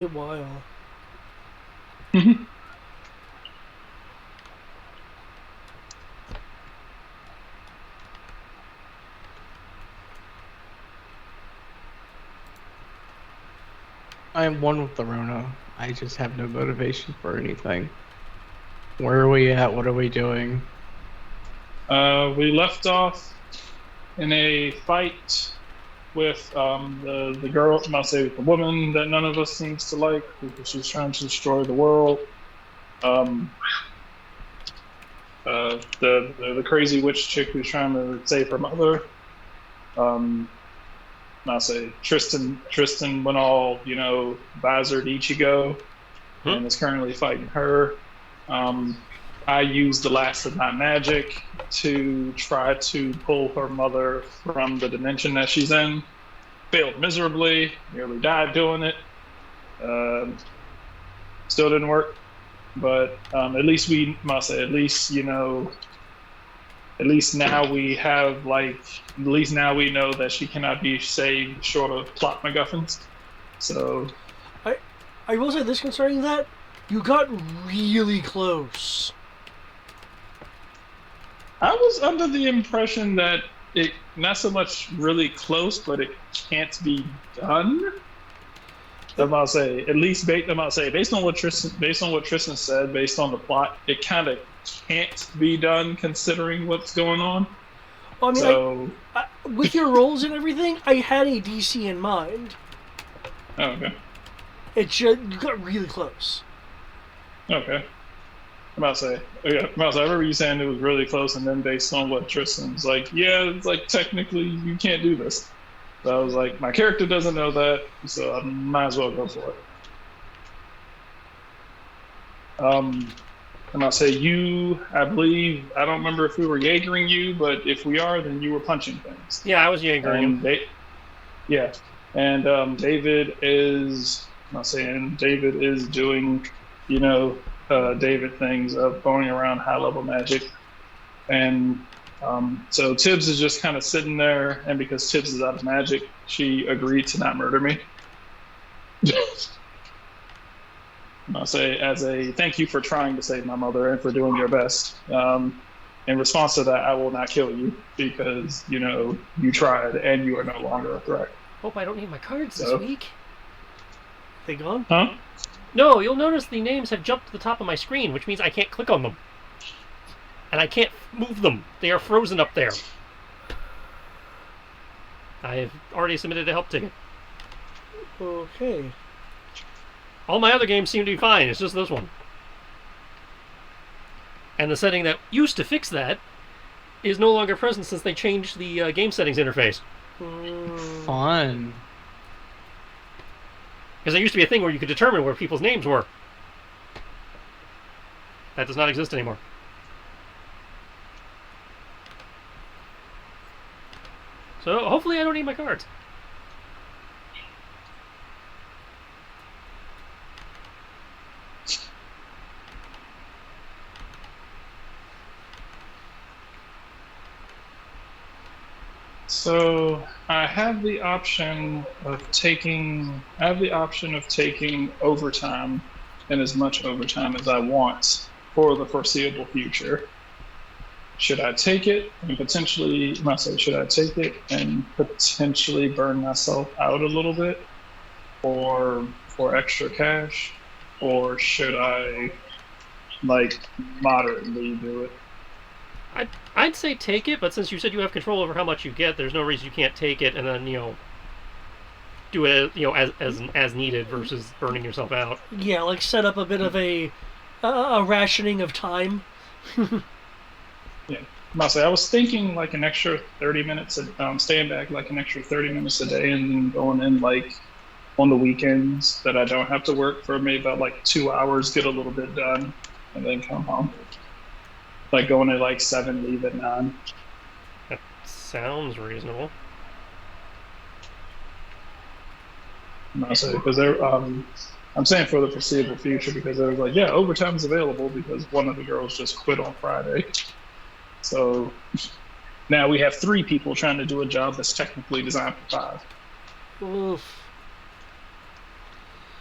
A while. I am one with the Rona. I just have no motivation for anything. Where are we at? What are we doing? We left off in a fight with the girl, I'll say the woman that none of us seems to like because she's trying to destroy the world. Um, the crazy witch chick who's trying to save her mother. Um, I'll say Tristan went all visored Ichigo and is currently fighting her. I used the last of my magic to try to pull her mother from the dimension that she's in. Failed miserably, nearly died doing it. Still didn't work, but at least we must say, at least now we have at least now we know that she cannot be saved short of plot MacGuffins. So I will say this concerning that, you got really close. I was under the impression that it not so much really close, but it can't be done. I'm about to say at least based on what Tristan said, based on the plot, it kind of can't be done considering what's going on. Well, I mean, So, with your rolls and everything, I had a DC in mind. oh, okay, It just, you got really close. okay. I remember you saying it was really close, and then based on what Tristan's like, yeah, it's like technically you can't do this. So I was like, my character doesn't know that, so I might as well go for it. And I'll say I believe, I don't remember if we were Jaegering you, but if we are, then you were punching things. Yeah, I was Jaegering him. Yeah, and David is doing, David things of going around high level magic, and so Tibbs is just kind of sitting there, and because Tibbs is out of magic, she agreed to not murder me. I'll say as a thank you for trying to save my mother and for doing your best. In response to that, I will not kill you because you tried and you are no longer a threat. Hope I don't need my cards this week. They gone? Huh? No, you'll notice the names have jumped to the top of my screen, which means I can't click on them. And I can't move them. They are frozen up there. I have already submitted a help ticket. Okay. All my other games seem to be fine. It's just this one. And the setting that used to fix that is no longer present since they changed the game settings interface. Fun. Because there used to be a thing where you could determine where people's names were. That does not exist anymore. So hopefully I don't need my cards. So I have the option of taking overtime and as much overtime as I want for the foreseeable future. Should I take it and potentially burn myself out a little bit for extra cash, or should I moderately do it? I'd say take it, but since you said you have control over how much you get, there's no reason you can't take it and then do it as needed versus burning yourself out. Yeah, set up a bit of a rationing of time. Yeah, I was thinking an extra 30 minutes, staying back an extra 30 minutes a day, and then going in on the weekends that I don't have to work for maybe about 2 hours, get a little bit done, and then come home. Going at 7, leave at 9. That sounds reasonable. Because I'm saying for the foreseeable future, because they was overtime is available because one of the girls just quit on Friday. So now we have 3 people trying to do a job that's technically designed for 5. Oof.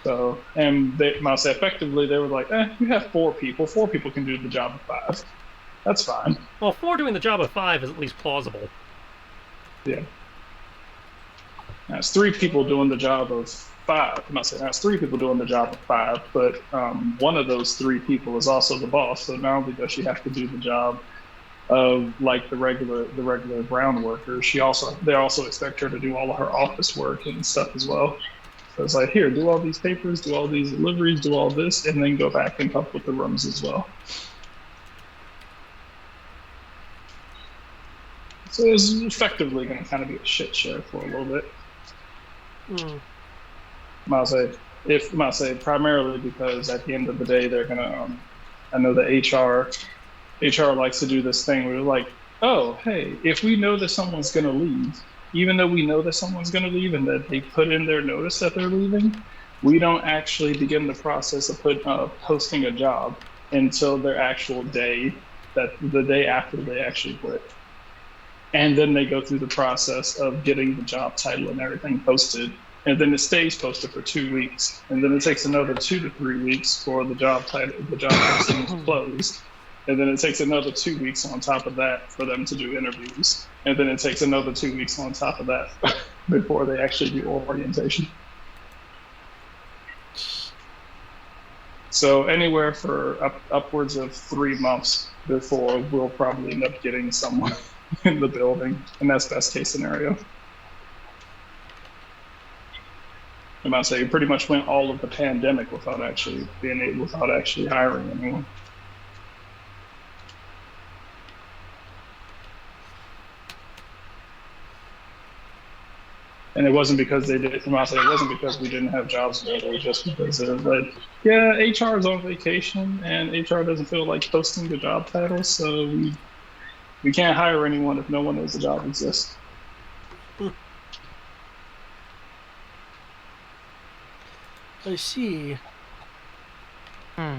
So, and they, I say effectively, they were like, you have 4 people. 4 people can do the job of 5. That's fine. Well, 4 doing the job of 5 is at least plausible. Yeah. That's 3 people doing the job of 5. I'm not saying that's 3 people doing the job of 5, but one of those 3 people is also the boss. So not only does she have to do the job of like the regular ground workers, they also expect her to do all of her office work and stuff as well. So it's like, here, do all these papers, do all these deliveries, do all this, and then go back and help with the rooms as well. So it's effectively going to kind of be a shit show for a little bit. I say primarily because at the end of the day, they're going to, I know the HR likes to do this thing where they're like, oh, hey, if we know that someone's going to leave, even though we know that someone's going to leave and that they put in their notice that they're leaving, we don't actually begin the process of posting a job until their actual day, the day after they actually quit. And then they go through the process of getting the job title and everything posted. And then it stays posted for 2 weeks. And then it takes another 2 to 3 weeks for the job posting to close. And then it takes another 2 weeks on top of that for them to do interviews. And then it takes another 2 weeks on top of that before they actually do orientation. So anywhere for upwards of 3 months before we'll probably end up getting someone in the building, and that's best case scenario. I'm about to say, you pretty much went all of the pandemic without actually hiring anyone. And it wasn't because they did. I'm about to say, it wasn't because we didn't have jobs available. Just because they're like, yeah, HR is on vacation, and HR doesn't feel like posting the job title, so we can't hire anyone if no one knows the job exists. I see.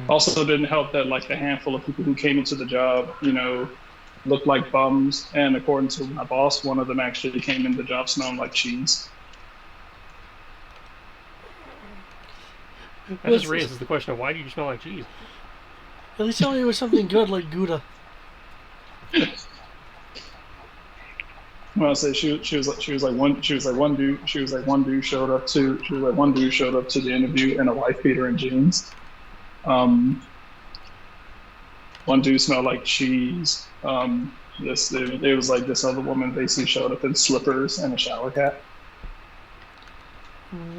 Also, didn't help that like the handful of people who came into the job, looked like bums. And according to my boss, one of them actually came in the job smelling like cheese. That just raises the question of why do you smell like cheese? At least tell me it was something good like Gouda. Well, I say she was like one dude showed up to the interview in a wife beater and jeans. One dude smelled like cheese. It was like this other woman basically showed up in slippers and a shower cap.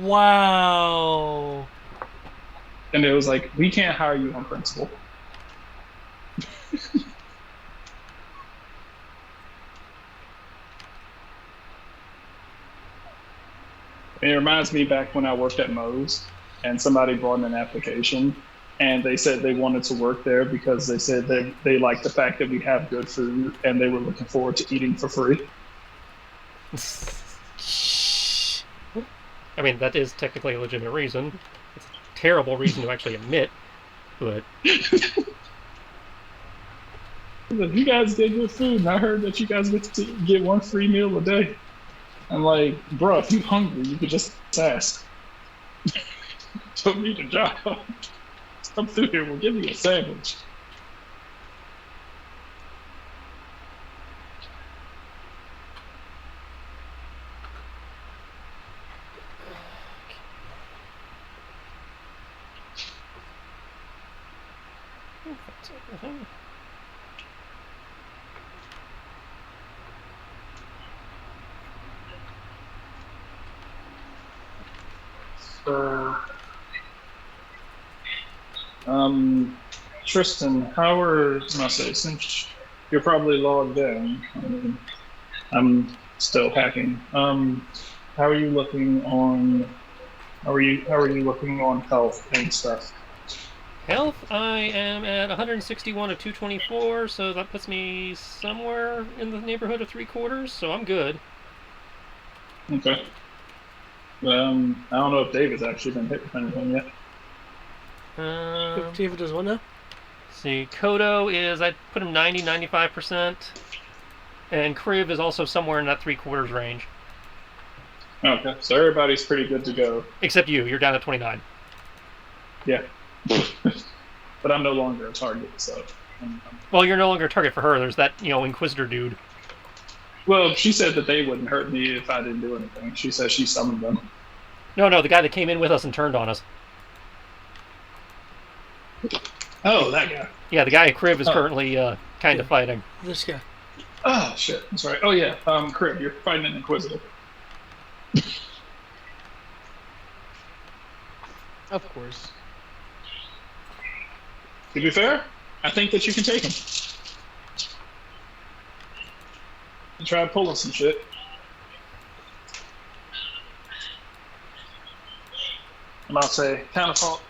Wow. And it was like, we can't hire you on principle. It reminds me back when I worked at Moe's and somebody brought in an application and they said they wanted to work there because they said they liked the fact that we have good food and they were looking forward to eating for free. I mean, that is technically a legitimate reason. It's a terrible reason to actually admit, but... You guys get good food and I heard that you guys get to get 1 free meal a day. I'm like, bro, if you're hungry, you could just ask. Don't need a job. Come through here, we'll give you a sandwich. So, Tristan, since you're probably logged in, I'm still hacking. How are you looking on health and stuff? Health, I am at 161 of 224, so that puts me somewhere in the neighborhood of 3/4, so I'm good. Okay. I don't know if David's actually been hit with anything yet. If David does what now? See, Kodo is, I put him 90, 95%, and Kriv is also somewhere in that 3/4 range. Okay, so everybody's pretty good to go. Except you're down at 29. Yeah. But I'm no longer a target, so. Well, you're no longer a target for her. There's that, Inquisitor dude. Well, she said that they wouldn't hurt me if I didn't do anything. She said she summoned them. No, the guy that came in with us and turned on us. Oh, that guy. Yeah, the guy at Crib is Oh. currently kind of fighting. This guy. Oh, shit. That's right. Oh, yeah. Crib, you're fighting an Inquisitor. Of course. To be fair, I think that you can take him. And try pulling some shit. And I'll say, counterpart.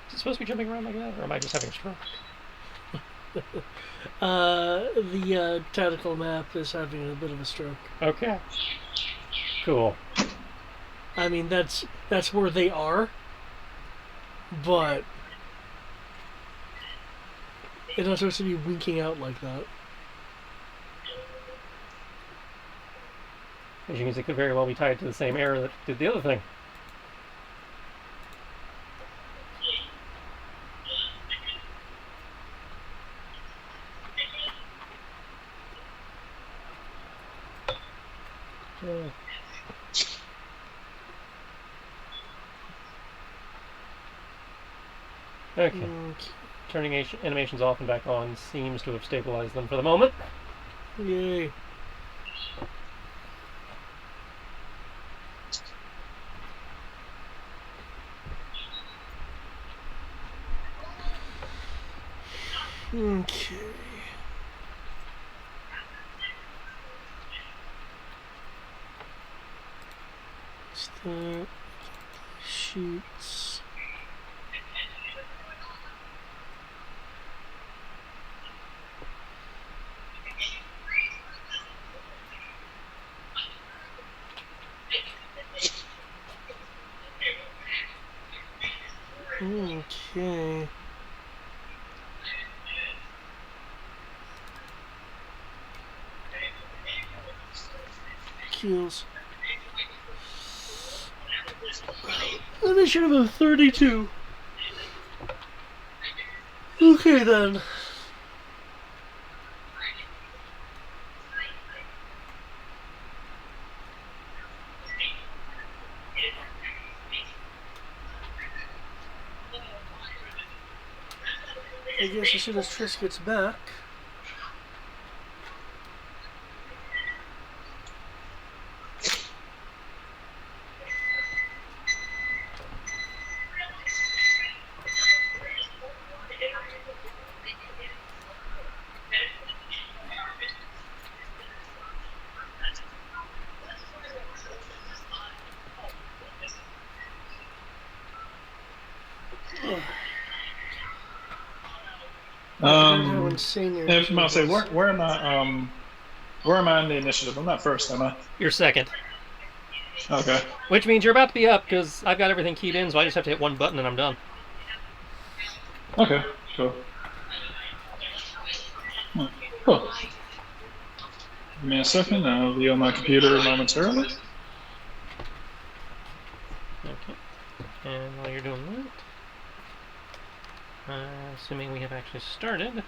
Is it supposed to be jumping around like that, or am I just having a stroke? The tactical map is having a bit of a stroke. Okay. Cool. I mean, that's where they are, but it's not supposed to be winking out like that. Which means it could very well be tied to the same error that did the other thing. Okay. Turning animations off and back on seems to have stabilized them for the moment. Yay. Okay. Start sheets. Okay. Kills. Initiative of 32. Okay then. I guess as soon as Triss gets back. How insane your And I'll say, initiative is. where am I in the initiative? I'm not first, am I? You're second. Okay. Which means you're about to be up, because I've got everything keyed in, so I just have to hit one button and I'm done. Okay, cool. Cool. Give me a second, I'll be on my computer momentarily. Okay. And while you're doing that, assuming we have actually started,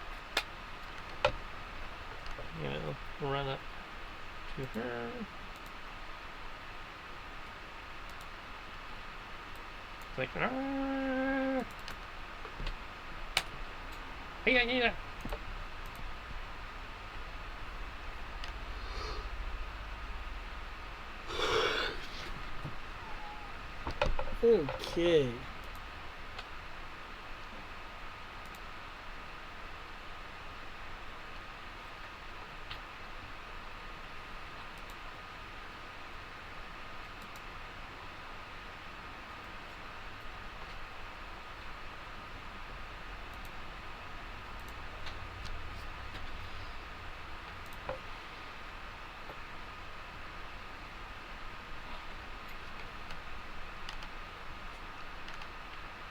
run up to her. Like, hey. Okay.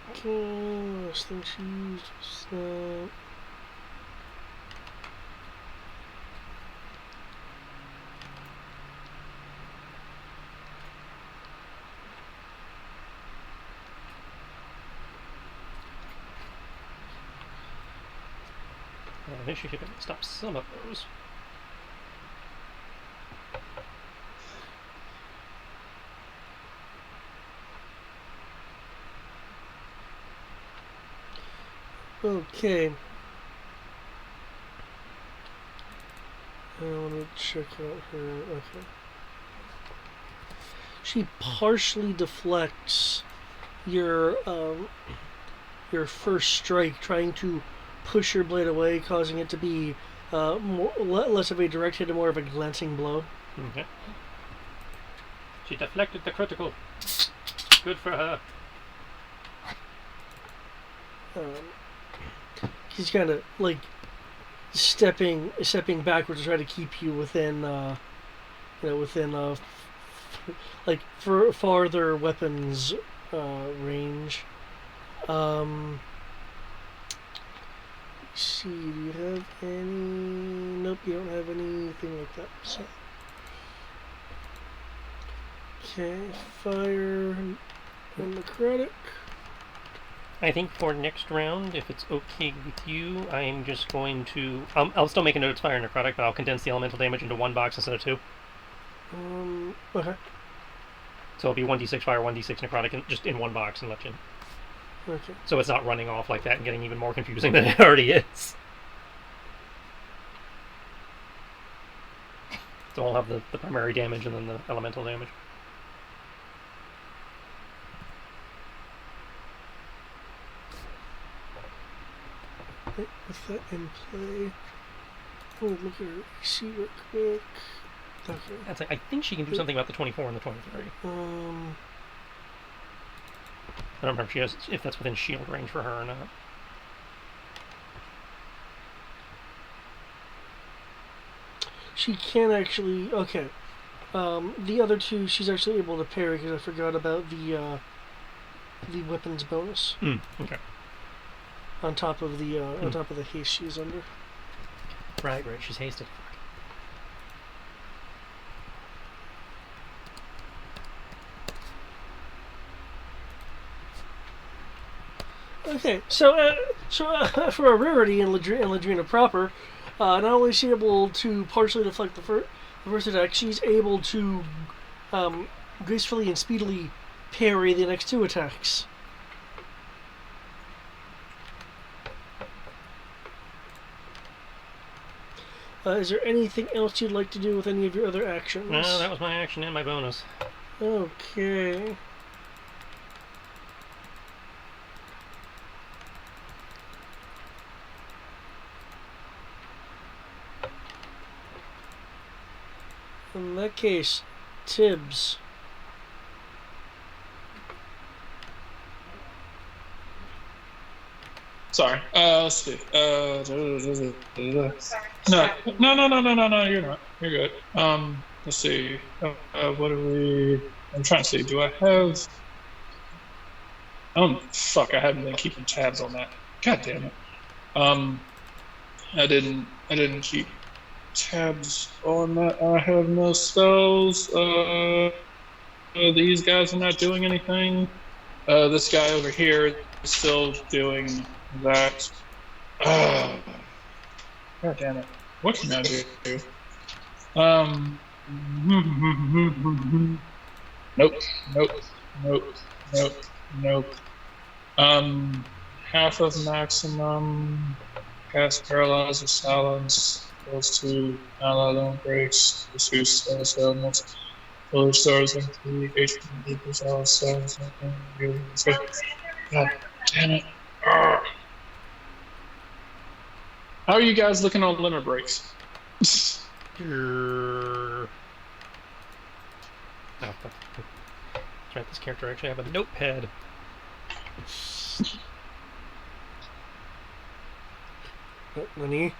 Okay, last thing she used was that. I think she should be able to stop some of those. Okay. I want to check out her. Okay. She partially deflects your first strike, trying to push your blade away, causing it to be less of a direct hit and more of a glancing blow. Okay. She deflected the critical. Good for her. He's kind of like stepping backwards to try to keep you within, like for farther weapons range. Let's see, do you have any? Nope, you don't have anything like that. So, okay, fire and necrotic. I think for next round, if it's okay with you, I'm just going to... I'll still make a note it's fire and necrotic, but I'll condense the elemental damage into one box instead of two. Okay. So it'll be 1d6 fire, 1d6 necrotic, just in one box and let you... Okay. So it's not running off like that and getting even more confusing than it already is. So I'll have the primary damage and then the elemental damage. With that in play, oh, look at her AC real quick. Okay. I think she can do something about the 24 and the 23. I don't remember if that's within shield range for her or not. She can actually. Okay. The other two, she's actually able to parry because I forgot about the weapons bonus. Okay. On top of the haste she's under. Right, she's hasted. Okay, so for a rarity in Ladrina proper, not only is she able to partially deflect the first attack, she's able to gracefully and speedily parry the next two attacks. Is there anything else you'd like to do with any of your other actions? No, that was my action and my bonus. Okay. In that case, Tibbs. Sorry. Let's see. No, you're not. You're good. Let's see. What do we? I'm trying to see. Do I have? Oh, fuck! I haven't been keeping tabs on that. God damn it. I didn't keep tabs on that. I have no spells. These guys are not doing anything. This guy over here is still doing that. God damn it. What can I do? Nope. Half of maximum. Cast Paralyze or Silence. Goes to ally don't breaks. Pursue spells elements. Full stars and 3 HP equals all stars. God damn it. Arrgh. How are you guys looking on limit breaks? Let's write this character. Actually, I have a notepad. Lenny?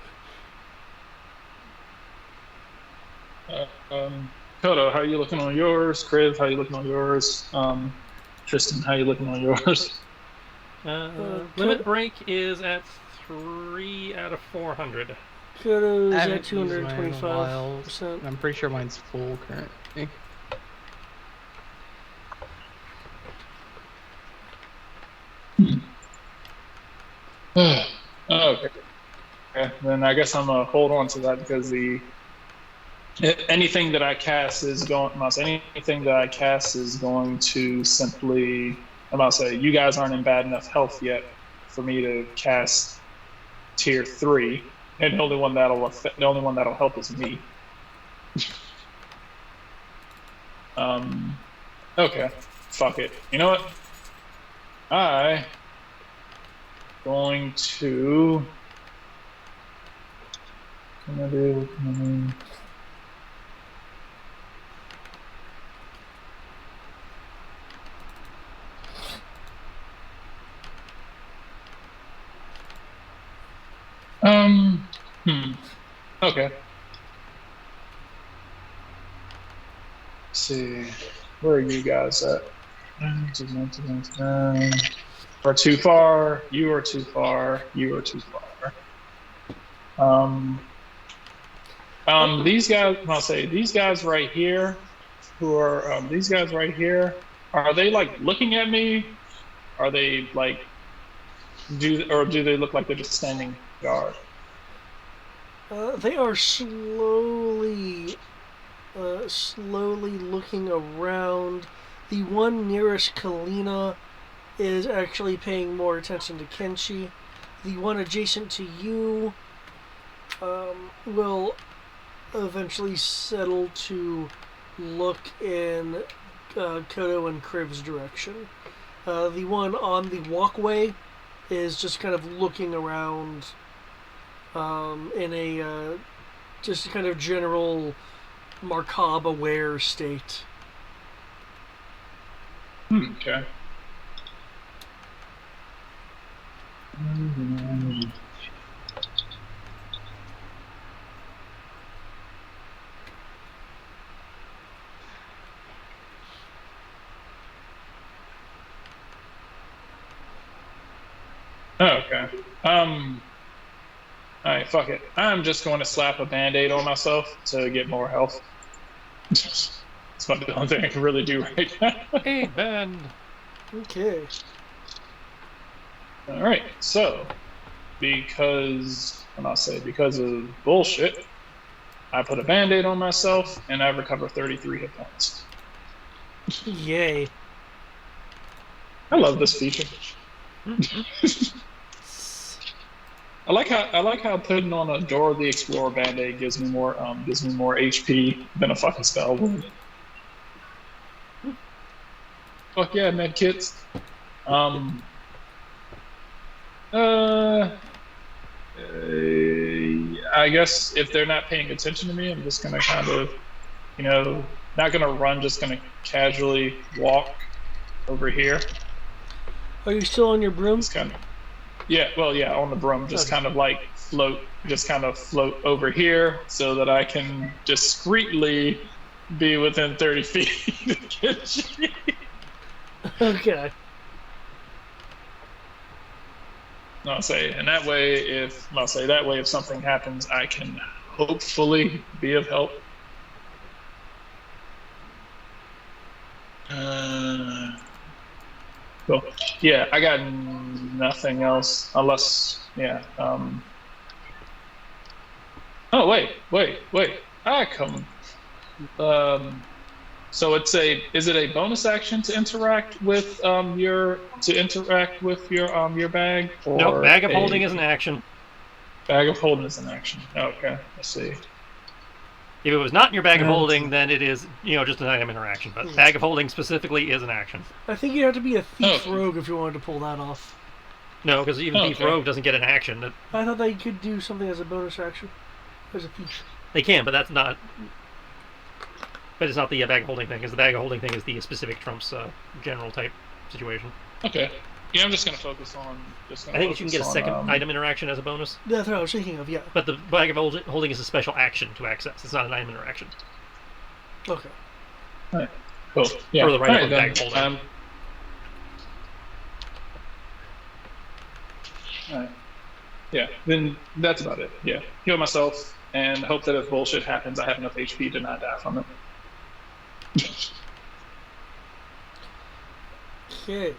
Kodo, how are you looking on yours? Kriv, how are you looking on yours? Tristan, how are you looking on yours? Limit break is at 3 out of 400. Kodo's I at haven't used mine in a while. 225%. I'm pretty sure mine's full currently. Okay. Okay, then I guess I'm gonna hold on to that because anything that I cast is going to simply. I'm about to say you guys aren't in bad enough health yet for me to cast tier 3, and the only one that'll help is me. Okay, fuck it. You know what? I going to. Can I do? Okay. Let's see. Where are you guys at? Are too far. You are too far. You are too far. These guys. I'll say these guys right here, who are these guys right here. Are they like looking at me? Are they like do they look like they're just standing guard? They are slowly looking around. The one nearest Kalina is actually paying more attention to Kenshi. The one adjacent to you will eventually settle to look in Kodo and Kriv's direction. The one on the walkway is just kind of looking around in a just kind of general Markab aware state. Okay. Okay. Alright, fuck it. I'm just going to slap a band-aid on myself to get more health. It's about the only thing I can really do right now. Hey, band. Okay. Alright, so because of bullshit, I put a band-aid on myself and I recover 33 hit points. Yay. I love this feature. I like how putting on a Dora the Explorer band-aid gives me more HP than a fucking spell would. Fuck yeah, med kits. I guess if they're not paying attention to me, I'm just gonna kind of, not gonna run, just gonna casually walk over here. Are you still on your broom? Just kind of, on the broom, just kind of like float over here so that I can discreetly be within 30 feet of Kenshi. Okay. I'll say that way if something happens, I can hopefully be of help. Cool. Yeah, I got nothing else unless Oh wait. I come. So is it a bonus action to interact with your bag? Or No, bag of holding is an action. Bag of holding is an action. Okay, let's see. If it was not in your bag of holding, then it is, just an item interaction. But bag of holding specifically is an action. I think you have to be a thief rogue if you wanted to pull that off. No, because even thief rogue doesn't get an action. I thought they could do something as a bonus action. As a thief. They can, but that's not. But it's not the bag of holding thing, because the bag of holding thing is the specific Trump's general type situation. Okay. Yeah, I'm just going to focus on... I think you can get a second item interaction as a bonus. That's what I was thinking of, yeah. But the bag of holding is a special action to access. It's not an item interaction. Okay. All right. Cool. Yeah. For the right of bag of holding. All right. Yeah, then that's about it. Yeah. Heal myself and hope that if bullshit happens, I have enough HP to not die from it. Okay.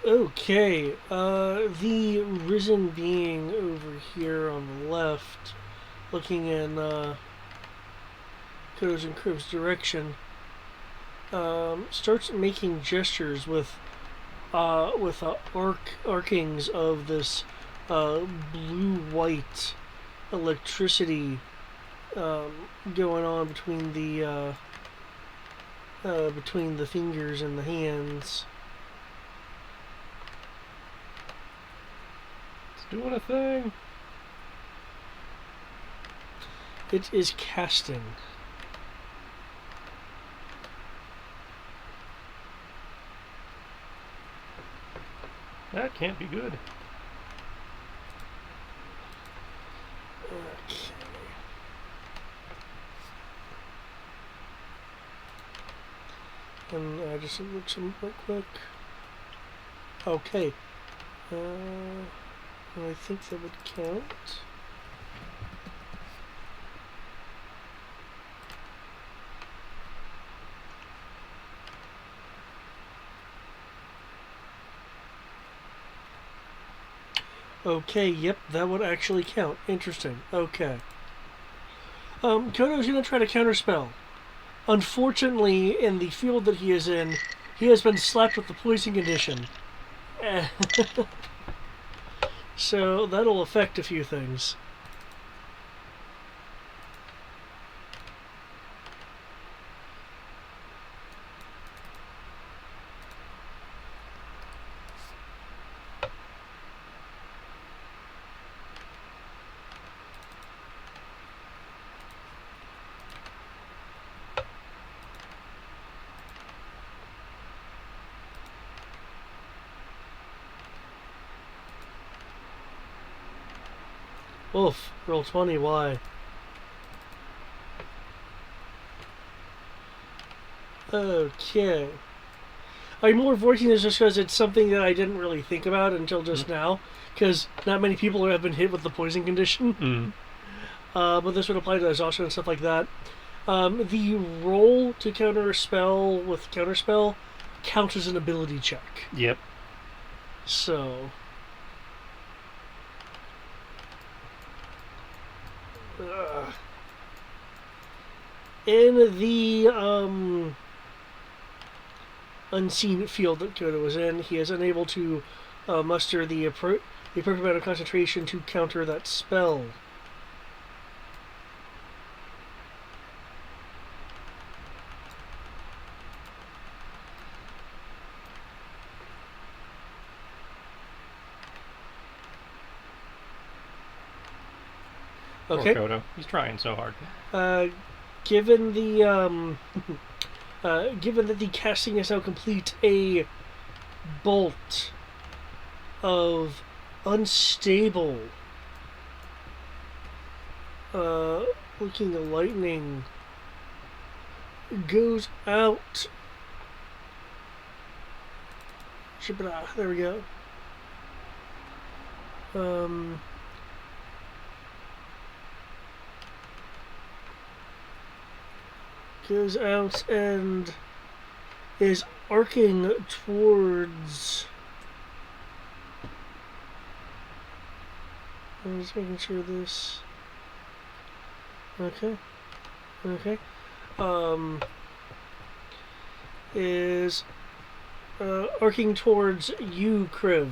Okay, the risen being over here on the left, looking in Kodo's and Crib's direction, starts making gestures with arkings of this blue-white electricity going on between the fingers and the hands. It's doing a thing. It is casting. That can't be good. Okay. And I just look some real quick. Okay. I think that would count. Okay, yep, that would actually count. Interesting. Okay. Kodo's going to try to counterspell. Unfortunately, in the field that he is in, he has been slapped with the poison condition. So that'll affect a few things. Oof, roll 20, why? Okay. I'm more voicing this just because it's something that I didn't really think about until just now, because not many people have been hit with the poison condition. But this would apply to exhaustion and stuff like that. The roll to counter a spell with counterspell counts as an ability check. Yep. So... in the unseen field that Kodo was in, he is unable to muster the appropriate amount of concentration to counter that spell. Okay. Poor Kodo. He's trying so hard. Given the given that the casting is now complete, a bolt of unstable looking lightning goes out. There we go. Goes out and is arcing towards... I'm just making sure this... Okay. Okay. Is arcing towards you, Kriv.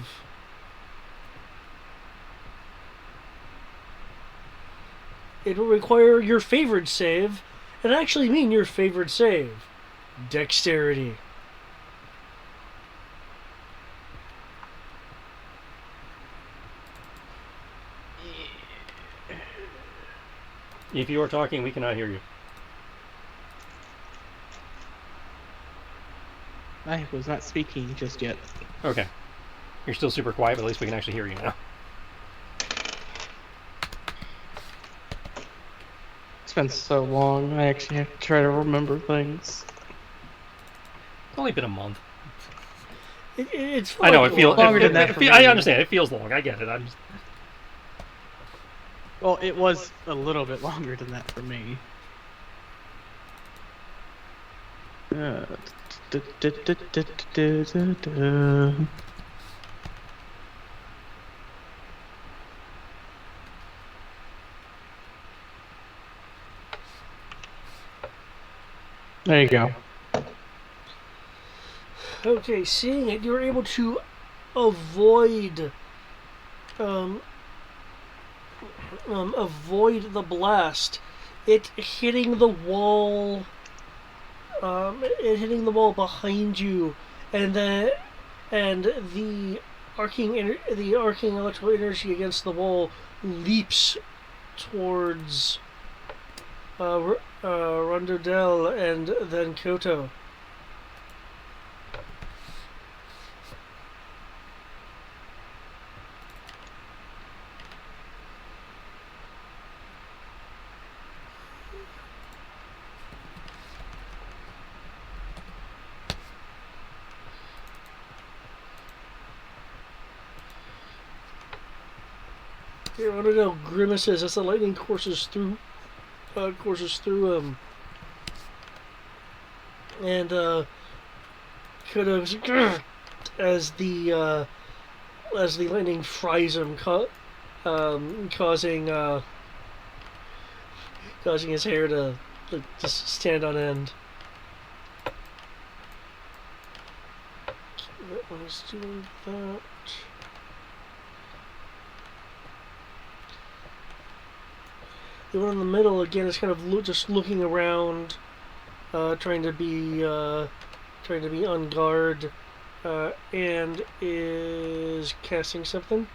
It will require your favorite save. It actually mean your favorite save. Dexterity. If you are talking, we cannot hear you. I was not speaking just yet. Okay. You're still super quiet, but at least we can actually hear you now. It's been so long, I actually have to try to remember things. It's only been a month. It's I know, it feels longer than that for me. I understand, it feels long. I get it. I'm just... Well, it was a little bit longer than that for me. Du- du- du- du- du- du- du. There you go. Okay, seeing it, you're able to avoid avoid the blast. It hitting the wall. It hitting the wall behind you, and the the arcing electrical energy against the wall leaps towards Rondodel and then Koto. Here, Rondodel grimaces as the lightning courses through him, and Koto goes, "Grr," as the lightning fries him, causing causing his hair to just stand on end. That one is doing that. The one in the middle again is kind of just looking around, trying to be on guard, and is casting something.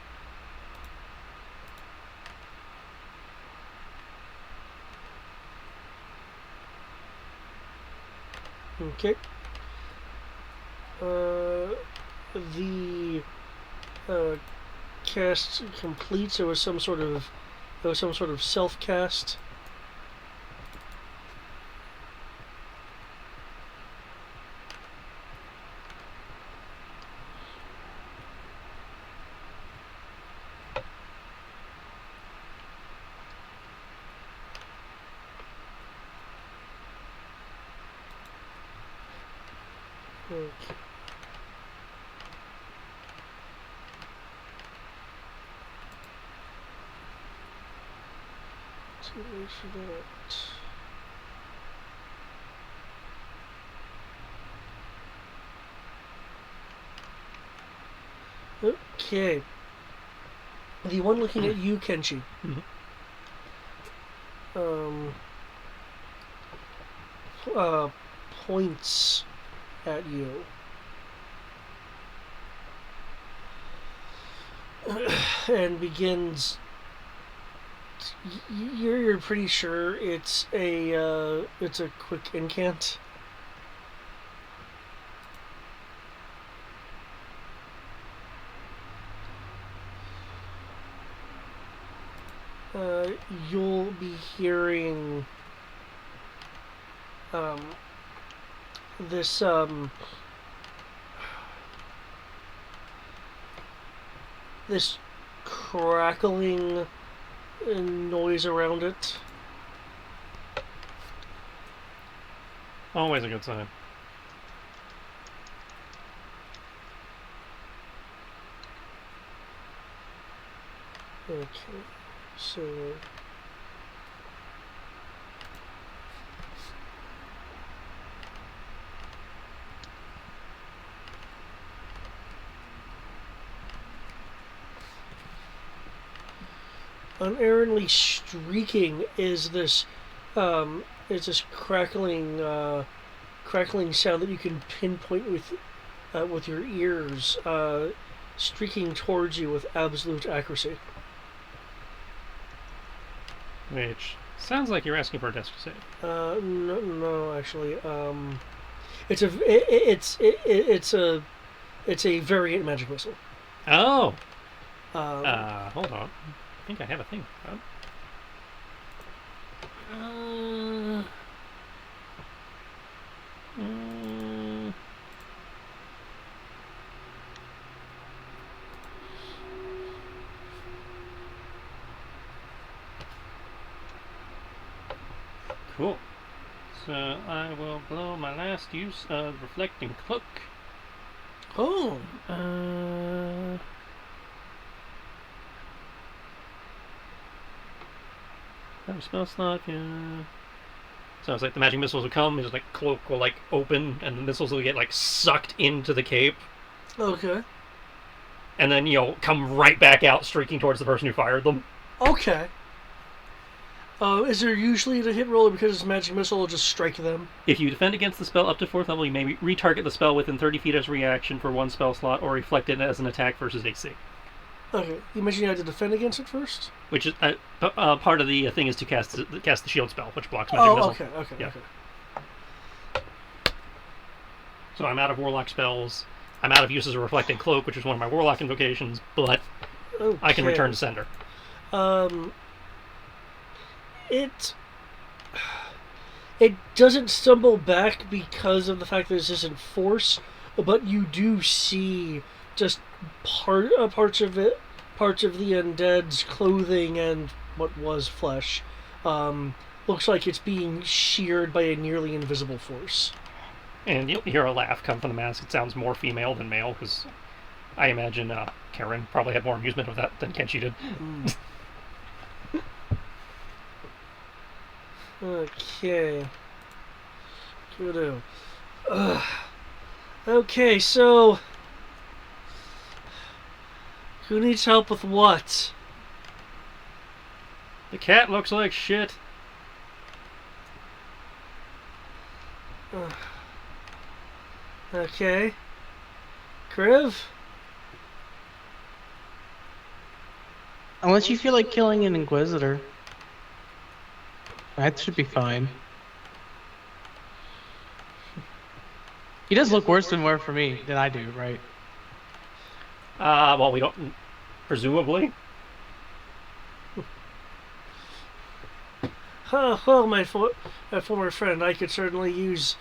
Okay. The cast completes. There was some sort of self cast. Okay. Too late for that. Okay. The one looking at you, Kenshi, points at you. And begins. You're pretty sure it's a quick incant. You'll be hearing this this crackling noise around it. Always a good sign. Okay, so unerringly streaking is this crackling crackling sound that you can pinpoint with your ears, streaking towards you with absolute accuracy. Which sounds like you're asking for a desk save. No, actually, it's a variant magic missile. Oh! Um, Hold on. I think I have a thing. Cool. So I will blow my last use of Reflecting Cloak. Oh. Have a spell slot, yeah. So it's like the magic missiles will come, it's like cloak will like open, and the missiles will get like sucked into the cape, Okay. and then come right back out, streaking towards the person who fired them. Okay. Is there usually a hit roll, or because it's a magic missile, will just strike them? If you defend against the spell up to 4th level, you may retarget the spell within 30 feet as a reaction for 1 spell slot, or reflect it as an attack versus AC. Okay. You mentioned you had to defend against it first? Which is part of the thing is to cast the shield spell, which blocks magic missile. Okay. Yeah. So I'm out of warlock spells. I'm out of uses of Reflecting Cloak, which is one of my warlock invocations, but Okay. I can return to sender. It doesn't stumble back because of the fact that it's just in force, but you do see just parts of the undead's clothing and what was flesh. Looks like it's being sheared by a nearly invisible force. And you'll hear a laugh come from the mask. It sounds more female than male, because I imagine Karen probably had more amusement with that than Kenshi did. Okay. Good. Okay, so who needs help with what? The cat looks like shit. Okay. Kriv? Unless you feel like killing an Inquisitor. That should be fine. He does look worse than I do, right? Well, we don't... Presumably. Well, my former friend, I could certainly use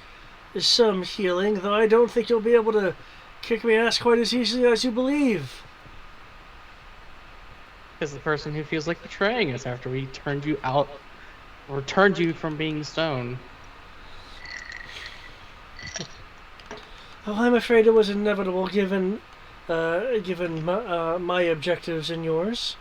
some healing, though I don't think you'll be able to kick me ass quite as easily as you believe. As the person who feels like betraying us after we turned you out, or turned you from being stone. Oh, I'm afraid it was inevitable, given my objectives and yours.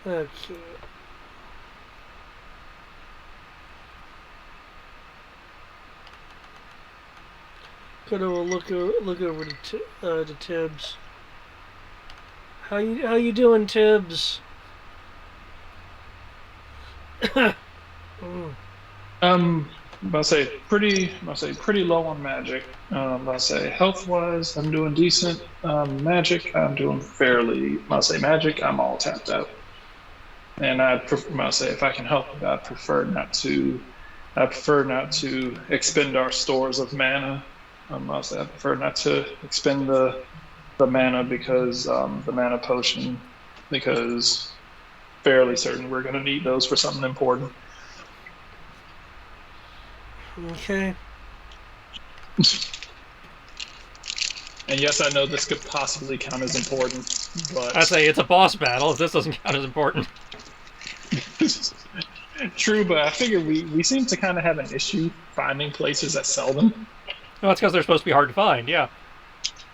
Okay. Gonna look over to Tibbs. How you doing, Tibbs? I say pretty low on magic. I say health wise, I'm doing decent. Magic, I'm doing fairly. I say magic, I'm all tapped out. And I say if I can help, I prefer not to expend our stores of mana. I say I prefer not to expend the mana because the mana potion, because fairly certain we're going to need those for something important. Okay. And yes, I know this could possibly count as important, but I say it's a boss battle. If this doesn't count as important. True, but I figure we seem to kind of have an issue finding places that sell them. No, it's because they're supposed to be hard to find. Yeah.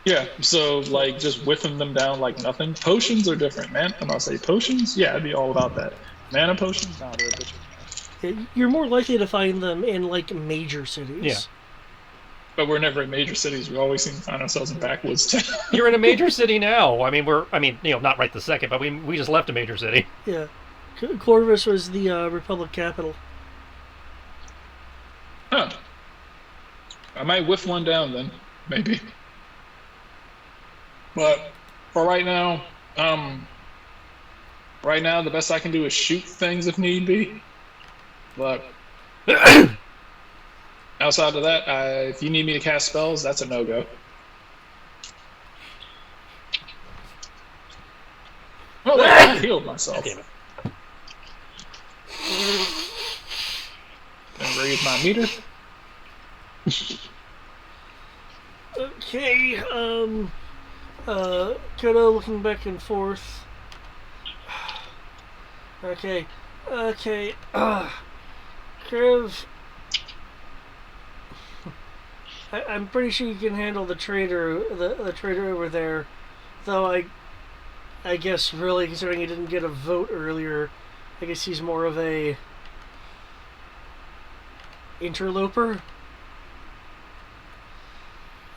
Yeah, so like just whiffing them down like nothing. Potions are different, man. And I'll say potions, yeah, I'd be all about that. Mana potions, nah, they're a bitch. You're more likely to find them in like major cities. Yeah. But we're never in major cities. We always seem to find ourselves in backwoods towns. You're in a major city now. I mean, not right this second, but we just left a major city. Yeah. Corvus was the Republic capital. Huh. I might whiff one down then, maybe. But for right now, the best I can do is shoot things if need be. But outside of that, if you need me to cast spells, that's a no-go. Oh, I healed myself. Damn it. read my meter. Okay, kind of looking back and forth. Okay, Kriv, I'm pretty sure you can handle the trader, the trader over there. Though I guess really considering he didn't get a vote earlier, I guess he's more of a interloper.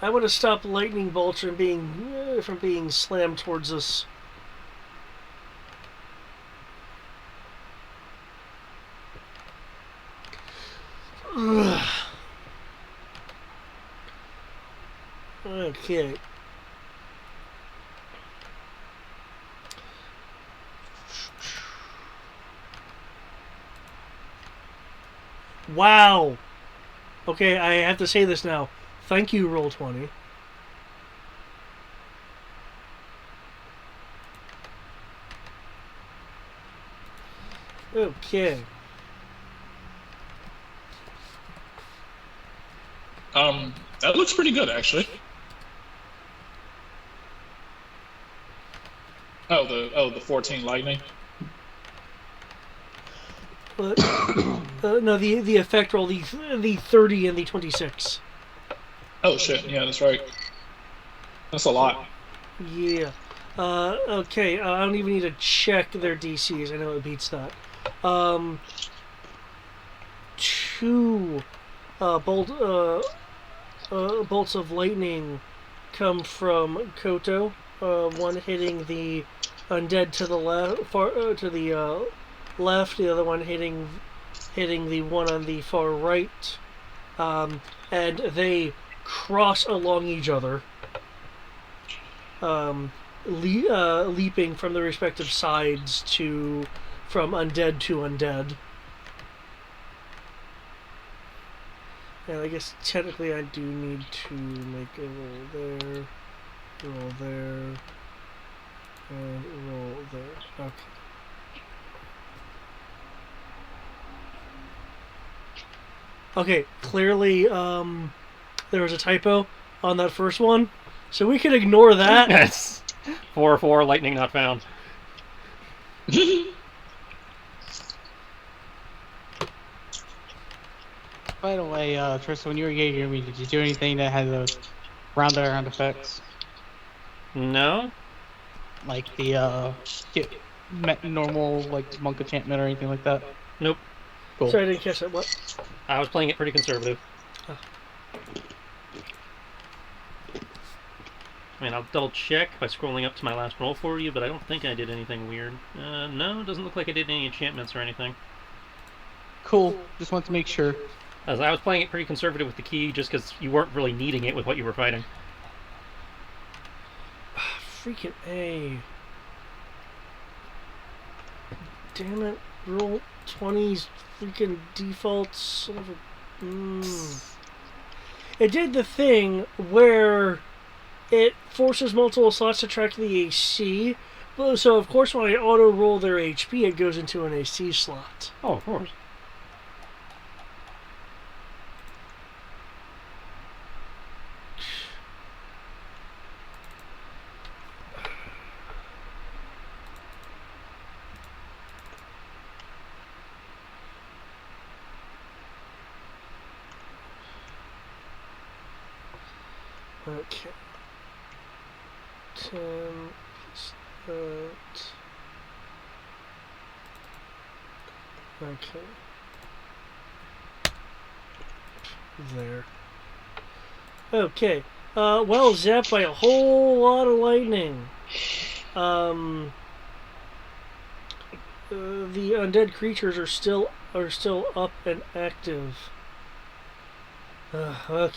I want to stop lightning bolts from being slammed towards us. Ugh. Okay. Wow. Okay, I have to say this now. Thank you, Roll20. Okay. That looks pretty good, actually. The 14 lightning. But, no, the effect roll, the 30 and the 26. Oh shit! Yeah, that's right. That's a lot. Yeah. Okay, I don't even need to check their DCs. I know it beats that. Two bolts of lightning come from Koto. One hitting the undead to the left, the other one hitting the one on the far right, and they cross along each other, leaping from the respective sides from undead to undead. And I guess technically I do need to make a roll there, and roll there. Okay. Okay, clearly there was a typo on that first one, so we can ignore that. Yes. 4/4, lightning not found. By the way, Tristan, when you were engaging me, did you do anything that had the round effects? No? Like the normal like monk enchantment or anything like that? Nope. Cool. Sorry, I didn't catch that. What? I was playing it pretty conservative. Oh. I mean, I'll double check by scrolling up to my last roll for you, but I don't think I did anything weird. No, it doesn't look like I did any enchantments or anything. Cool. Just wanted to make sure. As I was playing it pretty conservative with the key, just because you weren't really needing it with what you were fighting. Freaking A. Damn it. Roll 20's freaking default son of a... It did the thing where it forces multiple slots to track the AC. So, of course, when I auto-roll their HP, it goes into an AC slot. Oh, of course. Okay. 10 plus that. Okay. There. Okay. Well, zapped by a whole lot of lightning. The undead creatures are still up and active. Okay.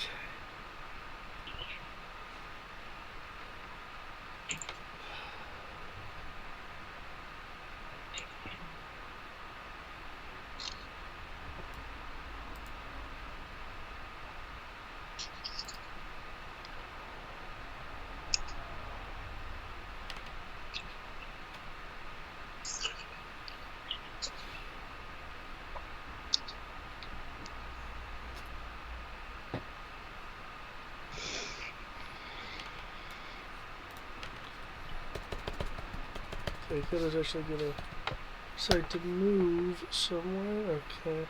Okay, Kodo's actually gonna decide to move somewhere. Okay.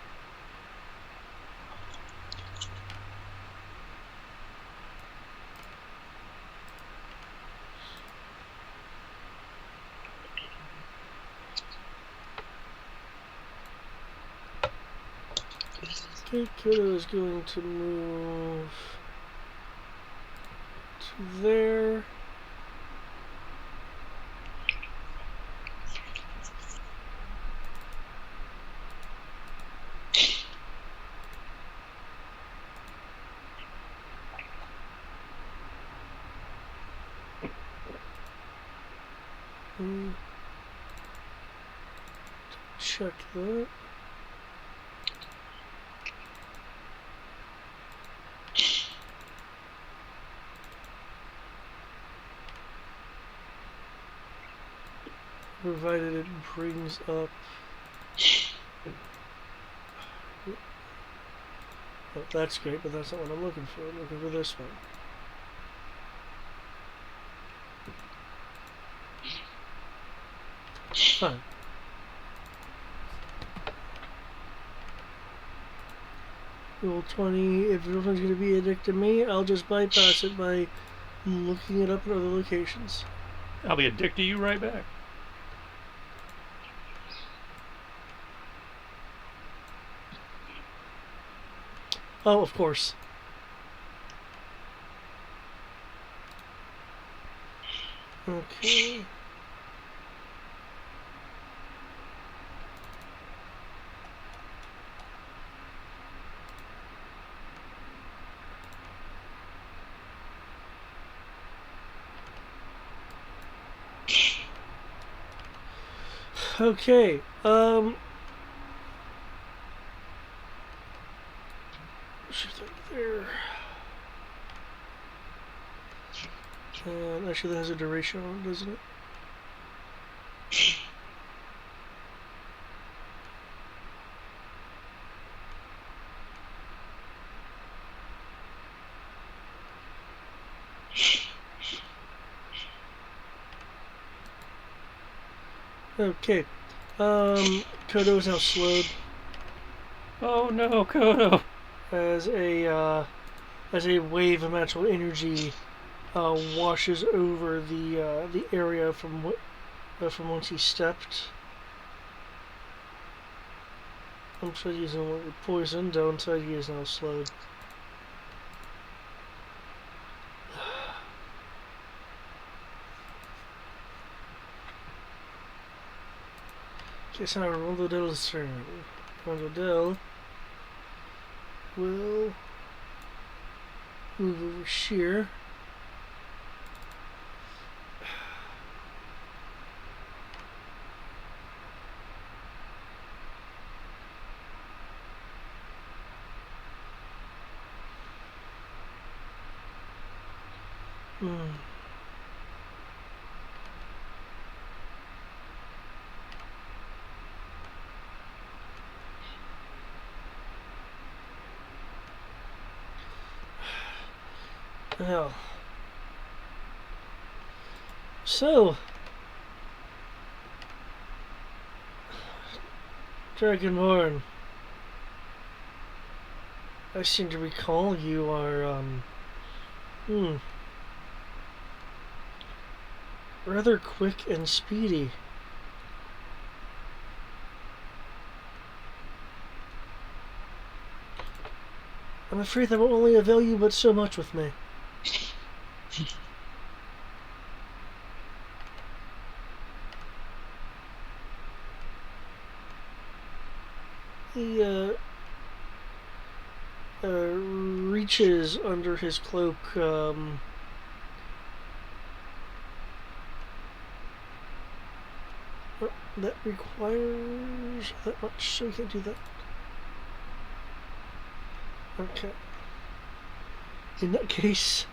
Okay, Kodo is going to move to there. Check that. Provided it brings up. Oh, that's great, but that's not what I'm looking for. I'm looking for this one. Fine. Roll 20. If the one's going to be addicted to me, I'll just bypass it by looking it up in other locations. I'll be a dick to you right back. Oh, of course. Okay. Okay, shoot that there. And actually that has a duration on it, doesn't it? Okay, Kodo is now slowed Oh no, Kodo! as a wave of magical energy washes over the area from whence he stepped. Upside he is no longer poisoned, downside he is now slowed. Okay, so now Rondodell's turn. Rondodell will move over here. Well, so Dragonborn, I seem to recall you are rather quick and speedy. I'm afraid that will only avail you but so much with me. He reaches under his cloak that requires that much, so we can't do that. Okay. In that case,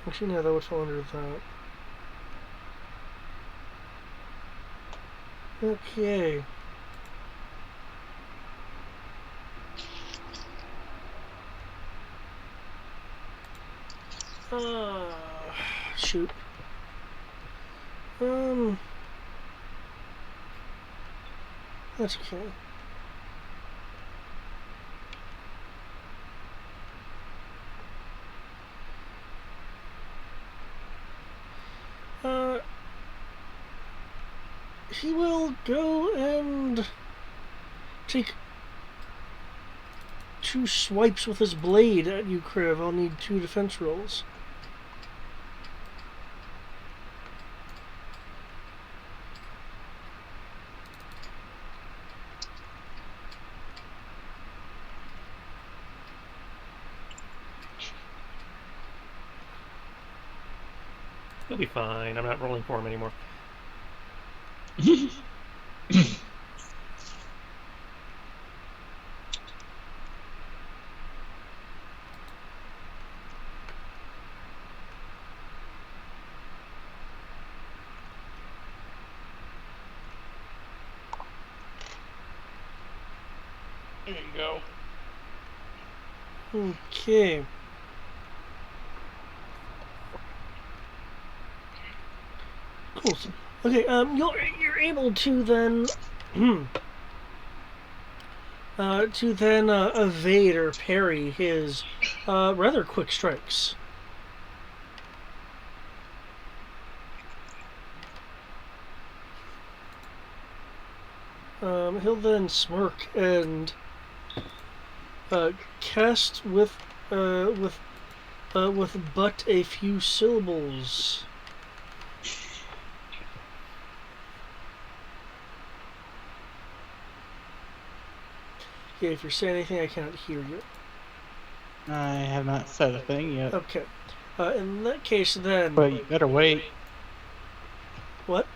Actually, no, that would fall under that. Okay. Shoot. That's okay. He will go and take 2 swipes with his blade at you, Kriv. I'll need 2 defense rolls. He'll be fine. I'm not rolling for him anymore. There you go. Okay. Cool. Okay, you're able to then evade or parry his rather quick strikes. He'll then smirk and cast with but a few syllables. Okay, if you're saying anything, I cannot hear you. I have not said a thing yet. Okay. In that case, then. But you better wait. What?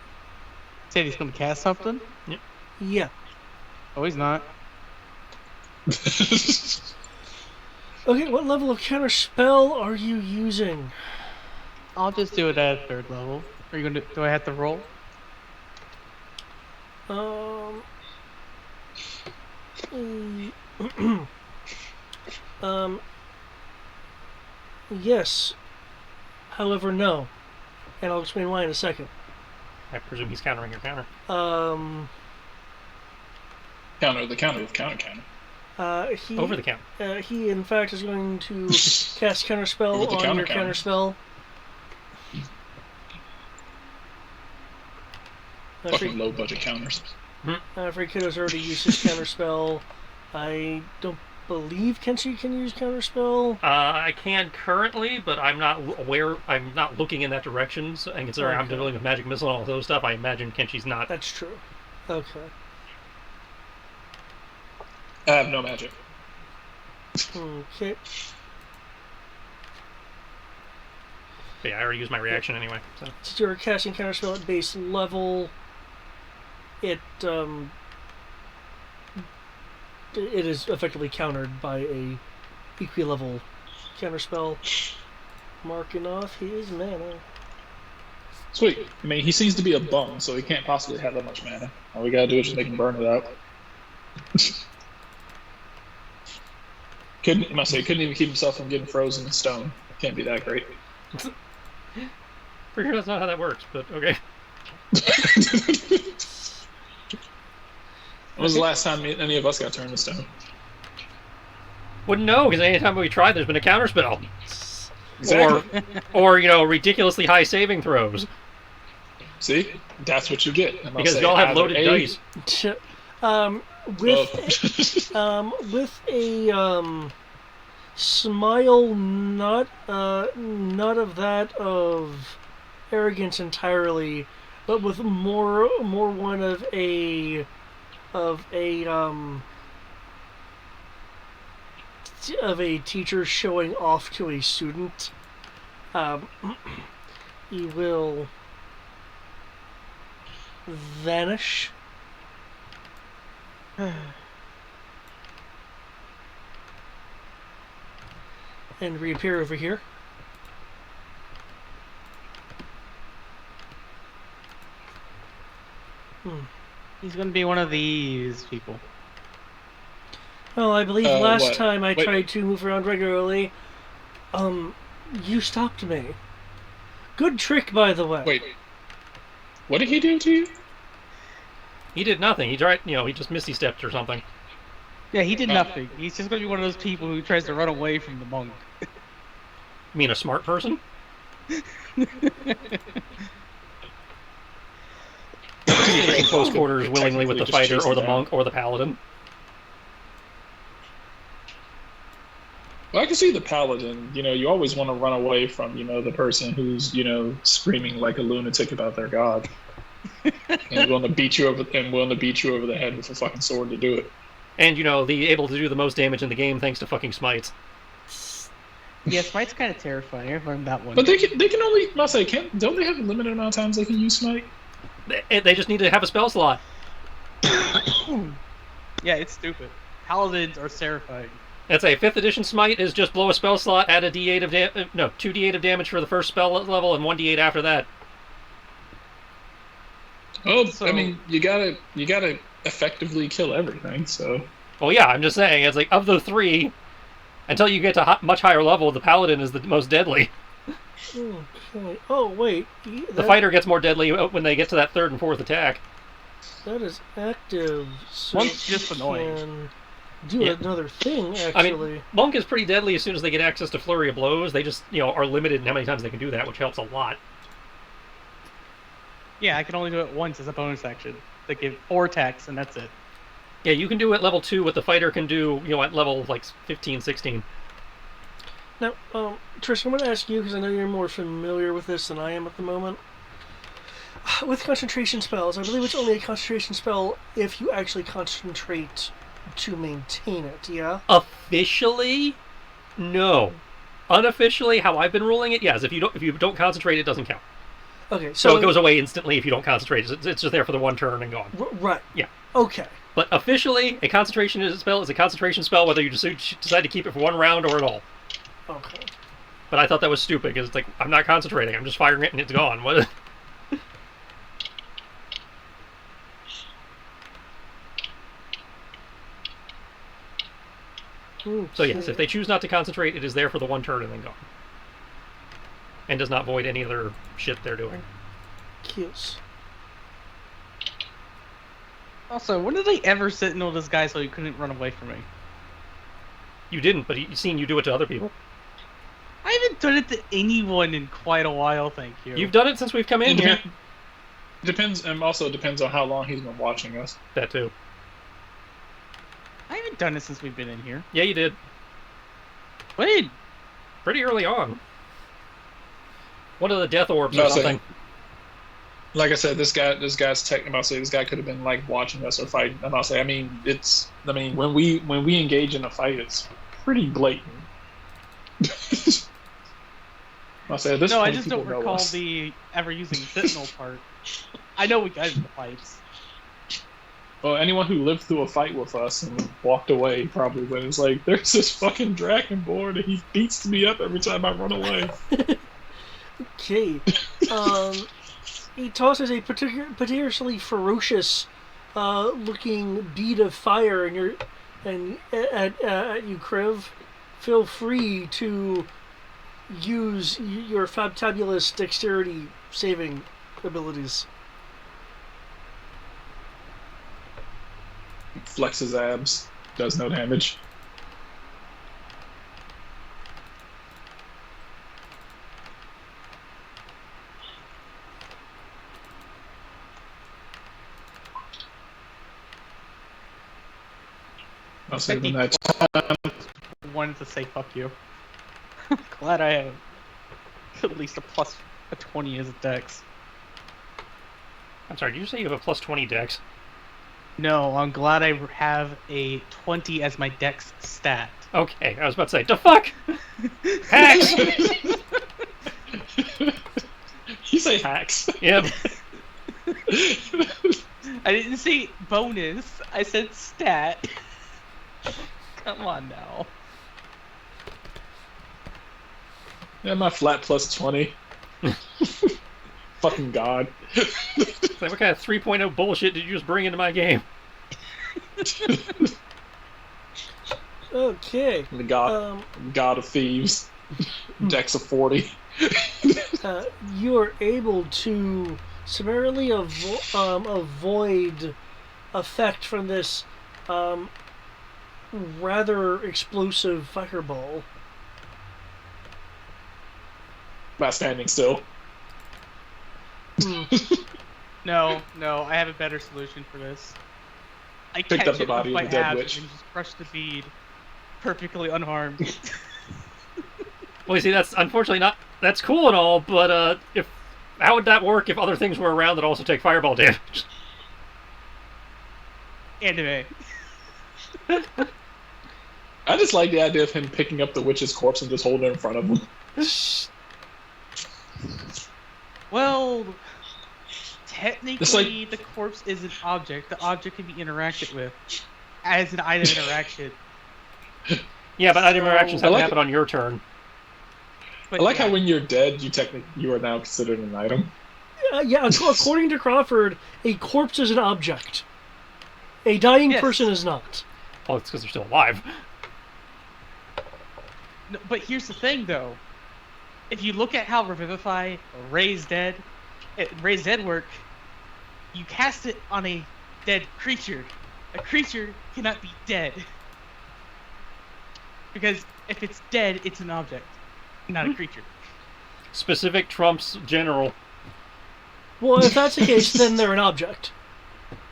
Said he's gonna cast something? Yeah. Oh, he's not. Okay, what level of counter spell are you using? I'll just do it at 3rd level. Are you gonna do I have to roll? Yes. However, no. And I'll explain why in a second. I presume he's countering your counter. Counter the counter with counter. Over the counter. He, in fact, is going to cast counterspell on your counterspell. Fucking low budget counters. Free Kiddo's already used his counterspell. I don't believe Kenshi can use counterspell. I can currently, but I'm not aware. I'm not looking in that direction. So, and considering I'm dealing with magic missile and all those stuff, I imagine Kenshi's not. That's true. Okay. I have no magic. Okay. But yeah, I already used my reaction anyway. So. Since you're casting counterspell at base level, it is effectively countered by a equi-level counterspell. Marking off his mana. Sweet. I mean, he seems to be a bum, so he can't possibly have that much mana. All we gotta do is just make him burn it out. Couldn't even keep himself from getting frozen in stone. Can't be that great. Pretty sure that's not how that works, but okay. When was the last time any of us got turned to stone? Wouldn't know, because anytime we tried, there's been a counterspell. Exactly. Or ridiculously high saving throws. See? That's what you get. Because y'all have loaded dice. With a smile, not of that of arrogance entirely, but with more one of a teacher showing off to a student. He will vanish. And reappear over here. He's gonna be one of these people. Well, I believe last what? time I Wait. tried to move around regularly, you stopped me. Good trick, by the way. Wait. What did he do to you? He did nothing. He tried, he just misty stepped or something. Yeah, he did nothing. He's just gonna be one of those people who tries to run away from the monk. You mean a smart person? In close quarters willingly with the fighter or the monk or the paladin. Well, I can see the paladin. You always want to run away from, the person who's, screaming like a lunatic about their god, and willing to beat you over the head with a fucking sword to do it. And the able to do the most damage in the game thanks to fucking smites. Yeah, Smite's kind of terrifying. I've learned that one. But they can only. I'll say, don't they have a limited amount of times they can use smite? They just need to have a spell slot. Yeah, it's stupid. Paladins are terrifying. That's a 5th edition smite is just blow a spell slot, add a d8 of 2d8 of damage for the first spell level, and 1d8 after that. Oh, So- I mean, you gotta effectively kill everything. So Well, yeah, I'm just saying, it's like, of the 3, until you get to much higher level, the paladin is the most deadly. Okay. Oh, wait. The fighter gets more deadly when they get to that 3rd and 4th attack. That is active. So Monk's just you annoying. can do Yeah. another thing, I actually. mean, monk is pretty deadly as soon as they get access to flurry of blows. They just, are limited in how many times they can do that, which helps a lot. Yeah, I can only do it once as a bonus action. They give 4 attacks, and that's it. Yeah, you can do at level 2 what the fighter can do, at level, 15, 16. Now, Trish, I'm going to ask you, because I know you're more familiar with this than I am at the moment. With concentration spells, I believe it's only a concentration spell if you actually concentrate to maintain it, yeah? Officially, no. Unofficially, how I've been ruling it, yes. If you don't concentrate, it doesn't count. Okay, So it goes away instantly if you don't concentrate. It's just there for the one turn and gone. Right. Yeah. Okay. But officially, a concentration spell is a concentration spell, whether you decide to keep it for one round or at all. Okay. But I thought that was stupid because it's like I'm not concentrating. I'm just firing it and it's gone. What? So yes, if they choose not to concentrate, it is there for the one turn and then gone, and does not void any other shit they're doing. Kills. Also, when did they ever signal this guy so he couldn't run away from me? You didn't, but he's seen you do it to other people. I haven't done it to anyone in quite a while, thank you. You've done it since we've come in here. Depends, and also depends on how long he's been watching us. That too. I haven't done it since we've been in here. Yeah, you did. When? Pretty early on. One of the death orbs No, or so- something. Like I said, this guy's technically. I'll say this guy could have been like watching us or fighting. And I'll say, when we engage in a fight, it's pretty blatant. I'll say at this No, point, I just don't people know recall us. the ever using Sentinel part. I know we got into fights. Well, anyone who lived through a fight with us and walked away probably when it's like, there's this fucking dragonborn and he beats me up every time I run away. Okay. He tosses a particularly ferocious looking bead of fire at you, Kriv. Feel free to use your fabtabulous dexterity saving abilities. Flexes abs, does no damage. I'll say the next. Wanted to say fuck you. Glad I have at least a 20 as a dex. I'm sorry, did you say you have a plus 20 dex? No, I'm glad I have a 20 as my dex stat. Okay, I was about to say, the fuck? Hacks! You say hacks. Yep. I didn't say bonus, I said stat. Come on now. Yeah, my flat plus 20. Fucking god. Like, what kind of 3.0 bullshit did you just bring into my game? Okay. The god of thieves. Dex of 40. You are able to summarily avoid effect from this rather explosive fireball. By standing still. No, I have a better solution for this. I Picked catch up the it body with of my the dead abs witch. and just crush the bead, perfectly unharmed. Well, you see, that's unfortunately not. That's cool and all, but how would that work if other things were around that also take fireball damage? Anime. I just like the idea of him picking up the witch's corpse and just holding it in front of him. Well, technically, It's like- the corpse is an object. The object can be interacted with as an item interaction. Yeah, but item interactions I have to like happen on your turn. But I like yeah, how when you're dead, you are now considered an item. Yeah, according to Crawford, a corpse is an object. A dying Yes. person is not. Well, it's because they're still alive. No, but here's the thing, though. If you look at how Revivify, Raise Dead work, you cast it on a dead creature. A creature cannot be dead. Because if it's dead, it's an object, not a creature. Specific trumps general. Well, if that's the case, then they're an object.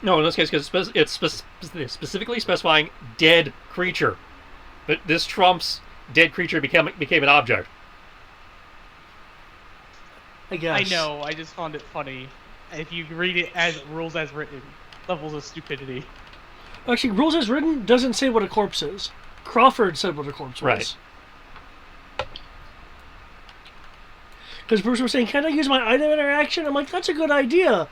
No, in this case, because it's specifically specifying dead creature. But this trumps dead creature became an object. I guess. I know, I just found it funny. If you read it as rules as written, levels of stupidity. Actually, rules as written doesn't say what a corpse is. Crawford said what a corpse was. Right. Because Bruce was saying, "Can I use my item interaction?" I'm like, "That's a good idea."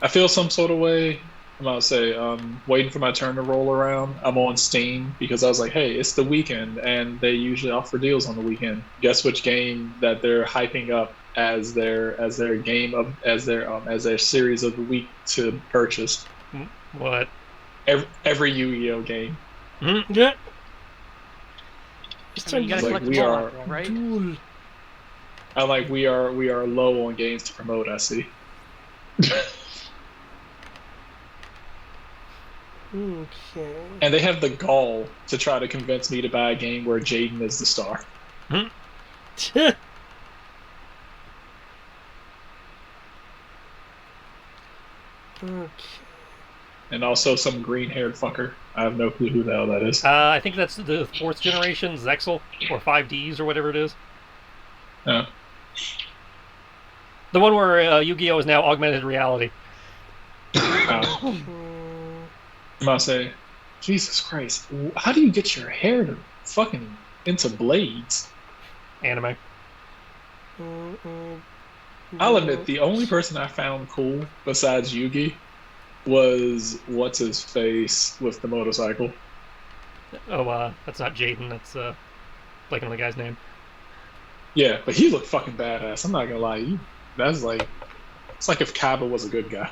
I feel some sort of way. I'm about to say, waiting for my turn to roll around. I'm on Steam because I was like, hey, it's the weekend, and they usually offer deals on the weekend. Guess which game that they're hyping up as their game of as their series of the week to purchase? What? Every Yu-Gi-Oh game. Yeah. It's I mean, you gotta Like, collect we them all, are- after all, right? duel. I'm like, we are low on games to promote. I see. Okay. And they have the gall to try to convince me to buy a game where Jaden is the star. Okay. And also some green-haired fucker. I have no clue who the hell that is. I think that's the 4th generation Zexal, or 5Ds, or whatever it is. Oh. The one where Yu-Gi-Oh! Is now augmented reality. I'm about to say, Jesus Christ, how do you get your hair to fucking into blades? Anime. I'll admit, the only person I found cool besides Yugi was what's-his-face with the motorcycle. Oh, that's not Jaden, that's blanking on the guy's name. Yeah, but he looked fucking badass. I'm not gonna lie. That's like, it's like if Kaba was a good guy.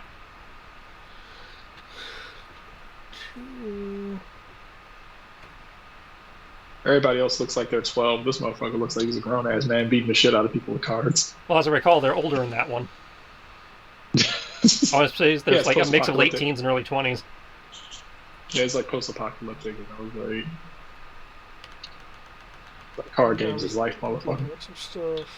Everybody else looks like they're 12. This motherfucker looks like he's a grown-ass man beating the shit out of people with cards. Well, as I recall, they're older in that one. I want to say there's it's like a mix of late post-apocalyptic. teens and early 20s. Yeah, it's like post-apocalyptic, and I was like card games is life, motherfucker. Some stuff.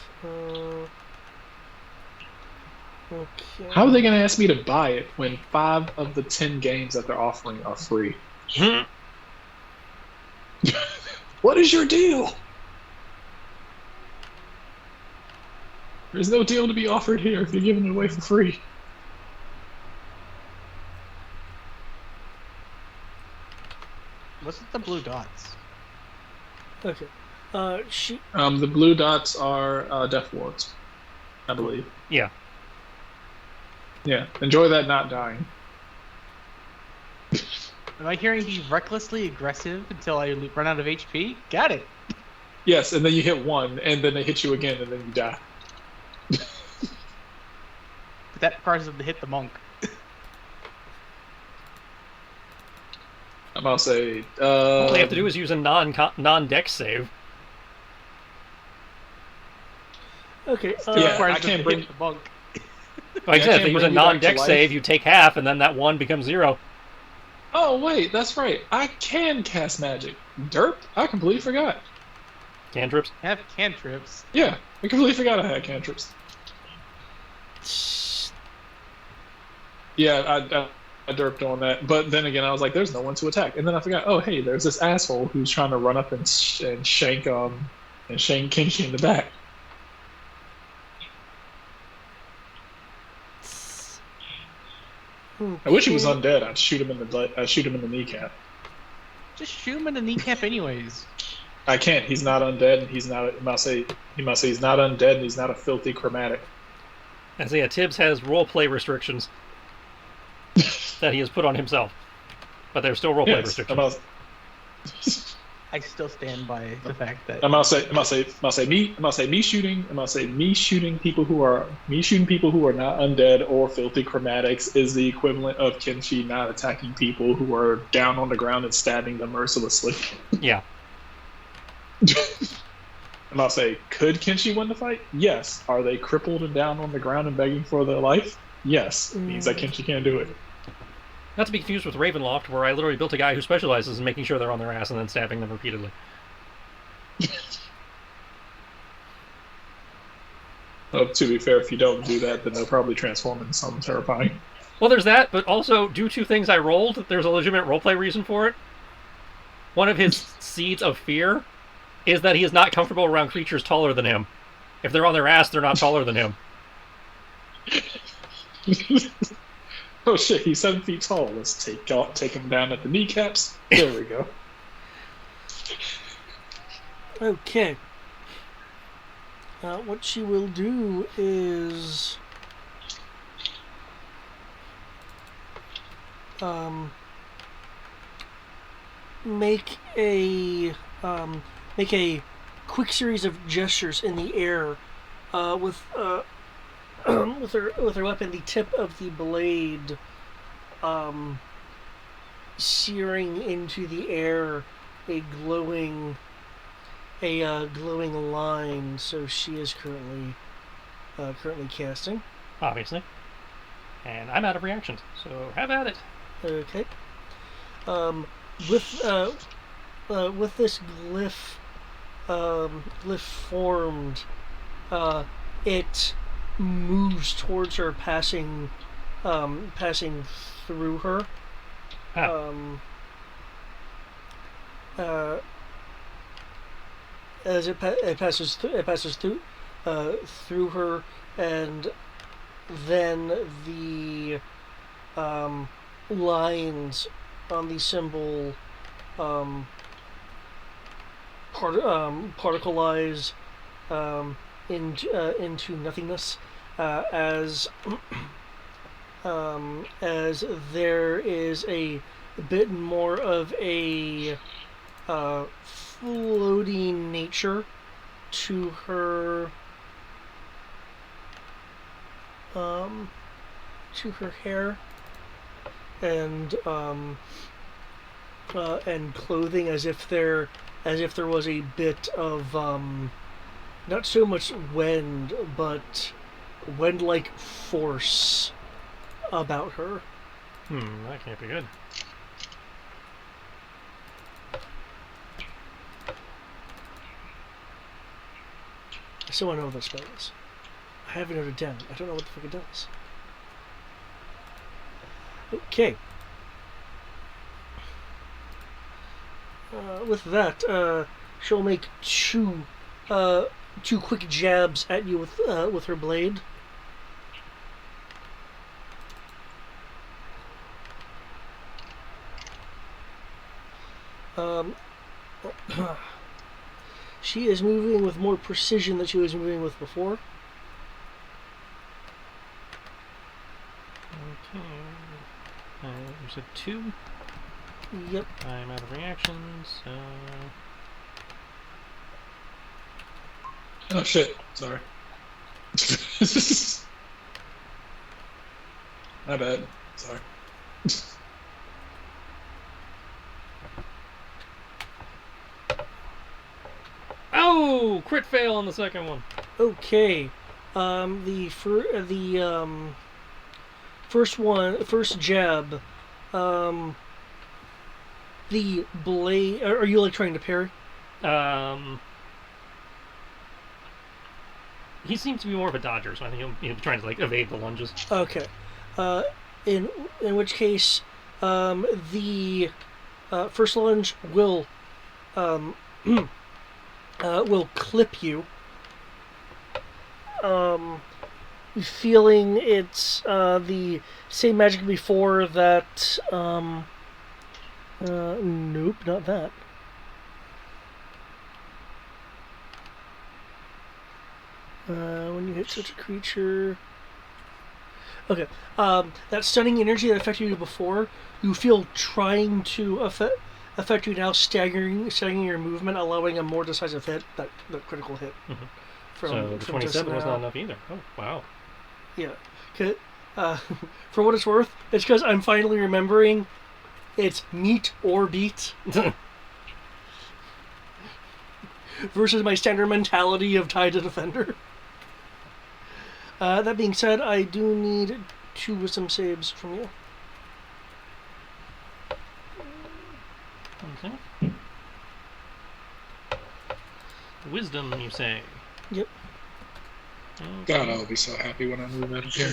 Okay. How are they gonna ask me to buy it when 5 of the 10 games that they're offering are free? What is your deal? There's no deal to be offered here if you're giving it away for free. What's with the blue dots? Okay. The blue dots are Death Wards, I believe. Yeah. Yeah, enjoy that not dying. Am I hearing be recklessly aggressive until I run out of HP? Got it. Yes, and then you hit 1, and then they hit you again, and then you die. that causes him to hit the monk. I'm gonna say. All they have to do is use a non-dex save. Okay. Yeah, Requires I them can't to bring- hit the monk. Like I said, if can't they use a bring you back to non-dex life. save, you take half, and then that 1 becomes 0. Oh wait, that's right. I can cast magic. Derp. I completely forgot. Cantrips. Have cantrips. Yeah, I completely forgot I had cantrips. Yeah, I derped on that. But then again, I was like, there's no one to attack. And then I forgot, oh, hey, there's this asshole who's trying to run up and shank Kinky in the back. I wish he was undead. I'd shoot him in the kneecap. Just shoot him in the kneecap, anyways. I can't. He's not undead. And he must say he's not undead, and he's not a filthy chromatic. Isaiah Tibbs has roleplay restrictions that he has put on himself, but there's still roleplay restrictions. I still stand by the fact that I'm gonna say me shooting people who are not undead or filthy chromatics is the equivalent of Kenshi not attacking people who are down on the ground and stabbing them mercilessly. Yeah. I'm gonna say, could Kenshi win the fight? Yes. Are they crippled and down on the ground and begging for their life? Yes. Means that Kenshi can't do it. Not to be confused with Ravenloft, where I literally built a guy who specializes in making sure they're on their ass and then stabbing them repeatedly. Well, to be fair, if you don't do that, then they'll probably transform into something terrifying. Well, there's that, but also, due to things I rolled, there's a legitimate roleplay reason for it. One of his seeds of fear is that he is not comfortable around creatures taller than him. If they're on their ass, they're not taller than him. Oh shit, he's 7 feet tall. Let's take him down at the kneecaps. There we go. Okay. What she will do is make a quick series of gestures in the air with her weapon, the tip of the blade searing into the air a glowing line. So she is currently casting. Obviously. And I'm out of reactions, so have at it. Okay. With this glyph formed, it moves towards her, passing through her. As it passes through her, and then the lines on the symbol particleize into nothingness, as there is a bit more of a floating nature to her hair and clothing, as if there was a bit of not so much wind, but wind-like force about her. That can't be good. So I know what that spell is. I have it noted down. I don't know what the fuck it does. Okay. With that, she'll make two quick jabs at you with her blade. She is moving with more precision than she was moving with before. Okay. You said 2? Yep. I'm out of reactions. Oh shit! Sorry. My bad. Sorry. Oh, crit fail on the second one. Okay. First jab. The blade. Are you like trying to parry? He seems to be more of a dodger, so I think he'll be trying to like evade the lunges. Okay. Uh, in which case, the first lunge will will clip you. Feeling it's the same magic before that. Nope, not that. When you hit such a creature. Okay. That stunning energy that affected you before, you feel trying to affect you now, staggering your movement, allowing a more decisive hit, that critical hit. Mm-hmm. From, so the from 27 was not enough either. Oh, wow. Yeah. For what it's worth, it's because I'm finally remembering it's meet or beat versus my standard mentality of tie to defender. That being said, I do need 2 wisdom saves from you. Okay. Wisdom, you say? Yep. God, I'll be so happy when I move out of here.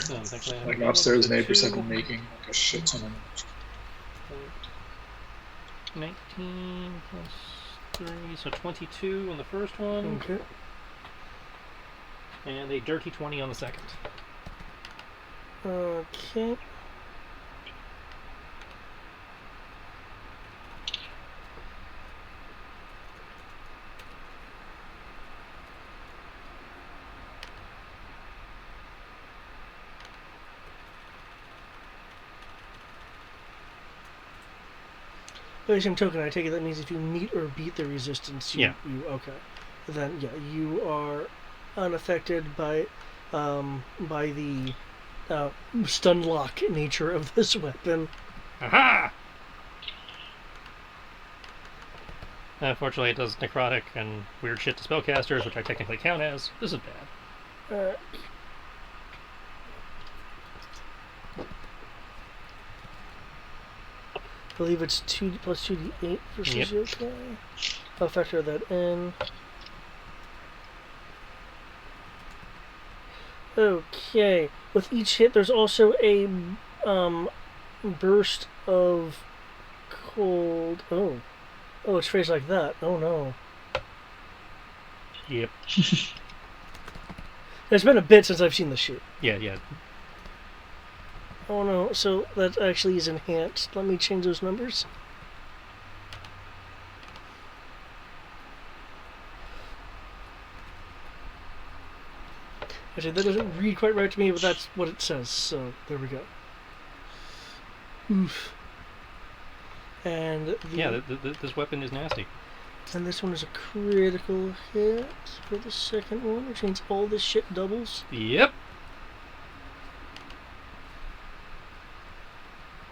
Like upstairs neighbors have been making like a shit ton of 19 plus 3, so 22 on the first one. Okay. And a dirty 20 on the second. Okay. By the same token, I take it that means if you meet or beat the resistance, you okay. Then yeah, you are unaffected by the stun lock nature of this weapon. Aha! Unfortunately, it does necrotic and weird shit to spellcasters, which I technically count as. This is bad. I believe it's 2 plus 2d8 versus Yep. yokai. I'll factor that in. Okay. With each hit, there's also a burst of cold. Oh, it's phrased like that. Oh no. Yep. It's been a bit since I've seen the shoot. Yeah. Oh no, so that actually is enhanced. Let me change those numbers. Actually, that doesn't read quite right to me, but that's what it says, so there we go. Oof. And this weapon is nasty. And this one is a critical hit for the second one, which means all this shit doubles. Yep.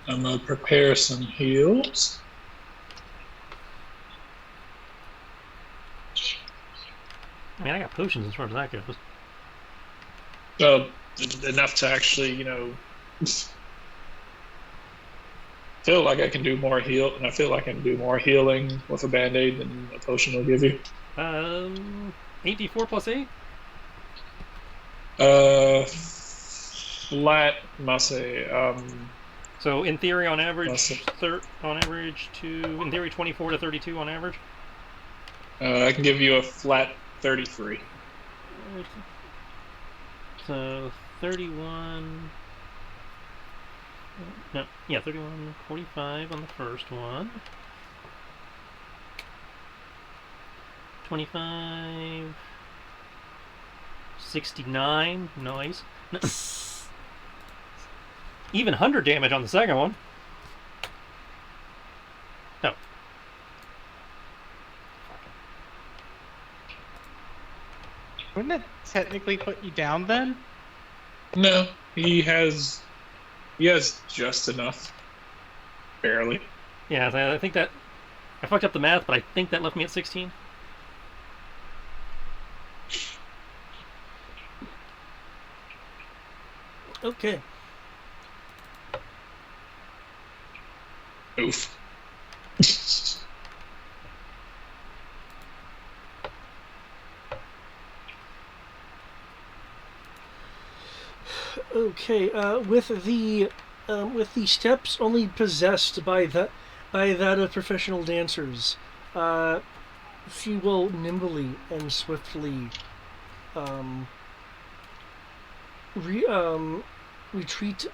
I'm gonna prepare some heals. I mean, I got potions as far as that goes. Enough to actually, feel like I can do more heal, and I feel like I can do more healing with a band-aid than a potion will give you. 8d4 plus 8? Flat, must say. So in theory, on average, in theory, 24 to 32 on average. I can give you a flat 33. So 31. No, yeah, 31, 45 on the first one. 25, 69, nice. Even 100 damage on the second one. No. Wouldn't it technically put you down then? No, he has He has just enough. Barely. Yeah, I think that I fucked up the math, but I think that left me at 16. Okay. Oof. Okay. With the steps only possessed by that of professional dancers, she will nimbly and swiftly re, retreat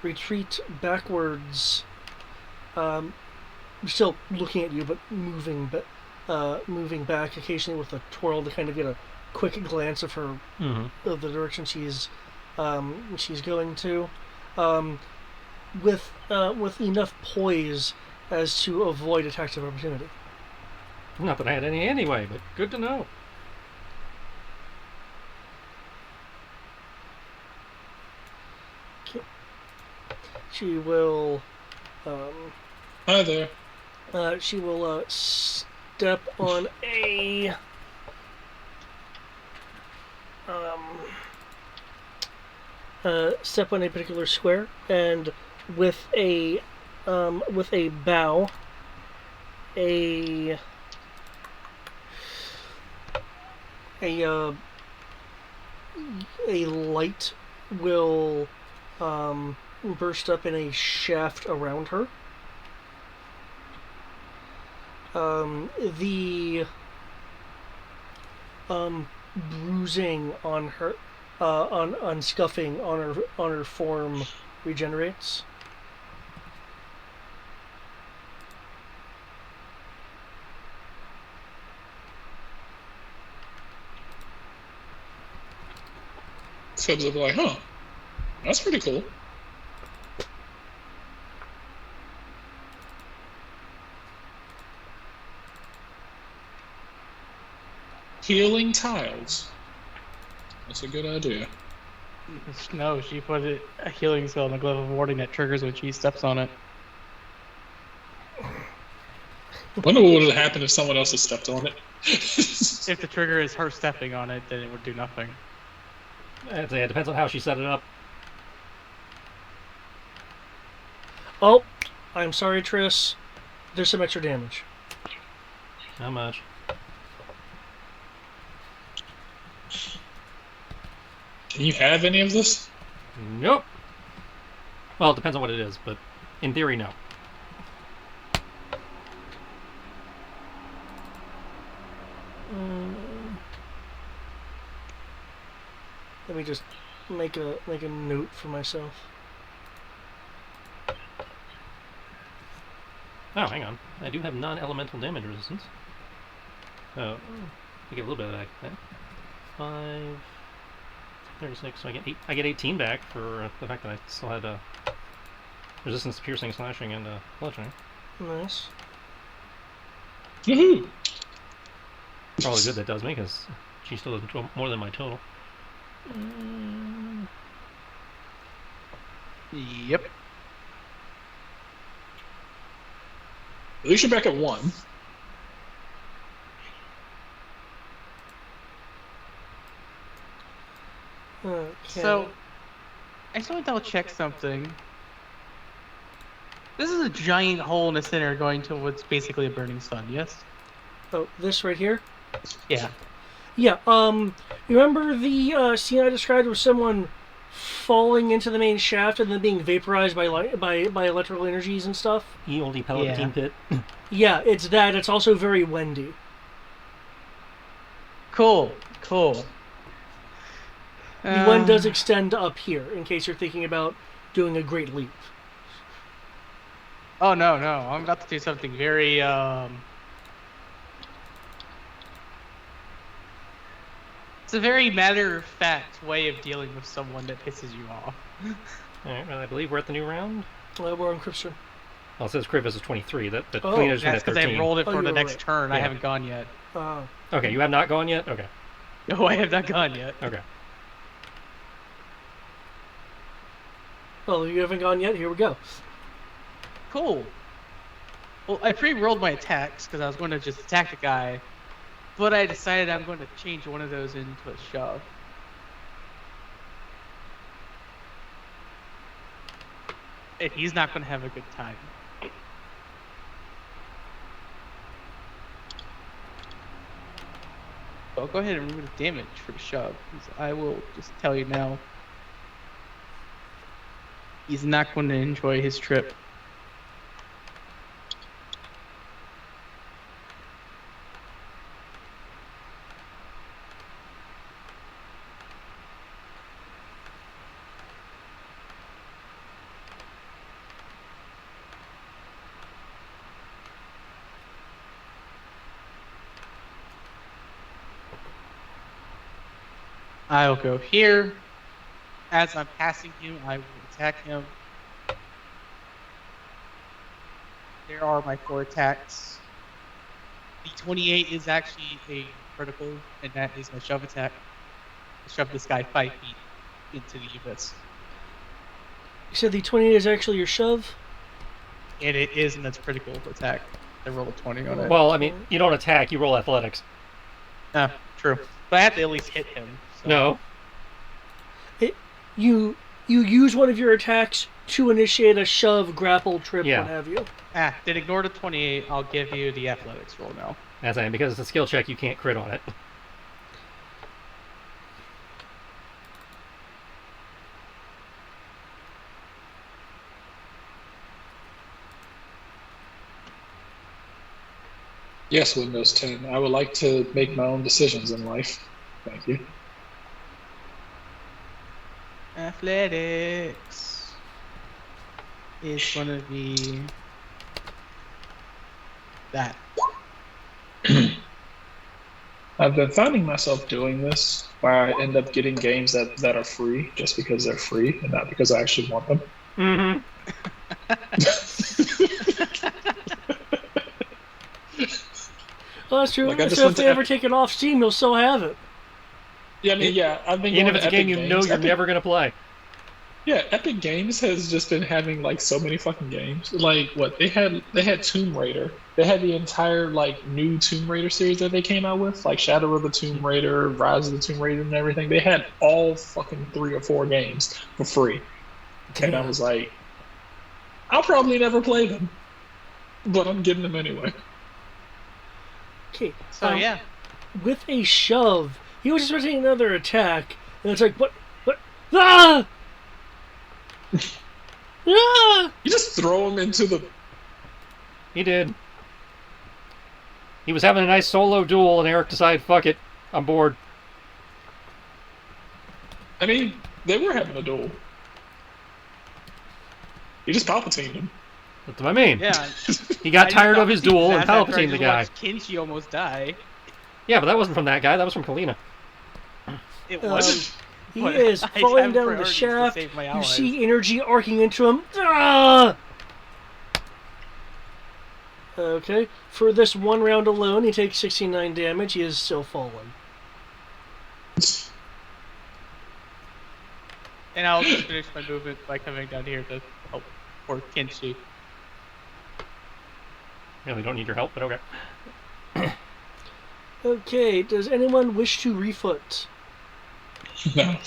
retreat backwards, still looking at you, but moving back occasionally with a twirl to kind of get a quick glance of her of the direction she's going to, with enough poise as to avoid attacks of opportunity. Not that I had any anyway, but good to know. She will Hi there. she will step on a particular square, and with a bow, a light will burst up in a shaft around her. The bruising on her, on scuffing on her form regenerates. Subs will be like, huh, that's pretty cool. Healing tiles. That's a good idea. No, she put a healing spell in the glove of warding that triggers when she steps on it. Wonder what would have happened if someone else had stepped on it. If the trigger is her stepping on it, then it would do nothing. It depends on how she set it up. Oh, I'm sorry, Triss. There's some extra damage. How much? Can you have any of this? Nope. Well, it depends on what it is, but in theory, no. Let me just make a note for myself. Oh, hang on. I do have non-elemental damage resistance. Oh, I get a little bit of that. Okay. 5, 36. So I get 18 back for the fact that I still had resistance to piercing, slashing, and bludgeoning. Nice. Woohoo! Probably good that does me, because she still does more than my total. Yep. At least you're back at 1. Okay. So, I just want to double check something. This is a giant hole in the center going to what's basically a burning sun, yes? Oh, this right here? Yeah. Yeah, you remember the scene I described with someone falling into the main shaft and then being vaporized by electrical energies and stuff? Ye olde Palpatine pit. Yeah, it's that. It's also very windy. Cool. The one does extend up here, in case you're thinking about doing a great leap. Oh, no. I'm about to do something very, It's a very matter-of-fact way of dealing with someone that pisses you off. Alright, well, I believe we're at the new round. We're on Cripster. Well, it says Krivis is 23. That Oh, Cleaner's That's at because I 13. rolled it Oh, for the you were next right. turn. I Yeah. haven't gone yet. Okay, you have not gone yet? Okay. No, I have not gone yet. Okay. Well, you haven't gone yet. Here we go. Cool. Well, I pre-rolled my attacks because I was going to just attack the guy, but I decided I'm going to change one of those into a shove. And he's not going to have a good time. So I'll go ahead and remove the damage for the shove. 'Cause I will just tell you now, he's not going to enjoy his trip. I'll go here. As I'm passing him, I will attack him. There are my 4 attacks. The 28 is actually a critical, and that is my shove attack. I shove this guy 5 feet into the abyss. You said the 28 is actually your shove? And it is, and that's critical attack. I roll a 20 on it. Well, I mean, you don't attack, you roll athletics. Ah, true. But I have to at least hit him. So. No. You use one of your attacks to initiate a shove, grapple, trip, Yeah. what have you. Ah, then ignore the 28. I'll give you the athletics roll now. As I am, because it's a skill check, you can't crit on it. Yes, Windows 10. I would like to make my own decisions in life. Thank you. Athletics is gonna be that. I've been finding myself doing this where I end up getting games that are free just because they're free and not because I actually want them. Mm-hmm. Well, that's true. Like, I just So if went they to ever take it off Steam, you'll still have it. Yeah, I mean, yeah, I've been Even going if it's to a game Epic you Games. know you're Epic- never going to play. Yeah, Epic Games has just been having like so many fucking games. Like what they had Tomb Raider. They had the entire like new Tomb Raider series that they came out with, like Shadow of the Tomb Raider, Rise of the Tomb Raider, and everything. They had all fucking 3 or 4 games for free, and I was like, I'll probably never play them, but I'm getting them anyway. Okay. So yeah, With a shove, he was expecting another attack, and it's like, what? Ah! Ah! You just throw them into the. He did. He was having a nice solo duel, and Eric decided, fuck it, I'm bored. I mean, they were having a duel. He just Palpatined him. That's what I mean. yeah. He got I tired just of his thought duel and after I Palpatined the just guy. watched Kinchi almost die. Yeah, but that wasn't from that guy, that was from Kalina. It Um, wasn't. He But is I falling have down the priorities to shaft. save my You allies. see energy arcing into him. Ah! Okay. For this one round alone, he takes 69 damage. He is still falling. And I'll just finish my movement by coming down here to help for Kinchi. Really don't need your help, but okay. Okay. Does anyone wish to refoot? No.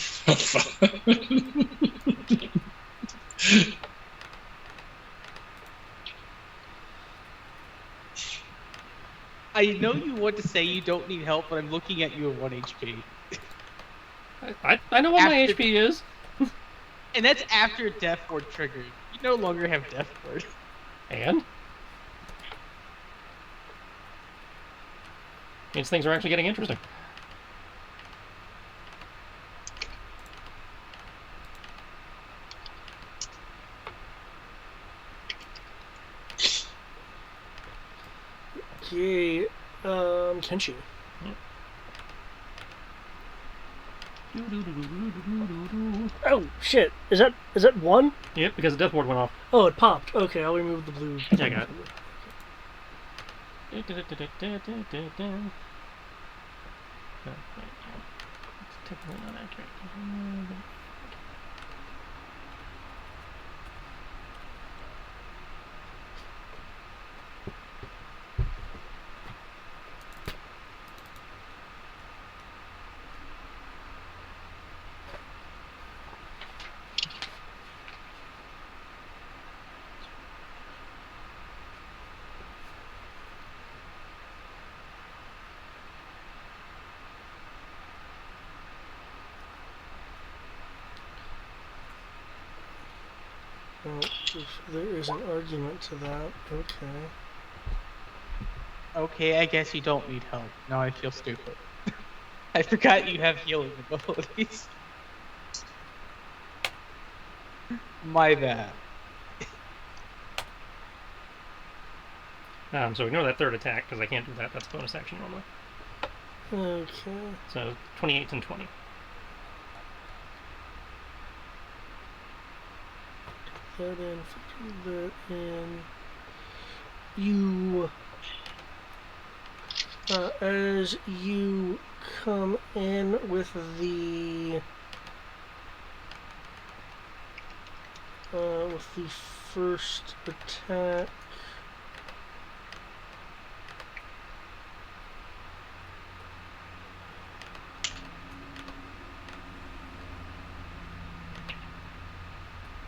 I know you want to say you don't need help, but I'm looking at you at 1 HP. I know what my After- HP is. And that's after Death Ward triggered. You no longer have Death Ward. And? Means things are actually getting interesting. Okay. Kenshi. Oh shit! Is that one? Yep, because the death ward went off. Oh, it popped. Okay, I'll remove the blue. Yeah, I got Oh, if there is an argument to that. Okay. Okay, I guess you don't need help. Now I feel stupid. I forgot you have healing abilities. My bad. So ignore that third attack because I can't do that. That's bonus action normally. Okay. So 28 and 20. That in, 15 that in. You, as you come in with the first attack.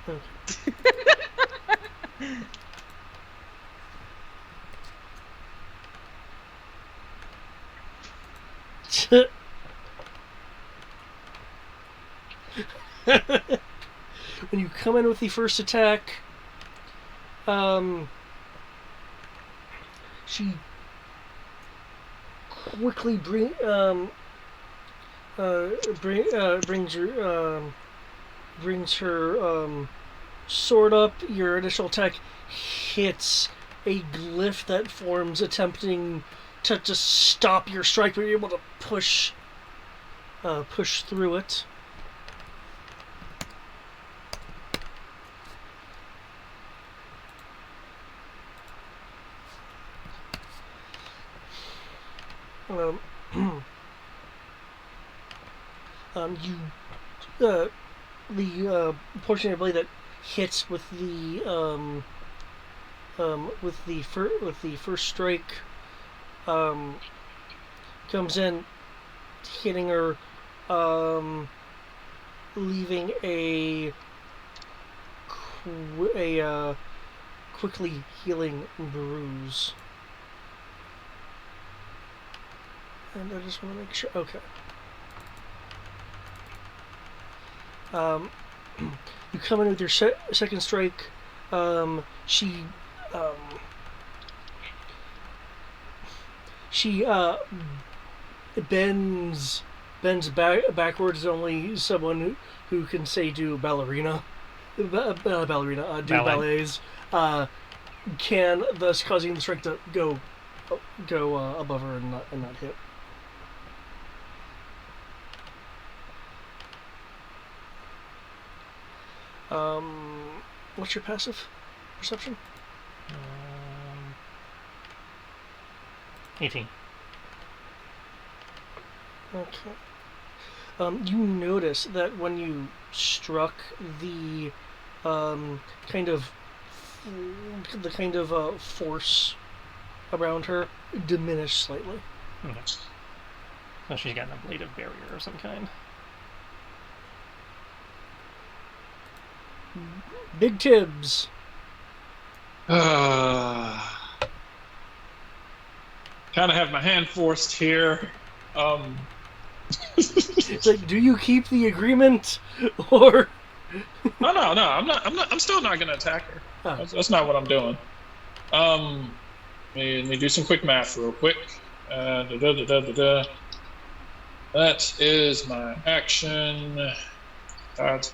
Okay. When you come in with the first attack, she quickly brings her sword up. Your initial attack hits a glyph that forms, attempting to just stop your strike, but you're able to push through it. The portion of the blade that hits with the first strike comes in, hitting her, leaving a quickly healing bruise. And I just want to make sure. Okay. You come in with your second strike. She bends backwards. Only someone who can say do ballerina, do ballets, can, thus causing the strike to go above her and not hit. What's your passive perception? 18. Okay. You notice that when you struck, the kind of force around her diminished slightly. Okay. So she's got an ablative barrier of some kind. Big Tibbs. Kind of have my hand forced here. It's like, do you keep the agreement, or? No. I'm still not gonna attack her. Oh. That's not what I'm doing. Let me do some quick math real quick. That is my action. That's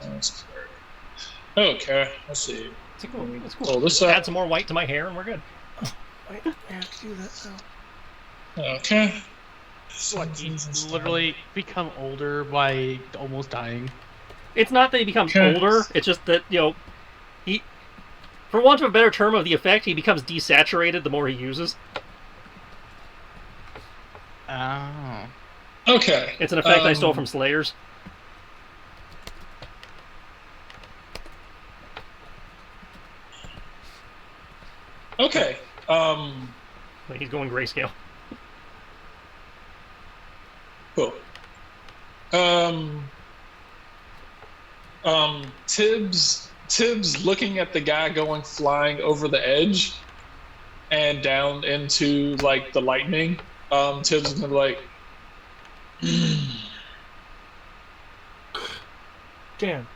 okay. Let's see. It's cool. It's cool. Pull this Just up. add some more white to my hair and we're good. Wait, I have to do that now. Okay. What, you literally become older by almost dying? It's not that he becomes older, it's just that, he, for want of a better term of the effect, he becomes desaturated the more he uses. Oh. Okay. It's an effect I stole from Slayers. Okay. Like he's going grayscale. Cool. Tibbs looking at the guy going flying over the edge and down into like the lightning. Tibbs is gonna be like, Dan,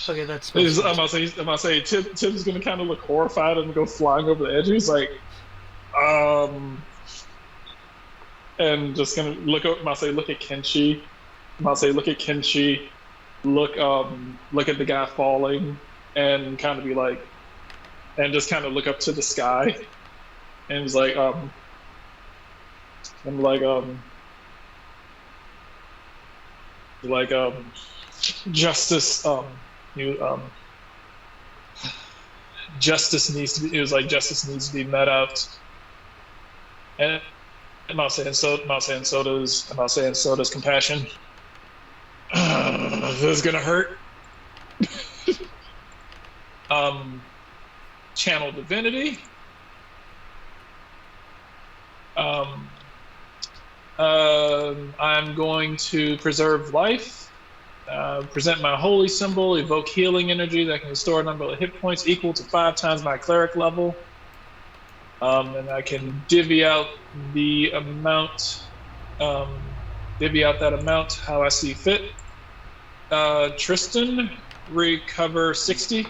Okay, that's I'm about to say, Tim's gonna kind of look horrified and go flying over the edge. He's like, and just gonna look up. I'm about to say, look at Kenshi. I'm about to say, look at Kenshi. Look at the guy falling, and kind of be like, and just kind of look up to the sky, and he's like, I'm like, justice, you, justice needs to be. It was like justice needs to be met out, and I'm not saying so. I'm not saying so does. I'm not saying so does compassion. This is gonna hurt. Channel divinity. I'm going to preserve life. Present my holy symbol. Evoke healing energy that can restore a number of hit points equal to 5 times my cleric level. And I can divvy out the amount. Divvy out that amount how I see fit. Tristan, recover 60.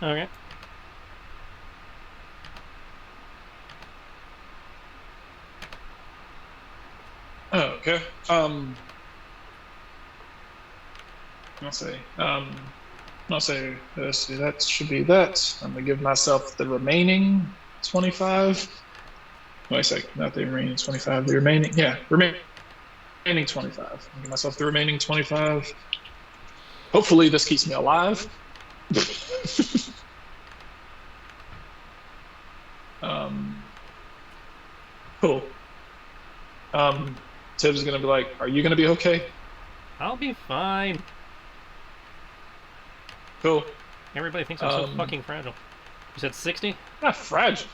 Okay. Okay. I'll say. Let's see. That should be that. I'm gonna give myself the remaining 25. Wait a sec. Not the remaining 25. The remaining. Yeah. Remaining 25. I'll give myself the remaining 25. Hopefully, this keeps me alive. Cool. Tibbs is gonna be like, "Are you gonna be okay?" I'll be fine. Cool. Everybody thinks I'm so fucking fragile. You said 60? Not fragile.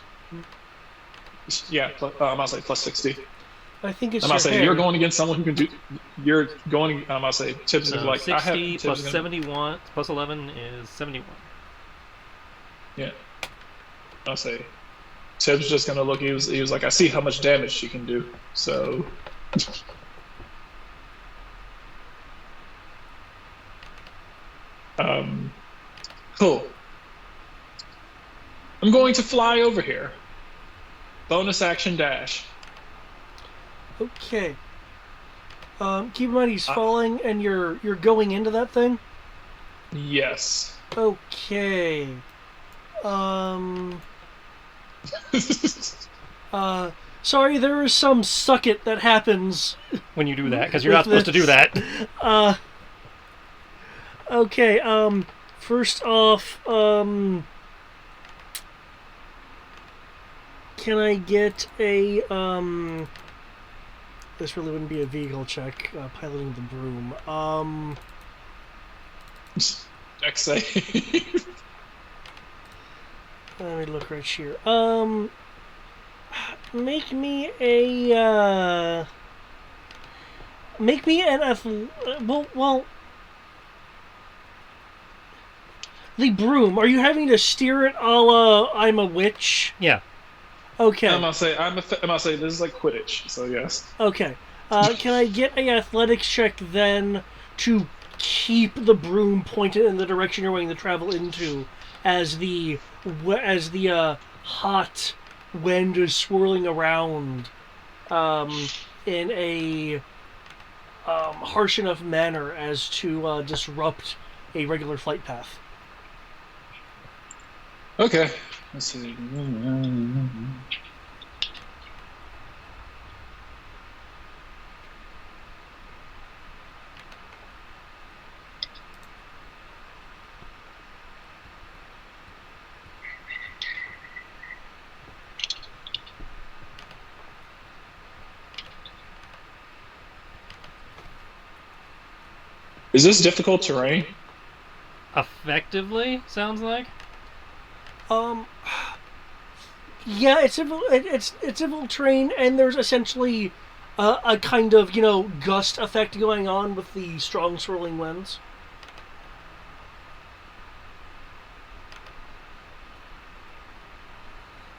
Yeah, I'm gonna say plus 60. I think it's I'm your gonna say hair. you're going against someone who can do. You're going. I'm gonna say Tibbs is So gonna be like, 60 I have. Tibbs plus is gonna, 71 plus 11 is 71. Yeah. I'll say Tibbs just gonna look. He was like, I see how much damage she can do. So. Cool. I'm going to fly over here. Bonus action dash. Okay. Keep in mind he's falling, and you're going into that thing. Yes. Okay. Sorry, there is some suck it that happens. When you do that, because you're not supposed to do that. Okay, first off, can I get a, this really wouldn't be a vehicle check, piloting the broom. Dex save. Let me look right here. Make me a, make me an, well, the broom, are you having to steer it a la I'm a witch? Yeah. Okay. I'm gonna say this is like Quidditch, so yes. Okay. Can I get a athletics check then to keep the broom pointed in the direction you're wanting to travel into as the hot wind is swirling around in a harsh enough manner as to disrupt a regular flight path? Okay. Let's see. Is this difficult terrain? Effectively, sounds like. Yeah, it's civil terrain, and there's essentially a kind of gust effect going on with the strong swirling winds.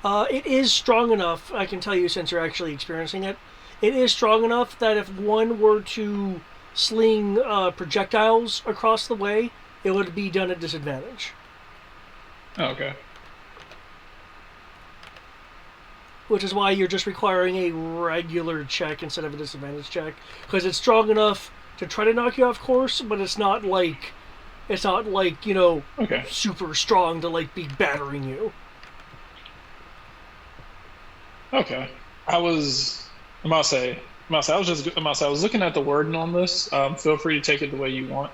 It is strong enough, I can tell you, since you're actually experiencing it. it is strong enough that if one were to sling projectiles across the way, it would be done at disadvantage. Oh, okay. Which is why you're just requiring a regular check instead of a disadvantage check, because it's strong enough to try to knock you off course, but it's not like Okay. super strong to like be battering you. Okay. I was looking at the wording on this. Feel free to take it the way you want.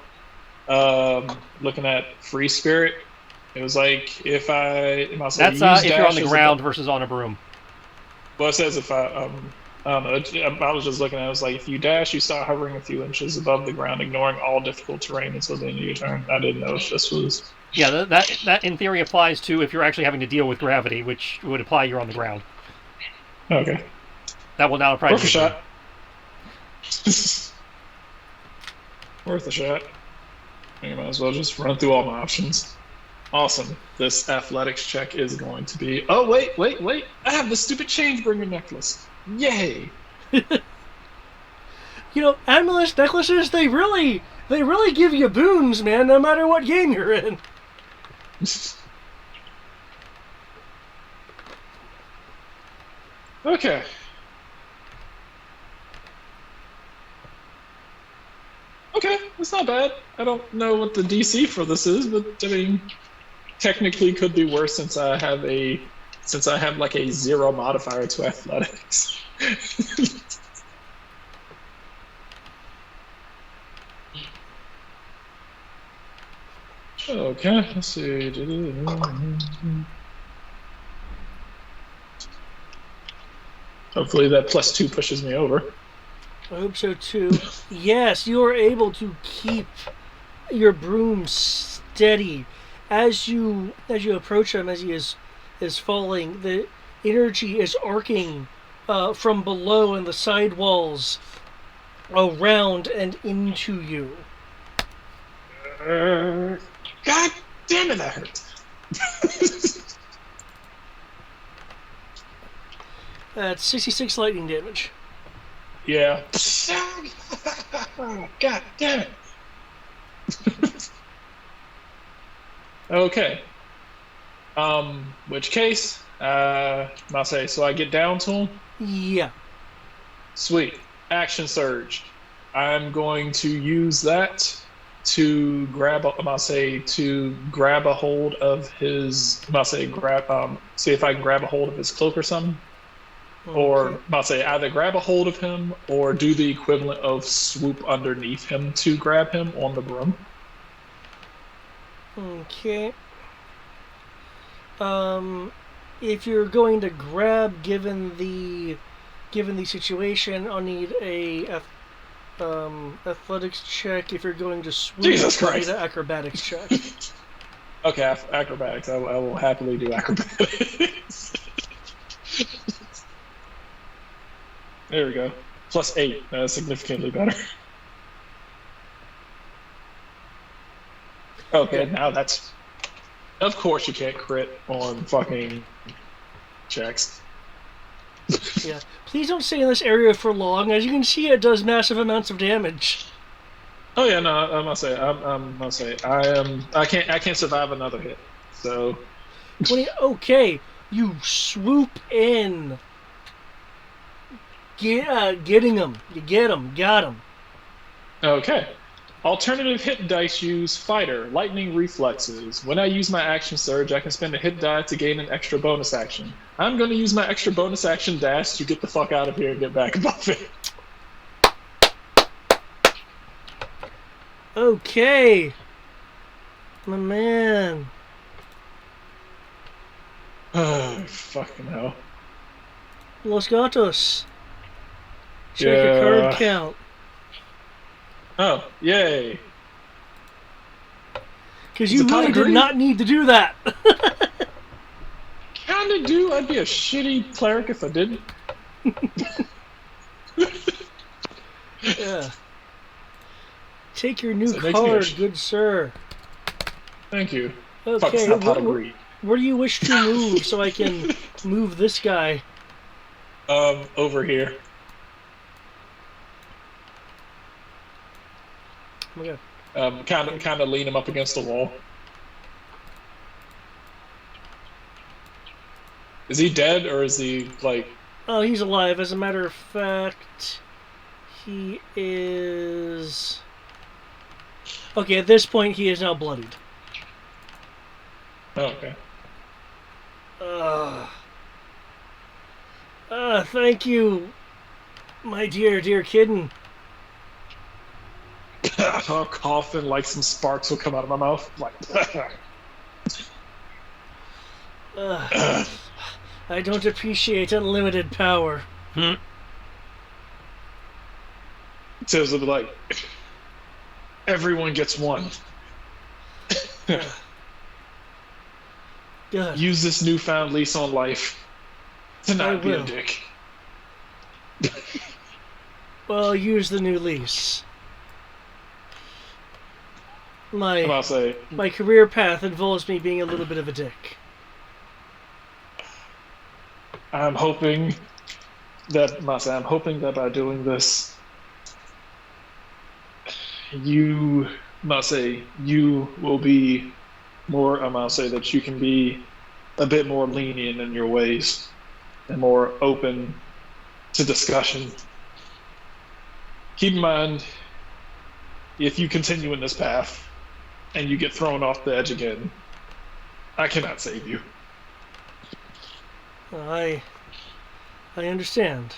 Looking at free spirit, it was like if That's if you're on the ground versus on a broom. Well, it says if I don't know. I was just looking at it. It was like if you dash, you start hovering a few inches above the ground, ignoring all difficult terrain until the end of your turn. I didn't know if this was. Yeah, that in theory applies to if you're actually having to deal with gravity, which would apply you're on the ground. Okay. That will now apply. Worth a shot. Worth a shot. You might as well just run through all my options. Awesome. This athletics check is going to be. Oh wait! I have the stupid change-bringer necklace. Yay! Amulet necklaces, they really give you boons, man, no matter what game you're in. Okay. Okay, that's not bad. I don't know what the DC for this is, but I mean, technically could be worse since I have like a 0 modifier to athletics. Okay, let's see. Hopefully that +2 pushes me over. I hope so too. Yes, you are able to keep your broom steady as you approach him. As he is falling, the energy is arcing from below and the side walls around and into you. God damn it, that hurt. That's 66 lightning damage. Yeah. God damn it. Okay. Which case, I'll say, so I get down to him? Yeah. Sweet. Action surge. I'm going to use that to grab a hold of his, see if I can grab a hold of his cloak or something. Or either grab a hold of him or do the equivalent of swoop underneath him to grab him on the broom. Okay. If you're going to grab, given the situation, I'll need a athletics check. If you're going to swoop, Jesus I'll Christ. need an acrobatics check. Okay, acrobatics. I will happily do acrobatics. There we go. +8. That's significantly better. Okay, now that's... Of course you can't crit on fucking checks. Yeah. Please don't stay in this area for long. As you can see, it does massive amounts of damage. Oh yeah, no, I must say, I can't survive another hit. So... Okay, you swoop in. Getting him. You get him. Got him. Okay. Alternative hit dice use fighter, lightning reflexes. When I use my action surge, I can spend a hit die to gain an extra bonus action. I'm going to use my extra bonus action dash to get the fuck out of here and get back above it. Okay. My man. Oh, fucking hell. Los Gatos. Check Yeah. your card count. Oh, yay. Because you really did not need to do that. Kinda do. I'd be a shitty cleric if I didn't. Yeah. Take your new So it makes me card, a good sir. Thank you. Fuck, it's Okay, not pot of greed. where do you wish to move so I can move this guy? Over here. my God. Kind of lean him up against the wall. Is he dead or is he like? Oh, he's alive. As a matter of fact, he is. Okay, at this point, he is now bloodied. Oh, okay. Thank you, my dear kitten. I'll cough and like some sparks will come out of my mouth. Like, I don't appreciate unlimited power. so it'll be like, everyone gets one. Good. Use this newfound lease on life to I not be a will. dick. Well, use the new lease. I'll say, My career path involves me being a little bit of a dick. I'm hoping that by doing this, you will be more. I'll say that you can be a bit more lenient in your ways and more open to discussion. Keep in mind, if you continue in this path and you get thrown off the edge again, I cannot save you. I understand.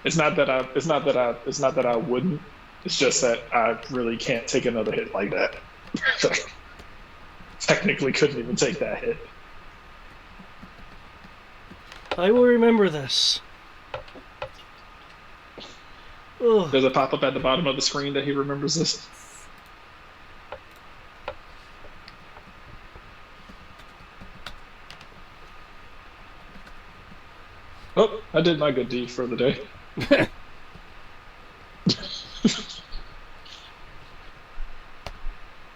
It's not that I wouldn't. It's just that I really can't take another hit like that. Technically couldn't even take that hit. I will remember this. Ugh. Does it pop up at the bottom of the screen that he remembers this? Oh, I did my good deed for the day.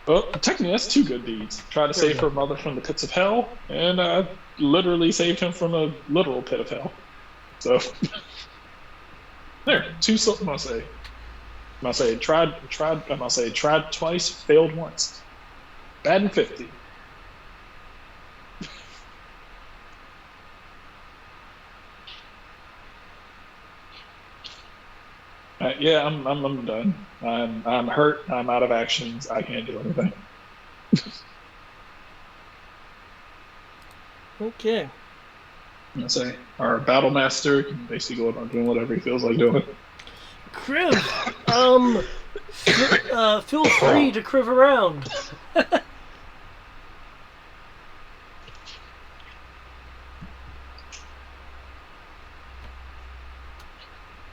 Well, technically that's 2 good deeds. Tried to save her mother from the pits of hell, and I literally saved him from a literal pit of hell. So, there, 2 tried twice, failed once. Bad and 50. Yeah, I'm done. I'm hurt. I'm out of actions. I can't do anything. Okay. I say our battle master can basically go on doing whatever he feels like doing. Kriv, feel free to kriv around.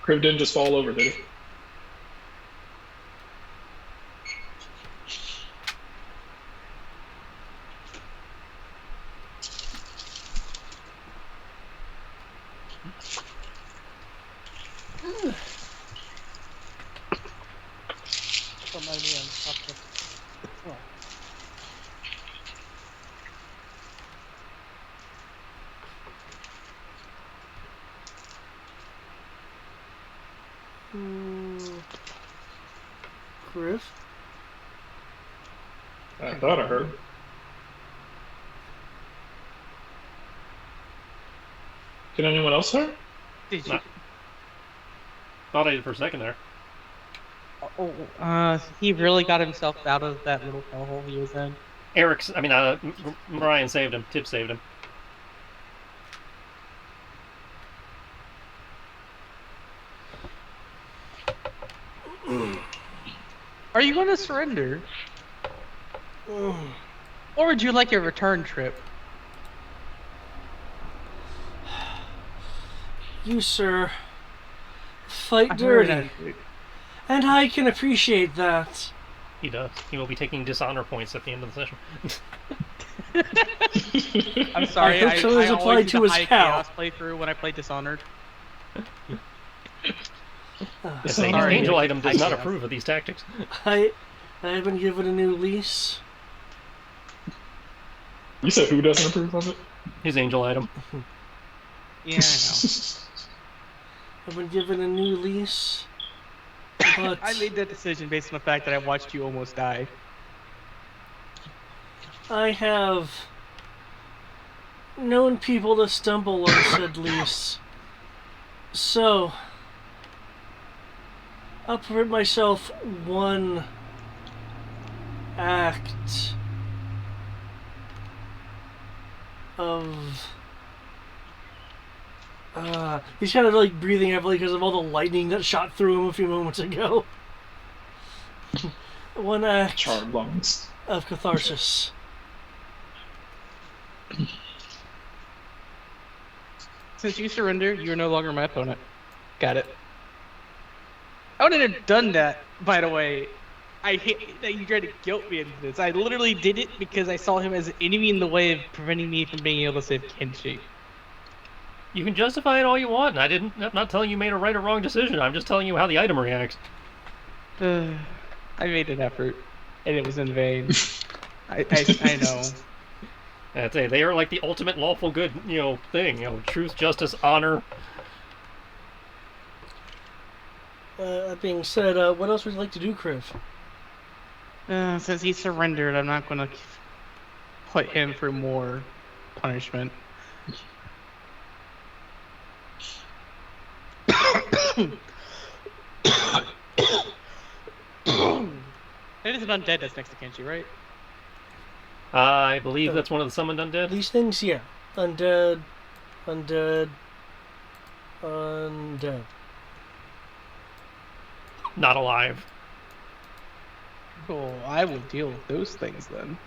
Kriv didn't just fall over, did he? Kriv? I thought I heard. Can anyone else hear? Did you? No. Thought I did for a second there. He really got himself out of that little hellhole he was in. Ryan saved him. Tib saved him. Are you going to surrender? Or would you like a return trip? You, sir, fight dirty. And I can appreciate that. He does. He will be taking dishonor points at the end of the session. I'm sorry, I hope so is always applied do to the his high cow. chaos playthrough when I play Dishonored. This Sorry. angel item does I not guess. approve of these tactics. I have been given a new lease. You said who doesn't approve of it? His angel item. Yeah, I know. I've been given a new lease. But I made that decision based on the fact that I watched you almost die. I have known people to stumble on said lease. So, I'll permit myself one act of... he's kind of like breathing heavily because of all the lightning that shot through him a few moments ago. One act Charred lungs. of catharsis. Since you surrender, you are no longer my opponent. Got it. I wouldn't have done that, by the way. I hate that you tried to guilt me into this. I literally did it because I saw him as an enemy in the way of preventing me from being able to save Kenshi. You can justify it all you want, and I'm not telling you made a right or wrong decision. I'm just telling you how the item reacts. I made an effort, and it was in vain. I know. That's it. They are like the ultimate lawful good, thing. Truth, justice, honor. That being said, what else would you like to do, Kriv? Since he surrendered, I'm not going to put him through more punishment. It is an undead that's next to Kenshi, right? I believe that's one of the summoned undead. These things, yeah. Undead. Not alive. Cool. I will deal with those things then.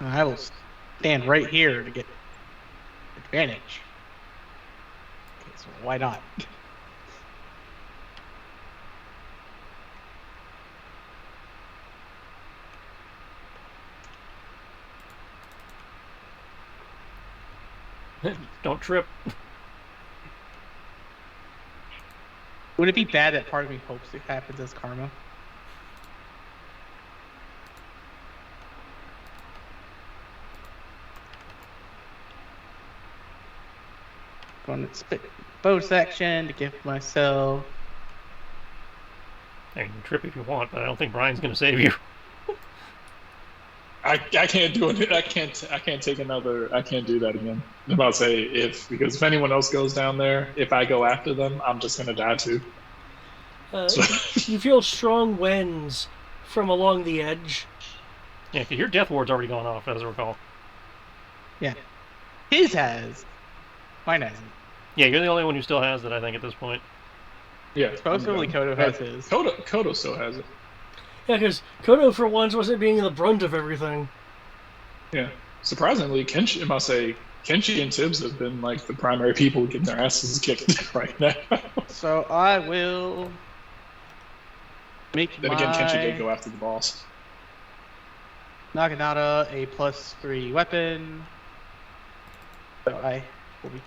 I will stand right here to get advantage. Okay, so why not? Don't trip. Would it be bad that part of me hopes it happens as karma? Going to spit bonus action to give myself. You can trip if you want, but I don't think Brian's going to save you. I can't do it. I can't take another. I can't do that again. I'm about to say because if anyone else goes down there, if I go after them, I'm just gonna die too. You feel strong winds from along the edge. Yeah, because your death ward's already gone off, as I recall. Yeah. His has. Mine hasn't. Yeah, you're the only one who still has it, I think, at this point. Yeah. Supposedly Kodo has his. Kodo still has it. Yeah, because Kodo for once wasn't being the brunt of everything. Yeah. Surprisingly, Kenshi and Tibbs have been like the primary people getting their asses kicked right now. So I will make Then again, Kenshi did go after the boss. Naginata a +3 weapon. So I will be...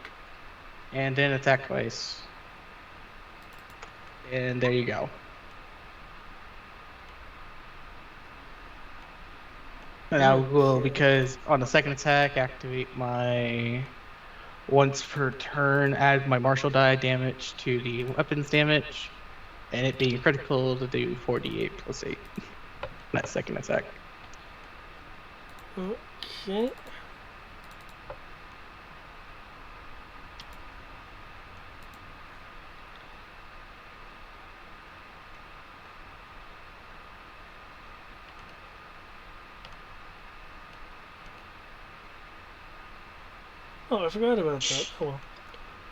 And then attack twice. And there you go. And I will, because on the second attack, activate my once per turn, add my martial die damage to the weapons damage, and it being critical to do 4d8 + 8. That second attack. Okay. Oh, I forgot about that. Oh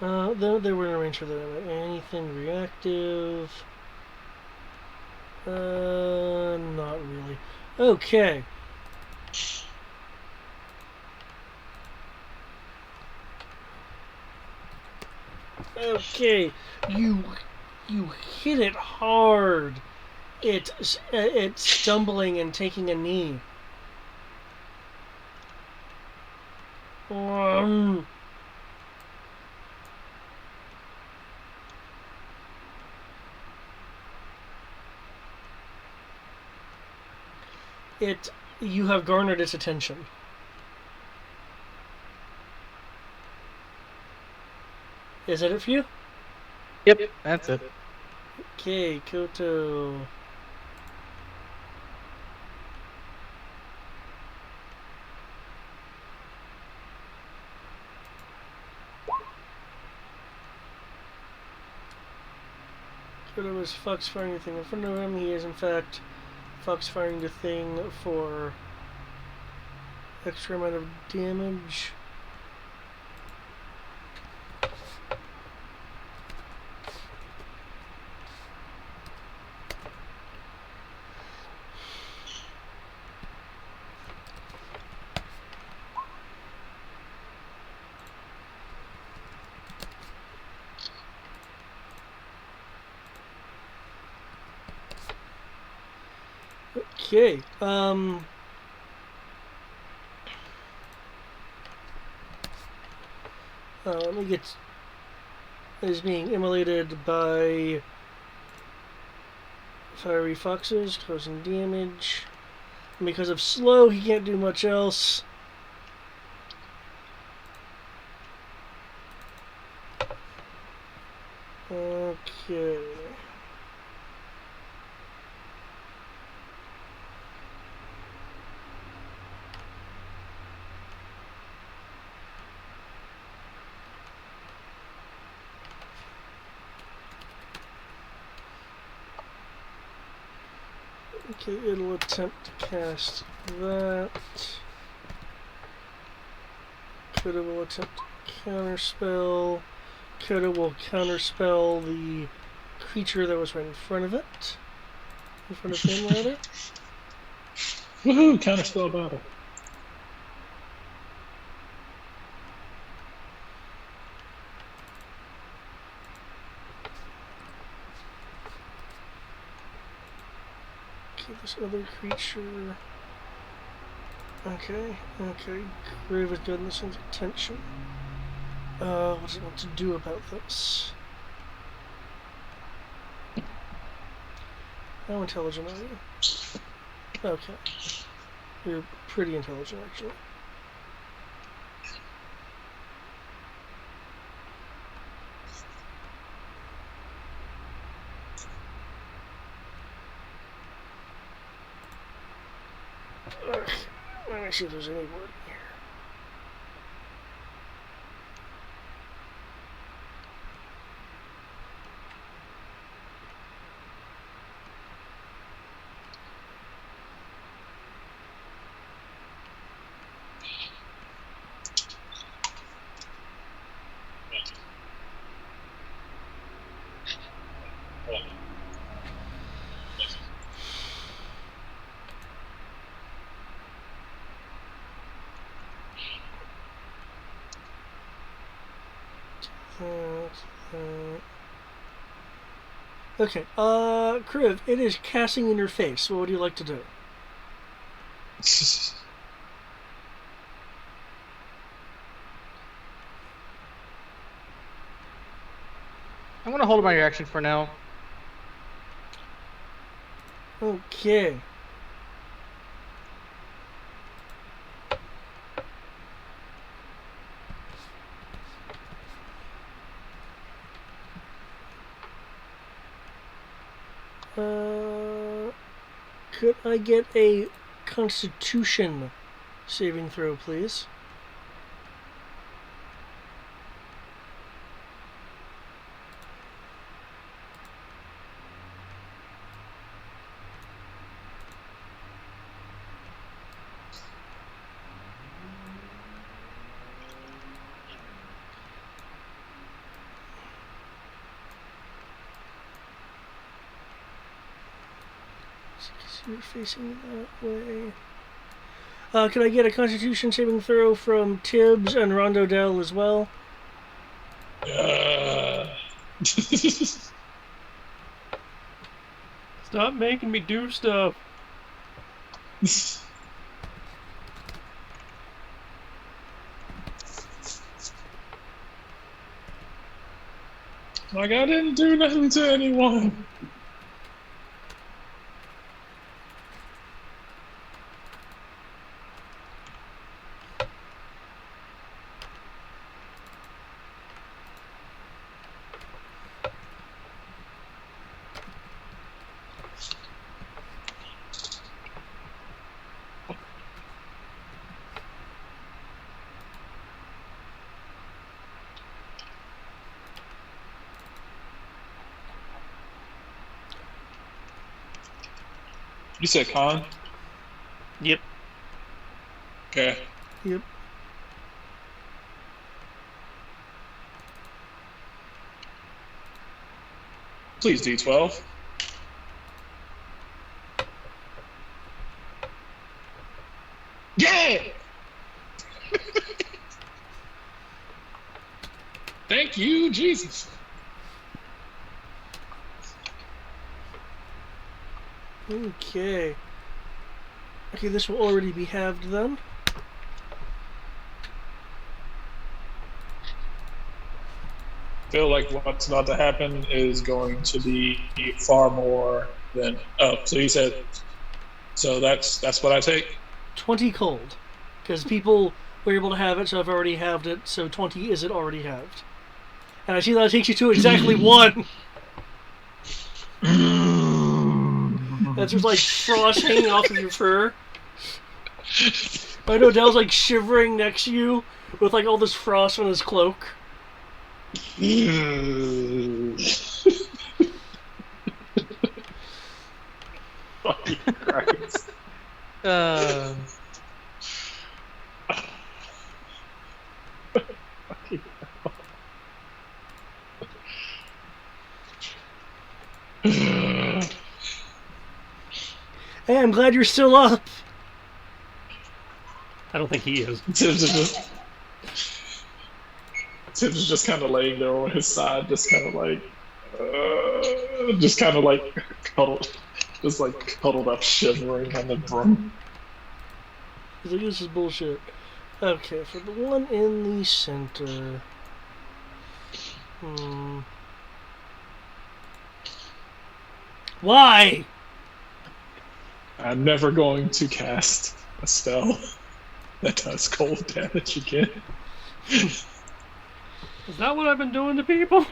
well. They were in range for that. Anything reactive? Not really. Okay. Okay, you hit it hard. It's stumbling and taking a knee. You have garnered its attention. Is that it for you? Yep, that's it. Okay, Koto. Koto is Fox firing the thing in front of him. He is, in fact, Fox firing the thing for extra amount of damage. Okay, let me get... is being immolated by fiery foxes, causing damage. And because of slow, he can't do much else. Okay. Okay, it'll attempt to cast that. Coda will attempt to counterspell. Coda will counterspell the creature that was right in front of it. In front of him, rather. Woohoo! Counterspell battle. Okay, this other creature. Okay. Grave has gotten this into attention. What does it want to do about this? How intelligent are you? Okay. You're pretty intelligent, actually. Ugh. Let me see if there's any word in here. Okay, Kriv, it is casting in your face. What would you like to do? I'm gonna hold my reaction for now. Okay. Could I get a Constitution saving throw, please? You're facing that way. Can I get a Constitution saving throw from Tibbs and Rondo Dell as well? Stop making me do stuff. Like, I didn't do nothing to anyone. You said con? Yep. Okay. Yep. Please D12. Yeah! Thank you, Jesus. Okay. Okay, this will already be halved then. Feel like what's about to happen is going to be far more than. Oh, so you said. So that's what I take. 20 cold. Because people were able to have it, so I've already halved it, so 20 is it already halved. And I see that takes you to exactly 1! That's just like frost hanging off of your fur. I know Dell's like shivering next to you with like all this frost on his cloak. Fucking Christ. Hey, I'm glad you're still up. I don't think he is. Tibbs is just kind of laying there on his side, just kind of like, just kind of like cuddled up, shivering on the broom. He's like, this is bullshit. Okay, for the one in the center. Why? I'm never going to cast a spell that does cold damage again. Is that what I've been doing to people?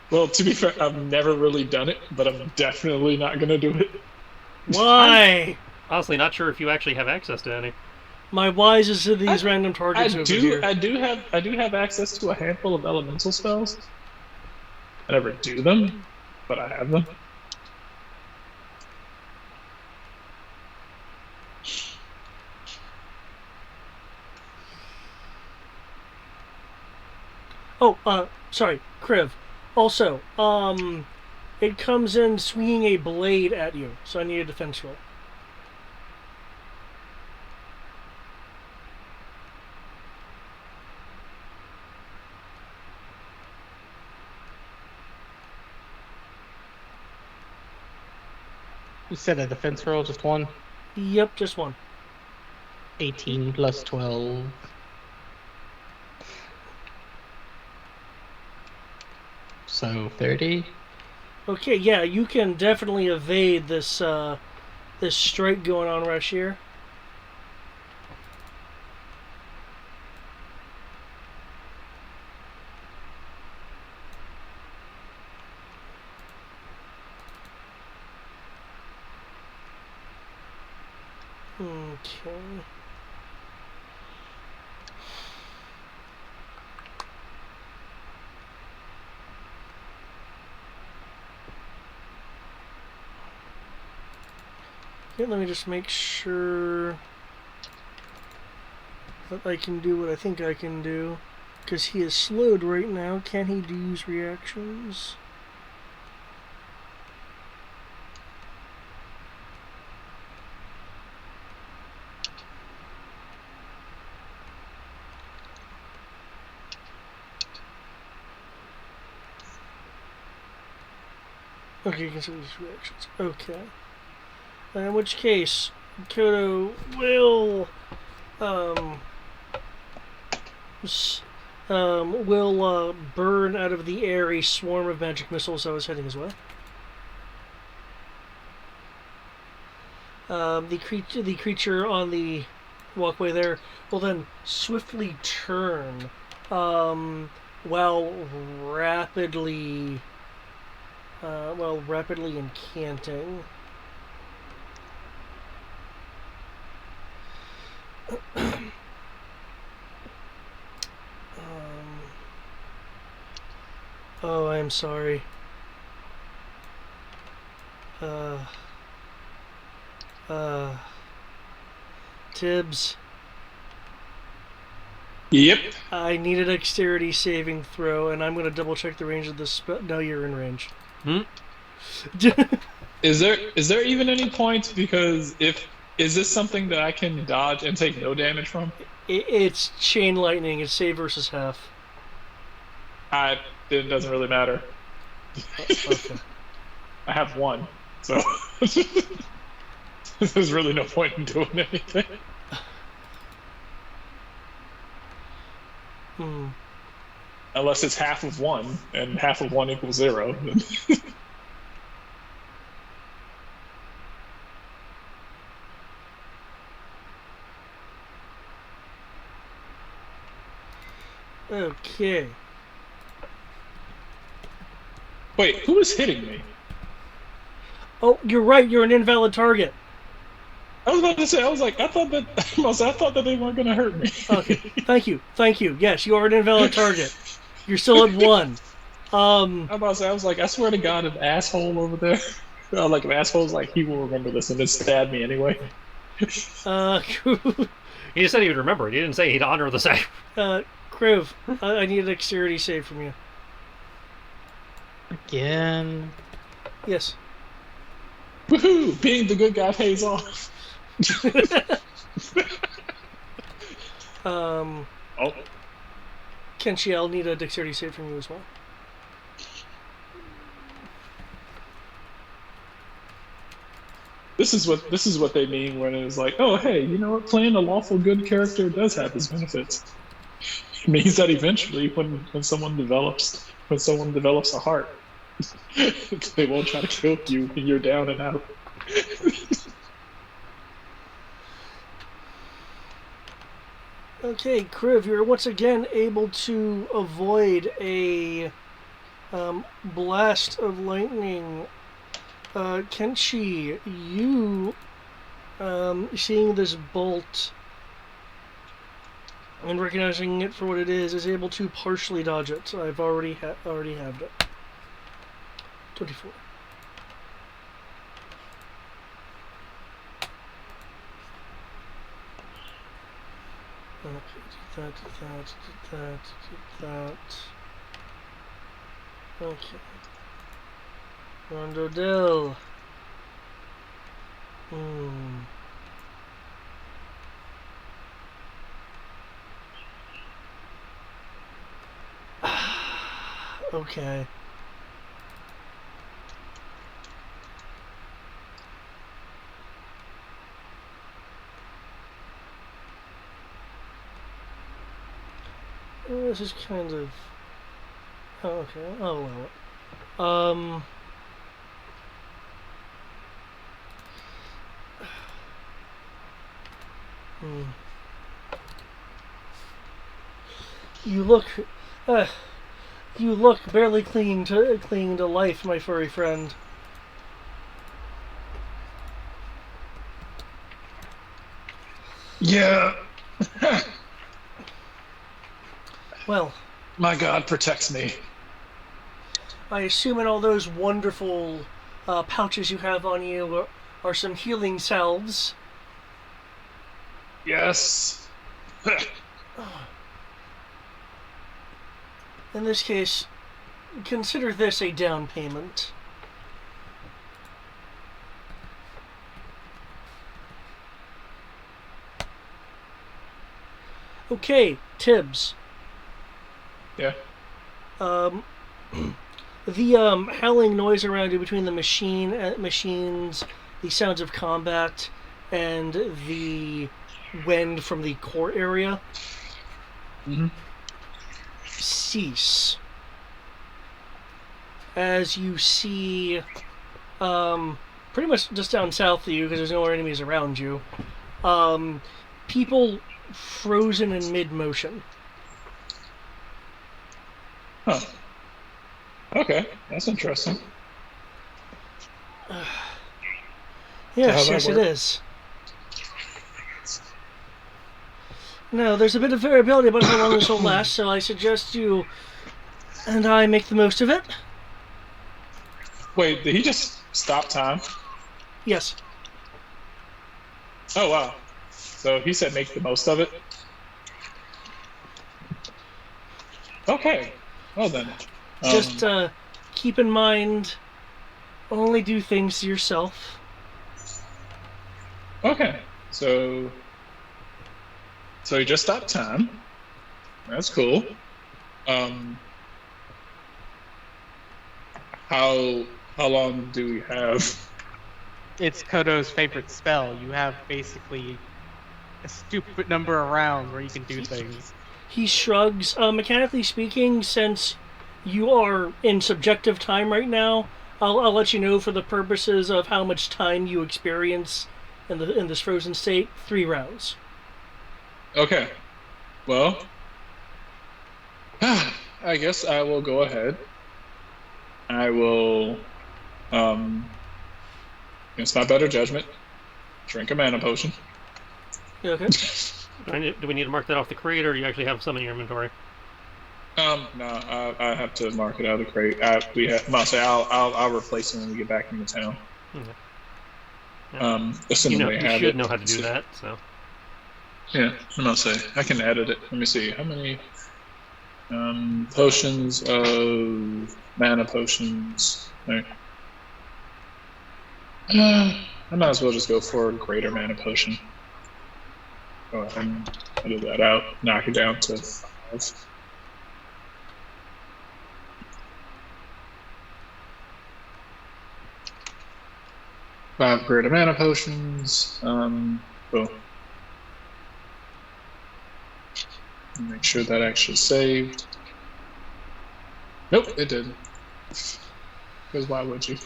Well, to be fair, I've never really done it, but I'm definitely not going to do it. Why? Honestly, not sure if you actually have access to any. My wise is to these random targets over here. I do have access to a handful of elemental spells. I never do them, but I have them. Oh, sorry, Kriv. Also, it comes in swinging a blade at you, so I need a defense roll. You said a defense roll, just one? Yep, just one. 18 plus 12. So 30? Okay, yeah, you can definitely evade this, this strike going on right here. Okay. Okay, let me just make sure that I can do what I think I can do. Because he is slowed right now. Can he use reactions? Okay, you can see these reactions. Okay. In which case, Kodo will burn out of the air a swarm of magic missiles that was heading his way. The creature on the walkway there will then swiftly turn, while rapidly incanting. Oh, I am sorry. Tibbs, Yep. I need a dexterity saving throw, and I'm going to double check the range of this spell. No, you're in range. Is there even any points? Because is this something that I can dodge and take no damage from? It's chain lightning. It's save versus half. It doesn't really matter. Okay. I have one, so there's really no point in doing anything. Unless it's half of one, and half of one equals 0. Okay. Wait, who is hitting me? Oh, you're right. You're an invalid target. I was about to say, I thought that they weren't going to hurt me. Okay. Thank you. Yes, you are an invalid target. You're still at 1. I'm about to say, I swear to God, an asshole over there. If asshole's he will remember this and then stab me anyway. He just said he would remember it. He didn't say he'd honor the save. Kriv, I need a dexterity save from you. Again. Yes. Woohoo! Being the good guy pays off. Oh. Kenshi, I'll need a dexterity save from you as well. This is what they mean when it's oh hey, you know what? Playing a lawful good character does have its benefits. It means that eventually, when someone develops a heart, they won't try to kill you when you're down and out. Okay, Kriv, you're once again able to avoid a blast of lightning. Kenshi, you seeing this bolt and recognizing it for what it is able to partially dodge it. So I've already halved it. 24. Okay, that. Okay. Rondo Del. Okay. This is kind of... Oh, okay. I'll allow it. You look barely clinging to life, my furry friend. Yeah. Well, my God protects me. I assume in all those wonderful pouches you have on you are some healing salves. Yes. In this case, consider this a down payment. Okay, Tibbs. Yeah. The howling noise around you between the machines, the sounds of combat, and the wind from the core area cease as you see pretty much just down south of you, because there's no enemies around you, people frozen in mid-motion. Huh. Okay, that's interesting. Yes, it is. No, there's a bit of variability about how long this will last, so I suggest you and I make the most of it. Wait, did he just stop time? Yes. Oh wow. So he said make the most of it. Okay. Well then. Just keep in mind, only do things yourself. Okay. So he just stopped time. That's cool. How long do we have? It's Kodo's favorite spell. You have basically a stupid number of rounds where you can do things. He shrugs. Mechanically speaking, since you are in subjective time right now, I'll let you know for the purposes of how much time you experience in this frozen state. 3 rounds. Okay. Well, I guess I will go ahead. I will, against my better judgment, drink a mana potion. You okay? Do we need to mark that off the crate, or do you actually have some in your inventory? No, I have to mark it out of the crate. I'll replace it when we get back into town. Okay. Assuming they you have should it. know how to do that. So. Yeah, I'm gonna say I can edit it. Let me see how many potions of mana potions. Right. I might as well just go for a greater mana potion. Go ahead and edit that out. Knock it down to 5. Five greater mana potions. Cool. Make sure that actually saved. Nope, it didn't. Because why would you?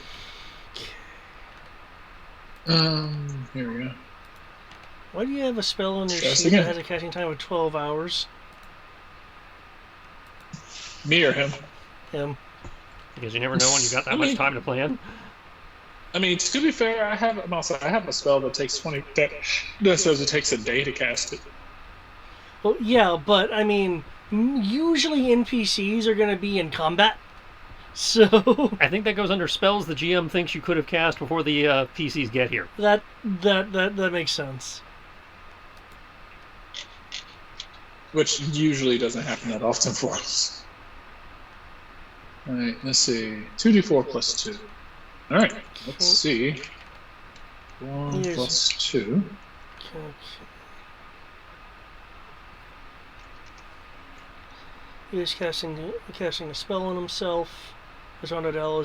Here we go. Why do you have a spell on your Just sheet again. that has a casting time of 12 hours? Me or him? Him. Because you never know when you got that much time to plan. I mean, to be fair, I have a spell that takes 20. That says it takes a day to cast it. Well, yeah, but I mean, usually NPCs are going to be in combat, so I think that goes under spells the GM thinks you could have cast before the PCs get here. that makes sense. Which usually doesn't happen that often for us. All right, let's see. 2d4 plus 2. All right, let's see. 1 plus 2. Okay. He is casting a spell on himself. Azarnadel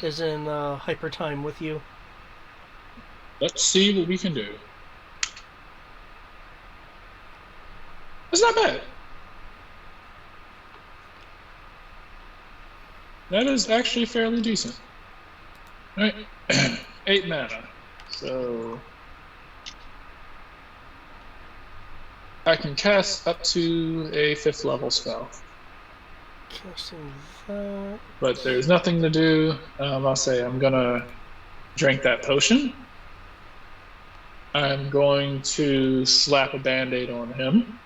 is in hyper time with you. Let's see what we can do. That's not bad. That is actually fairly decent. All right, 8 mana. So I can cast up to a 5th level spell. Casting that. But there's nothing to do. I'll say I'm gonna drink that potion. I'm going to slap a band-aid on him.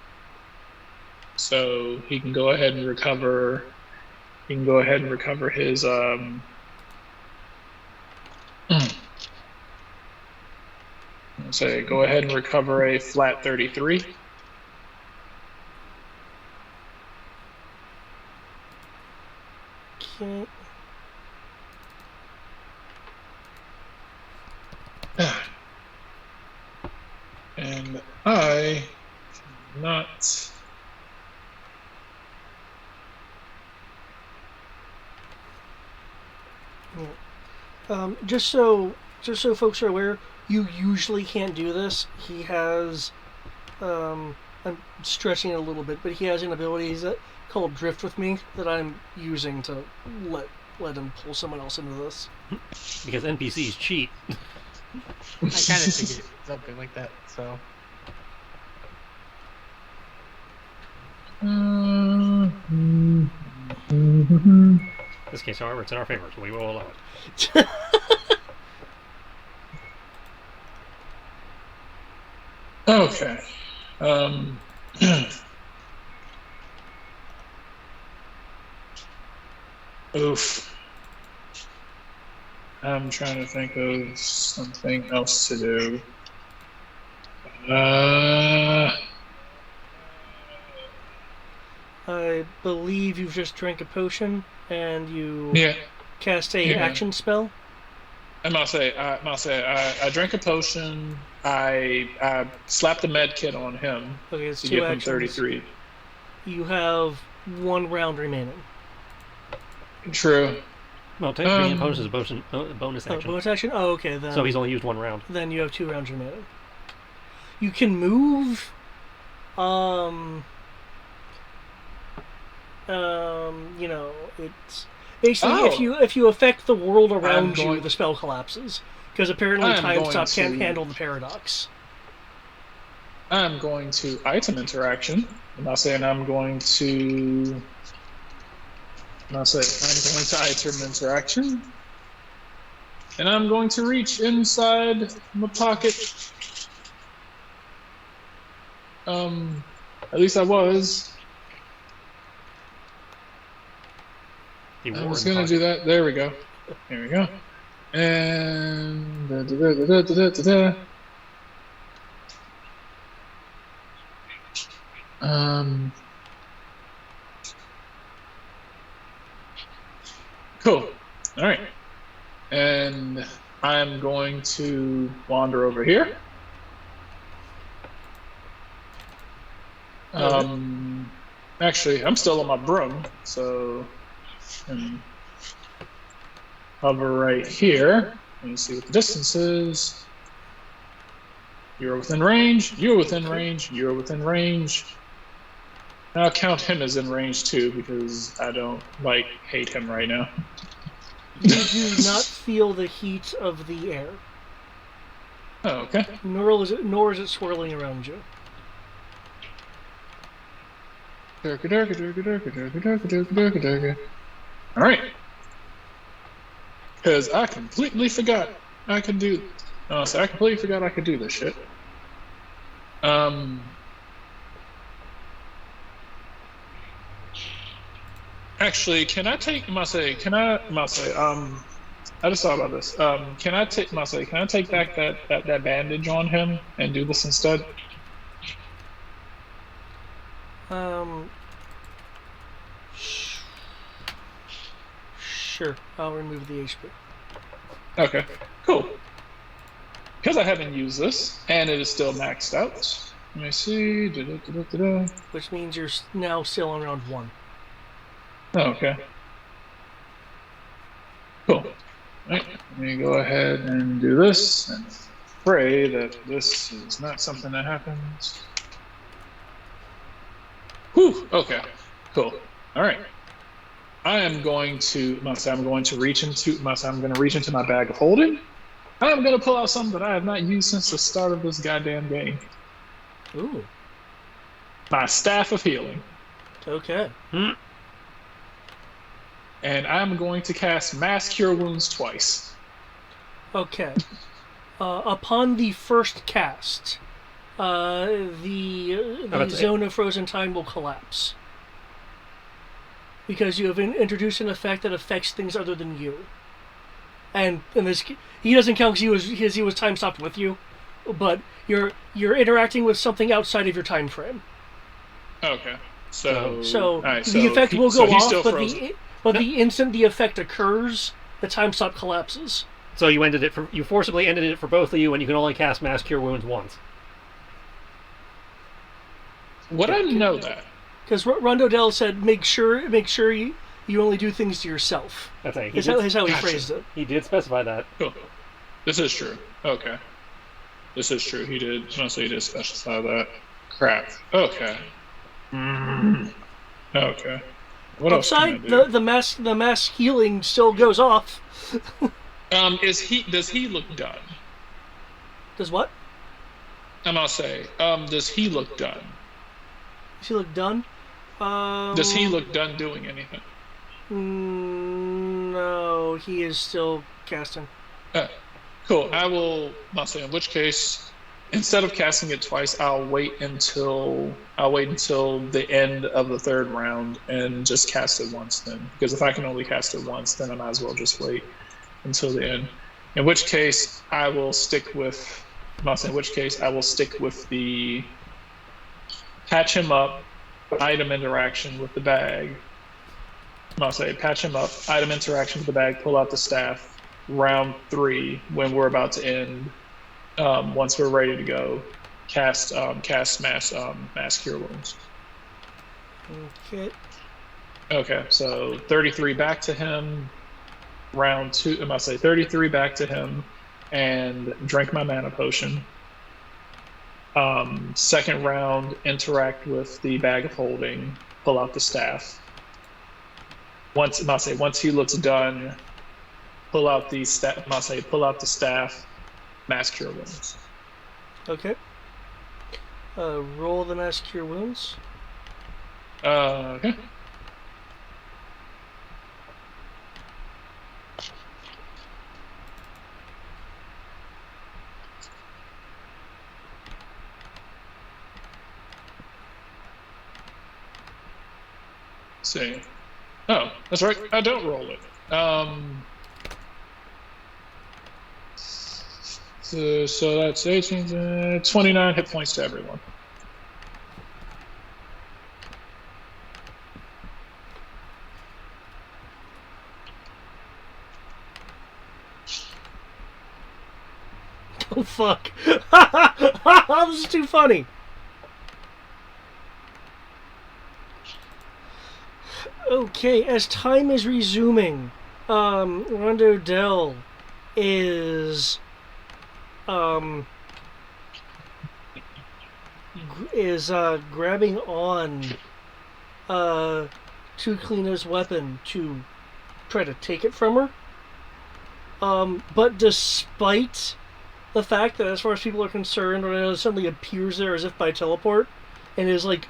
So he can go ahead and recover. He can go ahead and recover his say go ahead and recover a flat 33. Okay. And I cannot. Just so folks are aware, you usually can't do this. He has, I'm stretching it a little bit, but he has an ability called Drift with Me that I'm using to let him pull someone else into this. Because NPCs cheat. I kind of figured something like that. So In this case, however, it's in our favor, so we will allow it. Okay. Oof. I'm trying to think of something else to do. I believe you've just drank a potion and you Yeah. cast a Yeah. action spell. I drank a potion. I slapped a med kit on him Okay, it's to 2 give him actions. 33. You have 1 round remaining. True. Well, technically, bonus is a bonus Oh, action. bonus action? Oh, okay, then. So he's only used 1 round. Then you have 2 rounds remaining. You can move. You know, it's basically if you affect the world around you, the spell collapses because apparently time stop can't handle the paradox. I'm going to item interaction. I'm not saying I'm going to. I'm going to item interaction, and I'm going to reach inside my pocket. At least I was. I was going to do that. There we go. There we go. And cool. All right. And I'm going to wander over here. Actually, I'm still on my broom, so and hover right here. Let me see what the distance is. You're within range. You're within range. You're within range. And I'll count him as in range too because I don't hate him right now. You do not feel the heat of the air. Oh, okay. Nor is it swirling around you. All right. Because I completely forgot I could do. Oh, so I completely forgot I could do this shit. Actually, can I take I just thought about this. Can I take that bandage on him and do this instead? Sure. I'll remove the HP. Okay, cool. Because I haven't used this, and it is still maxed out. Let me see. Which means you're now still on round 1. Oh, okay. Cool. All right, let me go ahead and do this, and pray that this is not something that happens. Whew. Okay. Cool. All right. I'm going to reach into my bag of holding. I'm going to pull out something that I have not used since the start of this goddamn game. Ooh. My staff of healing. Okay. And I'm going to cast Mass Cure Wounds twice. Okay. Upon the first cast, the zone of frozen time will collapse. Because you have introduced an effect that affects things other than you. And in this, he doesn't count because he was time stopped with you, but you're interacting with something outside of your time frame. Okay. So the effect will go off, but the instant the effect occurs, the time stop collapses. So you forcibly ended it for both of you, and you can only cast Mass Cure Wounds once. Would I know that? Because Rondo Dell said, make sure you only do things to yourself. That's it. That's how he phrased it. He did specify that. Cool. This is true. Okay. This is true. He did specify that. Crap. Okay. Okay. What else can I do? the mass healing still goes off. Does he look done? Does what? I'm gonna say, does he look done? Does he look done? Does he look done doing anything? No, he is still casting. Cool. I'll say, in which case, instead of casting it twice, I'll wait until the end of the third round and just cast it once then. Because if I can only cast it once, then I might as well just wait until the end. In which case, I will stick with in which case I will stick with the patch him up, item interaction with the bag. I'll say patch him up, item interaction with the bag, pull out the staff, round 3 when we're about to end. Once we're ready to go, cast mass cure wounds. Okay. Okay, so 33 back to him. Round 2, I must say 33 back to him, and drink my mana potion. Second round, interact with the bag of holding, pull out the staff. Once he looks done, pull out the staff, mass cure wounds. Okay. Roll the mass cure wounds. Okay. See. Oh, that's right. I don't roll it. So that's 18, 29 hit points to everyone. Oh, fuck. This is too funny. Okay, as time is resuming, Rondo Dell is grabbing on to Kalina's weapon to try to take it from her. But despite the fact that, as far as people are concerned, Rondo suddenly appears there as if by teleport and is like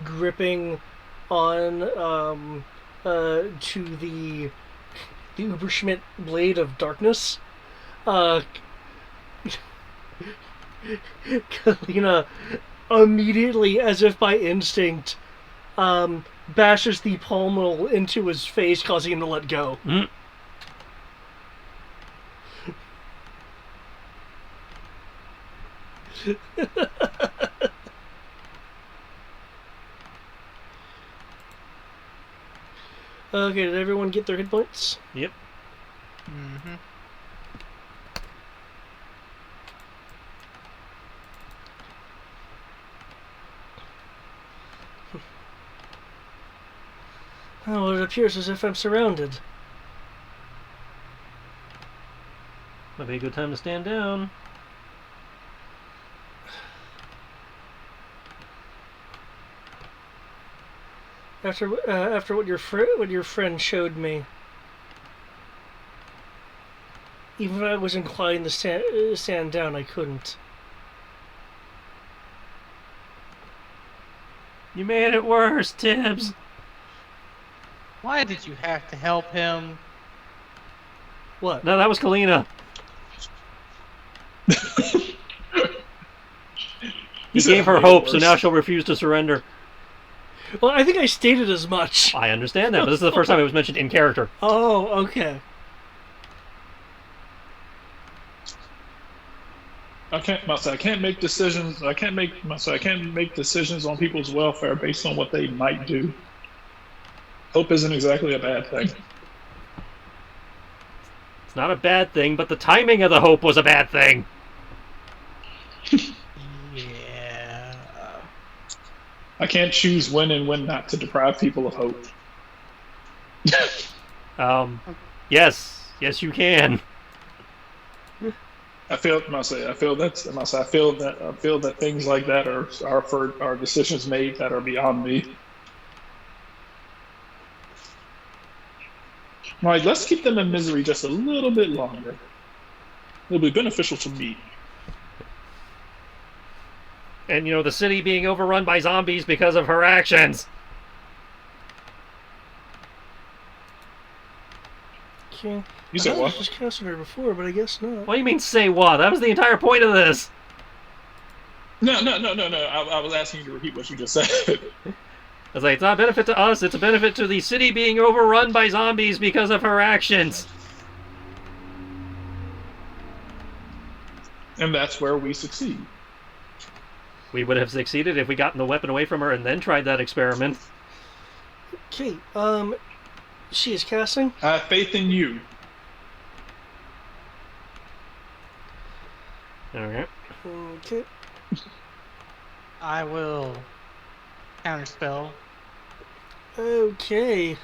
gripping on to the Uberschmidt blade of darkness. Kalina immediately, as if by instinct, bashes the pommel into his face, causing him to let go. Mm. Okay, did everyone get their hit points? Yep. Mm-hmm. Oh, it appears as if I'm surrounded. Might be a good time to stand down. After what your friend showed me, even if I was inclined to stand down, I couldn't. You made it worse, Tibbs. Why did you have to help him? What? No, that was Kalina. He gave her hope, so now she'll refuse to surrender. Well, I think I stated as much. I understand that, but this is the first time it was mentioned in character. Oh, okay. I can't make decisions. I can't make decisions on people's welfare based on what they might do. Hope isn't exactly a bad thing. It's not a bad thing, but the timing of the hope was a bad thing. Yeah. I can't choose when and when not to deprive people of hope. I Yes, you can. feel that things like that are decisions made that are beyond me. All right, let's keep them in misery just a little bit longer. It'll be beneficial to me. And, the city being overrun by zombies because of her actions. Okay. You said I what? was casting her before, but I guess not. What do you mean, say what? That was the entire point of this. No. I was asking you to repeat what you just said. I was like, it's not a benefit to us, it's a benefit to the city being overrun by zombies because of her actions. And that's where we succeed. We would have succeeded if we gotten the weapon away from her and then tried that experiment. Okay, she is casting. I have faith in you. Okay. Okay. I will counterspell. Okay.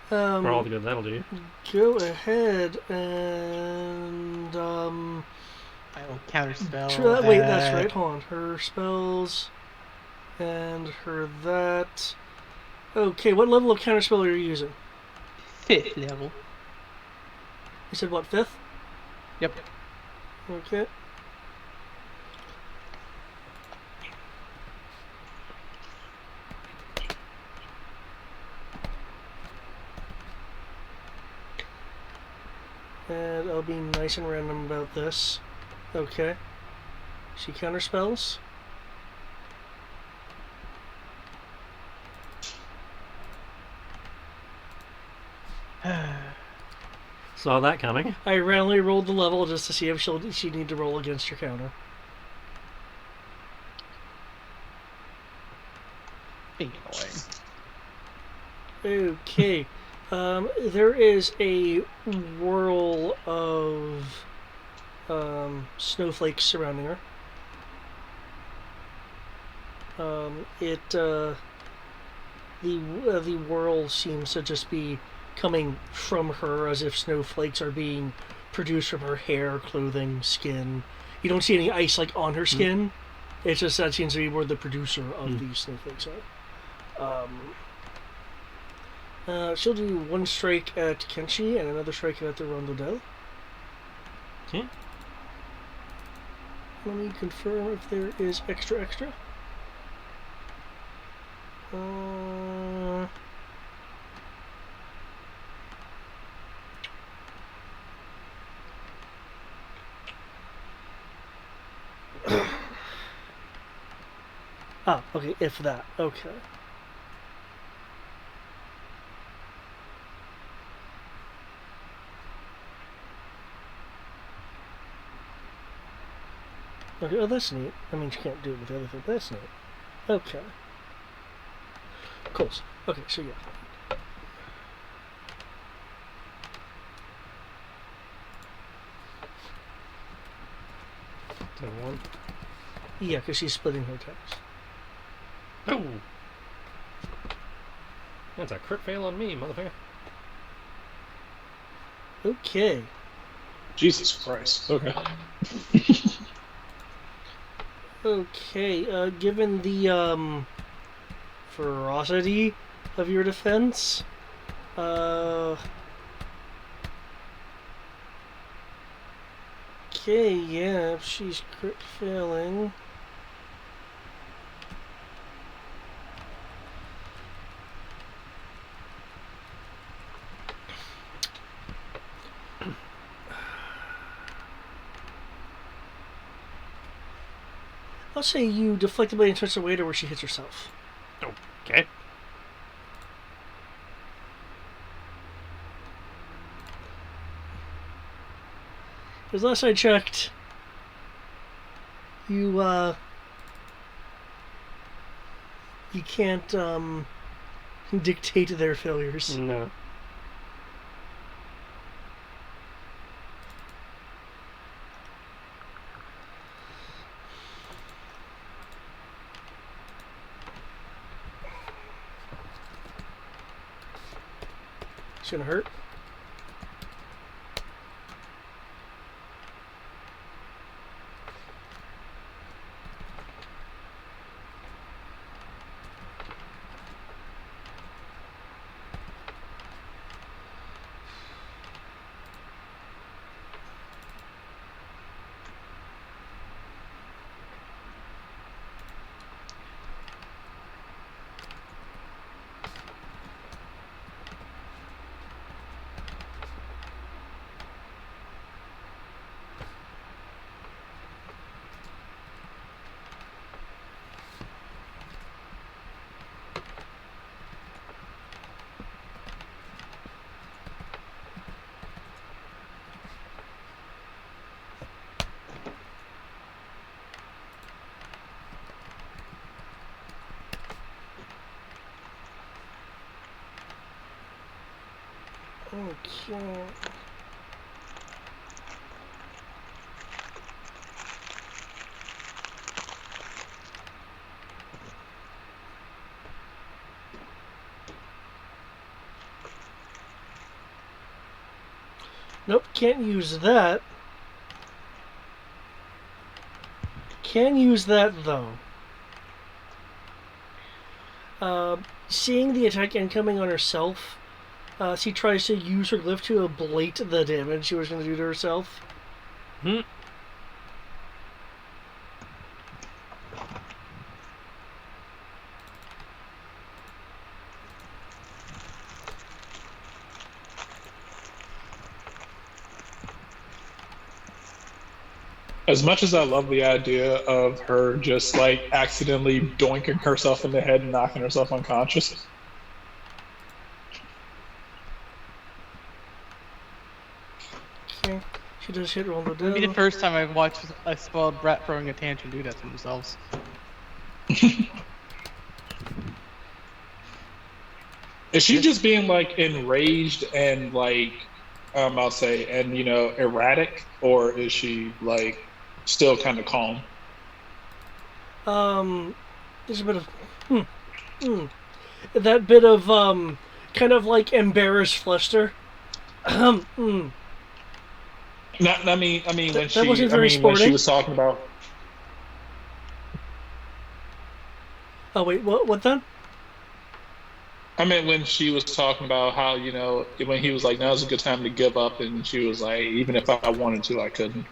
For all the good that'll do. Go ahead and I will counterspell. wait, that's right. Hold on. Her spells and her that. Okay, what level of counterspell are you using? 5th level. You said what, 5th? Yep. Okay. And I'll be nice and random about this. Okay. She counterspells. Saw that coming. I randomly rolled the level just to see if she'd need to roll against your counter. Being annoying. Okay. There is a whirl of snowflakes surrounding her. The whirl seems to just be coming from her, as if snowflakes are being produced from her hair, clothing, skin. You don't see any ice like on her skin. It's just that seems to be where the producer of these snowflakes are. She'll do one strike at Kenshi and another strike at the Rondodelle. Okay. Let me confirm if there is extra. Okay, if that. Okay. Okay, oh, that's neat. I mean, you can't do it with the other thing. That's neat. Okay. Cool. Okay, so yeah. So one. Yeah, because she's splitting her attacks. Oh! That's a crit fail on me, motherfucker. Okay. Jesus Christ. Okay. Okay, given the ferocity of your defense, okay, yeah, if she's crit failing. I'll say you deflect the blade in such a way to where she hits herself. Okay. Because last I checked, you can't dictate their failures. No. It's gonna hurt. Okay. Nope, can't use that. Can use that, though. Seeing the attack incoming on herself, she tries to use her glyph to ablate the damage she was going to do to herself. Hmm. As much as I love the idea of her just like accidentally doinking herself in the head and knocking herself unconscious, Okay. She does hit roll the It'll be the down. first time I've watched a spoiled brat throwing a tantrum do that to themselves. is she just being like enraged and like I'll say and erratic, or is she like still kind of calm? There's a bit of that bit of kind of like embarrassed fluster. Not, I mean when That wasn't very when she sporting. was talking about. Oh wait, what then? I mean, when she was talking about how, when he was like, now's a good time to give up, and she was like, even if I wanted to, I couldn't,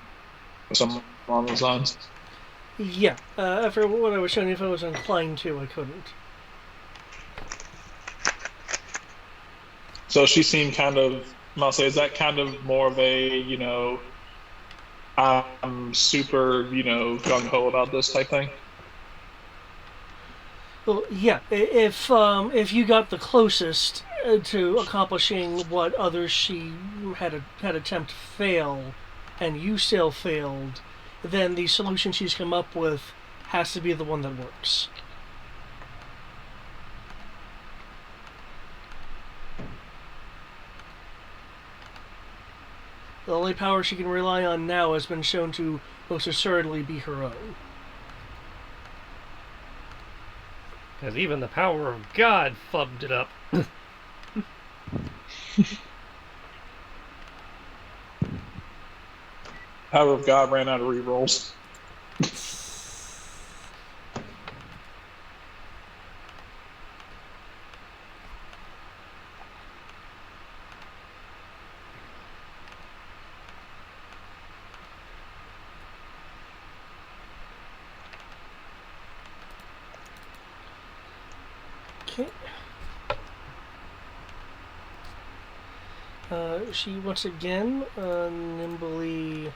or something along those lines. Yeah. After what I was showing, if I was inclined to, I couldn't. So she seemed kind of, I'll say, is that kind of more of a, I'm super, gung ho about this type thing? Well, yeah. If you got the closest to accomplishing what others she had attempt fail, and you still failed, then the solution she's come up with has to be the one that works. The only power she can rely on now has been shown to most assuredly be her own. Because even the power of God fubbed it up. Power of God ran out of rerolls. Okay. She once again nimbly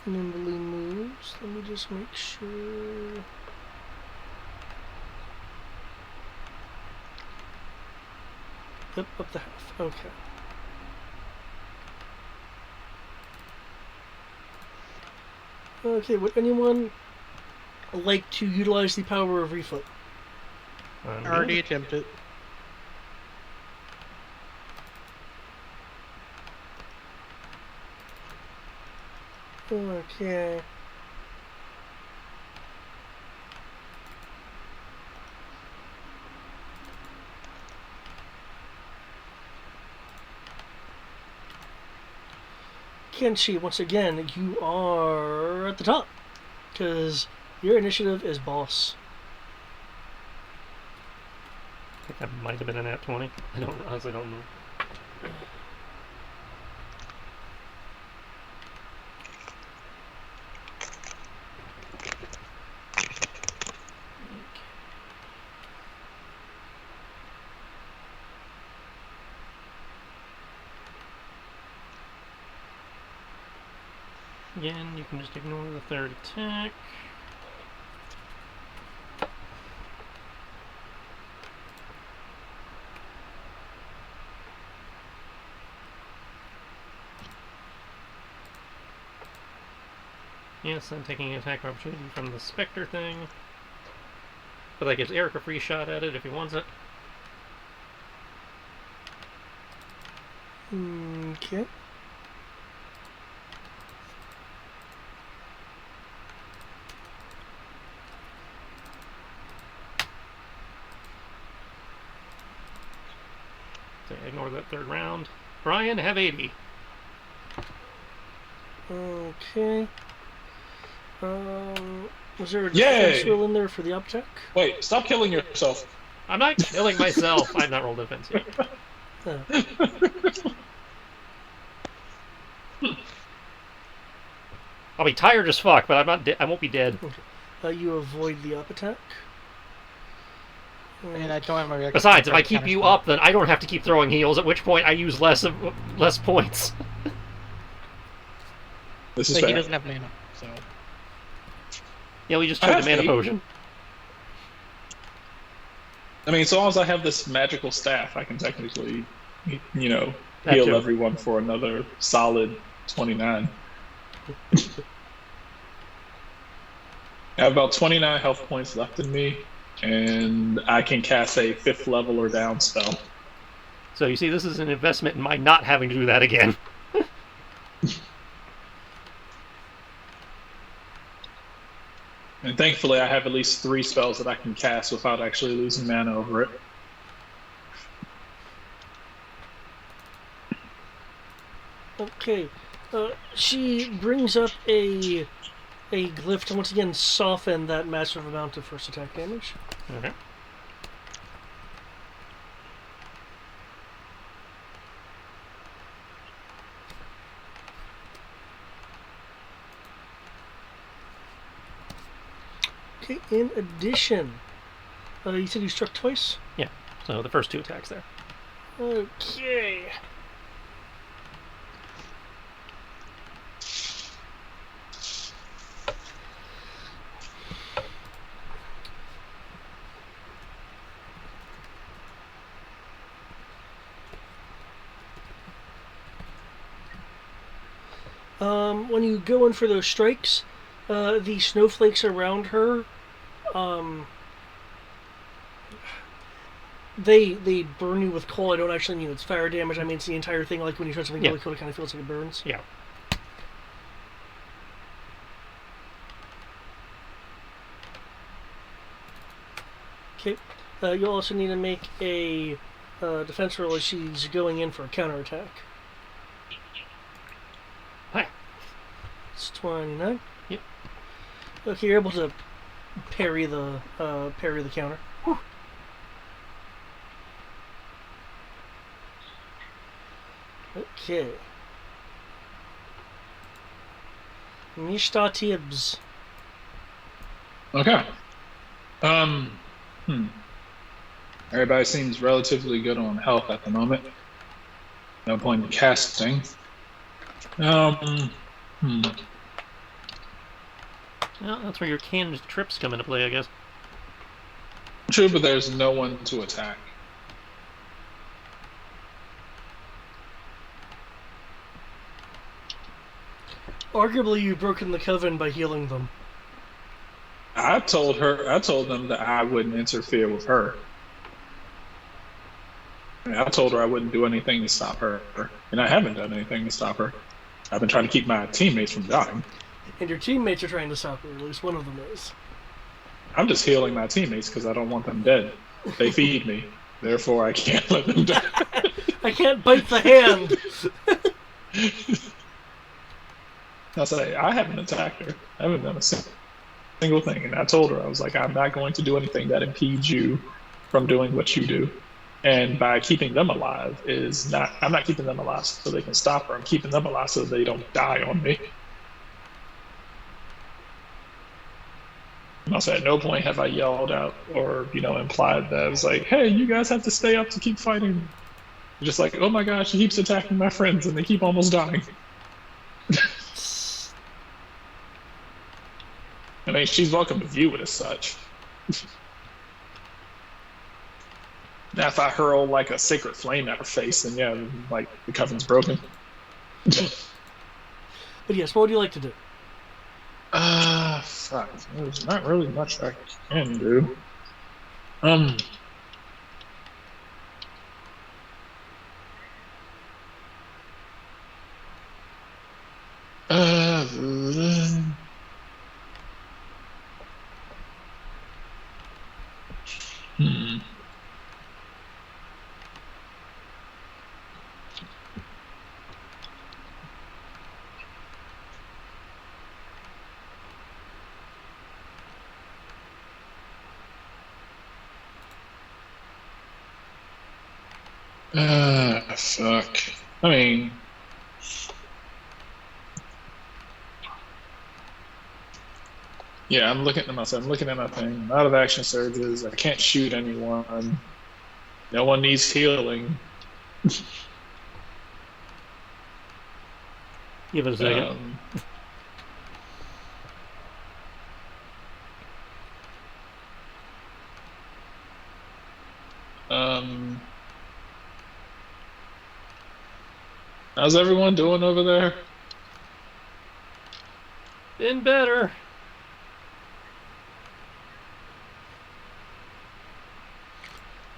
moves. Let me just make sure. Yep, up the half. Okay. Okay, would anyone like to utilize the power of reflip? Already attempted. Okay. Kenshi, once again, you are at the top. Because your initiative is boss. I think that might have been an nat 20. I honestly don't know. Again, you can just ignore the third attack. Yes, I'm taking an attack opportunity from the Spectre thing. But that gives Eric a free shot at it if he wants it. Okay. So ignore that third round. Brian, have 80. Okay. Was there a Yay! defense roll in there for the object? Wait, stop killing yourself. I'm not killing myself. I've not rolled defense yet. I'll be tired as fuck, but I'm not. I won't be dead. You avoid the up attack. And I don't have my reaction. Besides, if I keep you up, then I don't have to keep throwing heals. At which point, I use less points. This is But he fair. doesn't have mana, so. Yeah, we just I took have the mana 8. potion. I mean, so long as I have this magical staff, I can technically, That heal too. everyone for another solid 29. I have about 29 health points left in me, and I can cast a 5th level or down spell. So you see, this is an investment in my not having to do that again. And thankfully, I have at least 3 spells that I can cast without actually losing mana over it. Okay. She brings up a glyph to once again soften that massive amount of first attack damage. Okay. Okay, in addition, you said you struck twice? Yeah. So the first 2 attacks there. Okay. When you go in for those strikes, the snowflakes around her, they burn you with cold. I don't actually mean it's fire damage. I mean it's the entire thing. Like when you touch something really cold, it kind of feels like it burns. Yeah. Okay. You'll also need to make a defense roll as she's going in for a counterattack. Hi. It's 29. Yep. Okay, you're able to parry the counter. Whew. Okay. Mishta Tibbs. Okay. Everybody seems relatively good on health at the moment. No point in casting. Well, that's where your canned trips come into play, I guess. True, but there's no one to attack. Arguably, you've broken the coven by healing them. I told them that I wouldn't interfere with her. I told her I wouldn't do anything to stop her, and I haven't done anything to stop her. I've been trying to keep my teammates from dying. And your teammates are trying to stop her, at least one of them is. I'm just healing my teammates because I don't want them dead. They feed me, therefore I can't let them die. I can't bite the hand! I'll say, I haven't attacked her. I haven't done a single thing. And I told her, I was like, I'm not going to do anything that impedes you from doing what you do. And by keeping them alive I'm not keeping them alive so they can stop her. I'm keeping them alive so they don't die on me. And also, at no point have I yelled out or, implied that I was like, hey, you guys have to stay up to keep fighting. Just like, oh my gosh, he keeps attacking my friends and they keep almost dying. I mean, she's welcome to view it as such. Now, if I hurl like a sacred flame at her face, then yeah, like the coven's broken. But yes, what would you like to do? Fuck. There's not really much I can do. Uh, hmm. Fuck. I mean, yeah, I'm looking at myself. I'm looking at my thing. I'm out of action surges. I can't shoot anyone. No one needs healing. Give it a second. How's everyone doing over there? Been better.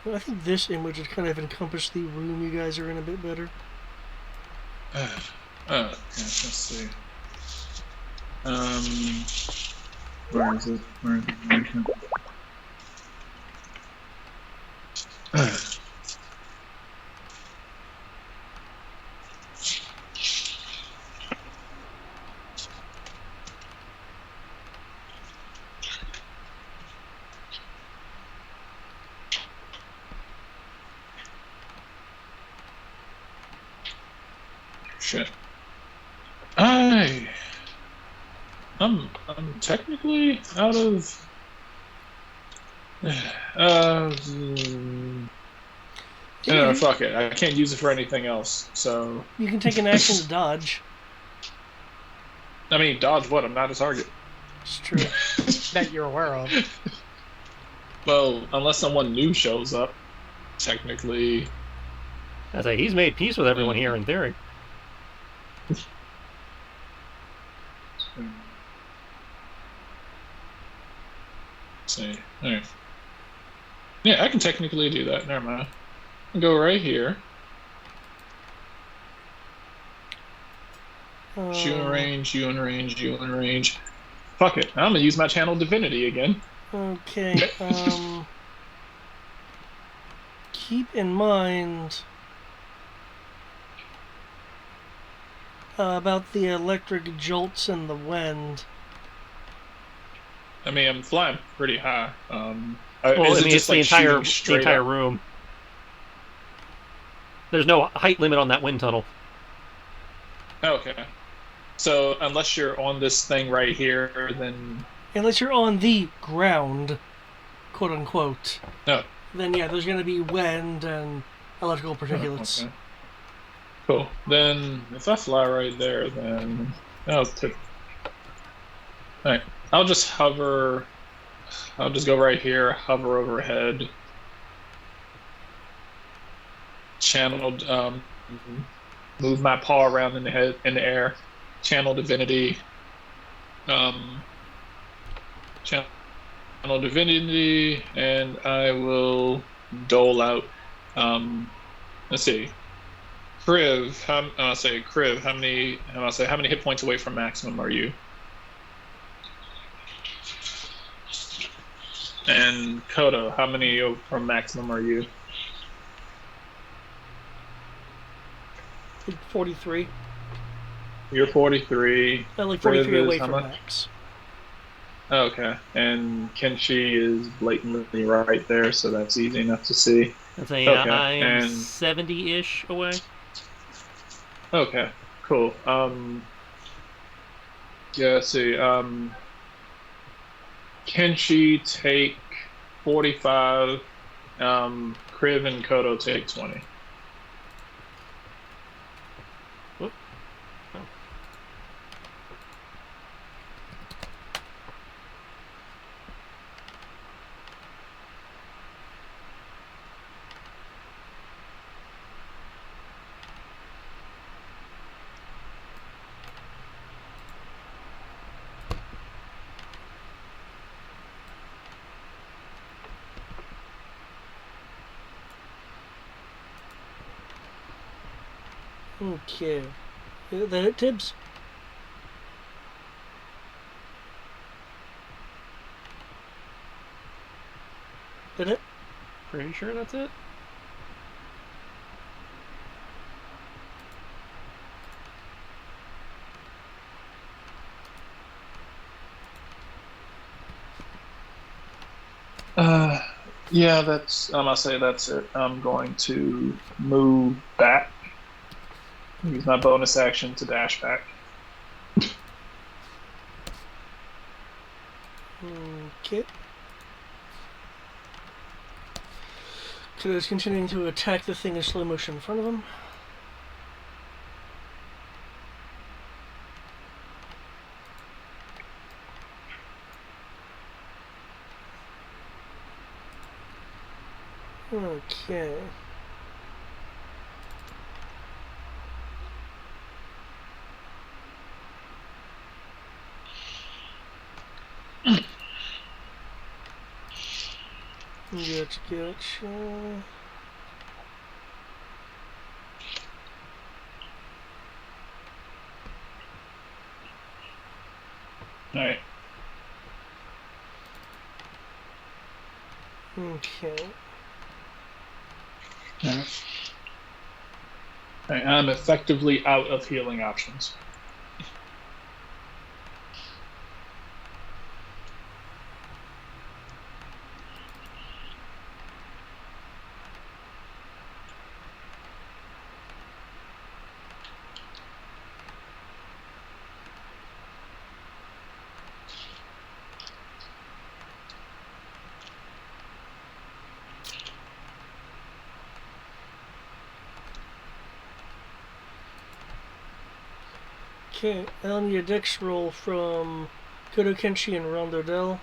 I think this image would kind of encompass the room you guys are in a bit better. Yeah, let's see. Where is it? Where is it? Shit. I'm technically out of no, fuck it. I can't use it for anything else. So You can take an action to dodge. I mean, dodge what? I'm not a target. It's true. That you're aware of. Well, unless someone new shows up, technically. I say he's made peace with everyone here in theory. See. All right. Yeah, I can technically do that. Never mind. I'll go right here. You in range, you in range, you in range. Fuck it. I'm gonna use my channel divinity again. Okay, keep in mind about the electric jolts and the wind. I mean, I'm flying pretty high. Well, is I it mean, just it's like the entire up? room. There's no height limit on that wind tunnel. Okay. So unless you're on this thing right here, then Unless you're on the ground, quote unquote. no. Then yeah, there's gonna be wind and electrical particulates. Okay. Cool. Then if I fly right there, then I'll tip. All right. I'll just hover. I'll just go right here, hover overhead. Channeled. Move my paw around in the air. Channel divinity. Channel divinity, and I will dole out. Let's see. Kriv, Kriv, how many hit points away from maximum are you? And Kodo, how many from maximum are you? Like 43. You're 43. Like 43 away how from much? max. Okay, and Kenshi is blatantly right there, so that's easy enough to see. I'd say Okay, I am and 70-ish away. okay, cool. Yeah, let's see. Kenshi take 45. Kriv and Kodo take 20. Whoop. Oh. Okay. Is that it, Tibbs? Pretty sure that's it. Yeah, that's. I'm gonna say that's it. I'm going to move back. Use my bonus action to dash back. Okay. Kudo's continuing to attack the thing in slow motion in front of him. Okay. Gotcha. All right. Okay. All right. All right. I'm effectively out of healing options. Okay, I'll need a dex roll from Kodo Kenshi and Rondo Dell.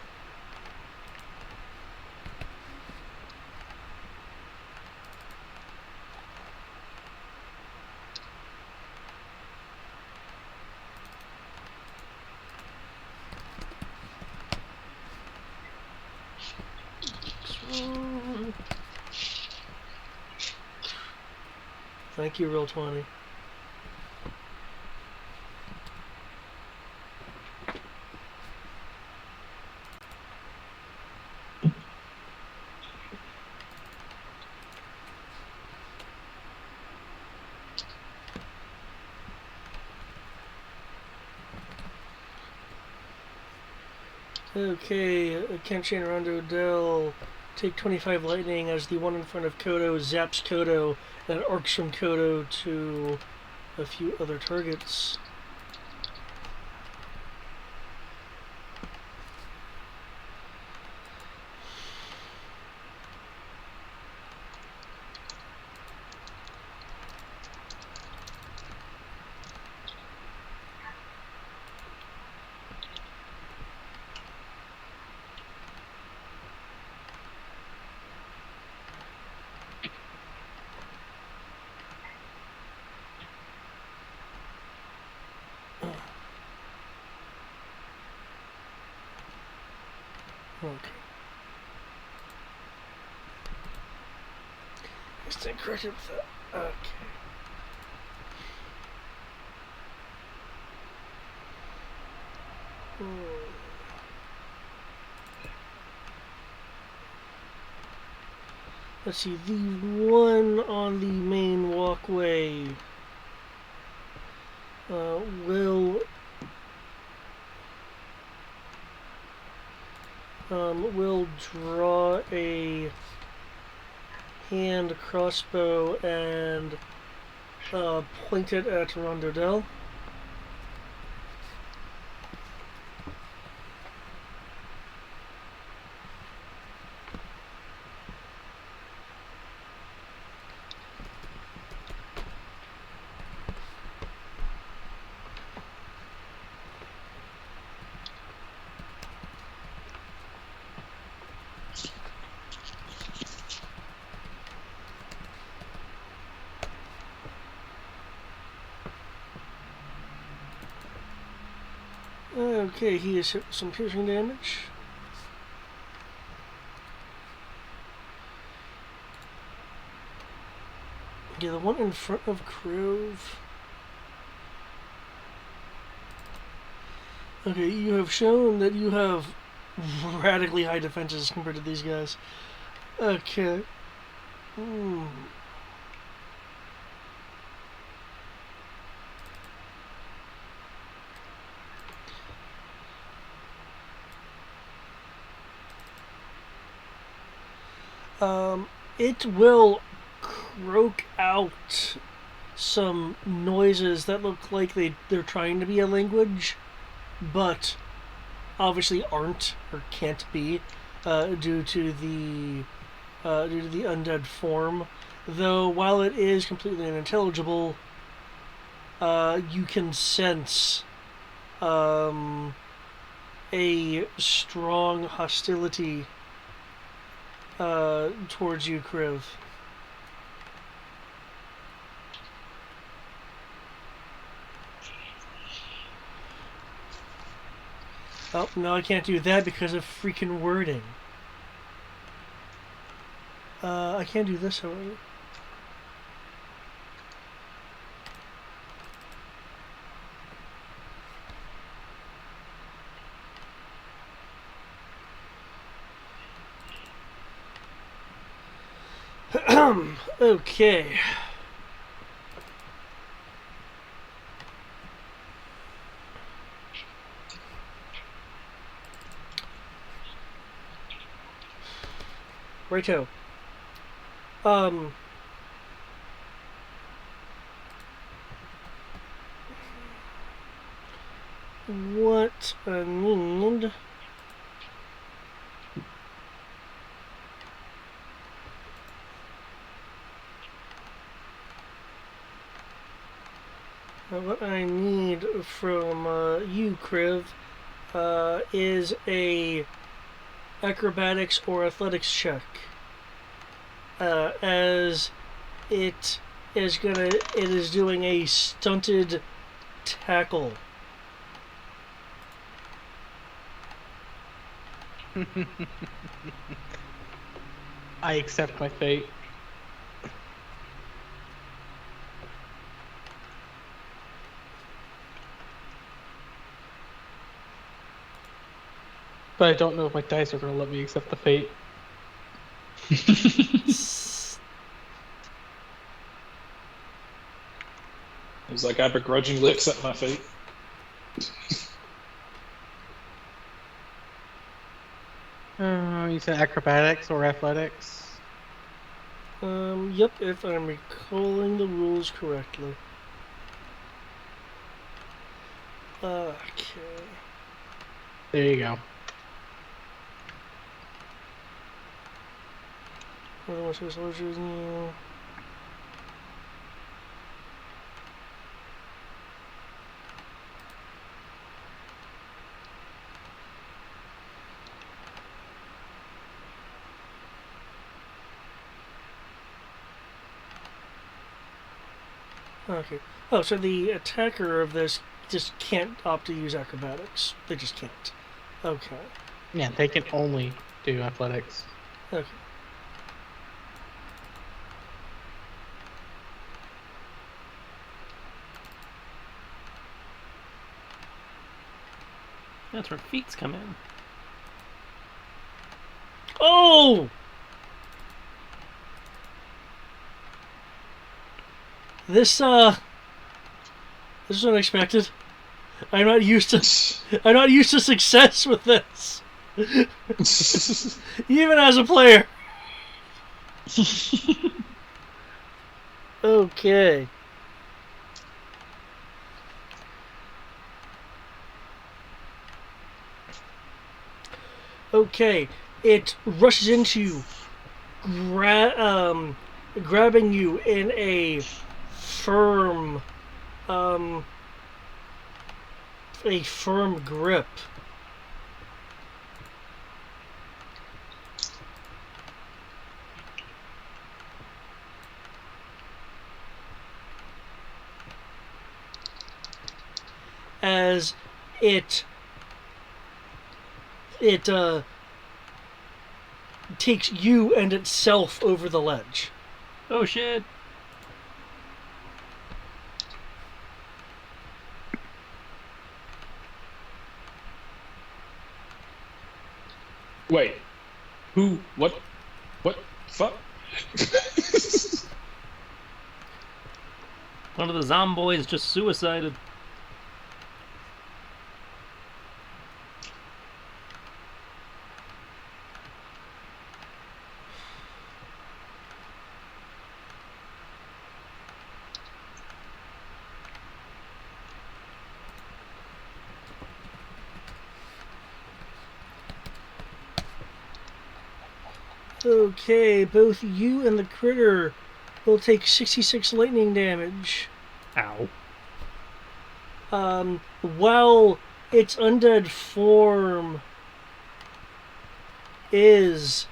Thank you, roll 20. Okay, Kenshi and Rondo Dell take 25 lightning as the one in front of Kodo zaps Kodo and arcs from Kodo to a few other targets. Okay. I stand corrected with that. Okay. Let's see, the one on the main walkway will draw a hand crossbow and point it at Rondodell. Okay, he is hit with some piercing damage. Yeah, the one in front of Grove. Okay, you have shown that you have radically high defenses compared to these guys. Okay. Hmm. It will croak out some noises that look like they're trying to be a language, but obviously aren't or can't be due to the undead form. Though while it is completely unintelligible, you can sense a strong hostility towards you, Kriv. Oh, no, I can't do that because of freaking wording. I can't do this, however. Okay. Righto. What I need... What I need from you, Kriv, is a acrobatics or athletics check. As it is doing a stunted tackle. I accept my fate. But I don't know if my dice are going to let me accept the fate. It's like I begrudgingly accept my fate. You said acrobatics or athletics? Yep, if I'm recalling the rules correctly. Okay. There you go. Otherwise, there's soldiers new. Okay. Oh, so the attacker of this just can't opt to use acrobatics. They just can't. Okay. Yeah, they can only do athletics. Okay. That's where feats come in. Oh! This is unexpected. I'm not used to success with this. Even as a player. Okay. Okay. It rushes into you, grabbing you in a firm grip. As it takes you and itself over the ledge. Oh shit. Wait, who? What? What? Fuck? One of the zomboids just suicided. Okay, both you and the critter will take 66 lightning damage. Ow. While its undead form is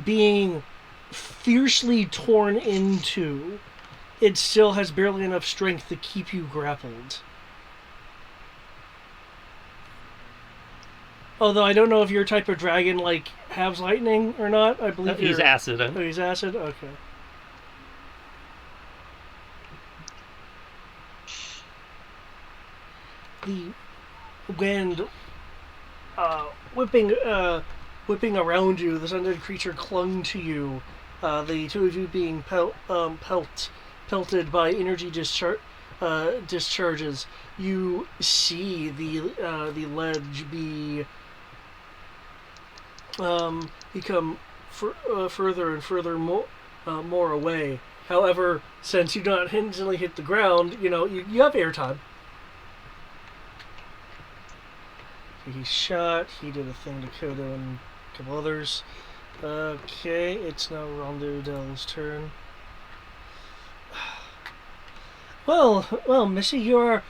being fiercely torn into, it still has barely enough strength to keep you grappled. Although I don't know if your type of dragon has lightning or not. I believe He's acid. Oh, he's acid? Okay. The wind whipping around you, this undead creature clung to you. The two of you being pelted by energy discharges. You see the ledge become further and further more away. However, since you don't instantly hit the ground, you have airtime. He shot. He did a thing to Kodo and a couple others. Okay, it's now Rondeaudel's turn. Well, Missy, you are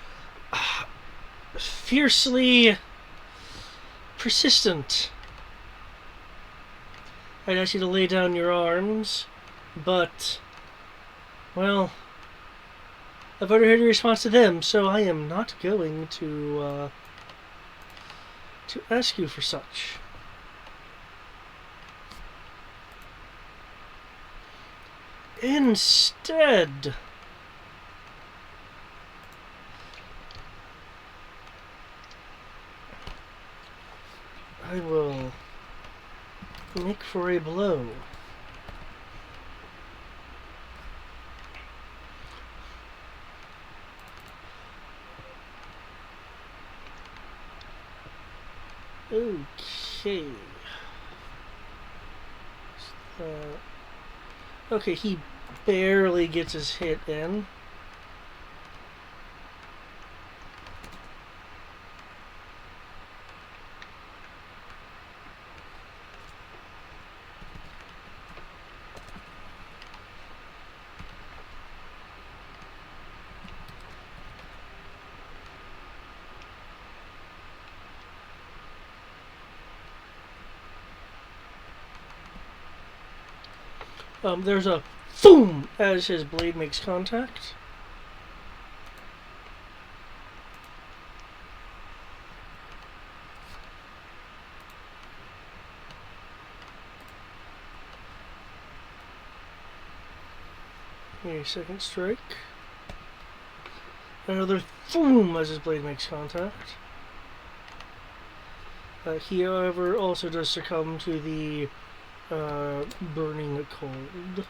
fiercely persistent. I'd ask you to lay down your arms, but, well, I've already heard your response to them, so I am not going to ask you for such. Instead, I will make for a blow. Okay. Okay, he barely gets his hit in. There's a boom as his blade makes contact. A second strike. Another boom as his blade makes contact. He, however, also does succumb to the burning cold.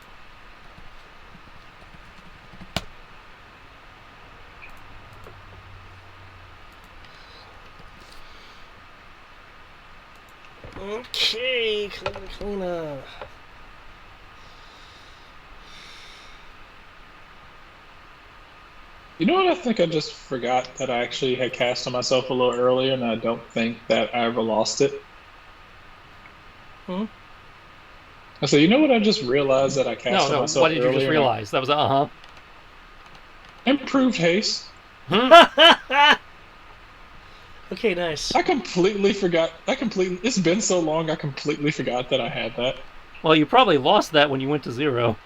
Okay, clean up. You know what? I think I just forgot that I actually had cast on myself a little earlier, and I don't think that I ever lost it. I said, you know what? I just realized that I cast on myself what did you earlier. just realize? That was Improved haste. Okay, nice. I completely forgot. It's been so long. I completely forgot that I had that. Well, you probably lost that when you went to 0.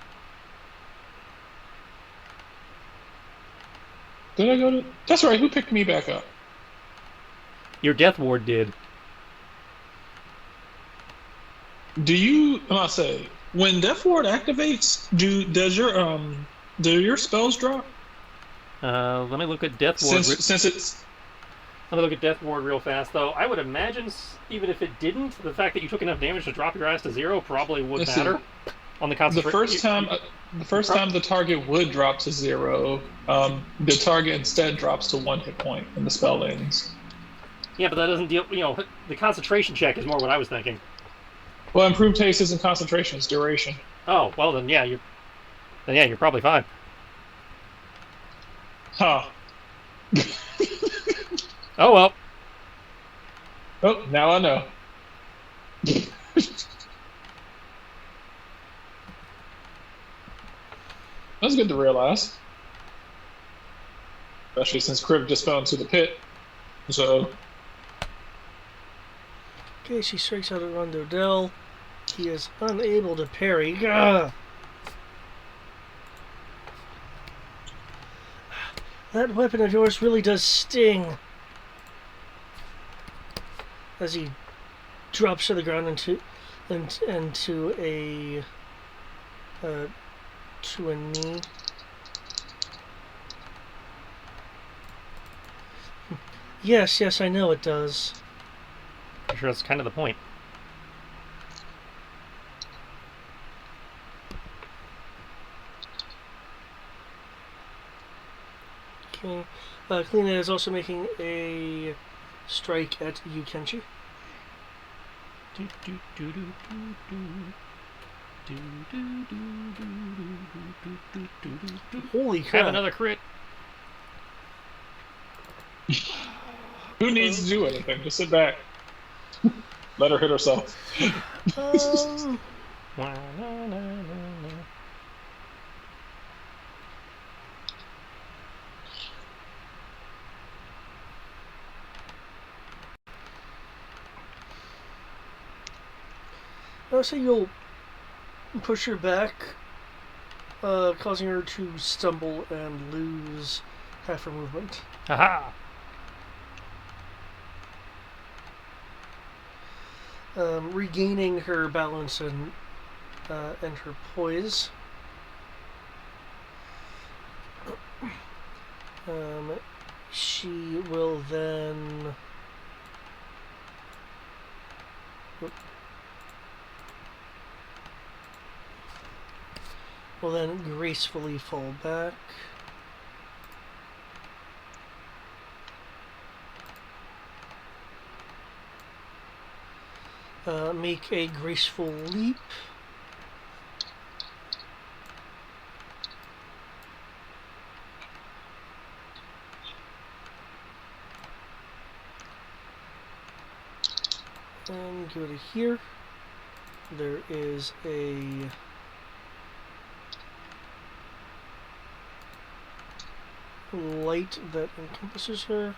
Did I go to? That's right. Who picked me back up? Your Death Ward did. Do you? I say when Death Ward activates, do your spells drop? Let me look at Death Ward. Since it's Let me look at Death Ward real fast, though. I would imagine, even if it didn't, the fact that you took enough damage to drop your eyes to 0 probably would Let's see. matter. On the The concentration. first time the target would drop to 0, the target instead drops to 1 hit point and the spell ends. Yeah, but that doesn't deal. The concentration check is more what I was thinking. Well, improved haste isn't concentration; it's duration. Oh, well then, yeah, you're probably fine. Huh. Oh well. Oh, now I know. That's good to realize. Especially since Crib just fell into the pit. So. Okay, she strikes out at Rondodell. He is unable to parry. Gah! That weapon of yours really does sting. As he drops to the ground into a to a knee. Yes, I know it does. I'm sure that's kind of the point. Okay. Kalina is also making a strike at Yukenchi. Holy crap. Have another crit. Who needs to do anything? Just sit back. Let her hit herself. So you'll push her back, causing her to stumble and lose half her movement. Haha! Regaining her balance and her poise. She will then. Will then gracefully fall back. Make a graceful leap. And go to here. There is a light that encompasses her.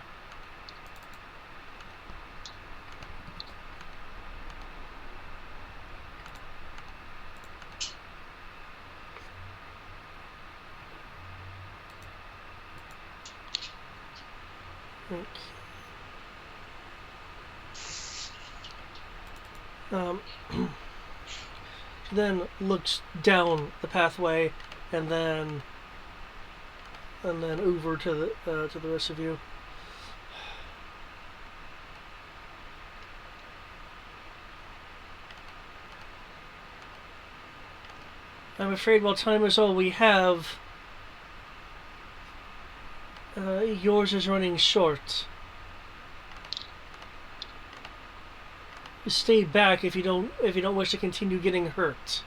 Okay. She then looks down the pathway and then over to the rest of you. I'm afraid while time is all we have, yours is running short. Stay back if you don't wish to continue getting hurt.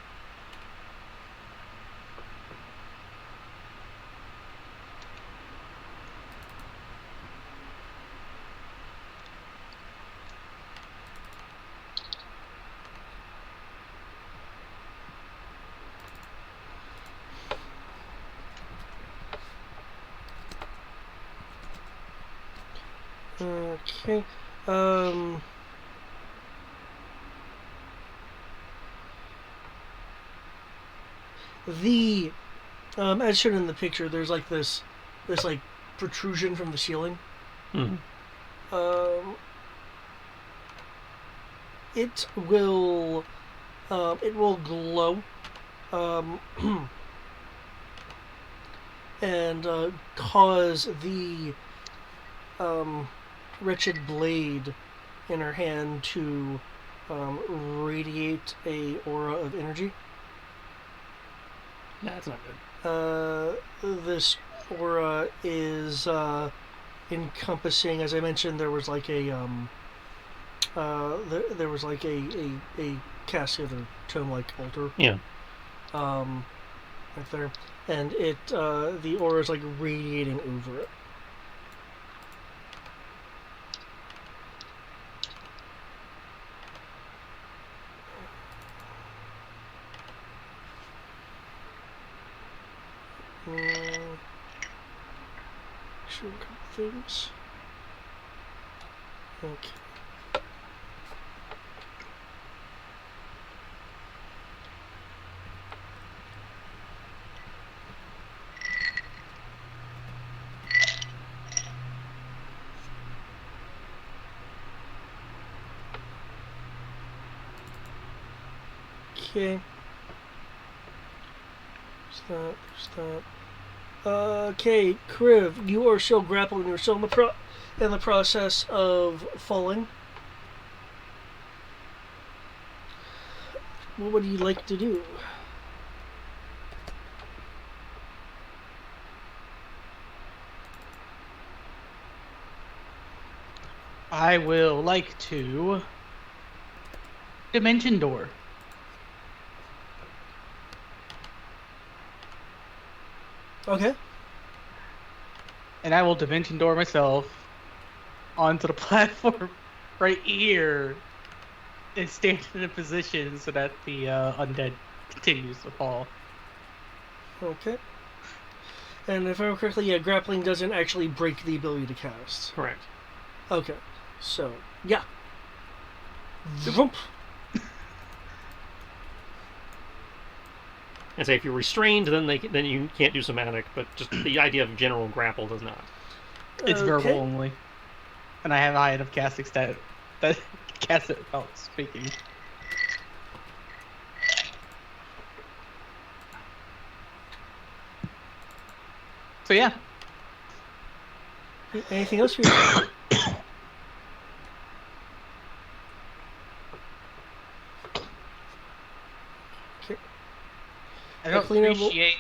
Okay. As shown in the picture, there's like this like protrusion from the ceiling. It will glow, and cause the wretched blade in her hand to radiate a aura of energy. That's not good. This aura is encompassing, as I mentioned, there was like a there was like a casket or tome-like altar. Yeah. Right there, and it the aura is like radiating over it. Show a couple things. Okay. Okay. There's that. Okay, Kriv, you are still grappling. You're still in the process of falling. What would you like to do? I will like to Dimension Door. Okay. And I will Dimension Door myself onto the platform right here and stand in a position so that the undead continues to fall. Okay. And if I remember correctly, yeah, grappling doesn't actually break the ability to cast. Correct. Okay. So, yeah. Vroom. And say if you're restrained, then then you can't do somatic, but just the idea of general grapple does not. It's Okay. verbal only. And I have high enough casting stat that cast it without speaking. So yeah. Anything else for you? Okay. I don't Cleaner will- appreciate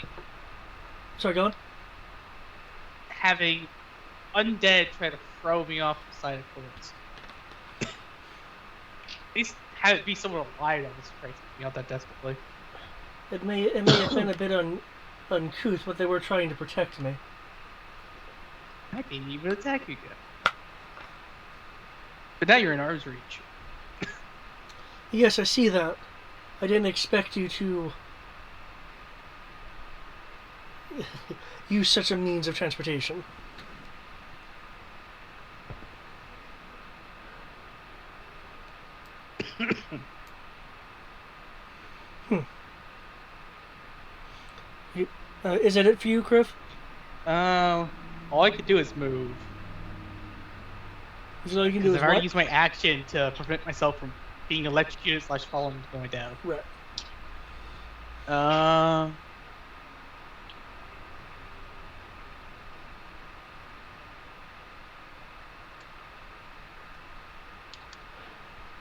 Sorry, go on. having undead try to throw me off the side of bullets. At least have it be someone alive that was trying to take me out that desperately. It may have been a bit uncouth, but they were trying to protect me. I can't even attack you yet. But now you're in arm's reach. Yes, I see that. I didn't expect you to use such a means of transportation. Is it for you, Kriv? All I could do is move. So all you can do Because is I've already what? used my action to prevent myself from being electrocuted / falling and going down. Right.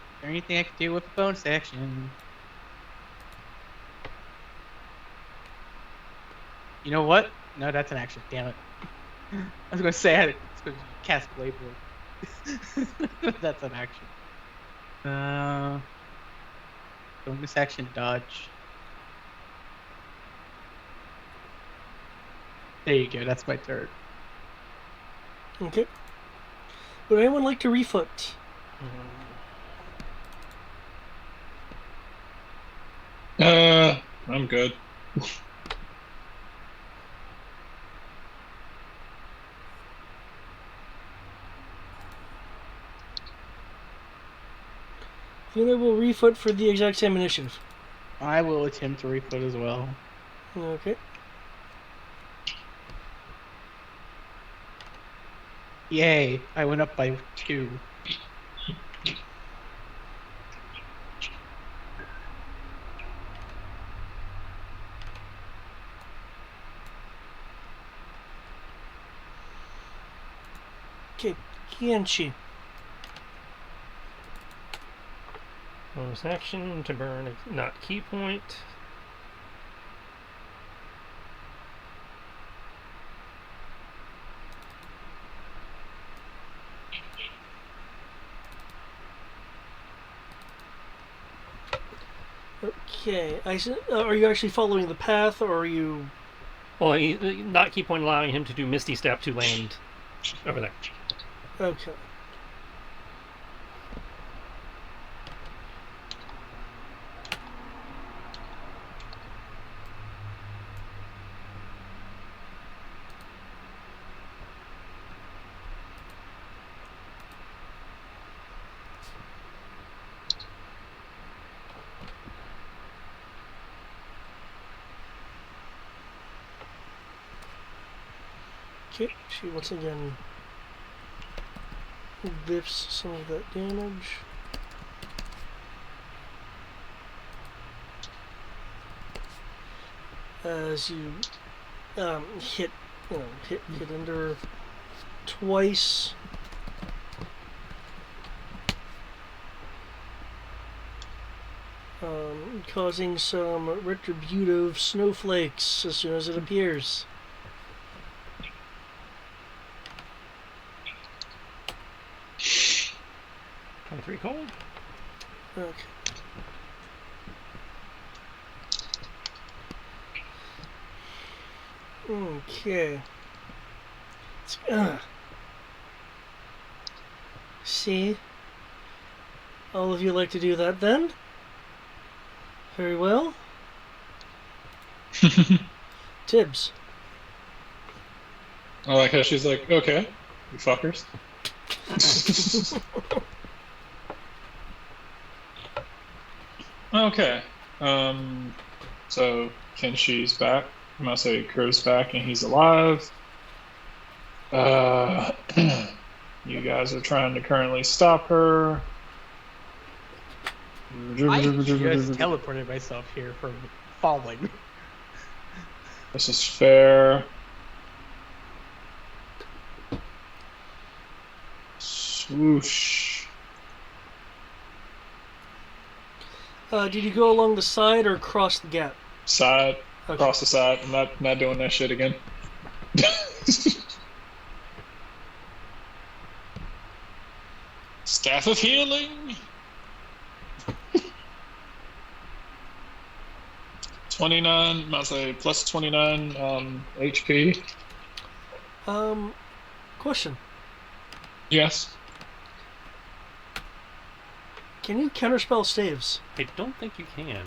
Is there anything I could do with a bonus action? You know what? No, that's an action. Damn it. I was gonna say I was gonna cast Blade Blade. That's an action. Bonus action dodge. There you go. That's my turn. Okay. Would anyone like to refoot? I'm good. Fina will refoot for the exact same initiative. I will attempt to refoot as well. Okay. Yay! I went up by 2. Okay. Kianchi. bonus action to burn a not key point. Okay. Are you actually following the path, or are you? Well, not key point allowing him to do Misty Step to land over there. Okay. Okay, she once again lifts some of that damage. As you hit under twice. Causing some retributive snowflakes as soon as it appears. Three cold. Okay. Okay. See? All of you like to do that then? Very well. Tibbs. I like how she's like, okay, you fuckers. Okay. So Kenshi's back. I'm gonna say Crow's back and he's alive. You guys are trying to currently stop her. I just teleported myself here from falling. This is fair. Swoosh. Did you go along the side or across the gap? Side. Okay. Across the side. I'm not doing that shit again. Staff of Healing. 29, I'll say plus 29 HP. Question. Yes. Can you counterspell staves? I don't think you can.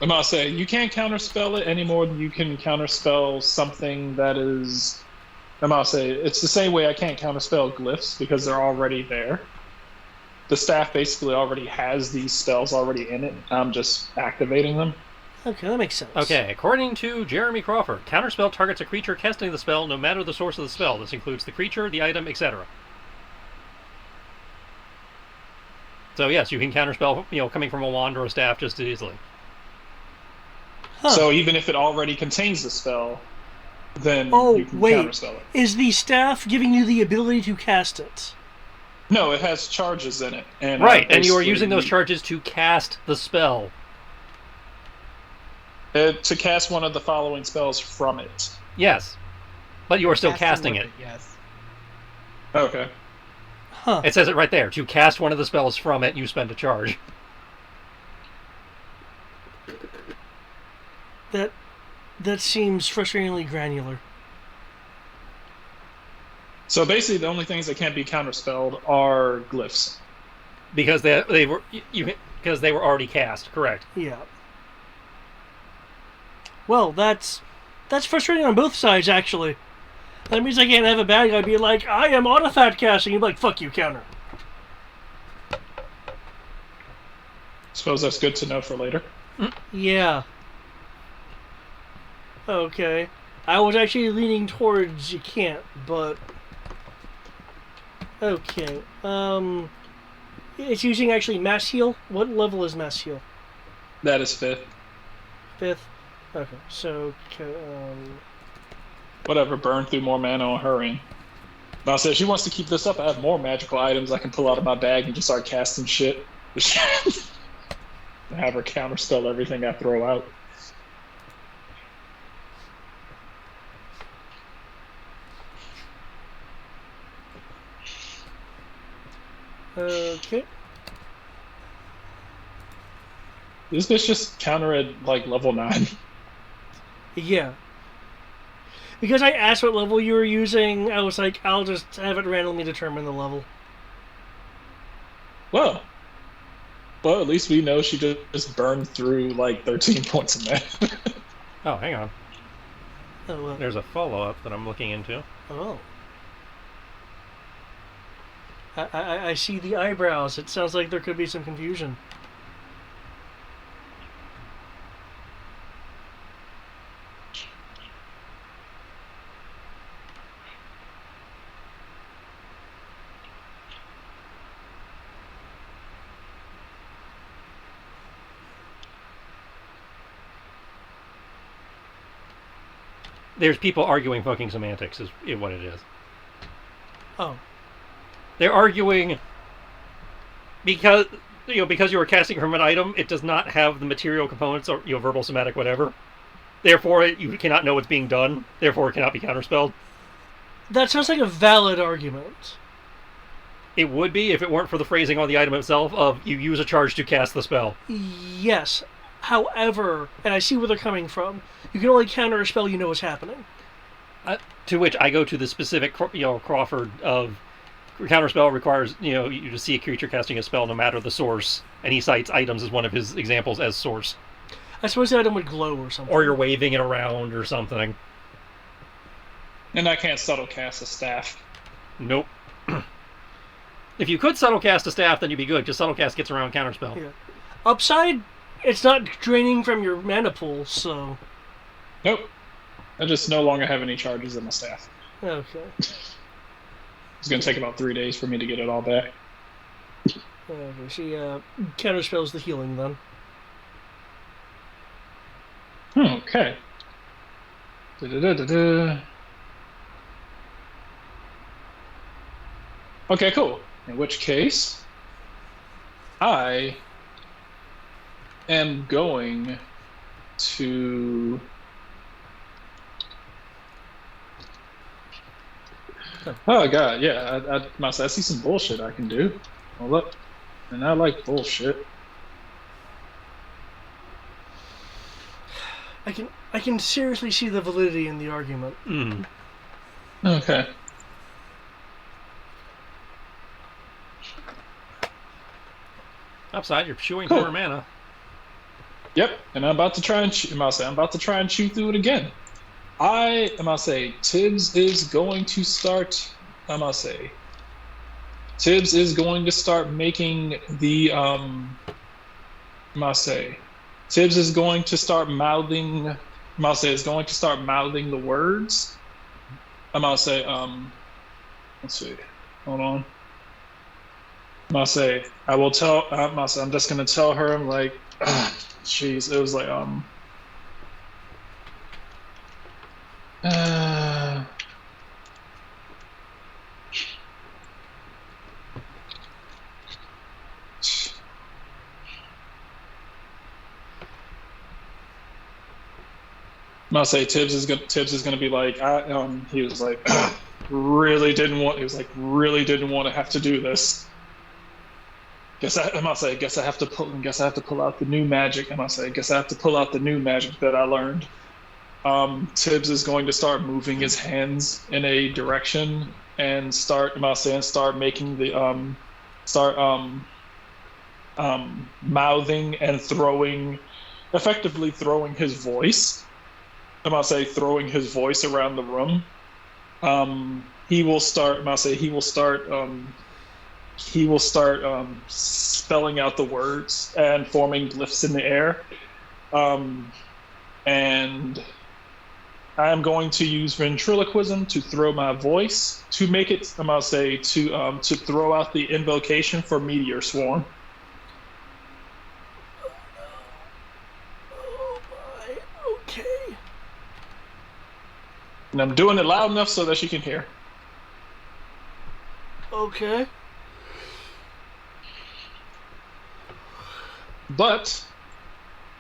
I'm gonna say you can't counterspell it any more than you can counterspell something that is. I'm gonna say it's the same way I can't counterspell glyphs because they're already there. The staff basically already has these spells already in it. I'm just activating them. Okay, that makes sense. Okay, according to Jeremy Crawford, counterspell targets a creature casting the spell no matter the source of the spell. This includes the creature, the item, etc. So yes, you can counterspell, coming from a wand or a staff just as easily. Huh. So even if it already contains the spell, then you can counterspell it. Is the staff giving you the ability to cast it? No, it has charges in it. And right, and you are using those charges to cast the spell. To cast one of the following spells from it. Yes, but you are still casting it. Yes. Okay. Huh. It says it right there. To cast one of the spells from it, you spend a charge. That seems frustratingly granular. So basically, the only things that can't be counterspelled are glyphs. Because they were already cast, correct? Yeah. Well, that's frustrating on both sides, actually. That means I can't have a bad guy be like, I am autofat casting. You'd be like, fuck you, counter. Suppose that's good to know for later. Yeah. Okay. I was actually leaning towards you can't, but... Okay. It's using actually mass heal. What level is mass heal? That is 5th. 5th? Okay, so... Whatever, burn through more mana on her end. Now, said she wants to keep this up. I have more magical items I can pull out of my bag and just start casting shit. and have her counterspell everything I throw out. Okay. Is this just counter at like level 9? Yeah. Because I asked what level you were using, I was like, I'll just have it randomly determine the level. Well, at least we know she just burned through like 13 points of mana. Oh, hang on. Oh, There's a follow-up that I'm looking into. oh. I see the eyebrows. It sounds like there could be some confusion. There's people arguing fucking semantics is what it is. Oh. They're arguing because you were casting from an item, it does not have the material components or verbal, somatic, whatever. Therefore, you cannot know what's being done. Therefore, it cannot be counterspelled. That sounds like a valid argument. It would be if it weren't for the phrasing on the item itself of you use a charge to cast the spell. Yes. However, and I see where they're coming from, you can only counter a spell you know is happening. To which I go to the specific, Crawford of counterspell requires, you to see a creature casting a spell no matter the source, and he cites items as one of his examples as source. I suppose the item would glow or something. Or you're waving it around or something. And I can't subtle cast a staff. Nope. If you could subtle cast a staff, then you'd be good, because subtle cast gets around counterspell. Yeah. Upside, it's not draining from your mana pool, so... Nope. I just no longer have any charges in my staff. Okay. It's going to take about 3 days for me to get it all back. Okay, she counterspells the healing then. Okay. Da-da-da-da-da. Okay, cool. In which case, I am going to... Oh god, yeah, I see some bullshit I can do. Well, look, and I like bullshit. I can seriously see the validity in the argument. Mm. Okay. Upside, you're chewing Cool. more mana. Yep, and I'm about to try and chew through it again. Tibbs is going to start. Tibbs is going to start making the. Tibbs is going to start mouthing. Is going to start mouthing the words. Let's see. Hold on. I will tell. I'm just gonna tell her. I'm like, jeez. It was like Tibbs is gonna be like, he was like, really didn't want to have to do this. Guess I have to pull out the new magic. Guess I have to pull out the new magic that I learned. Tibbs is going to start moving his hands in a direction and start making the mouthing and effectively throwing his voice. Throwing his voice around the room. He will start spelling out the words and forming glyphs in the air. And I'm going to use ventriloquism to throw my voice to make it, to throw out the invocation for Meteor Swarm. Oh my, okay. And I'm doing it loud enough so that she can hear. Okay. But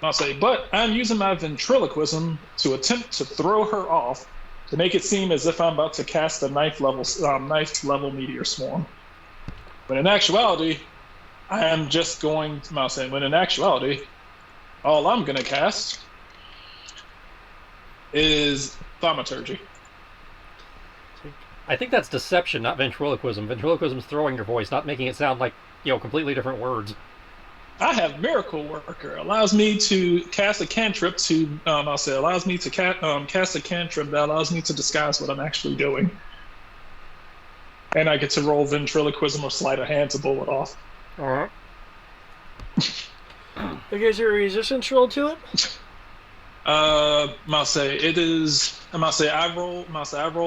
I'll say, but I'm using my ventriloquism to attempt to throw her off to make it seem as if I'm about to cast a knife level meteor swarm. When in actuality, I am just going to mouse in. When in actuality, all I'm going to cast is thaumaturgy. I think that's deception, not ventriloquism. Ventriloquism's throwing your voice, not making it sound like, completely different words. I have Miracle Worker. Allows me to cast a cantrip to, allows me to cast a cantrip that allows me to disguise what I'm actually doing. And I get to roll ventriloquism or sleight of hand to pull it off. Alright. Okay, is there a resistance roll to it? I roll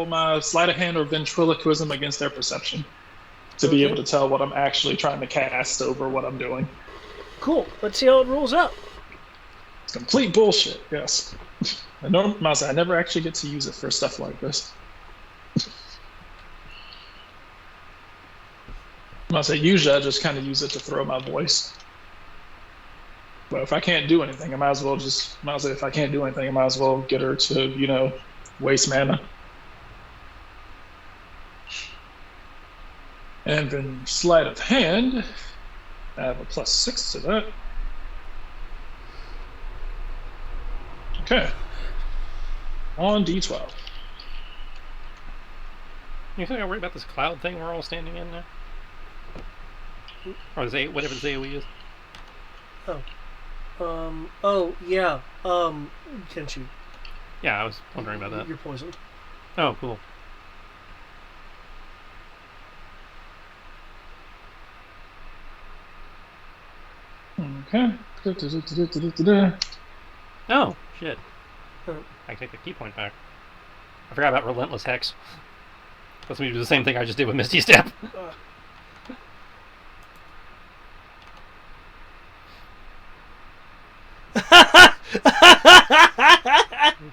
my sleight of hand or ventriloquism against their perception to be able to tell what I'm actually trying to cast over what I'm doing. Cool. Let's see how it rolls out. It's complete bullshit, yes. I never actually get to use it for stuff like this. Usually I just kind of use it to throw my voice. But if I can't do anything, I might as well get her to, waste mana. And then sleight of hand, I have a +6 to that. Okay. On D12. You think I worry about this cloud thing we're all standing in now? Or whatever the AoE is? Yeah. Kenshi. Yeah, I was wondering about that. You're poisoned. Oh, cool. Okay. Oh, shit. Huh. I can take the key point back. I forgot about Relentless Hex. Lets me do the same thing I just did with Misty Step.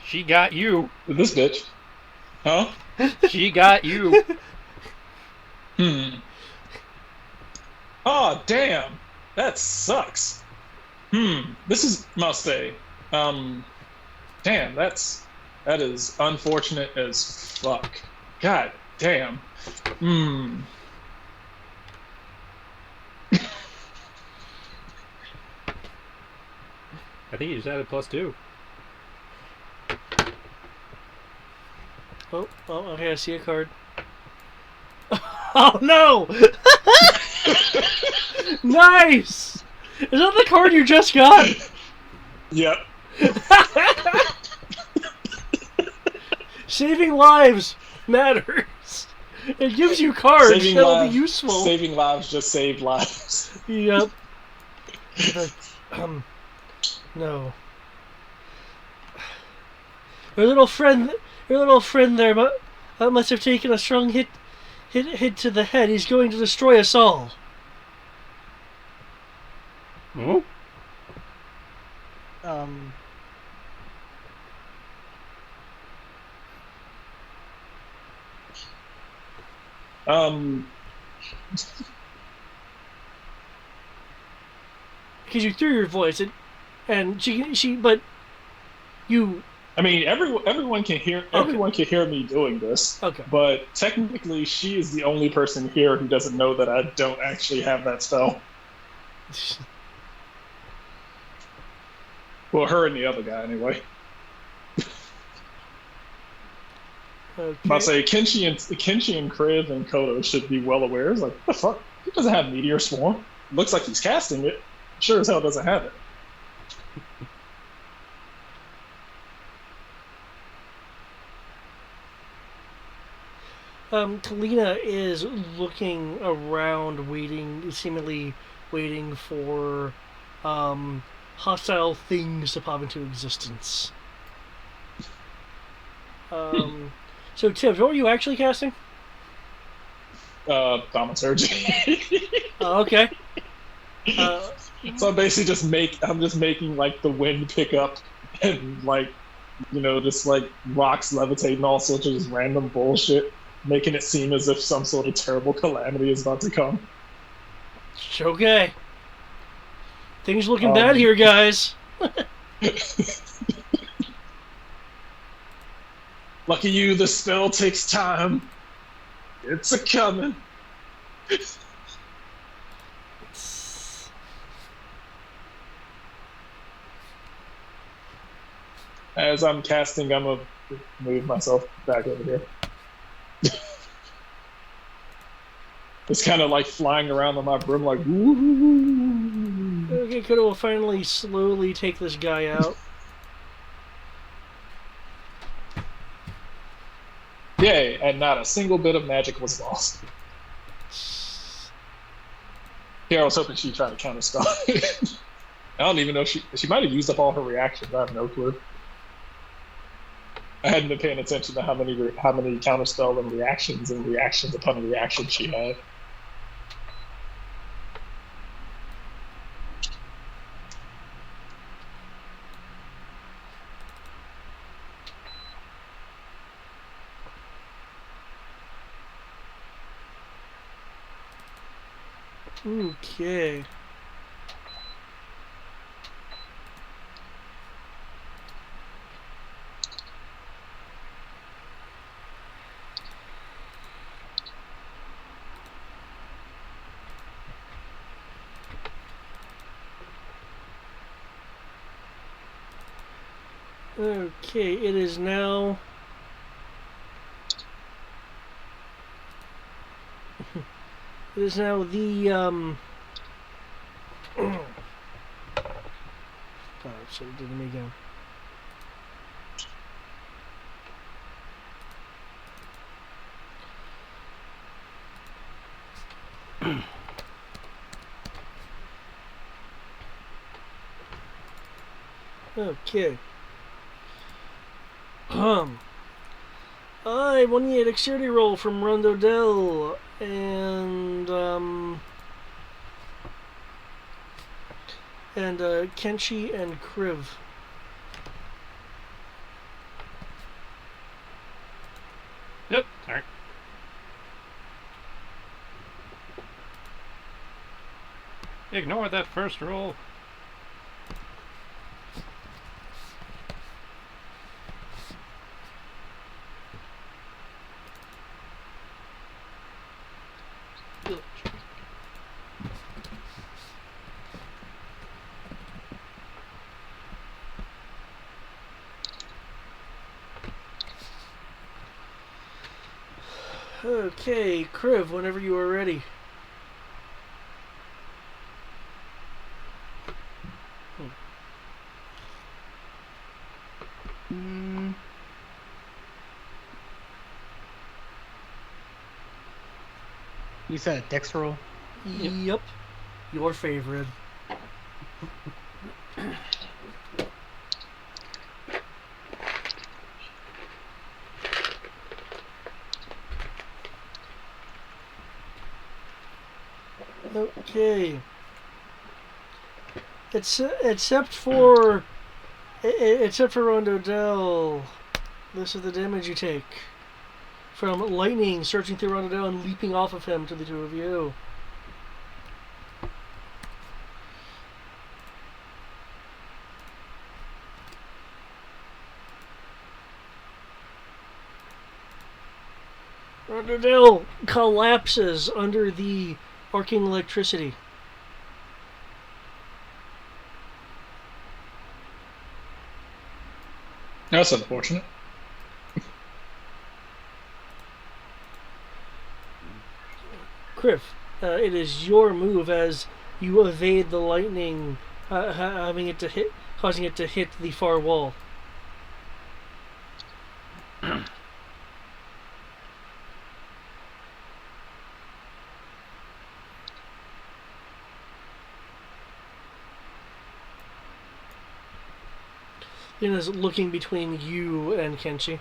She got you. This bitch. Huh? She got you. Oh, damn. That sucks. This is Mustang. Damn, that is unfortunate as fuck. God damn. I think you just added +2. Oh, okay, I see a card. Oh no! Nice! Is that the card you just got? Yep. Saving lives matters. It gives you cards that'll be useful. Saving lives just saved lives. Yep. No. Your little friend there must have taken a strong hit to the head. He's going to destroy us all. Hmm? Because you threw your voice, and but you. I mean, everyone can hear me doing this. Okay. But technically, she is the only person here who doesn't know that I don't actually have that spell. Well, her and the other guy, anyway. Okay. I'll say Kenshi and Kriv and Kodo should be well aware. It's like, what the fuck? He doesn't have Meteor Swarm. Looks like he's casting it. Sure as hell doesn't have it. Kalina is looking around, seemingly waiting for hostile things to pop into existence. So, Tibbs, what were you actually casting? Thaumaturgy. Oh, okay. So I'm basically I'm just making like the wind pick up and just like rocks levitate and all sorts of just random bullshit, making it seem as if some sort of terrible calamity is about to come. Okay. Things looking bad here, guys. Lucky you, the spell takes time. It's a coming. As I'm casting, I'm gonna move myself back over here. It's kind of like flying around on my broom, like woo. Okay, Kudo will finally slowly take this guy out. Yay! And not a single bit of magic was lost. Here, I was hoping she'd try to counterspell. I don't even know if she might have used up all her reactions. I have no clue. I hadn't been paying attention to how many counterspell and reactions upon reactions she had. Okay. Okay, it is now. It is now the God, so it did me again. Okay. I won the dexterity roll from Rondo Del and Kenshi and Kriv. Yep. Sorry. Ignore that first roll. Okay, Kriv, whenever you are ready. You said a dex roll? Yep. Your favorite. Okay. Except for Rondo Del, this is the damage you take from lightning surging through Rondo Del and leaping off of him to the two of you. Rondo Del collapses under the arcing electricity. That's unfortunate. Kriv, it is your move as you evade the lightning, causing it to hit the far wall. Lina is looking between you and Kenshi.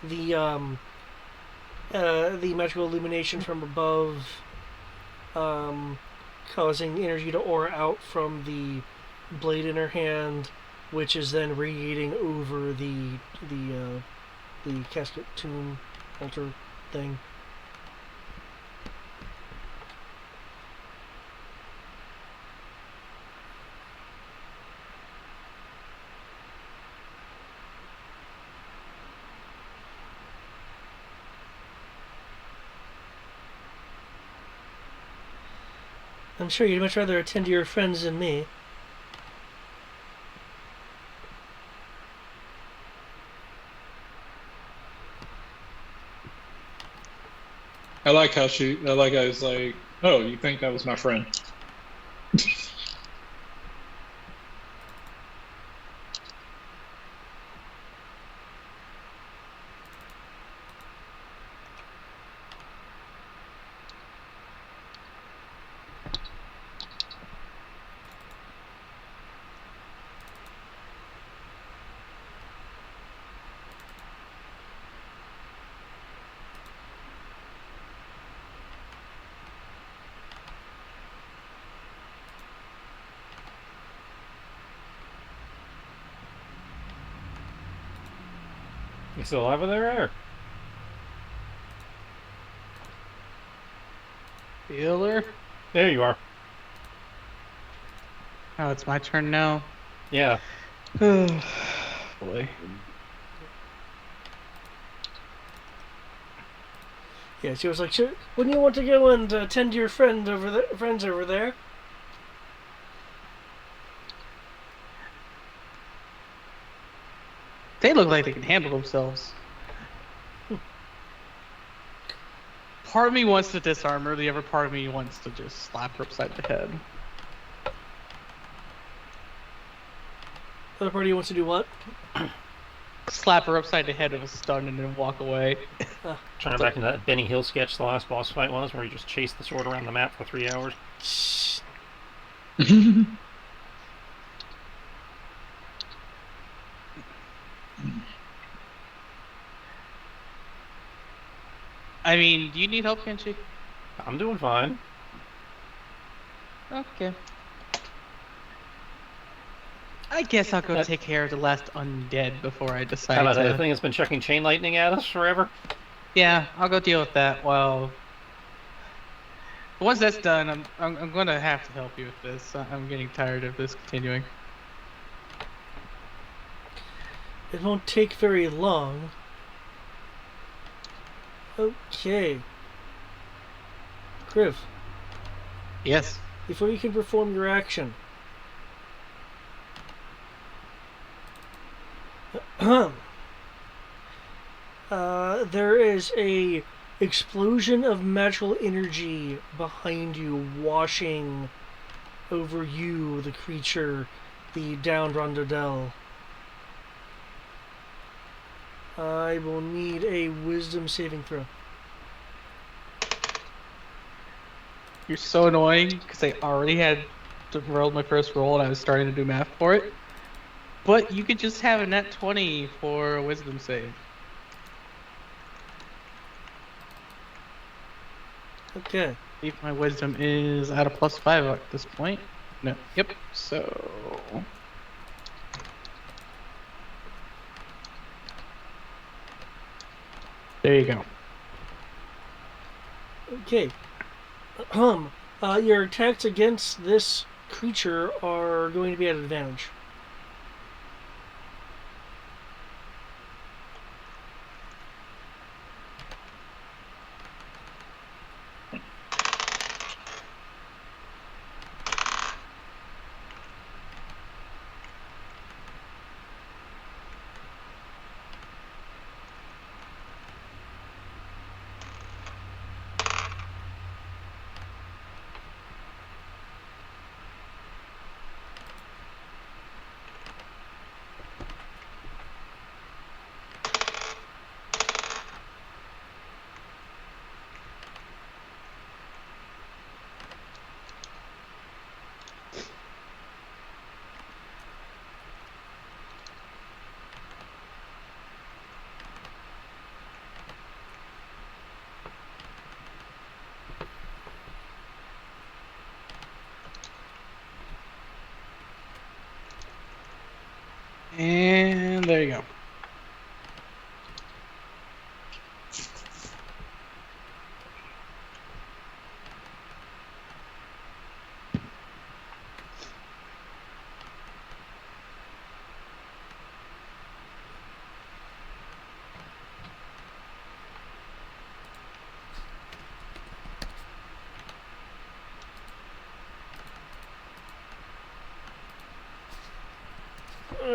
The magical illumination from above, causing energy to aura out from the blade in her hand, which is then radiating over the casket tomb altar thing. I'm sure you'd much rather attend to your friends than me. I like how I was like, oh, you think that was my friend? You still alive over there? Or? Healer? There you are. Oh, it's my turn now. Yeah. Boy. Yeah, she was like, sure, wouldn't you want to go and attend to your friends over there? They look like they can handle themselves. Part of me wants to disarm her, the other part of me wants to just slap her upside the head. The other party wants to do what? Slap her upside the head with a stun and then walk away. Trying back into that Benny Hill sketch the last boss fight was, where he just chased the sword around the map for 3 hours. I mean, do you need help, Kenshi? I'm doing fine. Okay. I guess I'll go take care of the last undead before I decide How about to... that thing that's been chucking chain lightning at us forever? Yeah, I'll go deal with that while... Once that's done, I'm gonna have to help you with this. I'm getting tired of this continuing. It won't take very long. Okay. Kriv, Yes. before you can perform your action, there is a explosion of magical energy behind you, washing over you, the creature, the downed Rondadel. I will need a wisdom saving throw. You're so annoying because I already had rolled my first roll and I was starting to do math for it. But you could just have a net 20 for a wisdom save. Okay. I believe my wisdom is at a +5 at this point. No. Yep. So. There you go. Okay. Your attacks against this creature are going to be at advantage.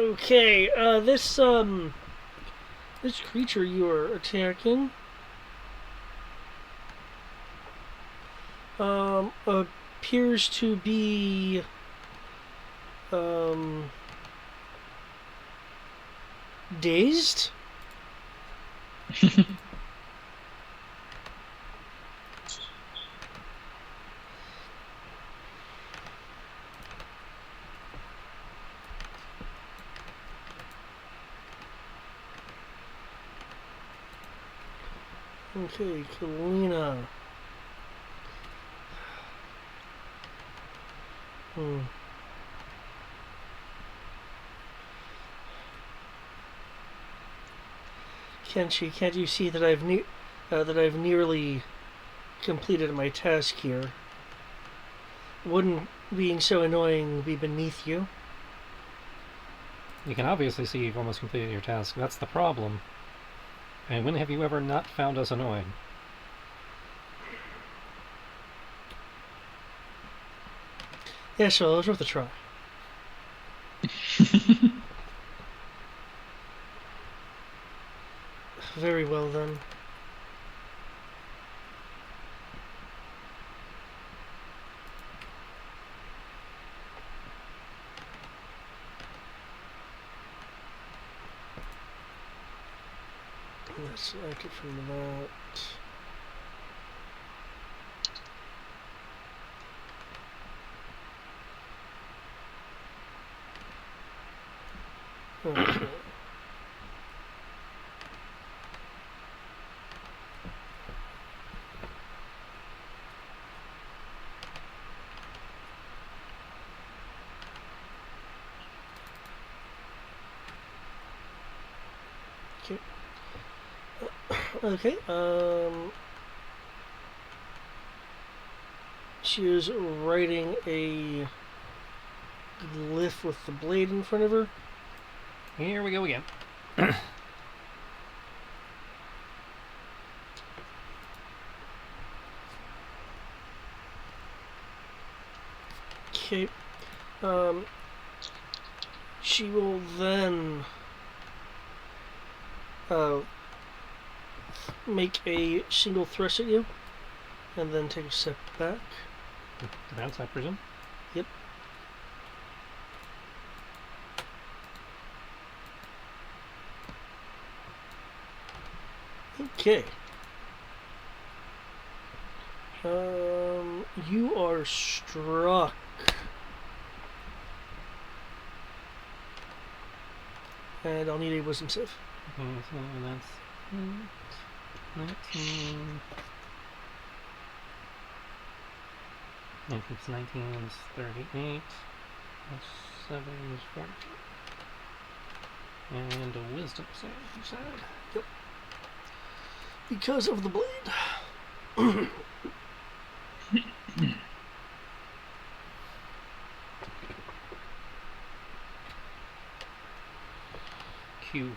Okay, this creature you are attacking, appears to be, dazed. Okay, Kalina. Can't you see that I've nearly completed my task here? Wouldn't being so annoying be beneath you? You can obviously see you've almost completed your task. That's the problem. And when have you ever not found us annoying? Yeah, sure, it was worth a try. Very well then. Let's select it from that. Okay. Okay. She is writing a glyph with the blade in front of her. Here we go again. Okay. She will then make a single thrust at you, and then take a step back. Defense, I presume? Yep. Okay. You are struck. And I'll need a wisdom save. Okay, so that's 19. 19 is 38. Plus 7 is 40. And a wisdom save, you said? Yep. Because of the blade. Q.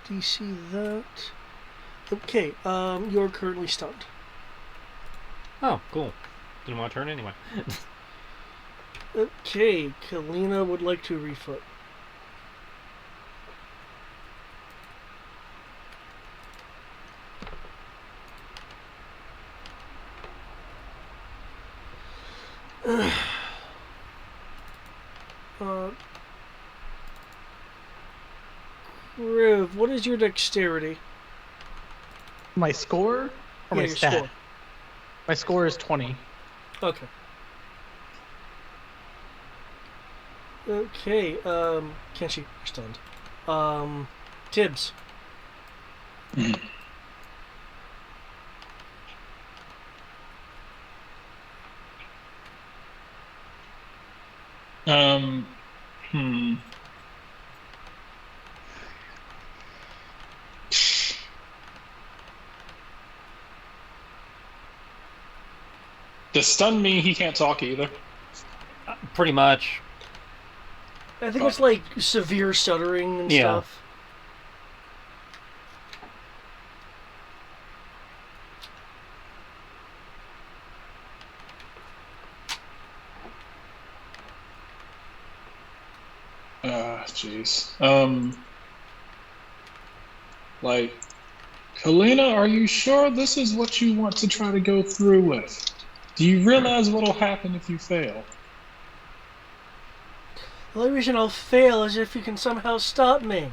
Do you see that? Okay, you're currently stunned. Oh, cool. Didn't want to turn anyway. Okay, Kalina would like to refoot. Riv, what is your dexterity? My score or my your stat? score. My score is 20. Okay. Okay, can't she? You're stunned. Tibbs. Hmm. To stun me, he can't talk either. Pretty much. I think it's like severe stuttering and Yeah. stuff. Jeez. Like, Kalina, are you sure this is what you want to try to go through with? Do you realize what'll happen if you fail? The only reason I'll fail is if you can somehow stop me.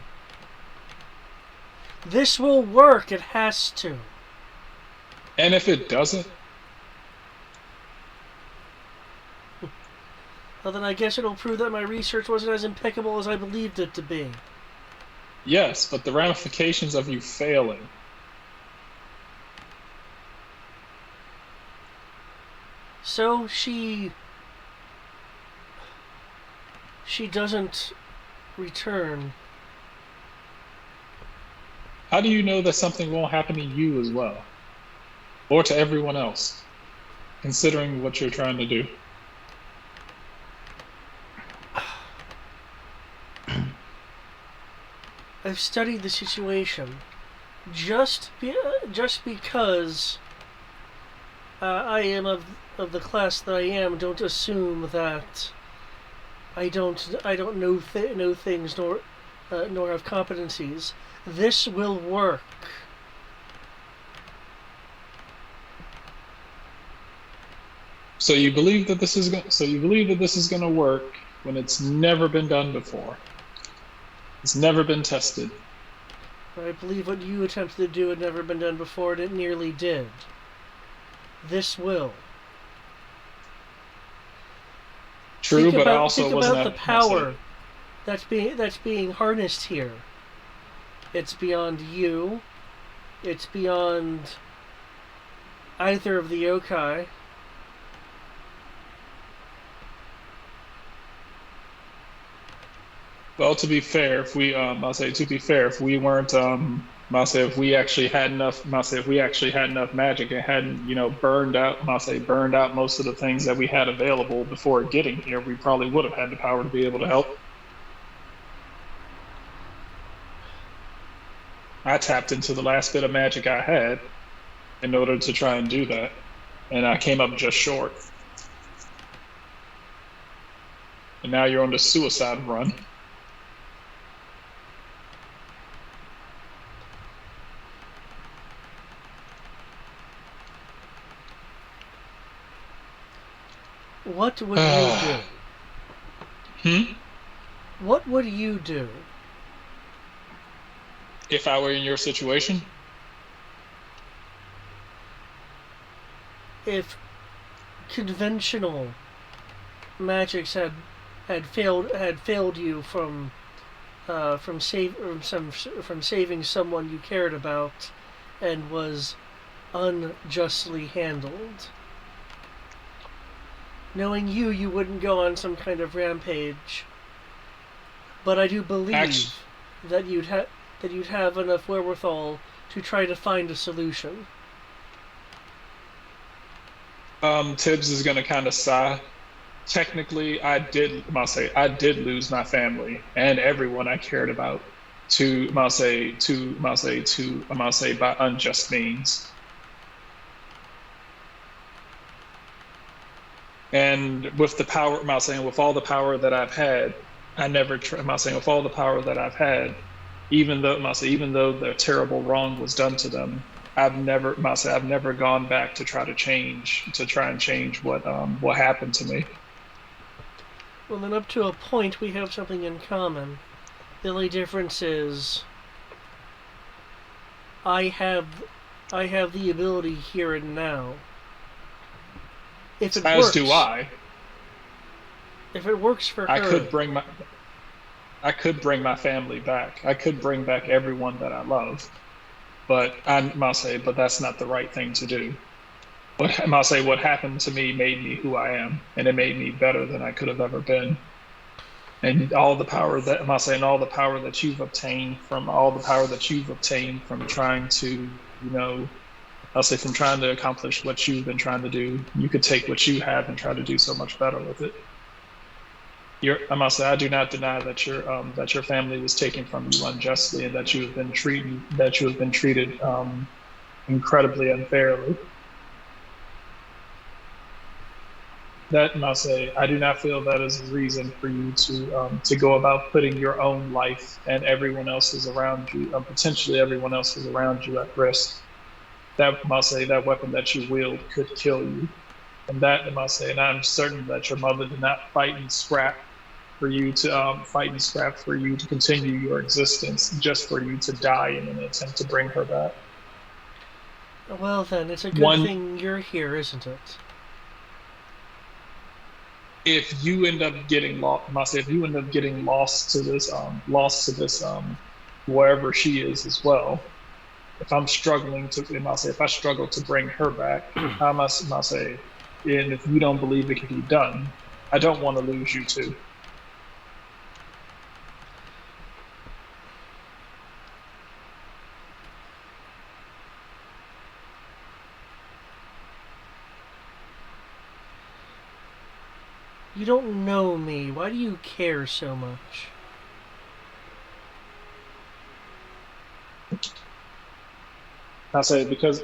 This will work. It has to. And if it doesn't? Well, then I guess it'll prove that my research wasn't as impeccable as I believed it to be. Yes, but the ramifications of you failing. So she doesn't return. How do you know that something won't happen to you as well? Or to everyone else, considering what you're trying to do? I've studied the situation. Just because I am of the class that I am, don't assume that I don't know things nor have competencies. This will work. So you believe that this is going to work when it's never been done before. It's never been tested. I believe what you attempted to do had never been done before, and it nearly did. This will. True, but I also think wasn't about at the power that's being harnessed here. It's beyond you. It's beyond either of the yokai. Well, to be fair, if we, if we weren't, if we actually had enough, if we actually had enough magic and hadn't, burned out, burned out most of the things that we had available before getting here, we probably would have had the power to be able to help. I tapped into the last bit of magic I had in order to try and do that, and I came up just short. And now you're on the suicide run. What would you do? What would you do? If I were in your situation? If conventional magics had failed you from saving someone you cared about and was unjustly handled. Knowing you wouldn't go on some kind of rampage. But I do believe that you'd have enough wherewithal to try to find a solution. Tibbs is gonna kind of sigh. Technically, I did lose my family and everyone I cared about by unjust means. And with the power, with all the power that I've had, with all the power that I've had, even though the terrible wrong was done to them, I've never gone back to try and change what happened to me. Well, then up to a point we have something in common. The only difference is I have the ability here and now. If it works, do I. If it works for her, I could bring my family back. I could bring back everyone that I love. But but that's not the right thing to do. What happened to me made me who I am, and it made me better than I could have ever been. And all the power that you've obtained from trying to, from trying to accomplish what you've been trying to do, you could take what you have and try to do so much better with it. I do not deny that your family was taken from you unjustly, and that you have been treated incredibly unfairly. that must say I do not feel that is a reason for you to go about putting your own life and everyone else's around you, potentially everyone else's around you at risk. That must say that weapon that you wield could kill you, and that must say, and I'm certain that your mother did not fight and scrap for you to fight and scrap for you to continue your existence, just for you to die in an attempt to bring her back. Well then, it's a good One, thing you're here, isn't it? if you end up getting lost, must say, if you end up getting lost to this, wherever she is as well. If I'm struggling to, and I'll say, if I struggle to bring her back, I must say, and if you don't believe it can be done, I don't want to lose you too. You don't know me. Why do you care so much? I'll say because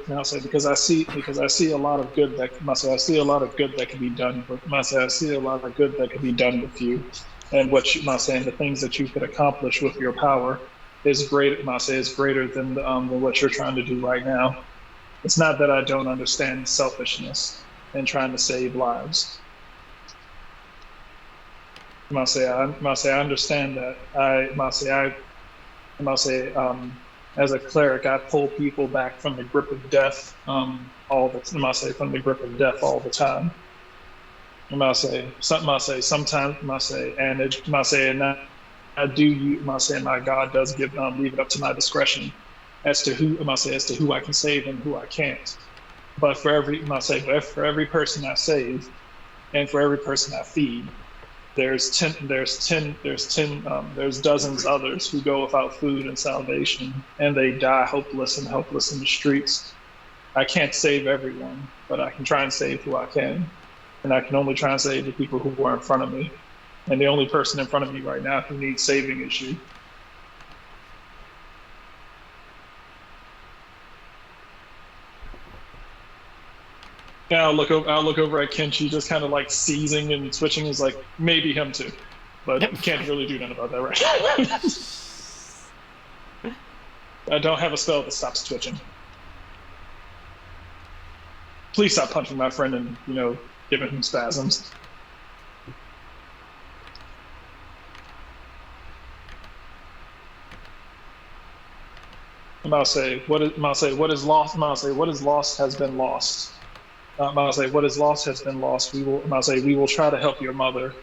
I see a lot of good that I see a lot of good that can be done. But I see a lot of good that can be done with you, and what you must say, and the things that you could accomplish with your power is great. Is greater than what you're trying to do right now. It's not that I don't understand selfishness and trying to save lives. I understand that. As a cleric, I pull people back from the grip of death from the grip of death all the time. And my God does leave it up to my discretion as to who I can save and who I can't. But for every person I save and for every person I feed, there's dozens others who go without food and salvation, and they die helpless in the streets. I can't save everyone, but I can try and save who I can, and I can only try and save the people who are in front of me. And the only person in front of me right now who needs saving is you. Yeah, I'll look over at Kenshi, just kind of like seizing and switching. Is like maybe him too, but can't really do nothing about that right now. I don't have a spell that stops twitching. Please stop punching my friend and giving him spasms. What is lost has been lost. What is lost has been lost. We will try to help your mother.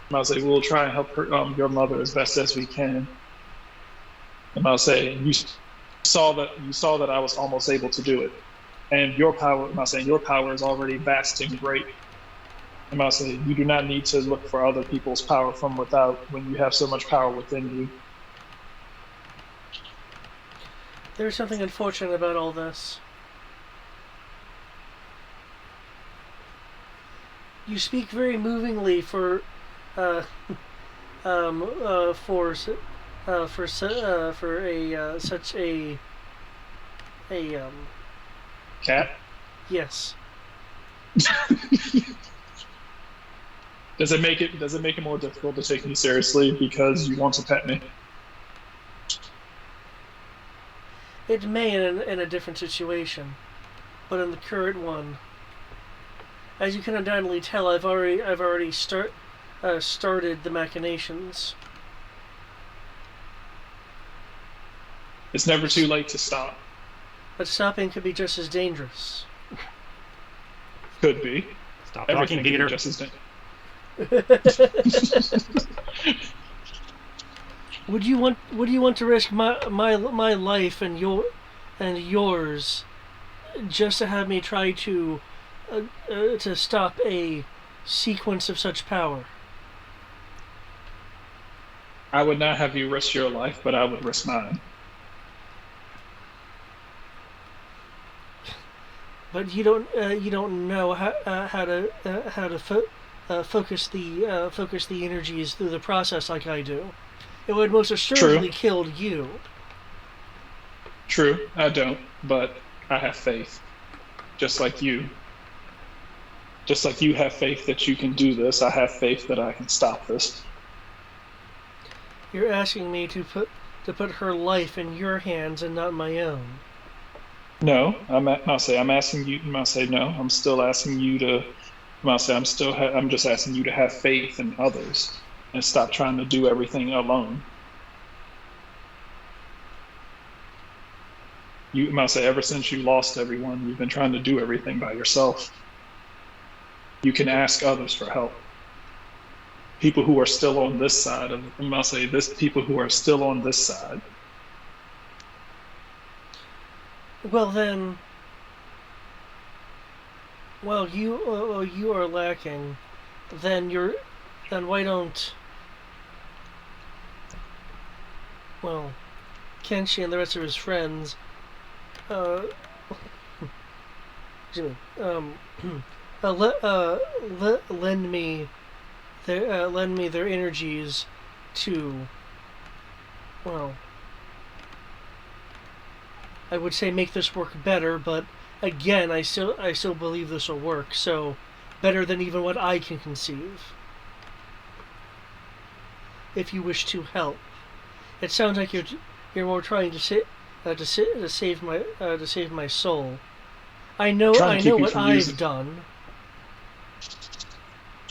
We will try and help your mother as best as we can. You saw that I was almost able to do it, and your power is already vast and great. You do not need to look for other people's power from without when you have so much power within you. There's something unfortunate about all this. You speak very movingly for a such a Cat? Yes. Does it make it more difficult to take me seriously because you want to pet me? It may in a different situation, but in the current one, as you can undoubtedly tell, I've already started the machinations. It's never too late to stop. But stopping could be just as dangerous. Could be. Stop talking, Peter. Just as Would you want to risk my life and yours just to have me try to stop a sequence of such power? I would not have you risk your life, but I would risk mine. But you don't know how to focus the energies through the process like I do. It would most assuredly kill you. True, I don't, but I have faith, just like you. Just like you have faith that you can do this, I have faith that I can stop this. You're asking me to put her life in your hands and not my own. No, I'm asking you. I say no. I'm still asking you to. I say I'm just asking you to have faith in others and stop trying to do everything alone. You must say ever since you lost everyone, you've been trying to do everything by yourself. You can ask others for help. People who are still on this side of, I must say this. People who are still on this side. Well then, you are lacking. Then why don't? Well, Kenshi and the rest of his friends, excuse me, lend me their energies to, well, I would say make this work better, but again, I still believe this will work. So, better than even what I can conceive. If you wish to help, it sounds like you're more trying to save my soul. I know what I've done.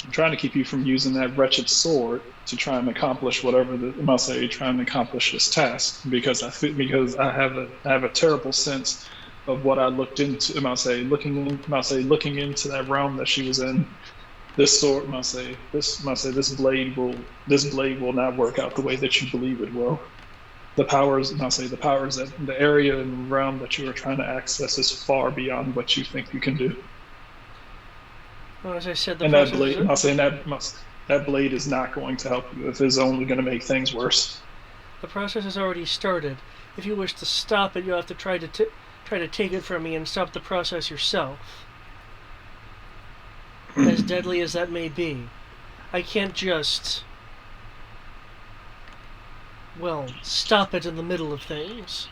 I'm trying to keep you from using that wretched sword to try and accomplish whatever you're trying to accomplish this task, because I have a terrible sense of what I looked into. Looking into that realm that she was in. This sword, this blade will not work out the way that you believe it will. The powers that the area and realm that you are trying to access is far beyond what you think you can do. Well, as I said, that blade is not going to help you. If it's only going to make things worse. The process has already started. If you wish to stop it, you'll have to try to take it from me and stop the process yourself. As deadly as that may be, I can't just, well, stop it in the middle of things.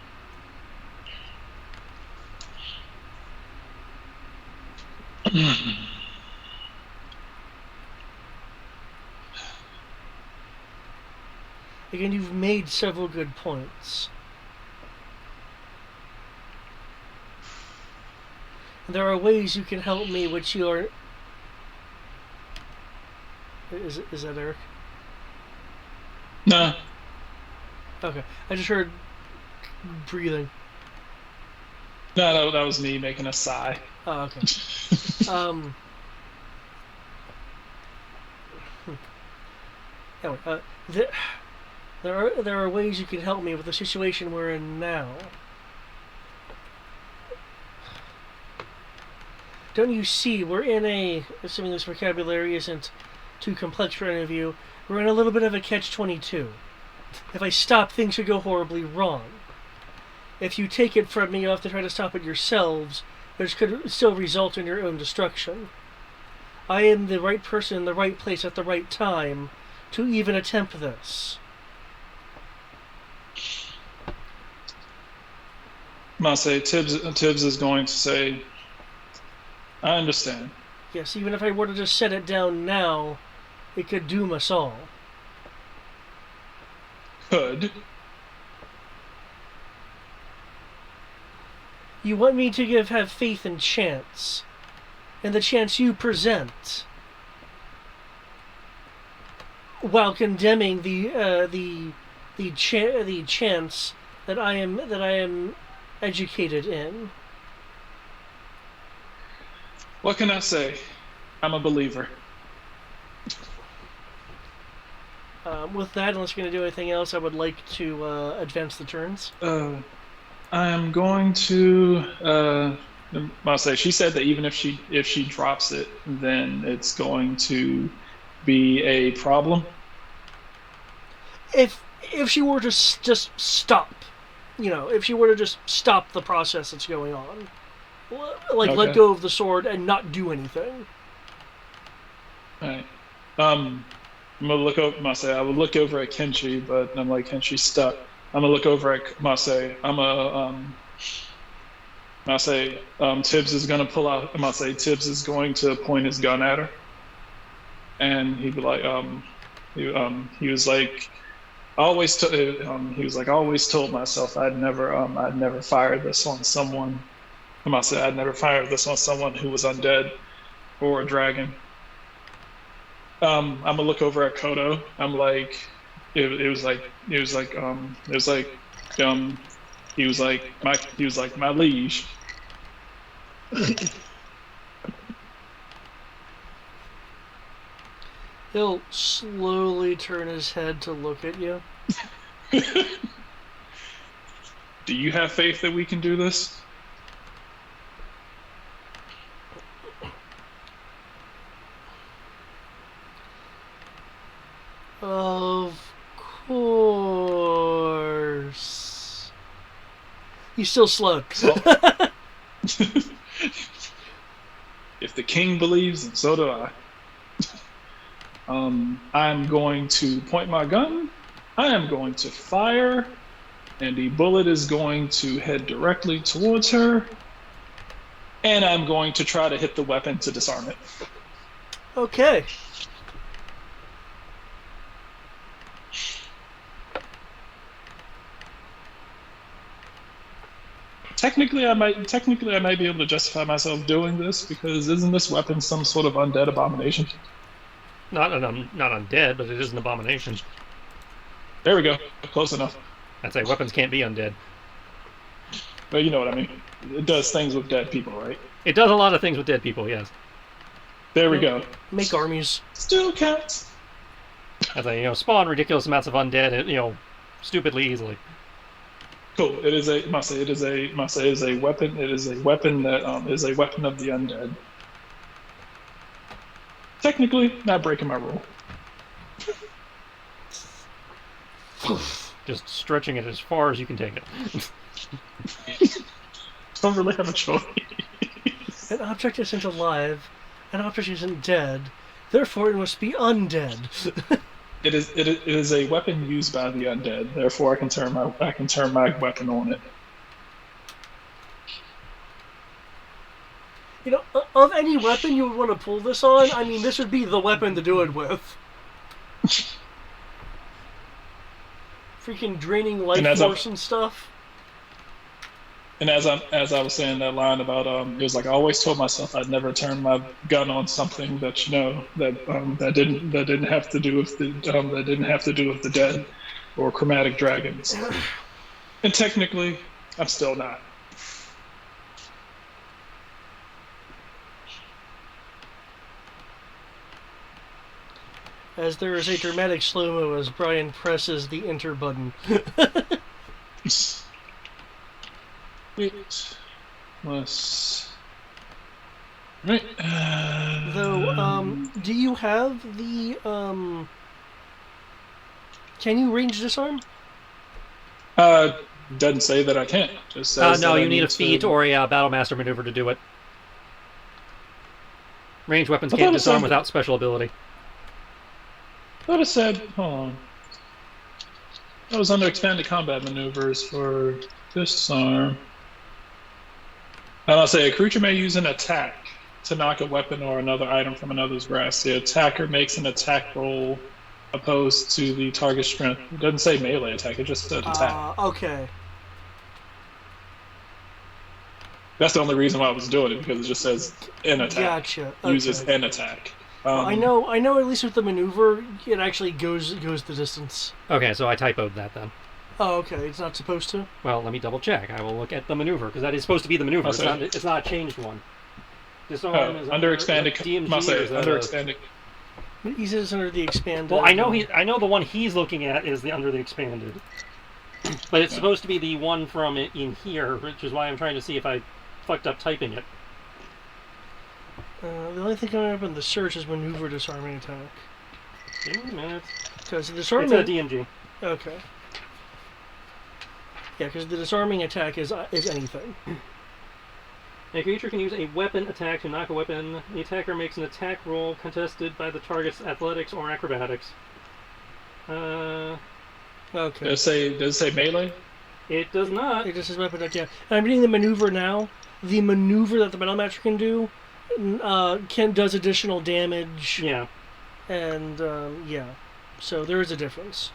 Again, you've made several good points. There are ways you can help me which you are... Is that Eric? No. Okay. I just heard breathing. No, that was me making a sigh. Oh, okay. Anyway, there are ways you can help me with the situation we're in now. Don't you see, we're in a, assuming this vocabulary isn't too complex for any of you, we're in a little bit of a catch-22. If I stop, things could go horribly wrong. If you take it from me, you'll have to try to stop it yourselves, which could still result in your own destruction. I am the right person in the right place at the right time to even attempt this. Tibbs is going to say, I understand. Yes, even if I were to just set it down now, it could doom us all. Could. You want me to have faith in chance, and the chance you present, while condemning the chance that I am educated in. What can I say? I'm a believer. With that, unless you're going to do anything else, I would like to advance the turns. I am going to. She said that even if she drops it, then it's going to be a problem. If she were to just stop, if she were to just stop the process that's going on, like okay. Let go of the sword and not do anything. All right. I'm gonna look over. I would look over at Kenshi, but I'm like, Kenshi's stuck. I'm gonna look over at Mase. And I say, Tibbs is going to pull out. I say Tibbs is going to point his gun at her, and he'd be like, he was like, he was like, I always told myself I'd never fire this on someone. I said I'd never fire this on someone who was undead or a dragon. I'm gonna look over at Kodo. I'm like, it was like my liege. He'll slowly turn his head to look at you. Do you have faith that we can do this? Of course. He's still slowed. If the king believes, and so do I. I'm going to point my gun. I am going to fire, and the bullet is going to head directly towards her. And I'm going to try to hit the weapon to disarm it. Okay. Technically, I might be able to justify myself doing this because isn't this weapon some sort of undead abomination? Not undead, but it is an abomination. There we go. Close enough. I'd say weapons can't be undead. But you know what I mean. It does things with dead people, right? It does a lot of things with dead people, yes. There we go. Make armies. Still counts. I'd say, spawn ridiculous amounts of undead, stupidly easily. Cool. It is a weapon. It is a weapon that is a weapon of the undead. Technically, not breaking my rule. Just stretching it as far as you can take it. Don't really have a choice. An object isn't alive. An object isn't dead. Therefore, it must be undead. It is a weapon used by the undead. Therefore, I can turn my weapon on it. Of any weapon you would want to pull this on, I mean, this would be the weapon to do it with. Freaking draining life force and stuff. And as I was saying that line about it was like I always told myself I'd never turn my gun on something that that didn't have to do with the dead or chromatic dragons. And technically, I'm still not. As there is a dramatic slow-mo as Brian presses the enter button. Wait. Plus. Right. Though, do you have the, Can you range disarm? Doesn't say that I can't. Just says No, that you I need a feat or a Battlemaster maneuver to do it. Ranged weapons can't disarm without special ability. I thought it said, hold on. That was under expanded combat maneuvers for disarm. And I'll say a creature may use an attack to knock a weapon or another item from another's grasp. The attacker makes an attack roll opposed to the target's strength. It doesn't say melee attack, it just said attack. Okay. That's the only reason why I was doing it, because it just says an attack. Gotcha. Okay. Uses an attack. I know at least with the maneuver, it actually goes the distance. Okay, so I typoed that then. Oh, okay. It's not supposed to? Well, let me double check. I will look at the maneuver, because that is supposed to be the maneuver. It's not a changed one. Disarm is under expanded DMG under expanded. He says under the expanded. Well, I know the one he's looking at is the under the expanded. But it's supposed to be the one from in here, which is why I'm trying to see if I fucked up typing it. The only thing coming up in the search is maneuver disarming attack. 2 minutes. Because the disarming... It's a DMG. Okay. Yeah, because the disarming attack is anything. A creature can use a weapon attack to knock a weapon. The attacker makes an attack roll contested by the target's athletics or acrobatics. Okay. Does it say melee? It does not. It just says weapon attack, yeah. And I'm reading the maneuver now. the maneuver that the Metal Matcher can do does additional damage. Yeah. And yeah, so there is a difference.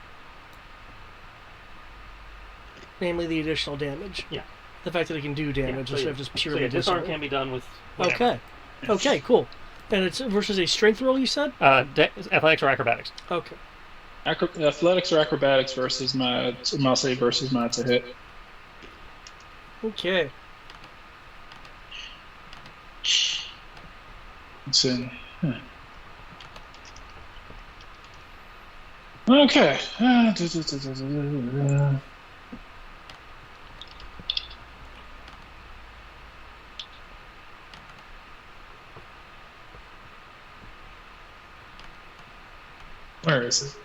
Namely, the additional damage. Yeah. The fact that it can do damage instead of just purely disarm disarm. can be done with whatever. Okay. Okay, cool. And it's versus a strength roll, you said? Athletics or acrobatics. Okay. Athletics or acrobatics versus my save versus my to hit. Okay. Let's see. Okay. Where is it?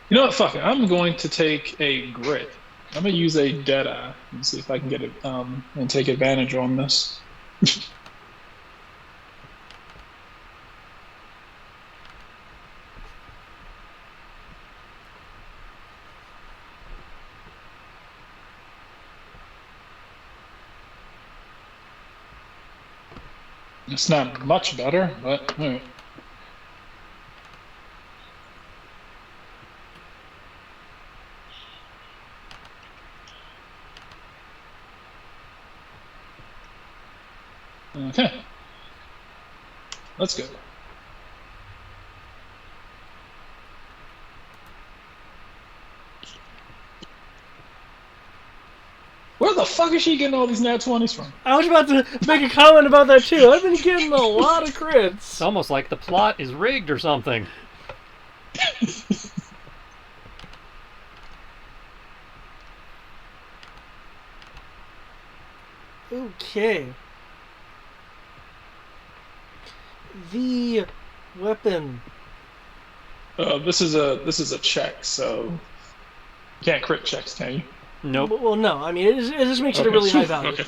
You know what? Fuck it. I'm going to take a grit. I'm going to use a Deadeye and see if I can get it and take advantage on this. It's not much better, but all right. Okay. Let's go. Where the fuck is she getting all these nat 20s from? I was about to make a comment about that too. I've been getting a lot of crits. It's almost like the plot is rigged or something. Okay. The weapon. This is a check, so you can't crit checks, can you? Nope. Well, no. I mean, it just makes it a really high value. Okay.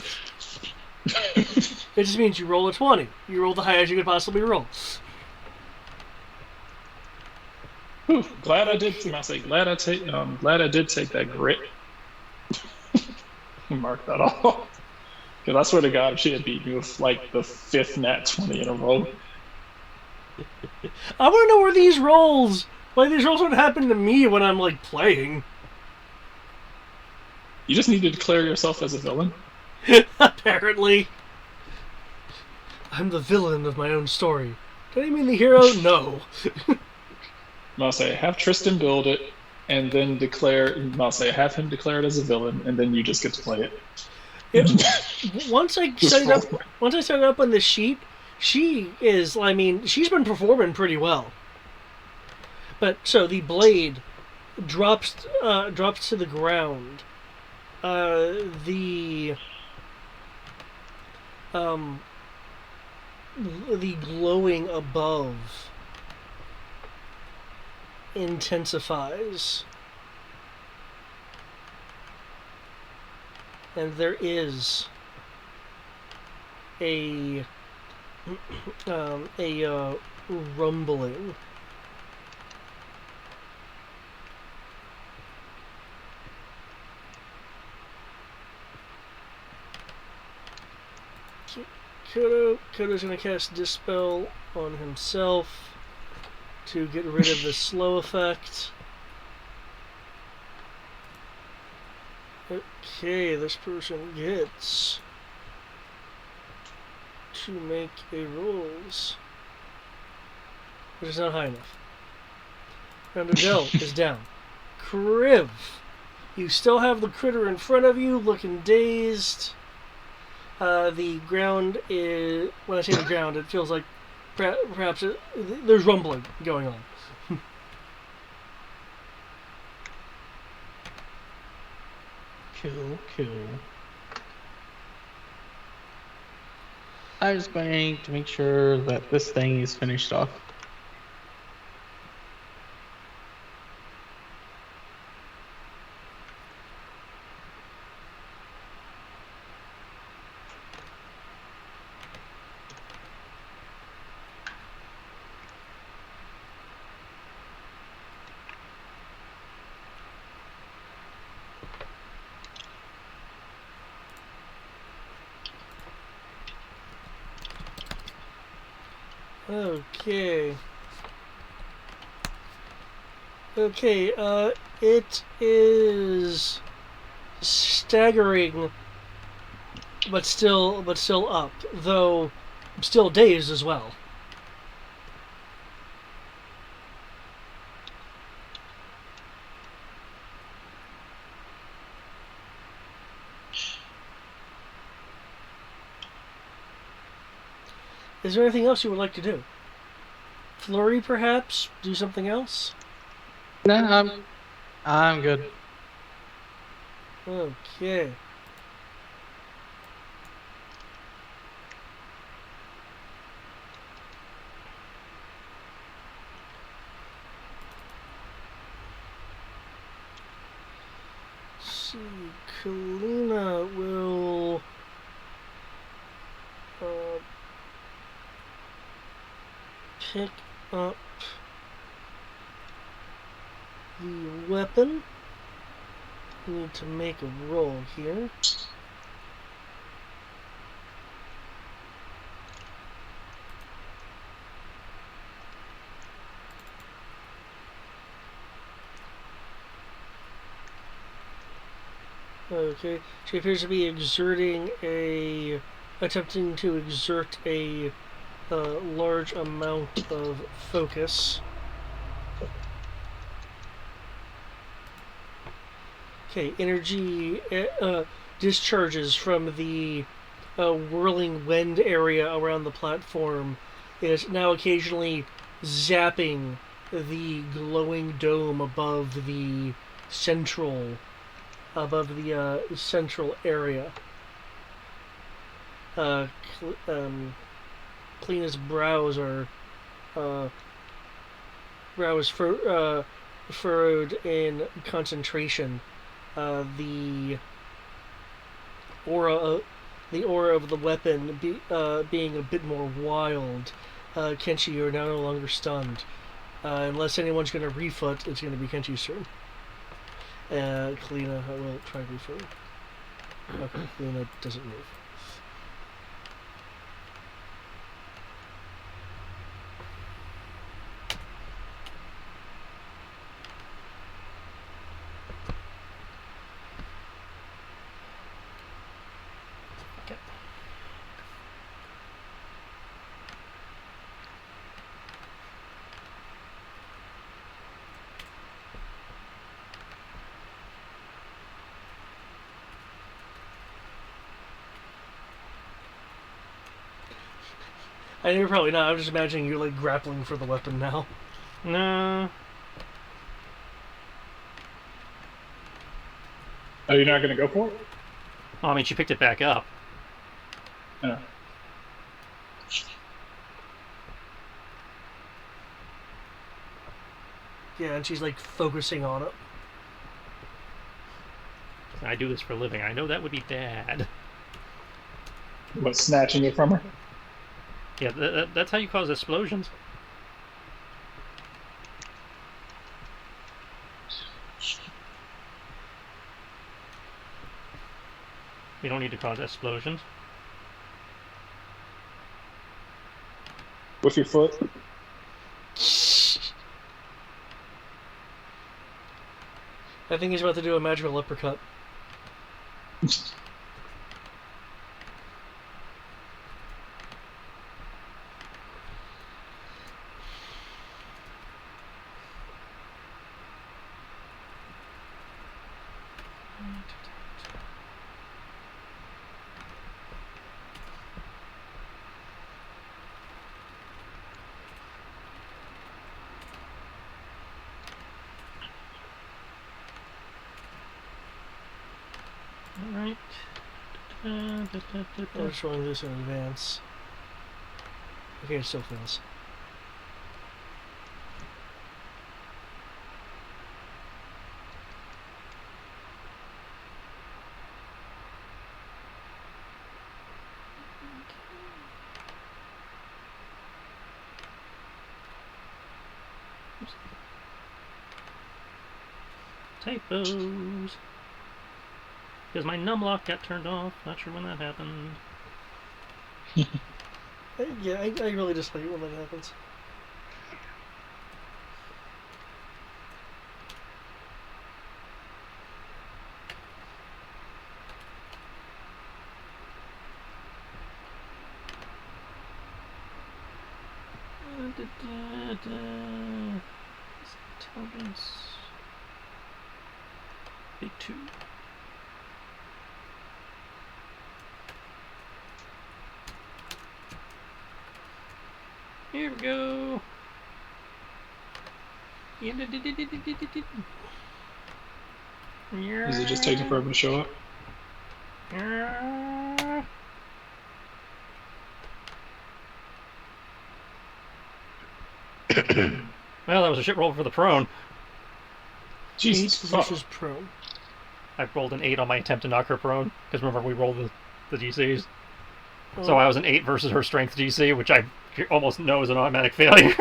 It just means you roll a 20. You roll the highest you could possibly roll. Whew, glad I did. I say glad I did take that grit. Mark that off. Because I swear to God, if she had beat me with like the 5th nat 20 in a row. I want to know why these rolls would happen to me when I'm like playing. You just need to declare yourself as a villain. Apparently. I'm the villain of my own story. Do you mean the hero? No. I'll say have Tristan build it, and then have him declare it as a villain, and then you just get to play it. Once I set it up on the sheet, she's been performing pretty well. But so the blade drops to the ground. The glowing above intensifies, and there is a rumbling. Kodo's going to cast Dispel on himself to get rid of the slow effect. Okay, this person gets to make a rolls, which is not high enough. And Adele is down. Kriv, you still have the critter in front of you, looking dazed. The ground is... When I say the ground, it feels like perhaps there's rumbling going on. Cool. I'm just going to make sure that this thing is finished off. Okay. Okay, it is staggering, but still up, though still dazed as well. Is there anything else you would like to do? Flurry, perhaps? Do something else? No, I'm good. Okay. See, Kalina will pick up the weapon. Need to make a roll here. Okay, she appears to be attempting to exert a large amount of focus. Okay, energy discharges from the whirling wind area around the platform. Is now occasionally zapping the glowing dome above the central area. Cleanest brows are furrowed in concentration. The aura of the weapon being a bit more wild. Kenshi, you're now no longer stunned. Unless anyone's going to refoot, it's going to be Kenshi's turn. Kalina will try refoot. Okay, Kalina doesn't move. I know you're probably not. I'm just imagining you're like grappling for the weapon now. No. Are you not going to go for it? Well, I mean, she picked it back up. Yeah. Yeah, and she's like focusing on it. I do this for a living. I know that would be bad. What, snatching it from her? Yeah, that's how you cause explosions. We don't need to cause explosions. With your foot? I think he's about to do a magical uppercut. Alright. I'm showing this in advance. Okay, it still fails. Typos. Because my numlock got turned off. Not sure when that happened. Yeah, I really just hate when that happens. Big 2. Here we go. Is it just taking forever to show up? Well, that was a shit roll for the prone. Jesus 8 fuck. versus prone. I rolled an 8 on my attempt to knock her prone, because remember we rolled the DCs. Oh, So I was an 8 versus her strength DC, which I almost know is an automatic failure.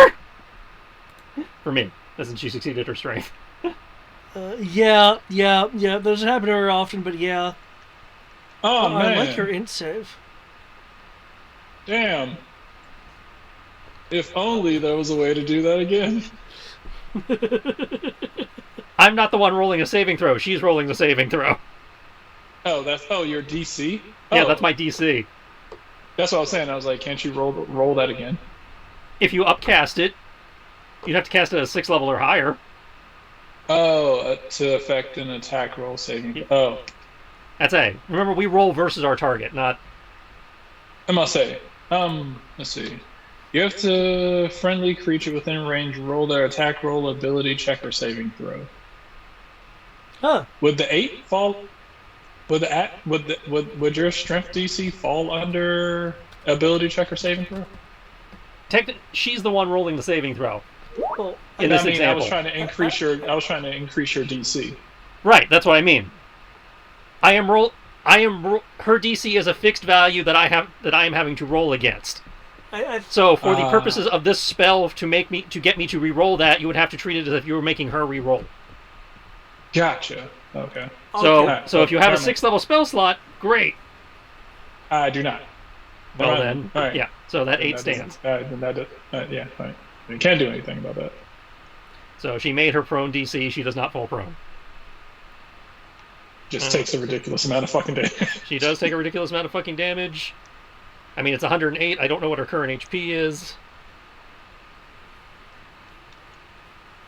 For me, since she succeeded her strength. yeah. Those happen very often, but yeah. Oh, I man. like your int save. Damn. If only there was a way to do that again. I'm not the one rolling a saving throw. She's rolling the saving throw. Oh, your DC? Yeah, Oh, that's my DC. That's what I was saying. I was like, can't you roll that again? If you upcast it, you'd have to cast it at a 6th level or higher. Oh, to affect an attack roll saving. Oh, That's A. Remember, we roll versus our target, not... I must say. Let's see. You have to friendly creature within range roll their attack roll, ability check, or saving throw. Huh. Would the 8 fall? Would your strength DC fall under ability check or saving throw? She's the one rolling the saving throw. Well, In this I example. was trying to increase your DC. Right, that's what I mean. Her DC is a fixed value that I am having to roll against. So for the purposes of this spell to get me to re-roll that, you would have to treat it as if you were making her re-roll. Gotcha. Okay. So if you have a 6th level spell slot, great. I do not. Well Alright, then, alright. yeah. So that 8 That stands. doesn't- then that, yeah, fine. You can't do anything about that. So she made her prone DC. She does not fall prone. Just takes a ridiculous amount of fucking damage. She does take a ridiculous amount of fucking damage. I mean, it's 108. I don't know what her current HP is.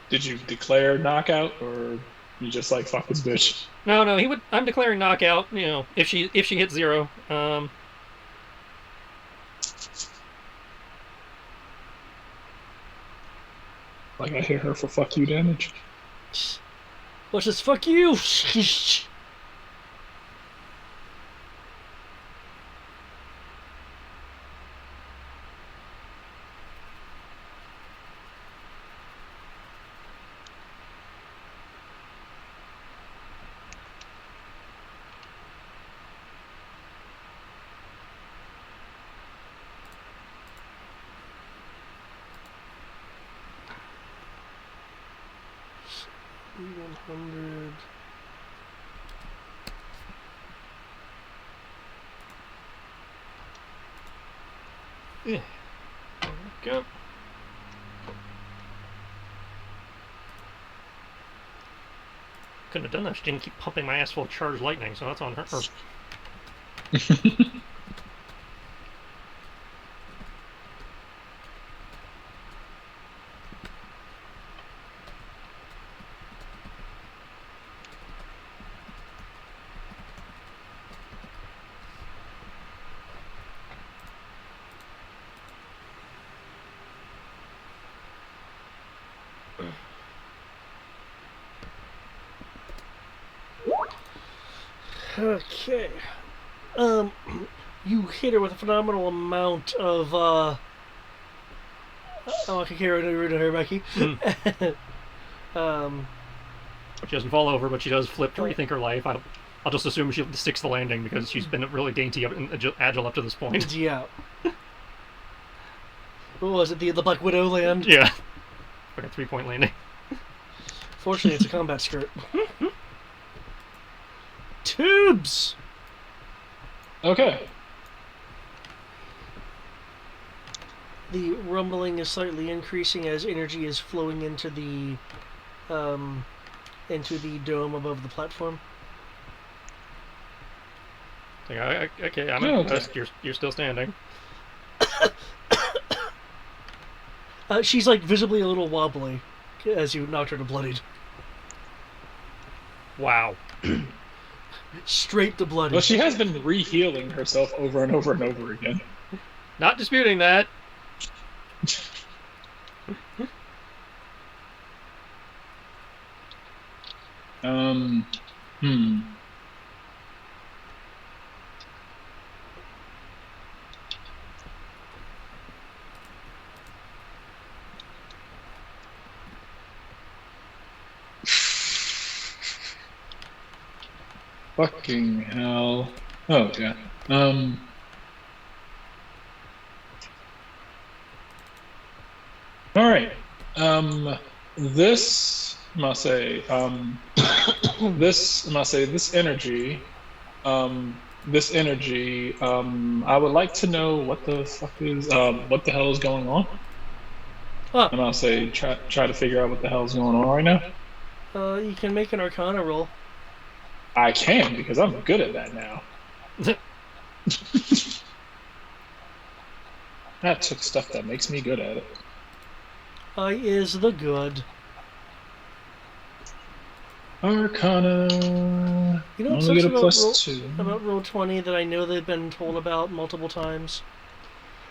Did you declare knockout, or you just like fuck this bitch? No, he would. I'm declaring knockout. You know, if she hits 0. Like I hit her for fuck you damage. What's this? Fuck you! $100. Yeah. There we go. Couldn't have done that. She didn't keep pumping my ass full of charged lightning, so that's on her. Okay. You hit her with a phenomenal amount of, oh, I can hear her, Becky. She doesn't fall over, but she does flip to rethink her life. I'll just assume she sticks the landing because she's been really dainty and agile up to this point. Yeah. What was it? The Black Widow land? Yeah. Like a 3-point landing. Fortunately, it's a combat skirt. Tubes! Okay. the rumbling is slightly increasing as energy is flowing into the dome above the platform. Okay, I'm Yeah, impressed. You're still standing. She's like visibly a little wobbly as you knocked her to bloodied. Wow. Straight to bloodied. Well, she has been re-healing herself over and over and over again. Not disputing that. Hmm. Fucking hell. Oh, God. Alright. This, I must say, this energy, I would like to know what the fuck is, what the hell is going on. Huh. And I'll say, try to figure out what the hell is going on right now. You can make an Arcana roll. I can, because I'm good at that now. That took stuff that makes me good at it. Is the good. Arcana. You know what Only sucks get a +2. about Roll20 that I know they've been told about multiple times?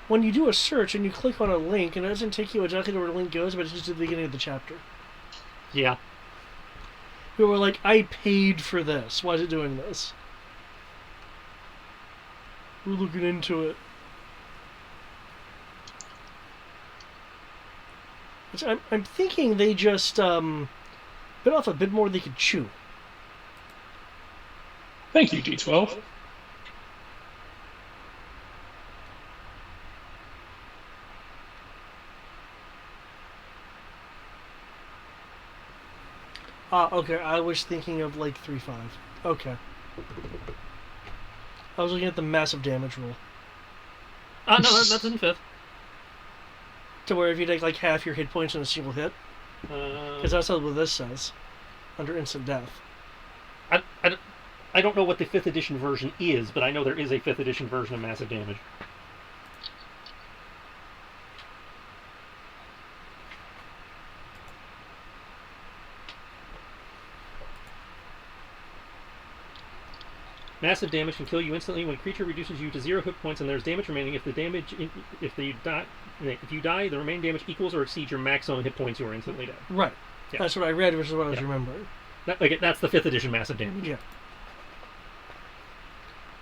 When you do a search and you click on a link, and it doesn't take you exactly to where the link goes, but it's just at the beginning of the chapter. Yeah. Who are like, I paid for this. Why is it doing this? We're looking into it. I'm thinking they just bit off a bit more than they could chew. Thank you, D12. Okay, I was thinking of like 3-5. Okay. I was looking at the massive damage roll. No, that's in fifth. To where if you take like half your hit points in a single hit. Because that's what this says. Under instant death. I don't know what the 5th edition version is, but I know there is a 5th edition version of massive damage. Massive damage can kill you instantly when a creature reduces you to 0 hit points and there's damage remaining. If you die, the remaining damage equals or exceeds your maximum hit points, you are instantly dead. Right. Yeah. That's what I read, which is what I was remembering. That's the 5th edition massive damage. Yeah.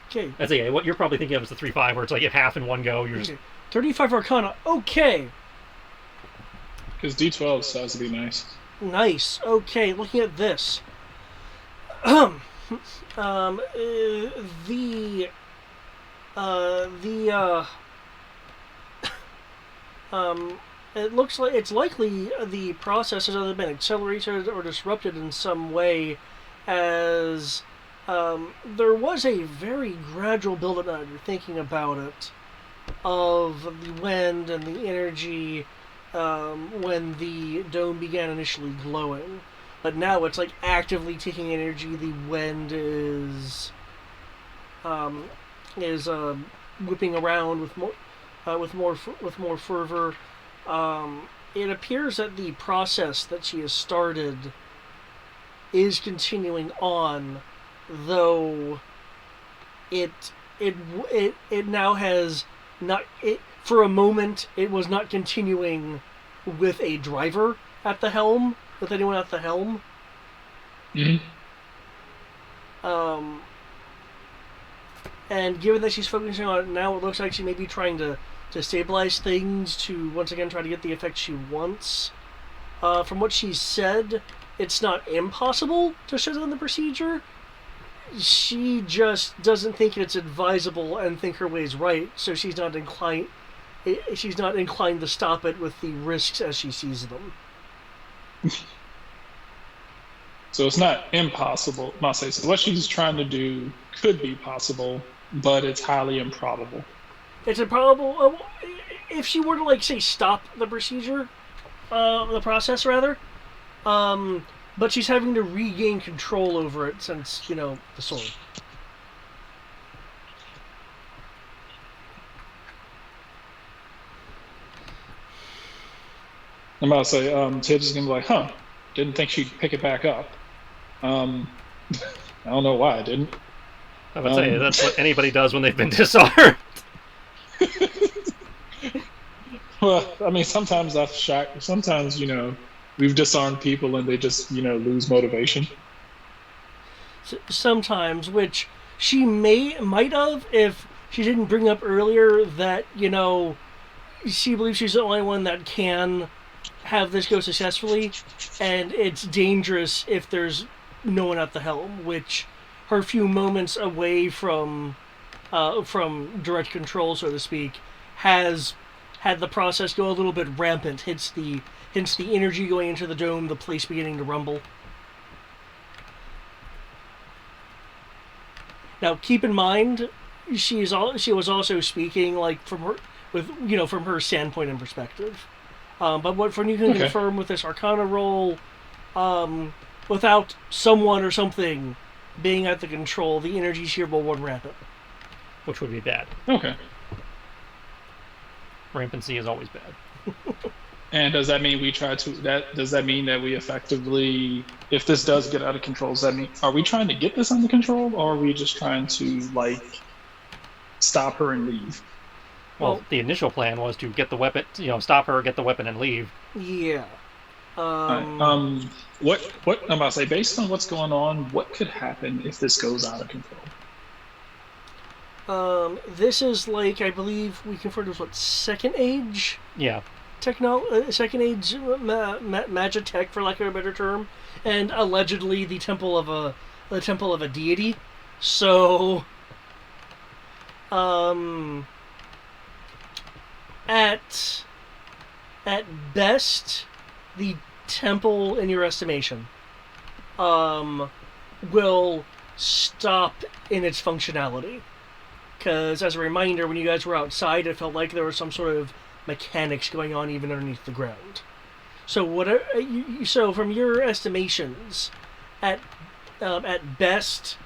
Okay. That's what you're probably thinking of is the 3-5, where it's like if half in one go, you're just... 35 Arcana. Okay. Because D12 has to be nice. Nice. Okay, looking at this. It looks like it's likely the process has either been accelerated or disrupted in some way, as there was a very gradual buildup, now you're thinking about it, of the wind and the energy when the dome began initially glowing. But now it's like actively taking energy. The wind is whipping around with more fervor. It appears that the process that she has started is continuing on, though it now has not. For a moment, it was not continuing with a driver at the helm. With anyone at the helm. Mm-hmm. And given that she's focusing on it now, it looks like she may be trying to stabilize things to once again try to get the effect she wants. From what she said, it's not impossible to shut down the procedure. She just doesn't think it's advisable and think her way's right, so she's not inclined to stop it with the risks as she sees them. So it's not impossible, Masay. So what she's trying to do could be possible, but it's highly improbable. It's improbable. if she were to like say stop the procedure, the process rather, but she's having to regain control over it since the sword. I'm about to say, Tibbs is gonna be like, didn't think she'd pick it back up. I don't know why I didn't. I would say that's what anybody does when they've been disarmed. Well, I mean, sometimes that's shock. Sometimes, we've disarmed people and they just, lose motivation. Sometimes, which she might have if she didn't bring up earlier that she believes she's the only one that can have this go successfully, and it's dangerous if there's no one at the helm. Which her few moments away from direct control, so to speak, has had the process go a little bit rampant. Hence the energy going into the dome, the place beginning to rumble. Now, keep in mind, she was also speaking from her standpoint and perspective. But what you can confirm with this Arcana roll, without someone or something being at the control, the energies here will run rampant, which would be bad. Okay. Rampancy is always bad. And does that mean does that mean that we effectively, if this does get out of control, does that mean, are we trying to get this under control, or are we just trying to stop her and leave? Well, the initial plan was to get the weapon, stop her, get the weapon, and leave. Yeah. What I'm about to say, based on what's going on, what could happen if this goes out of control? This is I believe we confirmed it was Second Age? Yeah. Second Age magitech, for lack of a better term, and allegedly the temple of a deity. So, at best, the temple, in your estimation, will stop in its functionality. Because, as a reminder, when you guys were outside, it felt like there was some sort of mechanics going on even underneath the ground. So so from your estimations, at best,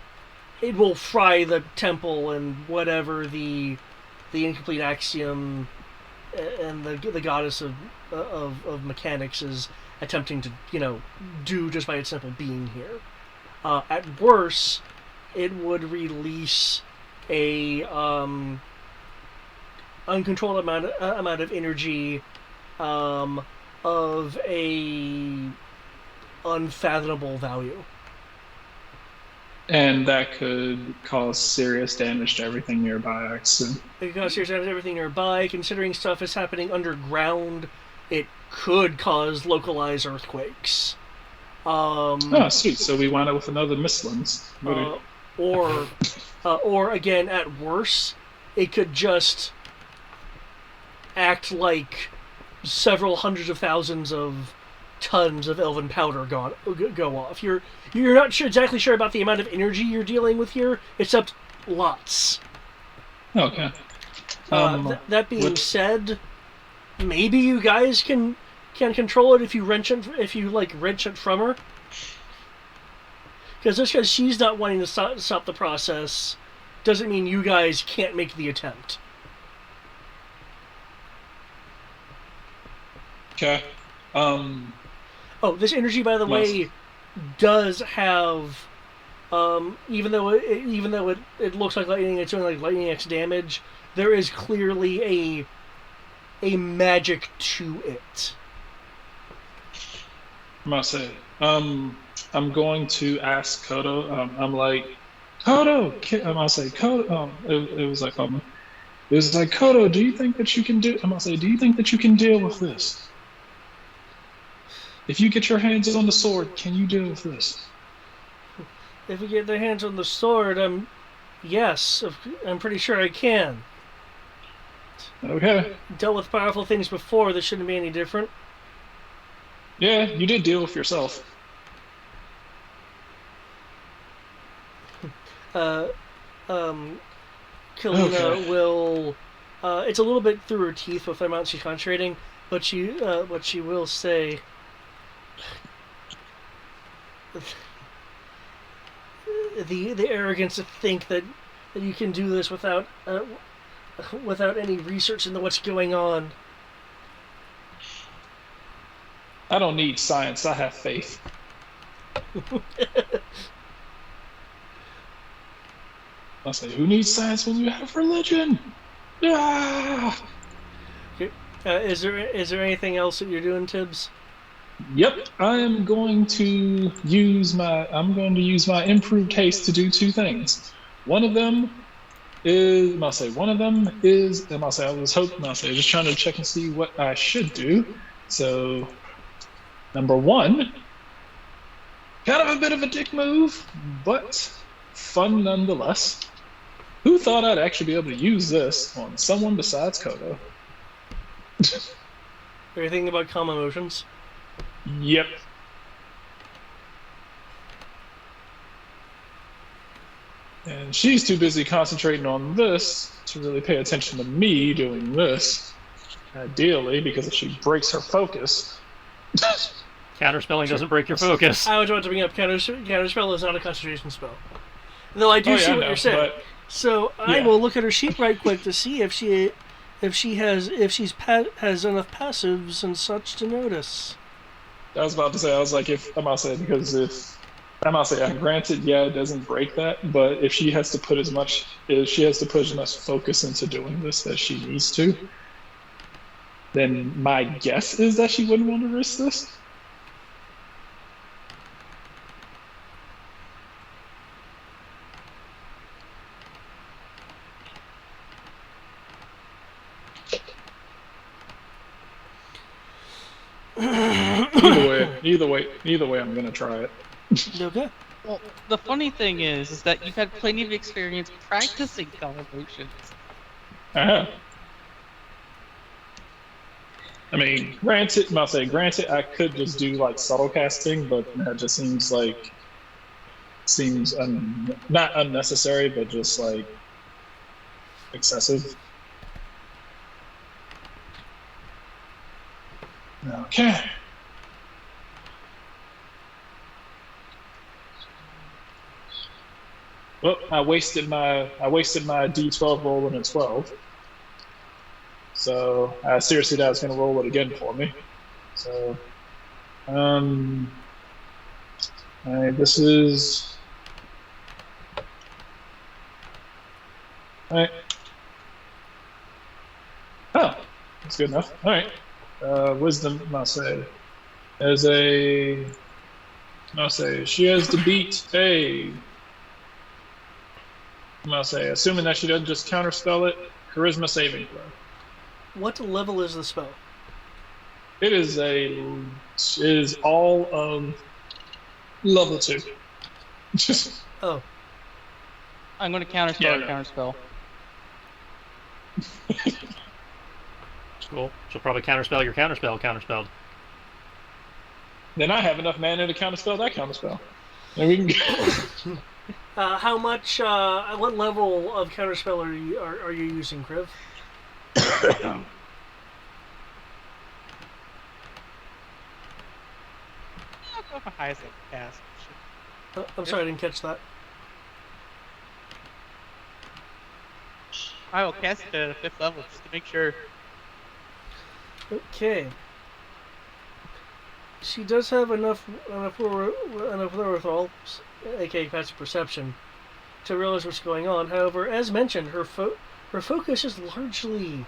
it will fry the temple and whatever the incomplete axiom and the goddess of mechanics is attempting to do just by its simple being here. At worst, it would release a uncontrolled amount of energy of a unfathomable value. And that could cause serious damage to everything nearby, I assume. It could cause serious damage to everything nearby. Considering stuff is happening underground, it could cause localized earthquakes. Sweet. So we wind up with another Mislins. Or again, at worst, it could just act like several hundreds of thousands of tons of elven powder go off. You're not exactly sure about the amount of energy you're dealing with here, except lots. Okay. That being said, maybe you guys can control it if you wrench it from her. Because she's not wanting to stop the process doesn't mean you guys can't make the attempt. Okay. This energy, by the way, does have, even though it looks like lightning, it's doing lightning X damage. There is clearly a magic to it. I'm gonna say, I'm going to ask Kodo. I'm like, Kodo. I'm gonna say, Kodo. It was like, Kodo. Do you think that you can do? I'm gonna say, do you think that you can deal with this? If you get your hands on the sword, can you deal with this? If we get their hands on the sword, yes, I'm pretty sure I can. Okay. Dealt with powerful things before, this shouldn't be any different. Yeah, you did deal with yourself. Kalina will It's a little bit through her teeth with the amount she's concentrating, but she will say, the arrogance to think that you can do this without any research into what's going on. I don't need science. I have faith. I say, who needs science when you have religion? Ah! Okay. Is there anything else that you're doing, Tibbs? Yep, I'm going to use my improved haste to do two things. One of them is I was just trying to check and see what I should do. So number one, kind of a bit of a dick move, but fun nonetheless. Who thought I'd actually be able to use this on someone besides Kodo? Are you thinking about calm emotions? Yep. And she's too busy concentrating on this to really pay attention to me doing this. Ideally, because if she breaks her focus. Counterspelling doesn't break your focus. I was about to bring up counterspell is not a concentration spell. Though I do see what you're saying. So I will look at her sheet right quick to see if she's has enough passives and such to notice. I was about to say, granted, yeah, it doesn't break that, but if she has to put as much focus into doing this as she needs to, then my guess is that she wouldn't want to risk this. Either way, I'm gonna try it. Okay. Well, the funny thing is that you've had plenty of experience practicing calm emotions. I have. I mean, granted, I could just do like subtle casting, but that just seems not unnecessary, but just like excessive. Okay. Well, I wasted my D12 roll and a 12. So seriously, that was going to roll it again for me. So, this is all right. Oh, that's good enough. All right. Wisdom, I'll say, she has to beat a. I'll say, assuming that she doesn't just counterspell it, charisma saving throw. What level is the spell? It is all of level 2. Oh. I'm going to counterspell. Cool. She'll probably counterspell your counterspelled. Then I have enough mana to counterspell that counterspell. And we can go. How much? What level of counterspell are you using, Kriv? I'll go for highest cast. I'm sorry, I didn't catch that. I will cast it at a 5th level just to make sure. Okay. She does have enough wherewithal, aka passive perception, to realize what's going on. However, as mentioned, her focus is largely.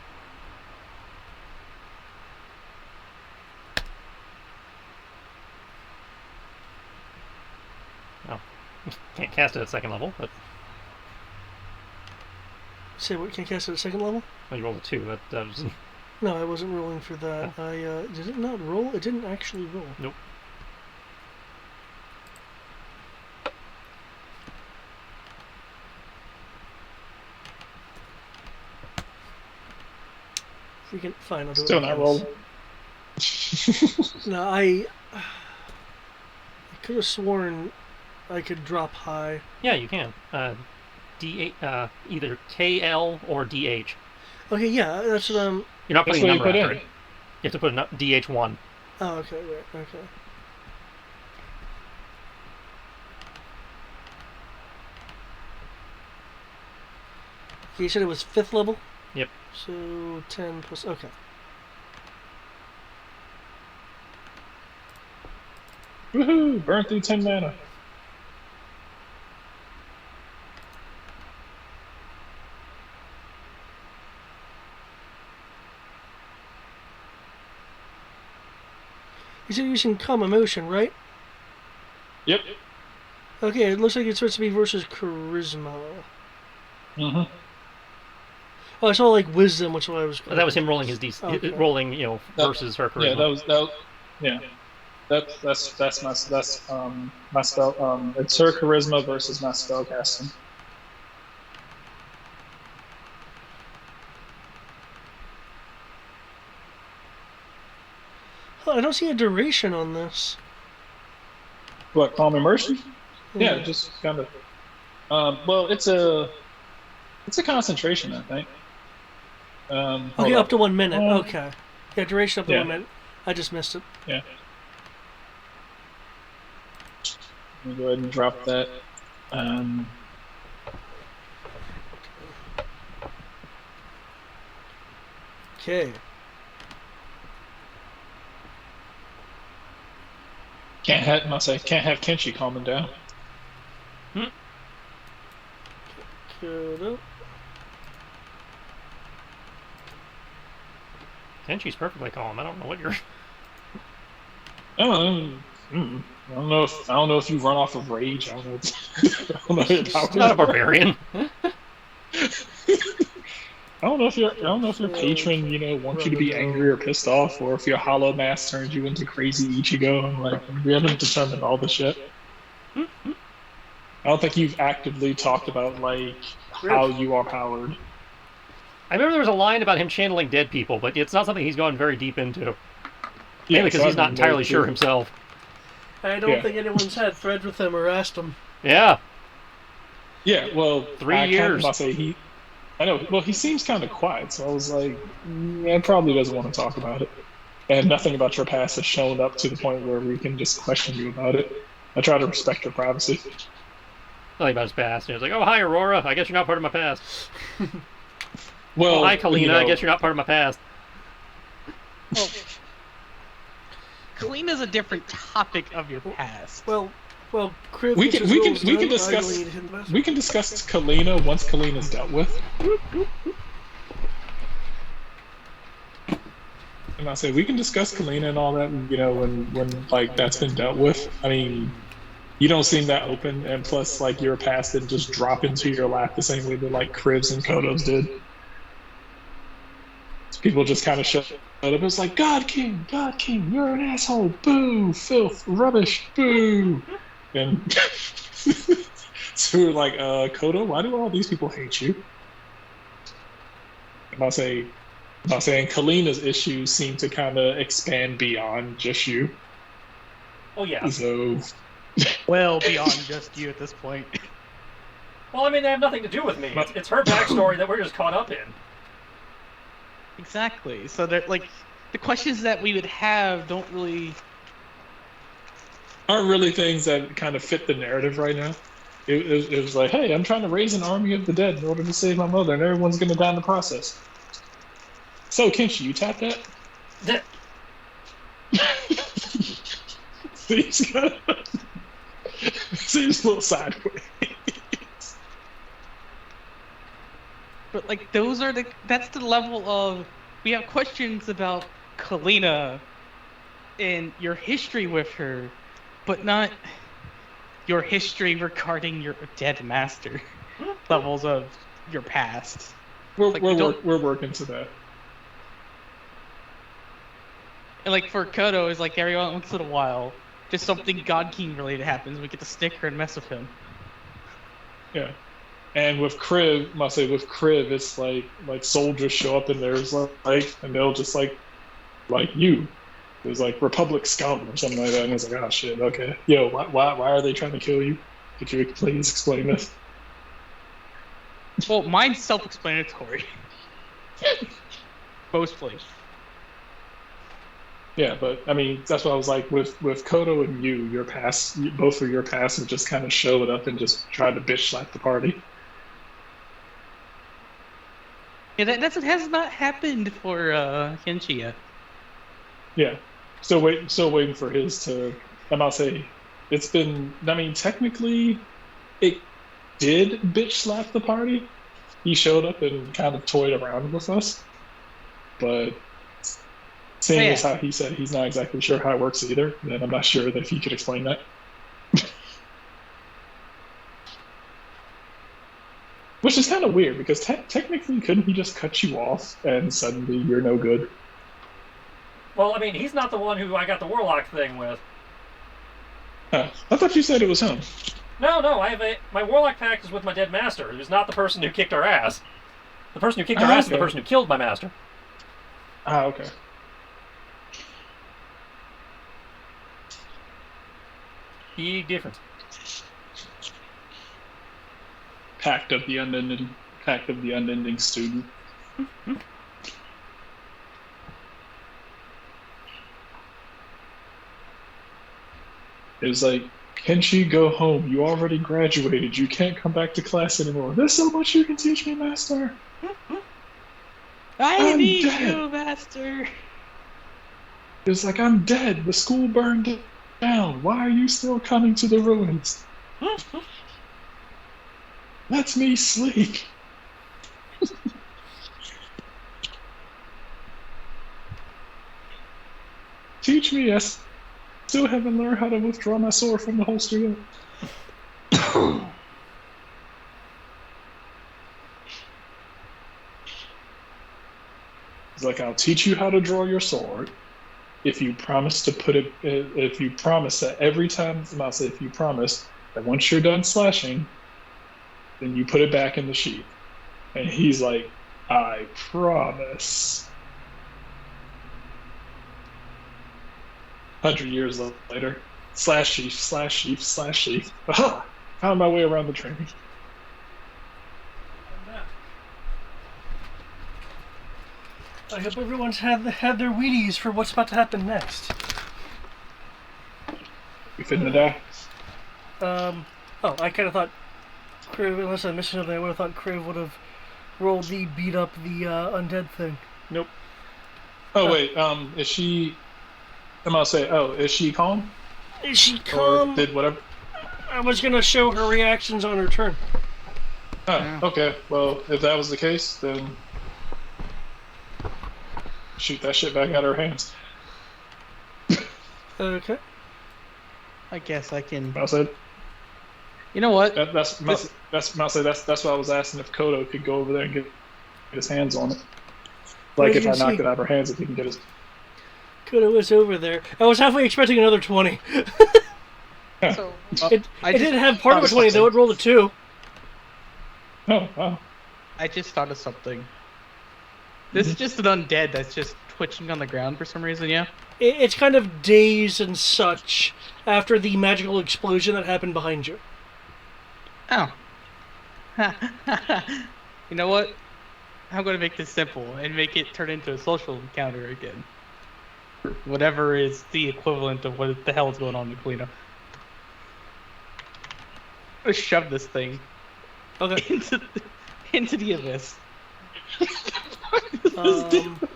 Oh, can't cast it at 2nd level, but. Say what? Can't cast it at 2nd level? Well, you rolled a 2. That was. No, I wasn't rolling for that. Oh. Did it not roll? It didn't actually roll. Nope. Freaking fine. I'll do Still it. not rolling. No, I could have sworn I could drop high. Yeah, you can. D8, either KL or DH. Okay, yeah, that's what I'm. You're not That's putting a what you number put after in. it. You have to put a DH1. Oh, okay, right, okay. Okay, you said it was 5th level? Yep. So 10 plus. Okay. Woohoo! Burn through 10 mana. You said you're using calm emotion, right? Yep. Okay, it looks like it's supposed to be versus charisma. Mm-hmm. Oh, I saw like wisdom, which is what I was. That was him rolling his Okay. rolling, versus her charisma. Yeah, that was yeah. That's my spell. It's her charisma versus my spell casting. Oh, I don't see a duration on this. What, calm immersion? Yeah, Yeah. just kind of. Well, it's a concentration, I think. Okay, Hold up to 1 minute. Oh. Okay. Yeah, duration up to Yeah. 1 minute. I just missed it. Yeah. Let me go ahead and drop that. Okay. Can't have Kenshi calming down. Kudo. Kenshi's perfectly calm. I don't know what you're. I don't know if you run off of rage. I don't know. I don't know your powers. Not a barbarian. I don't know if your patron, wants you to be angry or pissed off, or if your hollow mass turns you into crazy Ichigo. And like, we haven't determined all this yet. I don't think you've actively talked about like how you are powered. I remember there was a line about him channeling dead people, but it's not something he's gone very deep into. Yeah, Mainly because so he's I not don't know entirely if sure you- himself. I don't Yeah. think anyone's had threads with him or asked him. Yeah. Yeah, well, 3 I years. About to say I know. Well, he seems kind of quiet, so I was like, he probably doesn't want to talk about it. And nothing about your past has shown up to the point where we can just question you about it. I try to respect your privacy. Nothing about his past. He was like, "Oh, hi, Aurora. I guess you're not part of my past." Well, Oh, hi, Kalina. I guess you're not part of my past. Well, Kalina's a different topic of your past. Well, Kriv We gets can- his we can- rolls we can done. I discuss- really need to hit the best. we can discuss Kalina once Kalina's dealt with. And I say we can discuss Kalina and all that, when like that's been dealt with. I mean, you don't seem that open, and plus, like your past didn't just drop into your lap the same way that like Krivs and Kodos did. People just kind of shut up. It's like, God King, you're an asshole. Boo, filth, rubbish, boo. And so we're like, Kodo, why do all these people hate you? I'm not saying Kalina's issues seem to kind of expand beyond just you. Oh, yeah. So, Well beyond just you at this point. Well, I mean, they have nothing to do with me. It's her backstory that we're just caught up in. Exactly. So that like the questions that we would have don't really. aren't really things that kind of fit the narrative right now. It was like, hey, I'm trying to raise an army of the dead in order to save my mother, and everyone's going to die in the process. So, Kenshi, you tap that? Seems a little sideways. But like that's the level of we have questions about Kalina and your history with her, but not your history regarding your dead master levels of your past. We're Like, we don't- working to that. And like for Kodo, is like every once in a while, just something God King related happens. We get to snicker and mess with him. Yeah. And with Kriv, it's like soldiers show up and there's like, and they'll just like you. There's like Republic scum or something like that, and it's like, oh shit, okay. Yo, why are they trying to kill you? Could you please explain this? Well, mine's self-explanatory. Mostly. Yeah, but I mean, that's what I was like with Kodo and you. Both of your passes just kind of showed up and just tried to bitch slap the party. Yeah, that has not happened for Kenshi yet. Yeah, still waiting for his to. And I'll say, it's been. I mean, technically, it did bitch slap the party. He showed up and kind of toyed around with us, but seeing as how he said he's not exactly sure how it works either, then I'm not sure that if he could explain that. Which is kind of weird because technically, couldn't he just cut you off and suddenly you're no good? Well, I mean, he's not the one who I got the warlock thing with. Huh. I thought you said it was him. No, I have my warlock pact is with my dead master, who's not the person who kicked our ass. The person who kicked our ass is the person who killed my master. Ah, okay. Big difference. Pact of the unending student. It was like, Kenshi, go home. You already graduated. You can't come back to class anymore. There's so much you can teach me, master. I I'm need dead. you, master. It was like, I'm dead. The school burned down. Why are you still coming to the ruins? Let me sleep. Teach me. I still haven't learned how to withdraw my sword from the holster yet. It's like, I'll teach you how to draw your sword if you promise to put it. If you promise that every time, I'll say, if you promise that once you're done slashing, then you put it back in the sheath. And he's like, I promise. 100 years later, slash sheath, slash sheath, slash sheath. Aha! Found my way around the training. I hope everyone's had their Wheaties for what's about to happen next. We finna die. I kind of thought Crave, unless I missed something, I would have thought Crave would have rolled the beat up the undead thing. Nope. Oh, wait, is she... I'm gonna say, is she calm? Is she calm? Or did whatever? I was gonna show her reactions on her turn. Oh, Yeah. okay. Well, if that was the case, then shoot that shit back out of her hands. Okay. I guess I can. I said You know what? that's why I was asking if Kodo could go over there and get his hands on it. Like Well, if you I can knocked see- it out of her hands, if he can get his. Coulda was over there. I was halfway expecting another 20. So, It I didn't have part of a 20 though. It rolled a 2. Oh wow. I just thought of something. This is just an undead that's just twitching on the ground for some reason, yeah? It's kind of dazed and such after the magical explosion that happened behind you. Oh. You know what? I'm going to make this simple and make it turn into a social encounter again. Whatever is the equivalent of what the hell is going on in Kalina. I'm going to shove this thing Okay. into the abyss.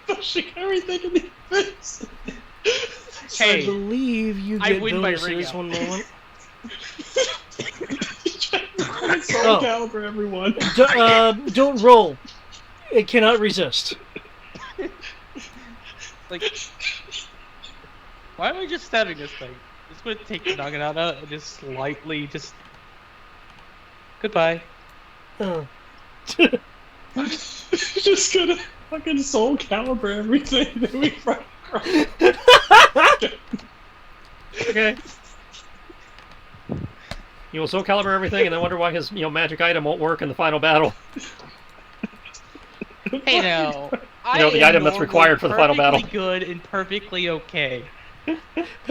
Pushing everything in the face. I Hey, believe you I get win by ring bonuses. out. One moment. Soul Oh. Calibur, everyone. Don't roll. It cannot resist. like, why am I just stabbing this thing? Just going to take the Naginata and just slightly just... Goodbye. Uh. Just gonna fucking Soul Calibur everything that we run across. Okay. You will Soul Calibur everything and then wonder why his magic item won't work in the final battle. Hey now, the item that's required for the final battle. Perfectly good and perfectly okay.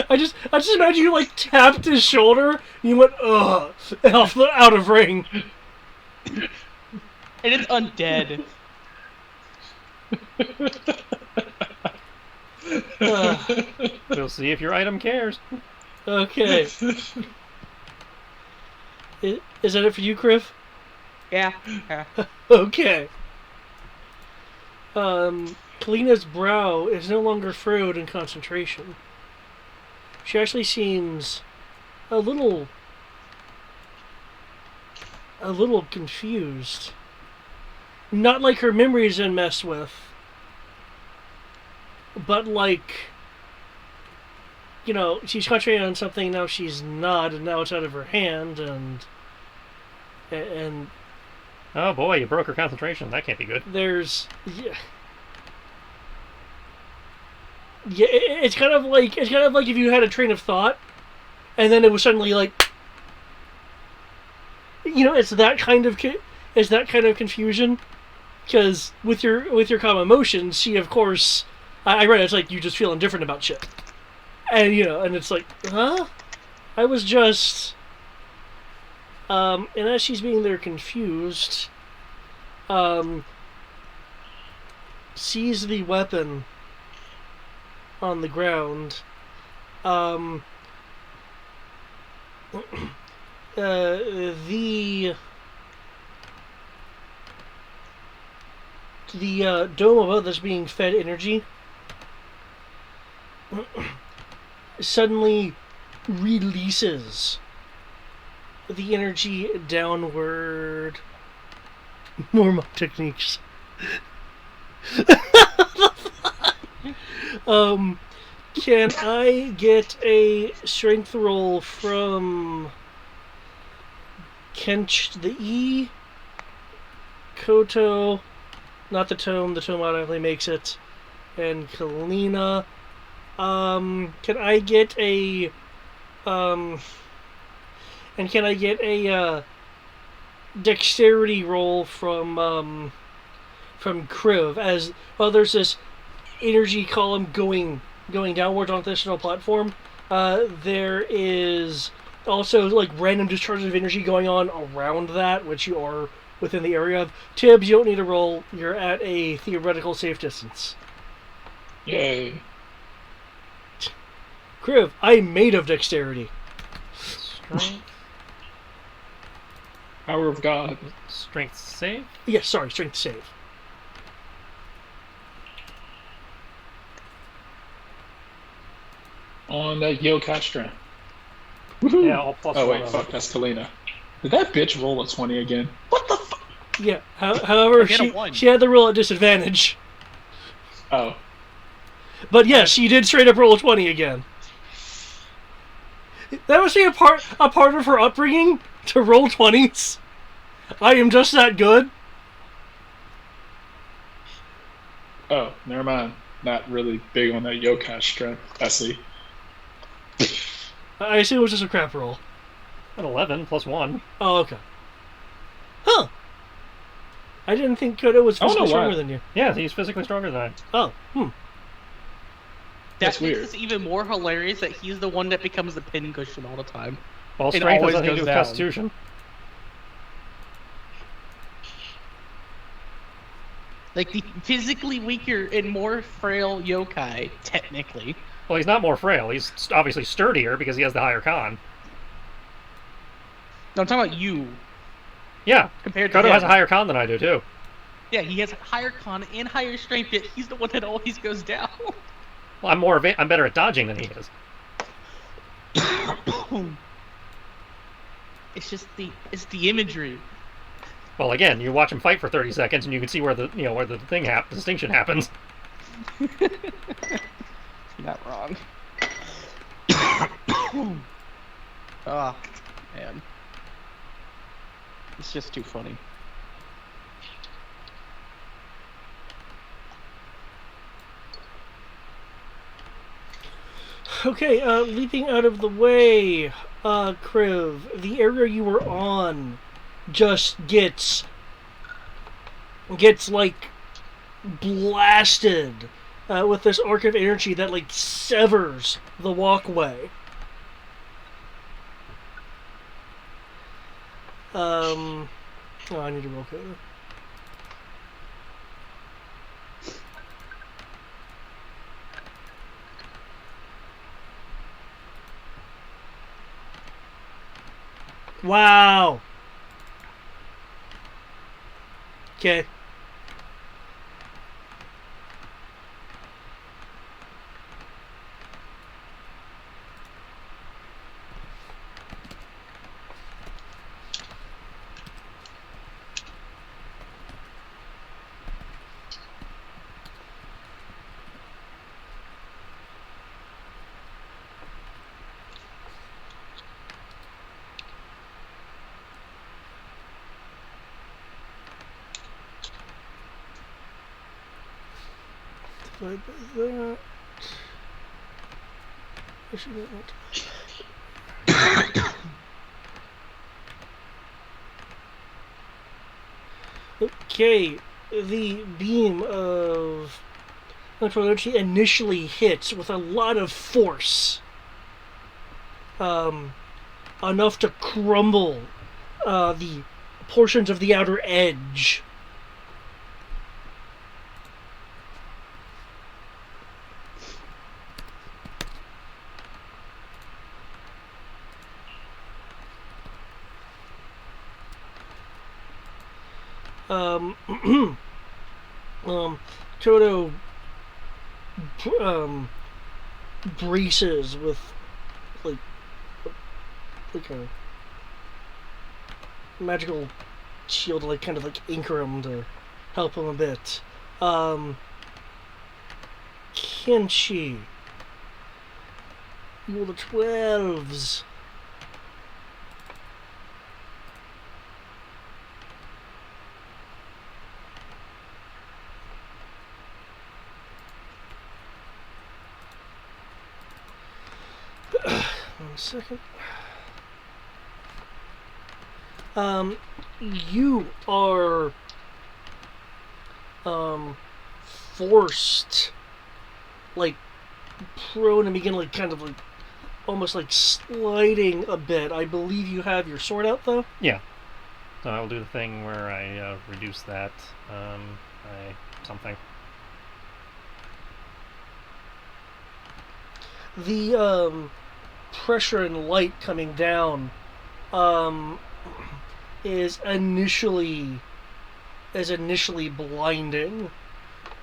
I just imagine you like tapped his shoulder and you went ugh out of ring. And it's undead. We'll see if your item cares. Okay. Is that it for you, Criff? Yeah. Okay. Kalina's brow is no longer furrowed in concentration. She actually seems a little confused. Not like her memory's been messed with, but like, you know, she's concentrating on something, now she's not, and now it's out of her hand, and Oh boy, you broke her concentration. That can't be good. there's it's kind of like if you had a train of thought, and then it was suddenly like, you know, it's that kind of confusion. Because with your calm emotions, she of course, I read it's like you just feel indifferent about shit, and you know, and it's like, huh? I was just, and as she's being there confused, sees the weapon on the ground, the dome above that's being fed energy suddenly releases the energy downward. More mock techniques. Can I get a strength roll from Kench the E, Koto, not the tome automatically makes it, and Kalina. Can I get a dexterity roll from Kriv, as well? There's this energy column going downwards on this platform. There is also like random discharges of energy going on around that, which you are within the area of. Tibbs, you don't need a roll. You're at a theoretical safe distance. Yay. Kriv, I'm made of dexterity. Strength. Power of God. Strength save. Yes, sorry, strength save. On that yokai strength. Yeah, all plus Oh one wait, of fuck, it. that's Kalina. Did that bitch roll a 20 again? What the fuck? Yeah. However, I get a one. she had the roll at disadvantage. Oh. But yes, she did straight up roll a 20 again. That must be a part of her upbringing to roll 20s. I am just that good. Oh, never mind. Not really big on that yokai strength. I see. I assume it was just a crap roll. An 11 plus 1. Oh, okay. Huh. I didn't think Kodo was I don't physically know why. stronger than you. Yeah, he's physically stronger than I. Oh, That's That makes weird. this even more hilarious that he's the one that becomes the pincushion all the time. Well, It strength has always nothing to do goes with down. constitution. Like the physically weaker and more frail yokai, technically. Well, he's not more frail. He's obviously sturdier because he has the higher con. No, I'm talking about you Yeah, compared to Kodo him. has a higher con than I do, too. Yeah, he has higher con and higher strength, yet he's the one that always goes down. Well, I'm better at dodging than he is. It's the imagery. Well, again, you watch him fight for 30 seconds, and you can see where the distinction happens. You're not wrong. Ah, man. It's just too funny. okay. Leaping out of the way, Kriv. The area you were on just gets like blasted with this arc of energy that like severs the walkway. Oh, I need to roll code. Wow. Okay. Divide by that. I should not. Okay, the beam of electrical energy initially hits with a lot of force, enough to crumble the portions of the outer edge. um, Toto braces with like a magical shield to kind of anchor him to help him a bit. Kenshi, you roll the 12s. One second. You are forced prone and begin almost sliding a bit. I believe you have your sword out though. Yeah. So I will do the thing where I reduce that by something. The pressure and light coming down is initially blinding.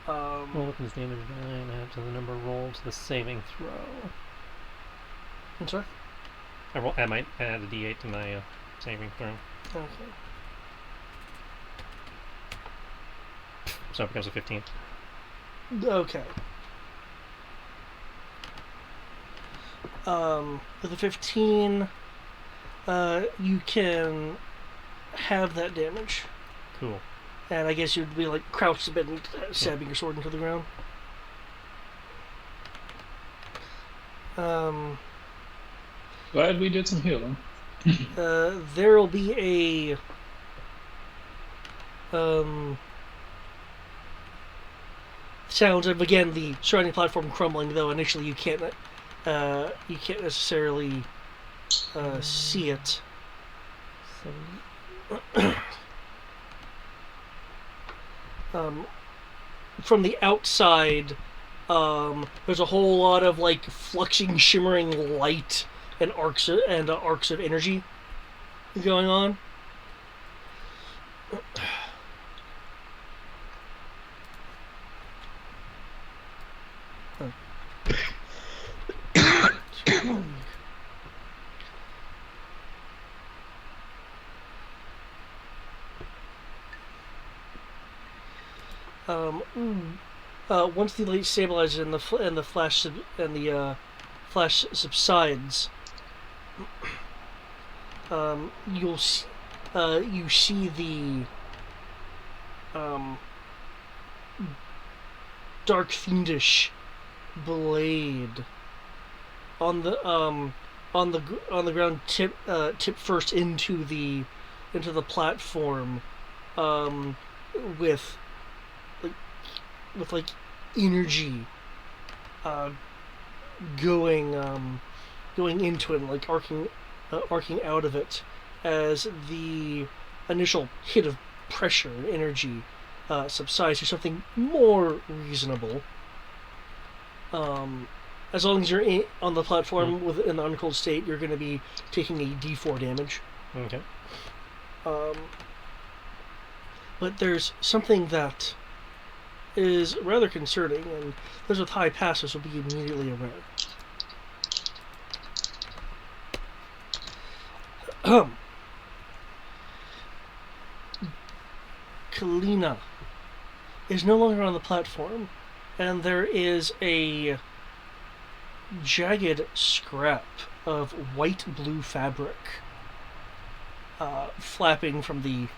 Well, weapons damage 9, add to the number rolled to the saving throw. I'm sorry? I might add a d8 to my saving throw. Okay. So it becomes a 15. Okay. With a 15, you can have that damage. Cool. And I guess you'd be crouched a bit and stabbing your sword into the ground. Glad we did some healing. There'll be a sounds of again the surrounding platform crumbling. Though initially you can't necessarily see it. From the outside, there's a whole lot of fluxing, shimmering light and arcs of energy going on. Once the light stabilizes and the flash subsides, you see the dark fiendish blade on the ground tip first into the platform, with energy going into it and arcing out of it as the initial hit of pressure and energy subsides to something more reasonable. As long as you're on the platform in the uncooled state, you're going to be taking a d4 damage. Okay. But there's something that is rather concerning, and those with high passes will be immediately aware. Kalina is no longer on the platform, and there is a jagged scrap of white-blue fabric flapping from the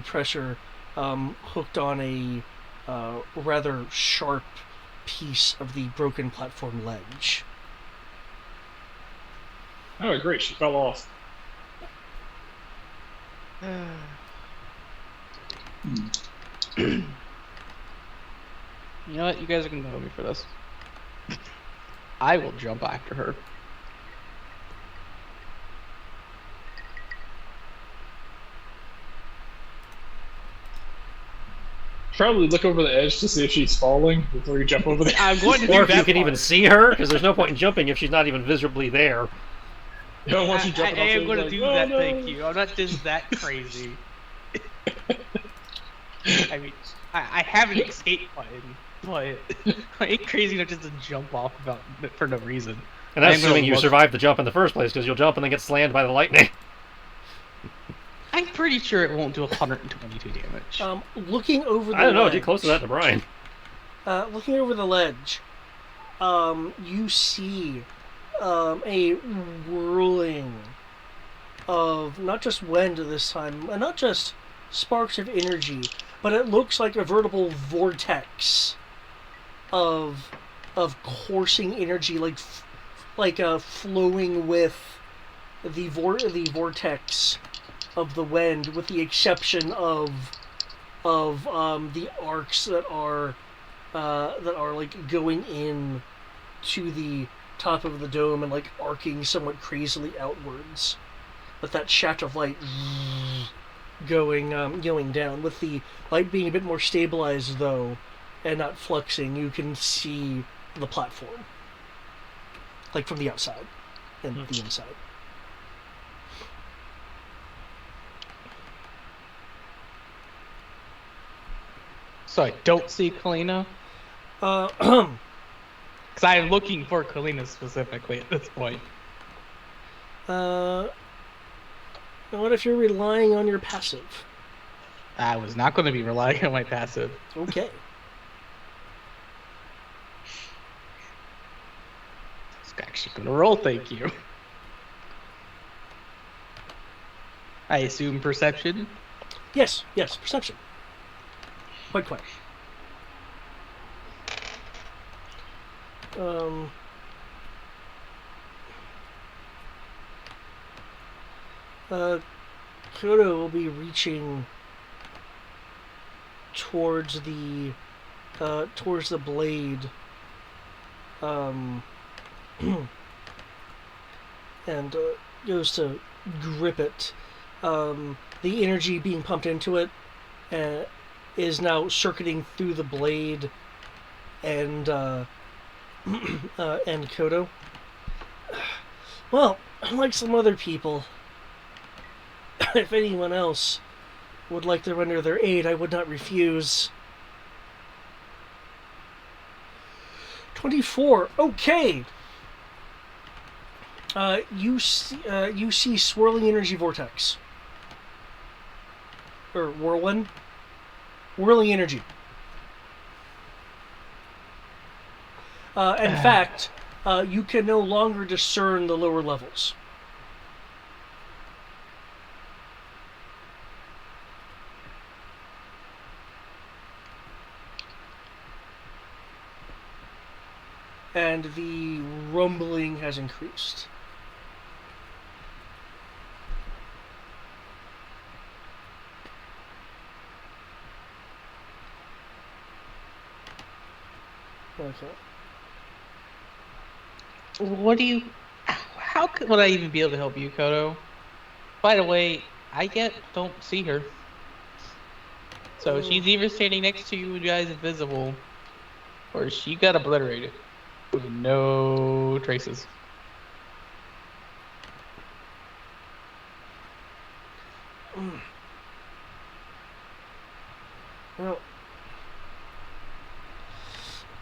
pressure, hooked on a rather sharp piece of the broken platform ledge. Oh, great! She fell off. You know what? You guys are gonna know me for this. I will jump after her. Probably look over the edge to see if she's falling before you jump over the. I'm going to do Or if that you can even part. see her, because there's no point in jumping if she's not even visibly there. You know, once you jump I am going to like, do "Oh, that, no." thank you. I'm not just that crazy. I mean, I have an escape button, but I ain't crazy enough just to jump off for no reason. And that's I'm gonna assuming you look- survived the jump in the first place, because you'll jump and then get slammed by the lightning. I'm pretty sure it won't do 122 damage. Looking over the I don't know, ledge, get close to that to Brian. looking over the ledge, you see a whirling of not just wind this time, and not just sparks of energy, but it looks like a veritable vortex of coursing energy, like flowing with the vortex of the wind, with the exception of the arcs that are like going in to the top of the dome and like arcing somewhat crazily outwards, with that shaft of light going down. With the light being a bit more stabilized though, and not fluxing, you can see the platform, like from the outside and the inside. So I don't see Kalina. Uh, Because I'm looking for Kalina specifically at this point. what if you're relying on your passive? I was not going to be relying on my passive. Okay. It's actually going to roll, thank you. I assume perception. Yes, perception. Quite. Kodo will be reaching towards the blade, and goes to grip it. The energy being pumped into it is now circuiting through the blade and Kodo. Well, unlike some other people, if anyone else would like to render their aid, I would not refuse. 24. Okay. You see swirling energy vortex. Or whirlwind. Whirling energy. In fact, you can no longer discern the lower levels. And the rumbling has increased. Okay. What do you... How would I even be able to help you, Kodo? By the way, don't see her. So she's either standing next to you guys invisible, or she got obliterated with no traces.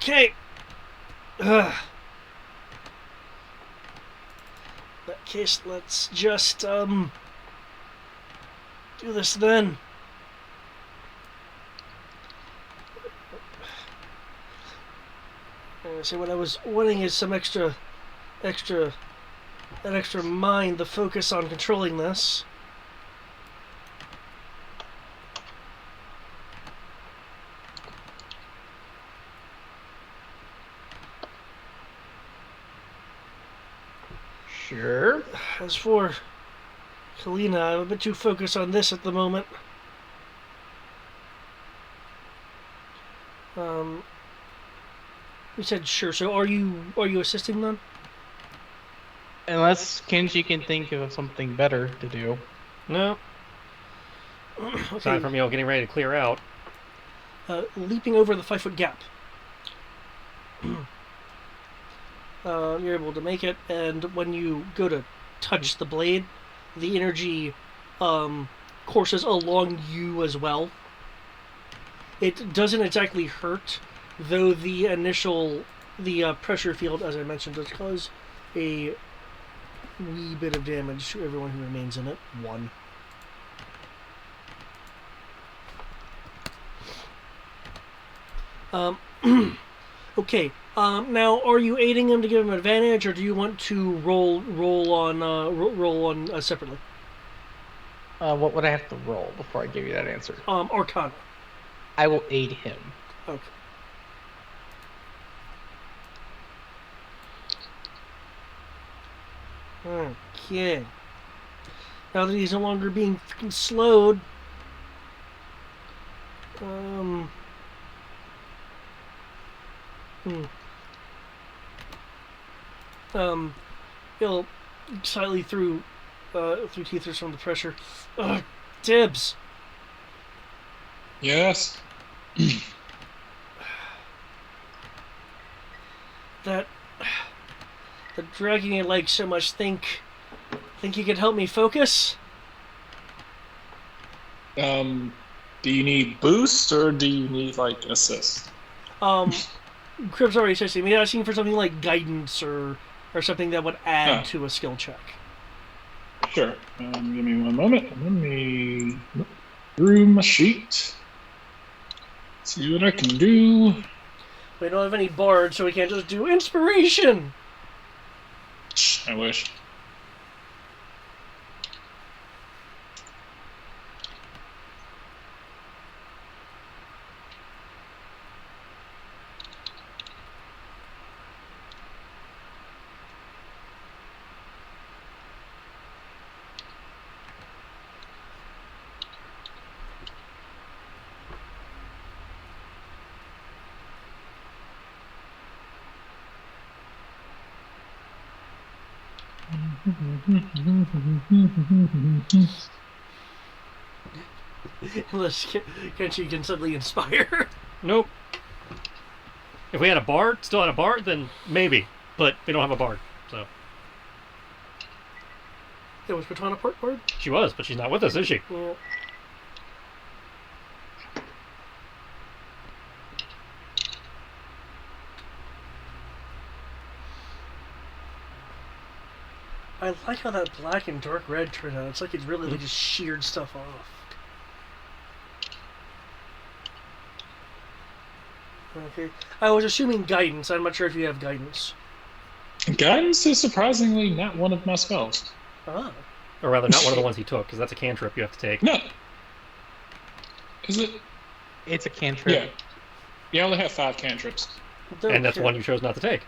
Okay. Ugh. In that case, let's just do this then. So what I was wanting is some extra mind, the focus on controlling this. Sure. As for Kalina, I'm a bit too focused on this at the moment. You said sure. So are you assisting them? Unless Kenji can think of something better to do. No. Aside from, getting ready to clear out. Leaping over the 5-foot gap. You're able to make it, and when you go to touch the blade, the energy courses along you as well. It doesn't exactly hurt, though the pressure field, as I mentioned, does cause a wee bit of damage to everyone who remains in it. 1. Okay. Now, are you aiding him to give him advantage, or do you want to roll on separately? What would I have to roll before I give you that answer? Arcana. I will aid him. Okay. Okay. Now that he's no longer being fucking slowed, he'll slightly through teeth or some of the pressure. Dibs. Yes. That dragging your legs so much. Think you could help me focus? Do you need boost or do you need like assist? Crib's already assisting me. Asking for something like guidance or something that would add to a skill check. Sure. Give me one moment. Let me look through my sheet. See what I can do. We don't have any bards, so we can't just do inspiration. I wish. Unless Kenshi can suddenly inspire. Nope. If we had a bard, still had a bard, then maybe. But we don't have a bard, so. Yeah, was Patana part bard? She was, but she's not with us, is she? Yeah. I like how that black and dark red turned out. It's like it really just sheared stuff off. Okay. I was assuming guidance. I'm not sure if you have guidance. Guidance is surprisingly not one of my spells. Ah. Or rather, not one of the ones he took, because that's a cantrip you have to take. No. Is it? It's a cantrip. Yeah. You only have 5 cantrips. And that's one you chose not to take.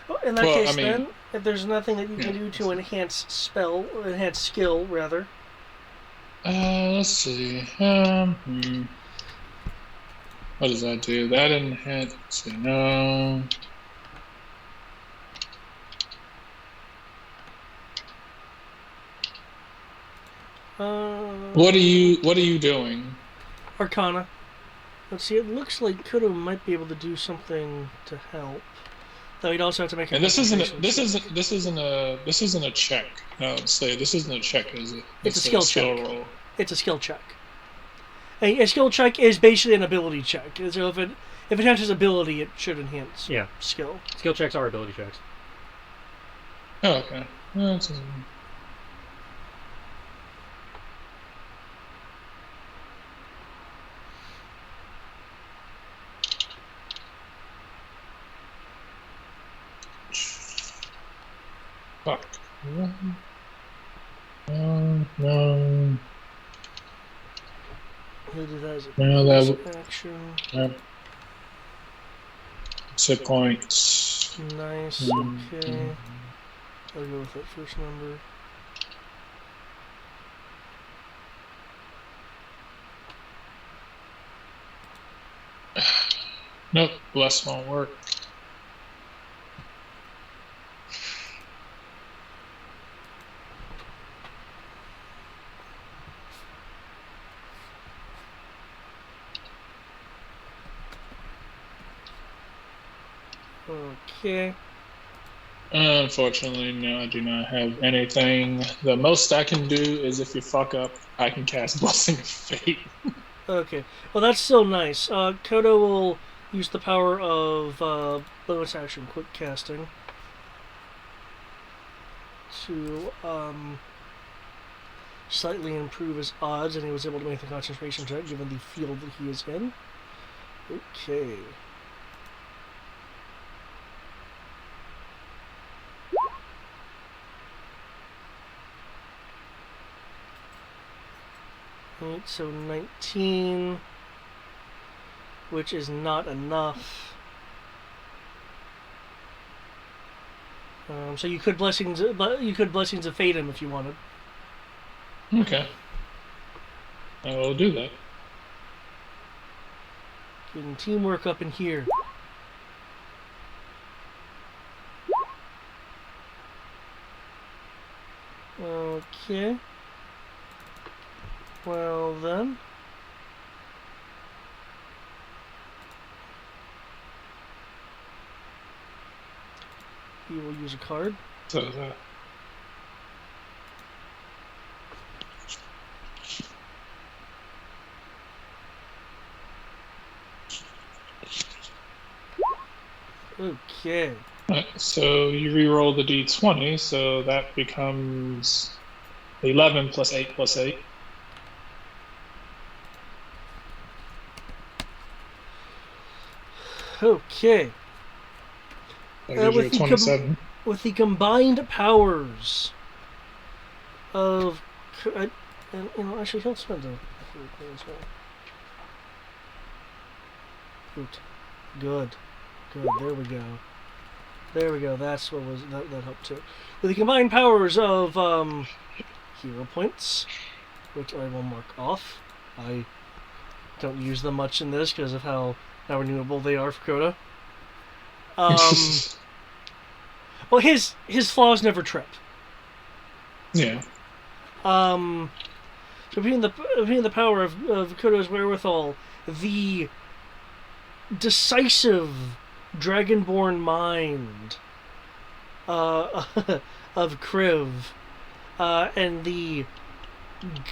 Well, in that case, then, if there's nothing that you can do to enhance skill, rather. Let's see. What does that do? That enhance. No. What are you doing? Arcana. Let's see. It looks like Kudo might be able to do something to help. Though he'd also have to make. And this isn't a check. No, say this isn't a check, is it? It's a skill check. Roll. It's a skill check. A skill check is basically an ability check. So if it enhances ability, it should enhance Yeah. skill. Skill checks are ability checks. Oh, okay. That's fuck. No. He'll do that as a No, that action. Yep. 6 points. Nice. Okay. I'll go with that first number. Nope, bless won't work. Okay. Unfortunately, no, I do not have anything. The most I can do is if you fuck up, I can cast Blessing of Fate. Okay. Well, that's still nice. Kodo will use the power of bonus action quick casting to slightly improve his odds, and he was able to make the concentration check given the field that he is in. Okay. Right, so 19, which is not enough. So you could blessings of fate him if you wanted. Okay. I will do that. Getting teamwork up in here. Okay. Well then. He will use a card. So, Okay. so you re-roll the d20, so that becomes 11 plus 8 plus 8. Okay. That gives you a 27. With the combined powers of, and actually he'll spend a as well. Good. There we go. That's what was that helped too. With the combined powers of hero points, which I will mark off. I don't use them much in this because of how renewable they are for Coda. Well, his flaws never trip. Yeah. So between the power of Kodo's wherewithal, the decisive dragonborn mind of Kriv, and the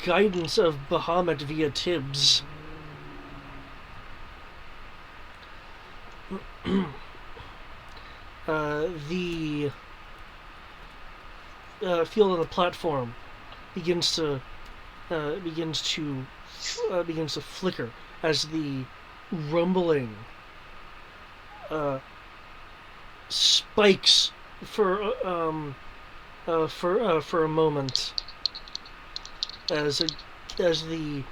guidance of Bahamut via Tibbs. The field on the platform begins to flicker as the rumbling spikes for a moment as the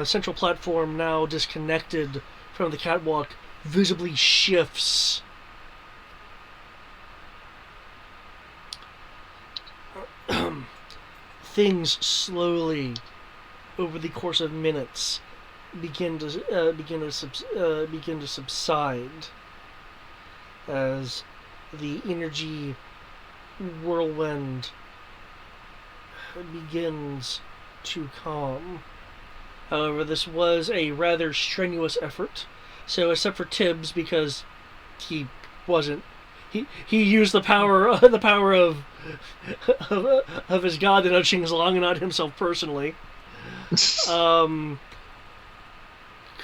central platform, now disconnected from the catwalk, visibly shifts. Things slowly, over the course of minutes, begin to subside as the energy whirlwind begins to calm. However, this was a rather strenuous effort. So, except for Tibbs, because he wasn't, he used the power of his god to nudge things along, and not himself personally.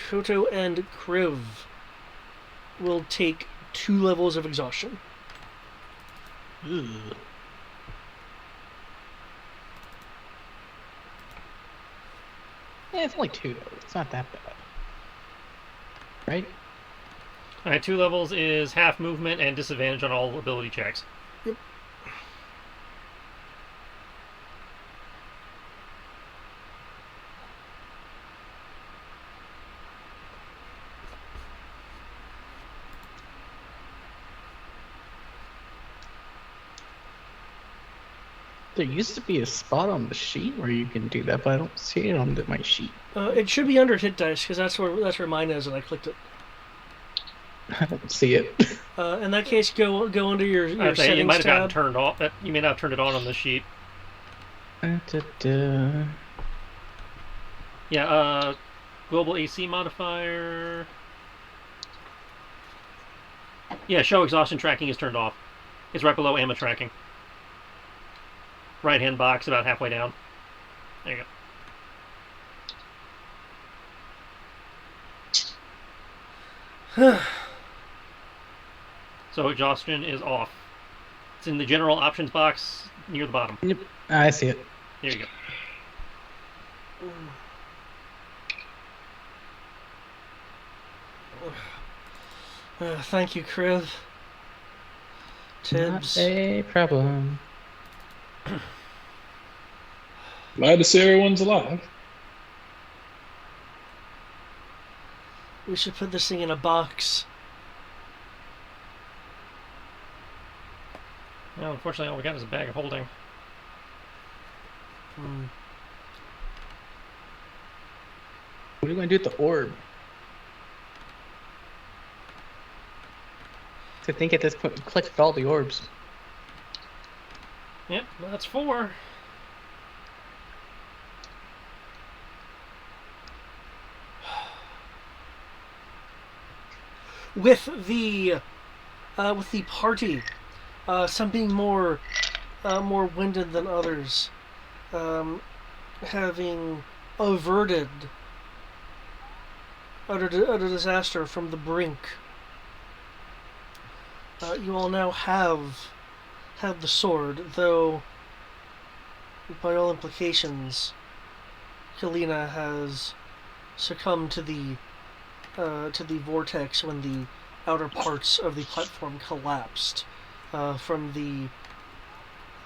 Koto and Kriv will take 2 levels of exhaustion. Ugh. Yeah, it's only 2 though. It's not that bad. Right? Alright, 2 levels is half movement and disadvantage on all ability checks. Yep. There used to be a spot on the sheet where you can do that, but I don't see it on my sheet. It should be under hit dice, because that's where mine is, and I clicked it. I don't see it. In that case, go under your I'd say settings you might have gotten tab. turned off. You may not have turned it on the sheet. Yeah, global AC modifier. Yeah, show exhaustion tracking is turned off. It's right below AMA tracking. Right hand box, about halfway down. There you go. So exhaustion is off. It's in the general options box near the bottom. Yep, I see it. There you go. Thank you, Kriv. Tibbs. Not a problem. Glad to see everyone's alive. We should put this thing in a box. Well, unfortunately, all we got is a bag of holding. What are you going to do with the orb? I think at this point we collected all the orbs. Yep, that's 4. With the party, some being more winded than others, having averted utter disaster from the brink. You all now have the sword, though by all implications, Kalina has succumbed to the vortex when the outer parts of the platform collapsed from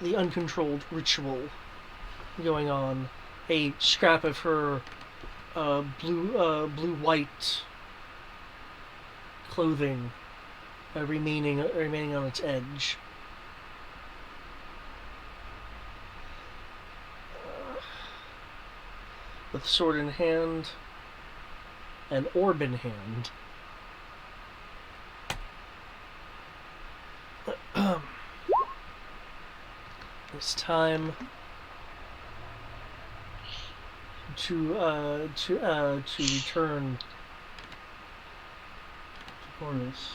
the uncontrolled ritual going on. A scrap of her blue-white clothing remaining on its edge. With sword in hand, an orb in hand. It's time to return to Cornus.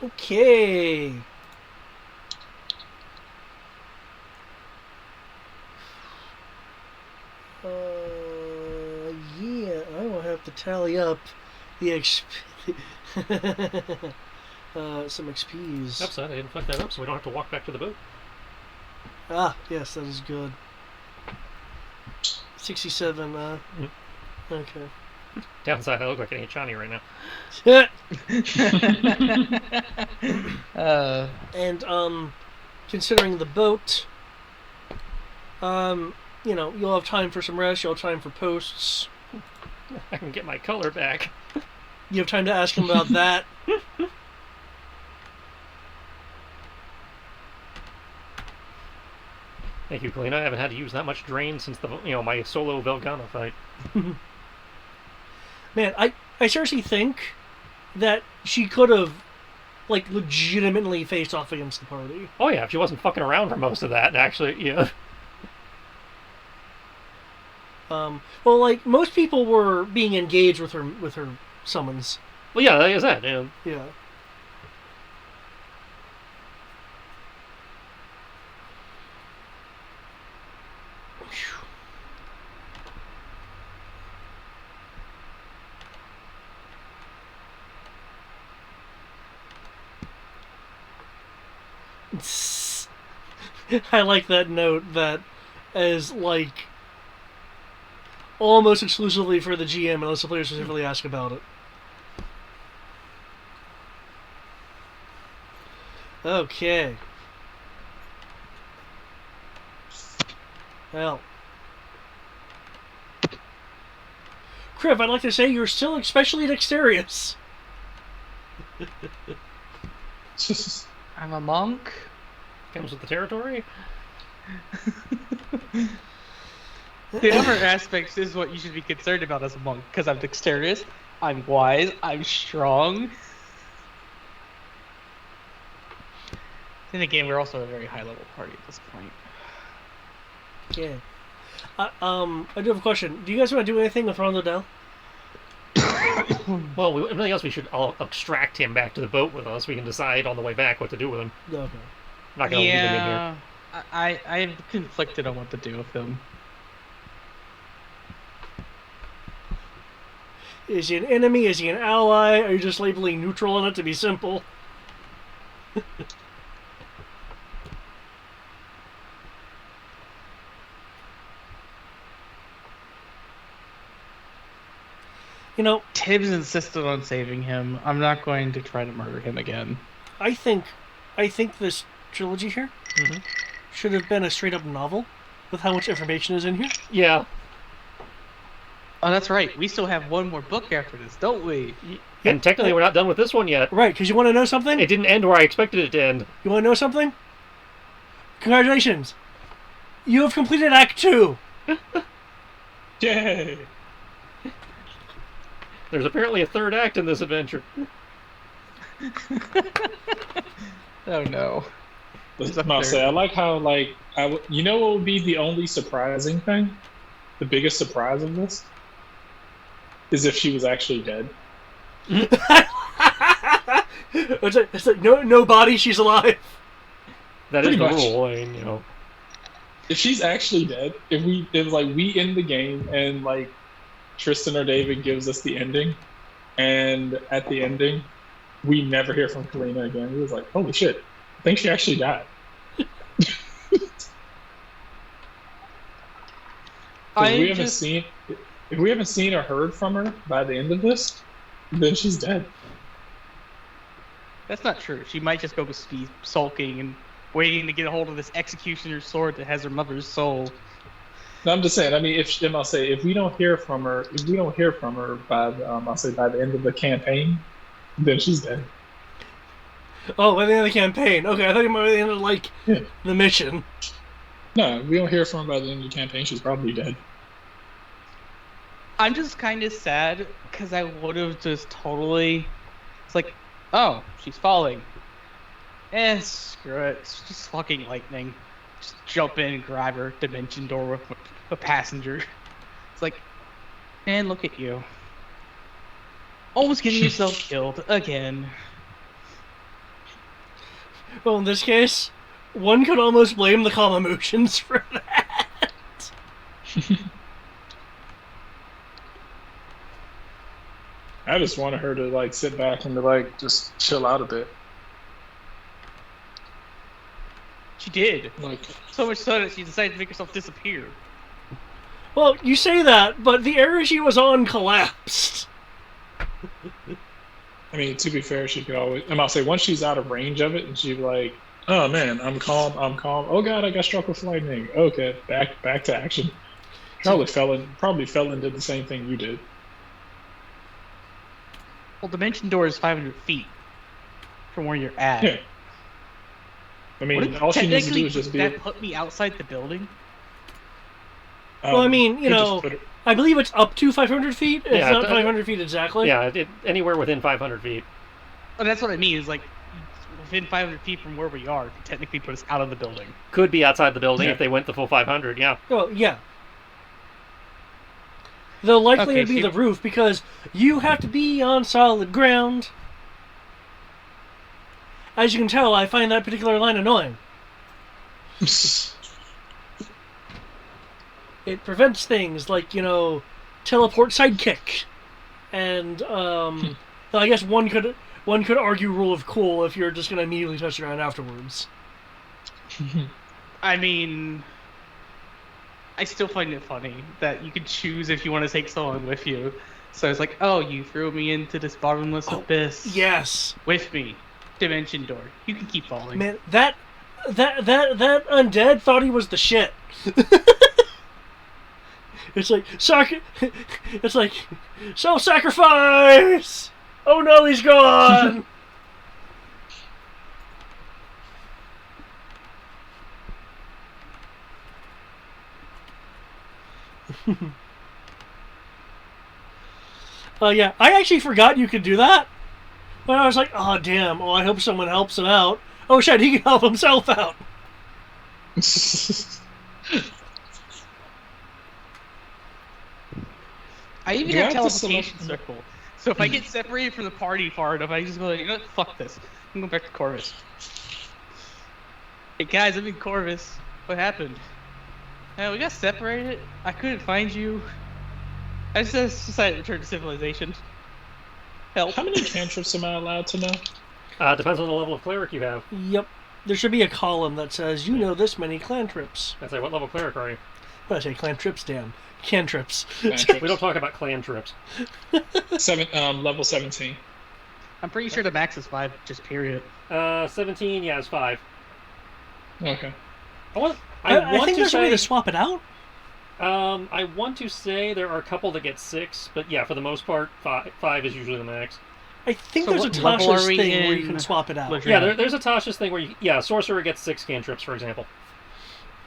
Okay. Yeah, I will have to tally up the XP. Some XPs. Upside, I didn't fuck that up, so we don't have to walk back to the boat. Ah, yes, that is good. 67, okay. Downside, I look like an Chani right now. And, considering the boat, you'll have time for some rest, you'll have time for posts. I can get my color back. You have time to ask him about that. Thank you, Kalina. I haven't had to use that much drain since my solo Velgana fight. Man, I seriously think that she could have, legitimately faced off against the party. Oh yeah, if she wasn't fucking around for most of that, actually, yeah. Most people were being engaged with her summons. Well, yeah, like I said, Yeah. I like that note that is like almost exclusively for the GM unless the player specifically asks about it. Okay. Well. Criv, I'd like to say you're still especially dexterous. I'm a monk. Comes with the territory. The other aspects is what you should be concerned about as a monk, because I'm dexterous, I'm wise, I'm strong. Then again, we're also a very high-level party at this point. Yeah. I do have a question. Do you guys want to do anything with Rondo Dell? Well, if nothing else, we should all extract him back to the boat with us. We can decide on the way back what to do with him. Okay. I'm not gonna leave him in here. I'm conflicted on what to do with him. Is he an enemy? Is he an ally? Are you just labeling neutral on it to be simple? You know, Tibbs insisted on saving him. I'm not going to try to murder him again. I think this trilogy here should have been a straight up novel with how much information is in here. Yeah. Oh, that's right. We still have one more book after this, don't we? And technically, we're not done with this one yet. Right, because you want to know something? It didn't end where I expected it to end. You want to know something? Congratulations! You have completed Act 2! Yay! There's apparently a third act in this adventure. Oh no. I'll say, I like how, like, you know what would be the only surprising thing? The biggest surprise of this? Is if she was actually dead. It's like no body, she's alive. That is Pretty the much. rule, and, you know. If she's actually dead, if we end the game and like Tristan or David gives us the ending, and at the ending we never hear from Kalina again, we was like, holy shit, I think she actually died. If we haven't seen or heard from her by the end of this, then she's dead. That's not true. She might just go to be sulking and waiting to get a hold of this executioner's sword that has her mother's soul. No, I'm just saying. I mean, if we don't hear from her, by the end of the campaign, then she's dead. Oh, by the end of the campaign. Okay, I thought you might be the end of the mission. No, if we don't hear from her by the end of the campaign, she's probably dead. I'm just kind of sad because I would have just totally. It's like, oh, she's falling. Screw it. It's just fucking lightning. Just jump in and grab her dimension door with a passenger. It's like, and look at you. Almost getting yourself killed again. Well, in this case, one could almost blame the calm emotions for that. I just wanted her to like sit back and to like just chill out a bit. She did. Like, So much so that she decided to make herself disappear. Well, you say that, but the area she was on collapsed. I mean, to be fair, she could always. And I'll say once she's out of range of it, and she's like, "Oh man, I'm calm. Oh god, I got struck with lightning. Okay, back to action." Probably fell and did the same thing you did. Well, dimension door is 500 feet from where you're at. Yeah. I mean, all she needs to do is just be. That put me outside the building. Well, I mean, you could just know, put it- I believe it's up to 500 feet. It's Yeah, not 500 feet exactly. Yeah, anywhere within 500 feet. Oh, that's what I mean. Is like within 500 feet from where we are, could technically put us out of the building. Could be outside the building Yeah. if they went the full 500, yeah. Well, yeah. Though likely Okay, it'd be so the roof because you have to be on solid ground. As you can tell, I find that particular line annoying. It prevents things like, you know, teleport sidekick. And though I guess one could argue rule of cool if you're just gonna immediately touch the ground afterwards. I mean, I still find it funny that you could choose if you want to take someone with you. So it's like, oh, you threw me into this bottomless abyss. Yes. With me. Dimension door. You can keep falling. Man, that undead thought he was the shit. It's like it's like self-sacrifice. Oh no, he's gone. Yeah, I actually forgot you could do that. But I was like, oh damn, oh I hope someone helps him out. Oh shit, he can help himself out. I even You have have to teleportation select- circle. So if I get separated from the party far enough, I just go like, you know what, fuck this. I'm going back to Corvus. Hey guys, I'm in Corvus. What happened? We got separated. I couldn't find you. I just decided to return to civilization. Help. How many cantrips am I allowed to know? Depends on the level of cleric you have. Yep. There should be a column that says, you know this many clan trips. I say, what level cleric are you? When I say clan trips, damn. Cantrips. Cantrips. We don't talk about clan trips. Level 17. I'm pretty sure the max is 5, just period. 17, yeah, is 5. Okay. I think there's a way to swap it out. I want to say there are a couple that get 6, but yeah, for the most part, 5 is usually the max. I think So there's a what level Tasha's are we thing where you in can swap it out. Ladrina? Yeah, there's a Tasha's thing where sorcerer gets 6 cantrips, for example.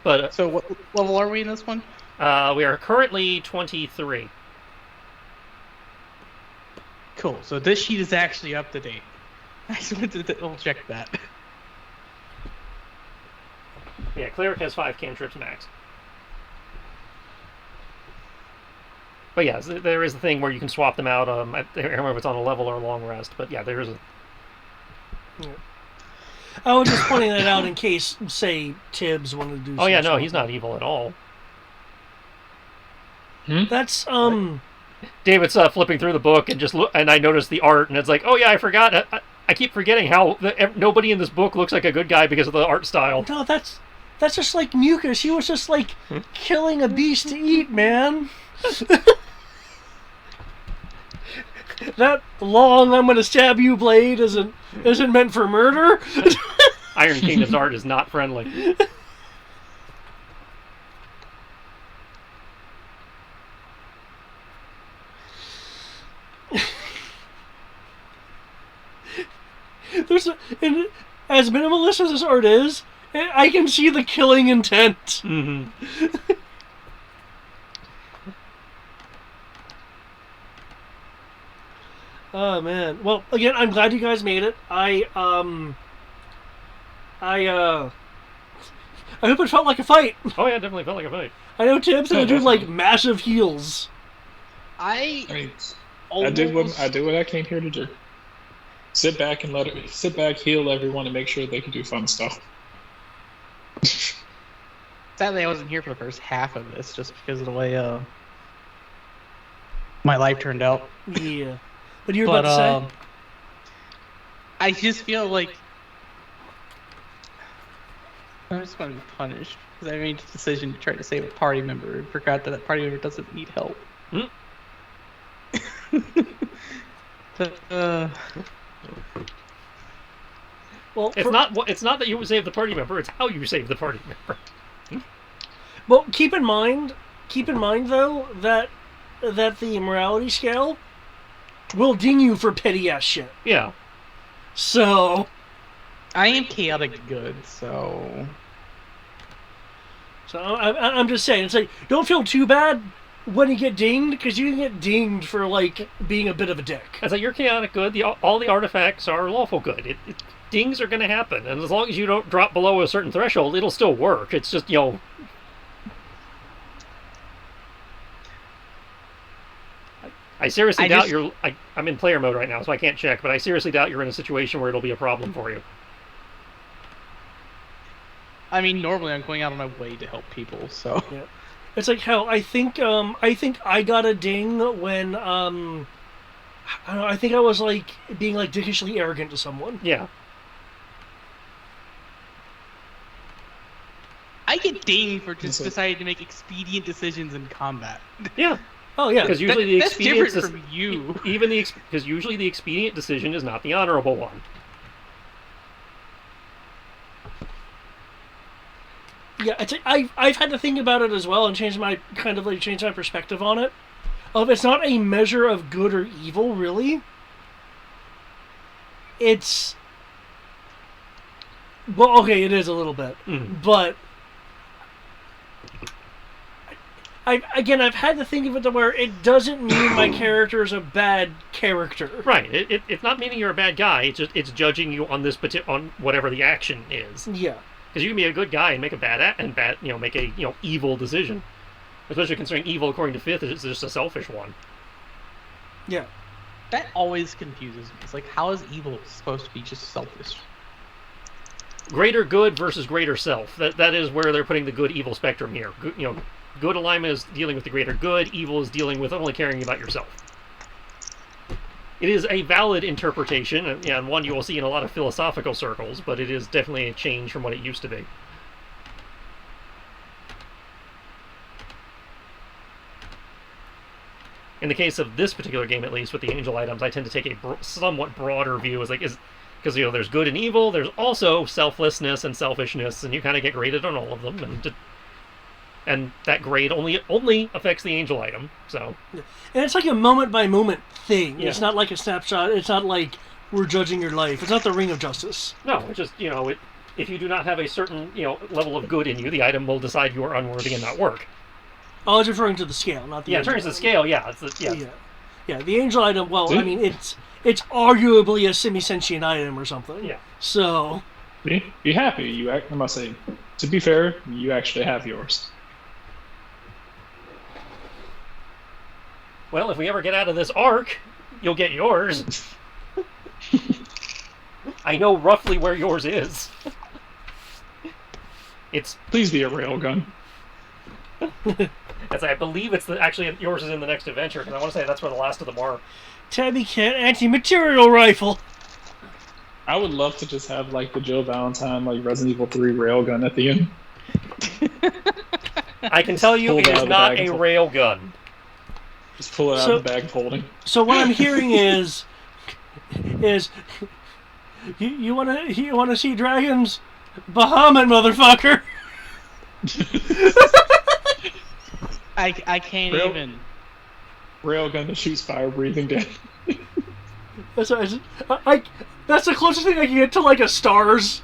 But So what level are we in this one? we are currently 23. Cool. So this sheet is actually up to date. I just wanted to double check that. Yeah, cleric has 5 cantrips max. But yeah, there is a thing where you can swap them out. I don't remember if it's on a level or a long rest, but yeah, there is a. I was just pointing that out in case, say, Tibbs wanted to do. Oh yeah, no, some he's not evil at all. That's David's flipping through the book and and I noticed the art, and it's like, oh yeah, I forgot. I keep forgetting how nobody in this book looks like a good guy because of the art style. No, that's just like Mucus. He was just like killing a beast to eat, man. That long "I'm gonna stab you" blade isn't meant for murder. Iron Kingdom's art is not friendly. And as minimalist as this art is, I can see the killing intent. Mm-hmm. Oh man. Well, again, I'm glad you guys made it. I hope it felt like a fight. Oh yeah, it definitely felt like a fight. I know Tibbs Yeah, and do like definitely. massive heals. I mean, I did what I came here to do. Sit back and heal everyone, and make sure they can do fun stuff. Sadly, I wasn't here for the first half of this, just because of the way my life turned out. Yeah. What you were about to say? I just feel like I'm just going to be punished because I made the decision to try to save a party member and forgot that that party member doesn't need help. Hmm? Well, It's not that you save the party member; it's how you save the party member. Well, keep in mind though that the morality scale will ding you for petty ass shit. Yeah. So I am chaotic good, so I'm just saying, it's like, don't feel too bad when you get dinged, because you can get dinged for like being a bit of a dick. As like you're chaotic good, all the artifacts are lawful good. Dings are going to happen, and as long as you don't drop below a certain threshold, it'll still work. It's just I seriously doubt you're. I'm in player mode right now, so I can't check. But I seriously doubt you're in a situation where it'll be a problem for you. I mean, normally I'm going out of my way to help people, so Yeah. It's like, hell, I think I got a ding when I don't know, I think I was like being like dickishly arrogant to someone. Yeah. I get dinged for just deciding to make expedient decisions in combat. Yeah, Oh yeah. because usually the That's expedient different from you. because usually the expedient decision is not the honorable one. Yeah, I've had to think about it as well and change my perspective on it. Of it's not a measure of good or evil, really. It's well, okay, it is a little bit, but I've had to think of it to where it doesn't mean my character is a bad character. Right. It's not meaning you're a bad guy. It's judging you on on whatever the action is. Yeah. Because you can be a good guy and make a make a evil decision. Especially considering evil, according to Fifth, is just a selfish one. Yeah. That always confuses me. It's like, how is evil supposed to be just selfish? Greater good versus greater self. That is where they're putting the good-evil spectrum here. Good alignment is dealing with the greater good. Evil is dealing with only caring about yourself. It is a valid interpretation, and one you will see in a lot of philosophical circles, but it is definitely a change from what it used to be. In the case of this particular game, at least, with the angel items, I tend to take a somewhat broader view, because there's good and evil, there's also selflessness and selfishness, and you kind of get graded on all of them, and that grade only affects the angel item, so... And it's like a moment-by-moment thing. Yeah. It's not like a snapshot. It's not like we're judging your life. It's not the ring of justice. No, it's just, if you do not have a certain, level of good in you, the item will decide you are unworthy and not work. I was referring to the scale, not the Yeah, in angel terms of item. scale, yeah. Yeah, the angel item, well, I mean, it's arguably a semi-sentient item or something. Yeah. So... Be happy. I must say, to be fair, you actually have yours. Well, if we ever get out of this arc, you'll get yours. I know roughly where yours is. It's... Please be a railgun. I believe actually yours is in the next adventure, because I want to say that's where the last of them are. Tabby Cat anti-material rifle. I would love to just have like the Joe Valentine, like Resident Evil 3 railgun at the end. I can tell you it is not a railgun. Just pull it out of the bag of holding. So what I'm hearing is you wanna see dragons? Bahamut, motherfucker. I can't even. Railgun that shoots fire-breathing dead. That's the closest thing I can get to like a Stars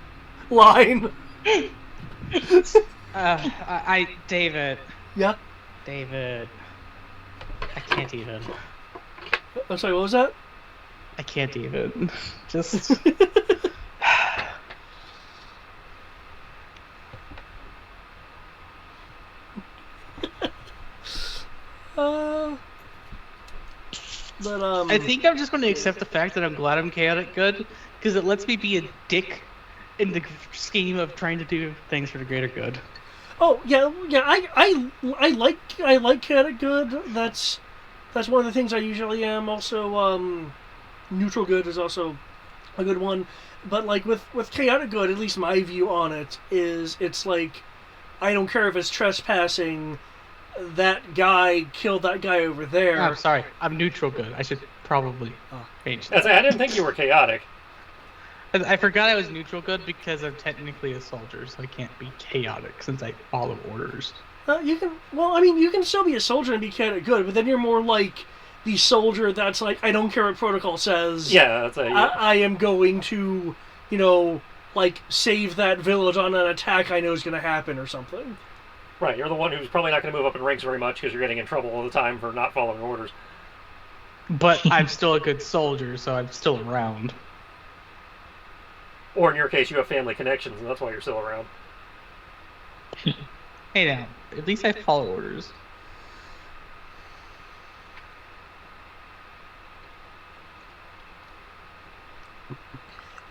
line. David. Yeah. David. I can't even. I'm sorry, what was that? I can't even. Just. But I think I'm just going to accept the fact that I'm glad I'm chaotic good, because it lets me be a dick in the scheme of trying to do things for the greater good. Oh yeah. I like chaotic good. That's one of the things I usually am. Also, neutral good is also a good one. But like with chaotic good, at least my view on it is, it's like, I don't care if it's trespassing. That guy killed that guy over there. I'm sorry. I'm neutral good. I should probably change that. I didn't think you were chaotic. I forgot I was neutral good because I'm technically a soldier, so I can't be chaotic since I follow orders. You can still be a soldier and be chaotic good, but then you're more like the soldier that's like, I don't care what protocol says. Yeah, I am going to, like, save that village on an attack I know is going to happen or something. Right, you're the one who's probably not going to move up in ranks very much because you're getting in trouble all the time for not following orders. But I'm still a good soldier, so I'm still around. Or in your case, you have family connections, and that's why you're still around. Hey now, at least I follow orders.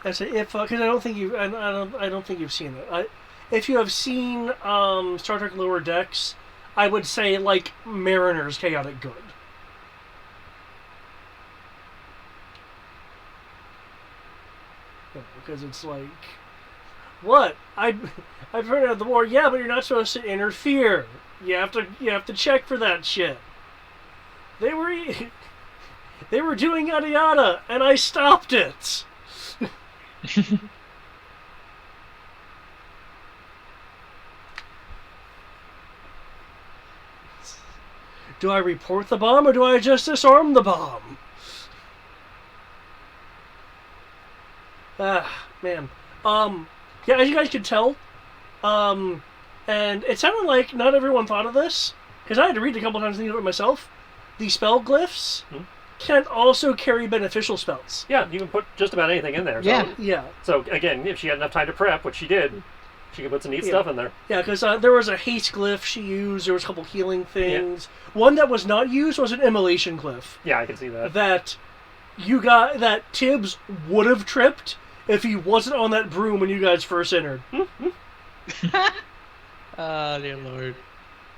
I say if because I don't think you've seen it. If you have seen Star Trek Lower Decks, I would say like Mariner's chaotic good. Because it's like, What? I've heard of the war. Yeah, but you're not supposed to interfere. You have to check for that shit. They were doing yada yada, and I stopped it. Do I report the bomb or do I just disarm the bomb? Ah, man. Yeah, as you guys could tell, and it sounded like not everyone thought of this, because I had to read it a couple times thinking of it myself. The spell glyphs can also carry beneficial spells. Yeah, you can put just about anything in there. So, Yeah. Yeah. So again, if she had enough time to prep, which she did, she could put some neat stuff in there. Yeah, because there was a haste glyph she used. There was a couple healing things. One that was not used was an immolation glyph. Yeah, I can see that. That Tibbs would have tripped if he wasn't on that broom when you guys first entered. Oh, dear Lord.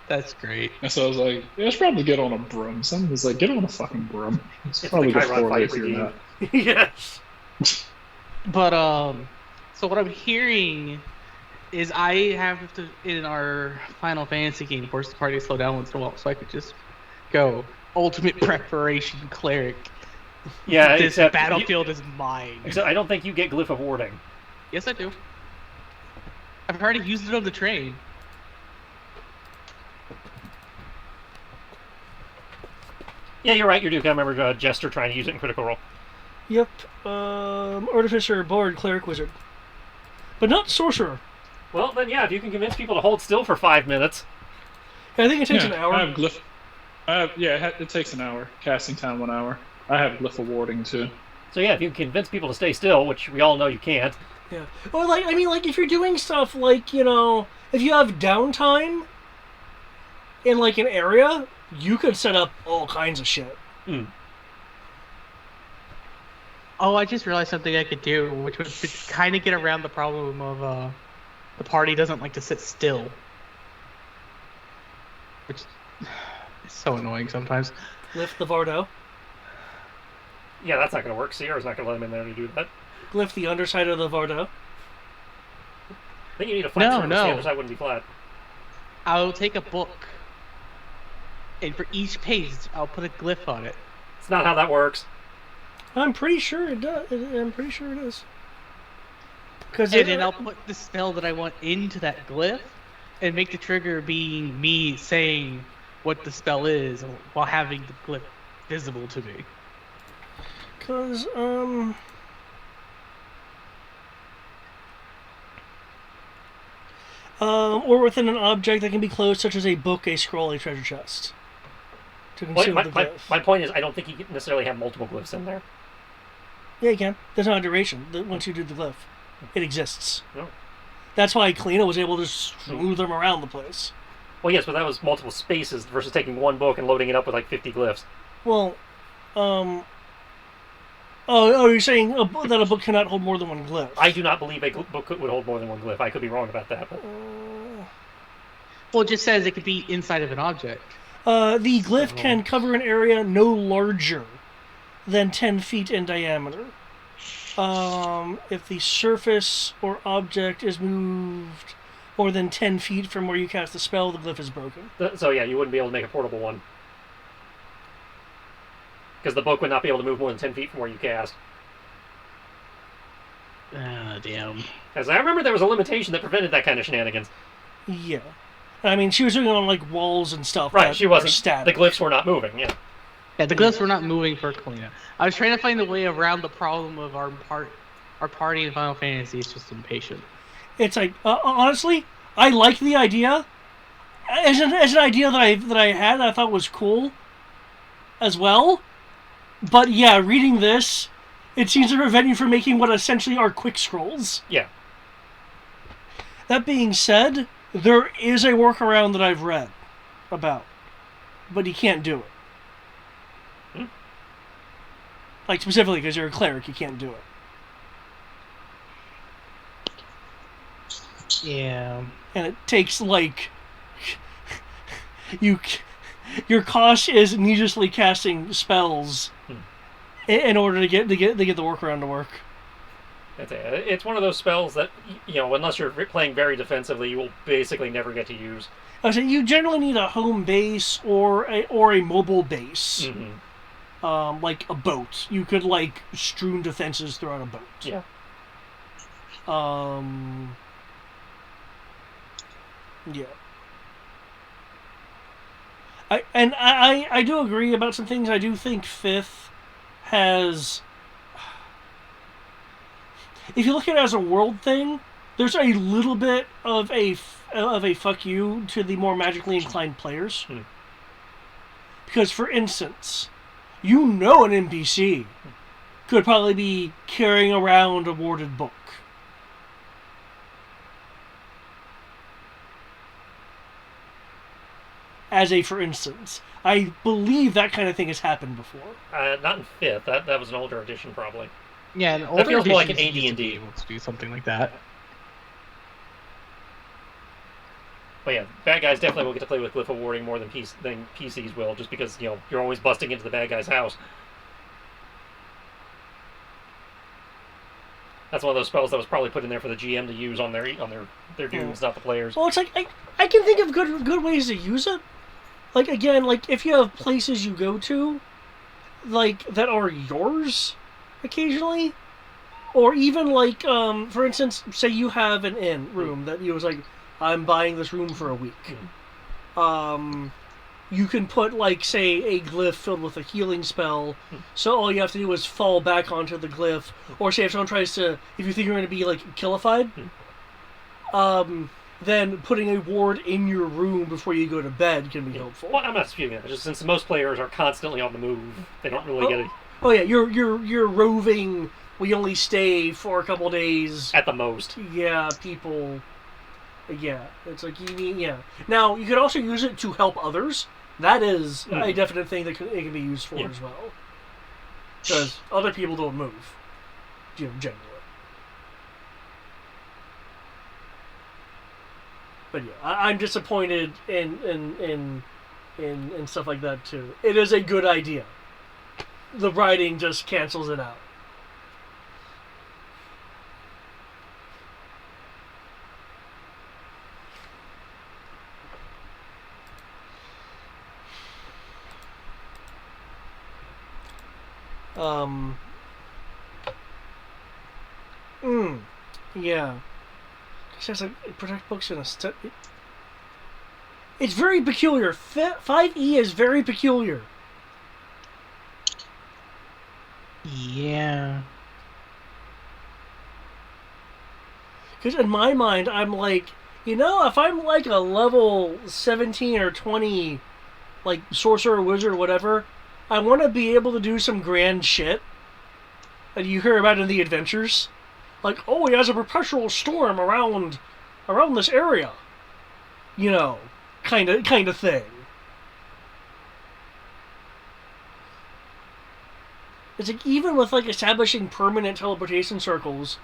That's great. And so I was like, yeah, I should probably get on a broom. Someone was like, get on a fucking broom. It's It's probably the good Chiron for fight if you're regime. not. Yes. But, so what I'm hearing is I have to, in our Final Fantasy game, force the party to slow down once in a while so I could just go ultimate preparation cleric. Yeah, This except battlefield is mine. Except I don't think you get glyph of warding. Yes, I do. I've already used it on the train. Yeah, you're right. You do. I remember Jester trying to use it in Critical Role. Yep. Artificer, Bard, Cleric, Wizard. But not Sorcerer. Well, then yeah, if you can convince people to hold still for 5 minutes. I think it takes an hour. I have glyph. It takes an hour. Casting time 1 hour. I have glyph of warding too. So yeah, if you can convince people to stay still, which we all know you can't. Yeah. Or if you're doing stuff like, if you have downtime in like an area, you could set up all kinds of shit. Oh, I just realized something I could do, which would kind of get around the problem of the party doesn't like to sit still. Which is so annoying sometimes. Lift the Vardo. Yeah, that's not going to work. Sierra's not going to let him in there to do that. Lift the underside of the Vardo. I think you need a flat surface. No. The underside wouldn't be flat. I'll take a book, and for each page, I'll put a glyph on it. It's not how that works. I'm pretty sure it does. I'm pretty sure it is. Because And then I'll put the spell that I want into that glyph, and make the trigger being me saying what the spell is while having the glyph visible to me. Because, or within an object that can be closed, such as a book, a scroll, a treasure chest. To conceal the glyph. My point is, I don't think you can necessarily have multiple glyphs in there. Yeah, you can. There's not a duration once you do the glyph. It exists. No. That's why Kalina was able to smooth them around the place. Well, yes, but that was multiple spaces versus taking one book and loading it up with like 50 glyphs. Well, Oh, you're saying that a book cannot hold more than one glyph? I do not believe a book would hold more than one glyph. I could be wrong about that. But... Well, it just says it could be inside of an object. The glyph can cover an area no larger than 10 feet in diameter. If the surface or object is moved more than 10 feet from where you cast the spell, the glyph is broken. So yeah, you wouldn't be able to make a portable one. Because the book would not be able to move more than 10 feet from where you cast. Ah, damn. As I remember, there was a limitation that prevented that kind of shenanigans. Yeah. I mean, she was doing it on, like, walls and stuff. Right, that she wasn't. are static. The glyphs were not moving, yeah. Yeah, the glyphs were not moving for Kalina. I was trying to find a way around the problem of our party in Final Fantasy is just impatient. It's like, honestly, I like the idea. As an idea that I had, I thought was cool as well. But yeah, reading this, it seems to prevent you from making what essentially are quick scrolls. Yeah. That being said, there is a workaround that I've read about, but you can't do it. Like, specifically because you're a cleric, you can't do it. Yeah. And it takes, like... Your cost is needlessly casting spells in order to get the workaround to work. It's one of those spells that, unless you're playing very defensively, you will basically never get to use. I say you generally need a home base or a mobile base, like a boat. You could strewn defenses throughout a boat. Yeah. Yeah. I do agree about some things. I do think 5th has... If you look at it as a world thing, there's a little bit of a fuck you to the more magically inclined players. Because, for instance, an NPC could probably be carrying around a warded book. As a for instance. I believe that kind of thing has happened before. Not in 5th. That was an older edition, probably. Yeah, an That older feels more like an editions used to AD&D. be able to do something like that. But yeah, bad guys definitely will get to play with Glyph of Warding more than PCs will, just because, you're always busting into the bad guy's house. That's one of those spells that was probably put in there for the GM to use on their dudes, not the players. Well, it's like, I can think of good ways to use it. Again, if you have places you go to, that are yours, occasionally, or even, for instance, say you have an inn room that you was I'm buying this room for a week. You can put, say, a glyph filled with a healing spell, so all you have to do is fall back onto the glyph, or say if someone tries to, if you think you're going to be, killified, then putting a ward in your room before you go to bed can be helpful. Well, I'm not disputing that, just since most players are constantly on the move, they don't really get it. Oh yeah, you're roving, we only stay for a couple days. At the most. Yeah, people... Yeah, it's Now, you could also use it to help others. That is a definite thing that it can be used for as well. Because other people don't move, generally. But yeah, I'm disappointed in stuff like that too. It is a good idea. The writing just cancels it out. Yeah. It says protect books in a It's very peculiar. 5e is very peculiar. Yeah. Because in my mind, I'm if I'm a level 17 or 20, sorcerer, wizard, or whatever, I want to be able to do some grand shit that you hear about in the adventures. Oh, he has a perpetual storm around this area. Kind of thing. It's even with establishing permanent teleportation circles,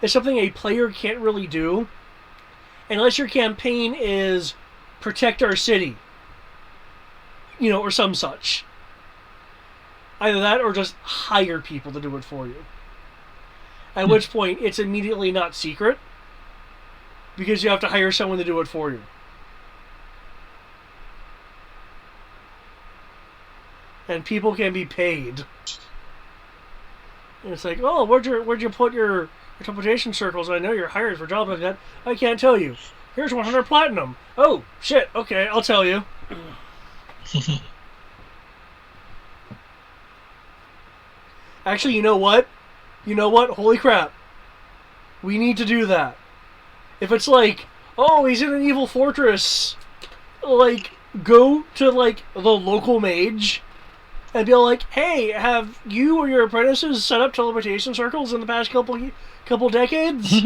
it's something a player can't really do unless your campaign is protect our city. Or some such. Either that or just hire people to do it for you. At which point, it's immediately not secret. Because you have to hire someone to do it for you. And people can be paid. And it's oh, where'd you put your interpretation circles? I know you're hired for jobs like that. I can't tell you. Here's 100 platinum. Oh, shit. Okay, I'll tell you. Actually, you know what? Holy crap. We need to do that. If it's oh, he's in an evil fortress, go to, the local mage and be hey, have you or your apprentices set up teleportation circles in the past couple decades?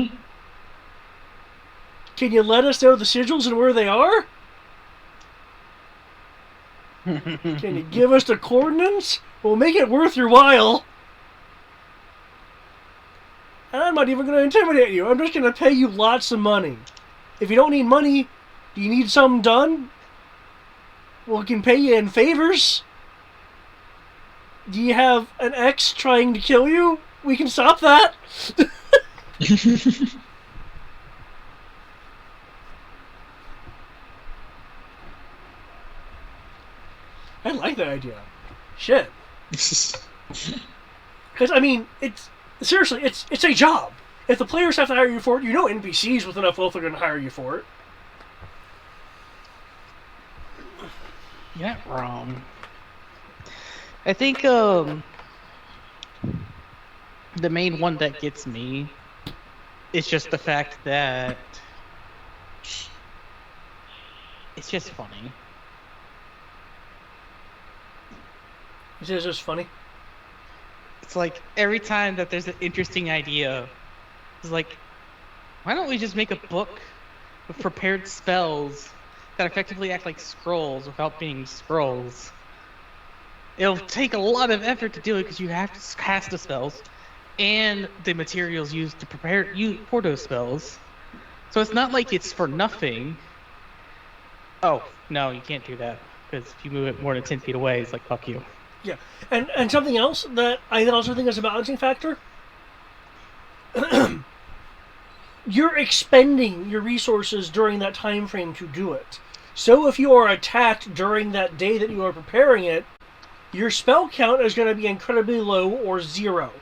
Can you let us know the sigils and where they are? Can you give us the coordinates? We'll make it worth your while. And I'm not even going to intimidate you. I'm just going to pay you lots of money. If you don't need money, do you need something done? Well, we can pay you in favors. Do you have an ex trying to kill you? We can stop that. I like that idea. Shit. Because I mean, it's seriously, it's a job. If the players have to hire you for it, you know NPCs with enough wealth are going to hire you for it. You're not wrong. I think the main one that gets me is just the fact that it's just funny. Is it just funny? It's like every time that there's an interesting idea, it's like, why don't we just make a book with prepared spells that effectively act like scrolls without being scrolls? It'll take a lot of effort to do it because you have to cast the spells and the materials used to prepare you for those spells. So it's not like it's for nothing. Oh, no, you can't do that because if you move it more than 10 feet away, it's like, fuck you. Yeah, and something else that I also think is a balancing factor. You're expending your resources during that time frame to do it. So if you are attacked during that day that you are preparing it, your spell count is going to be incredibly low or 0.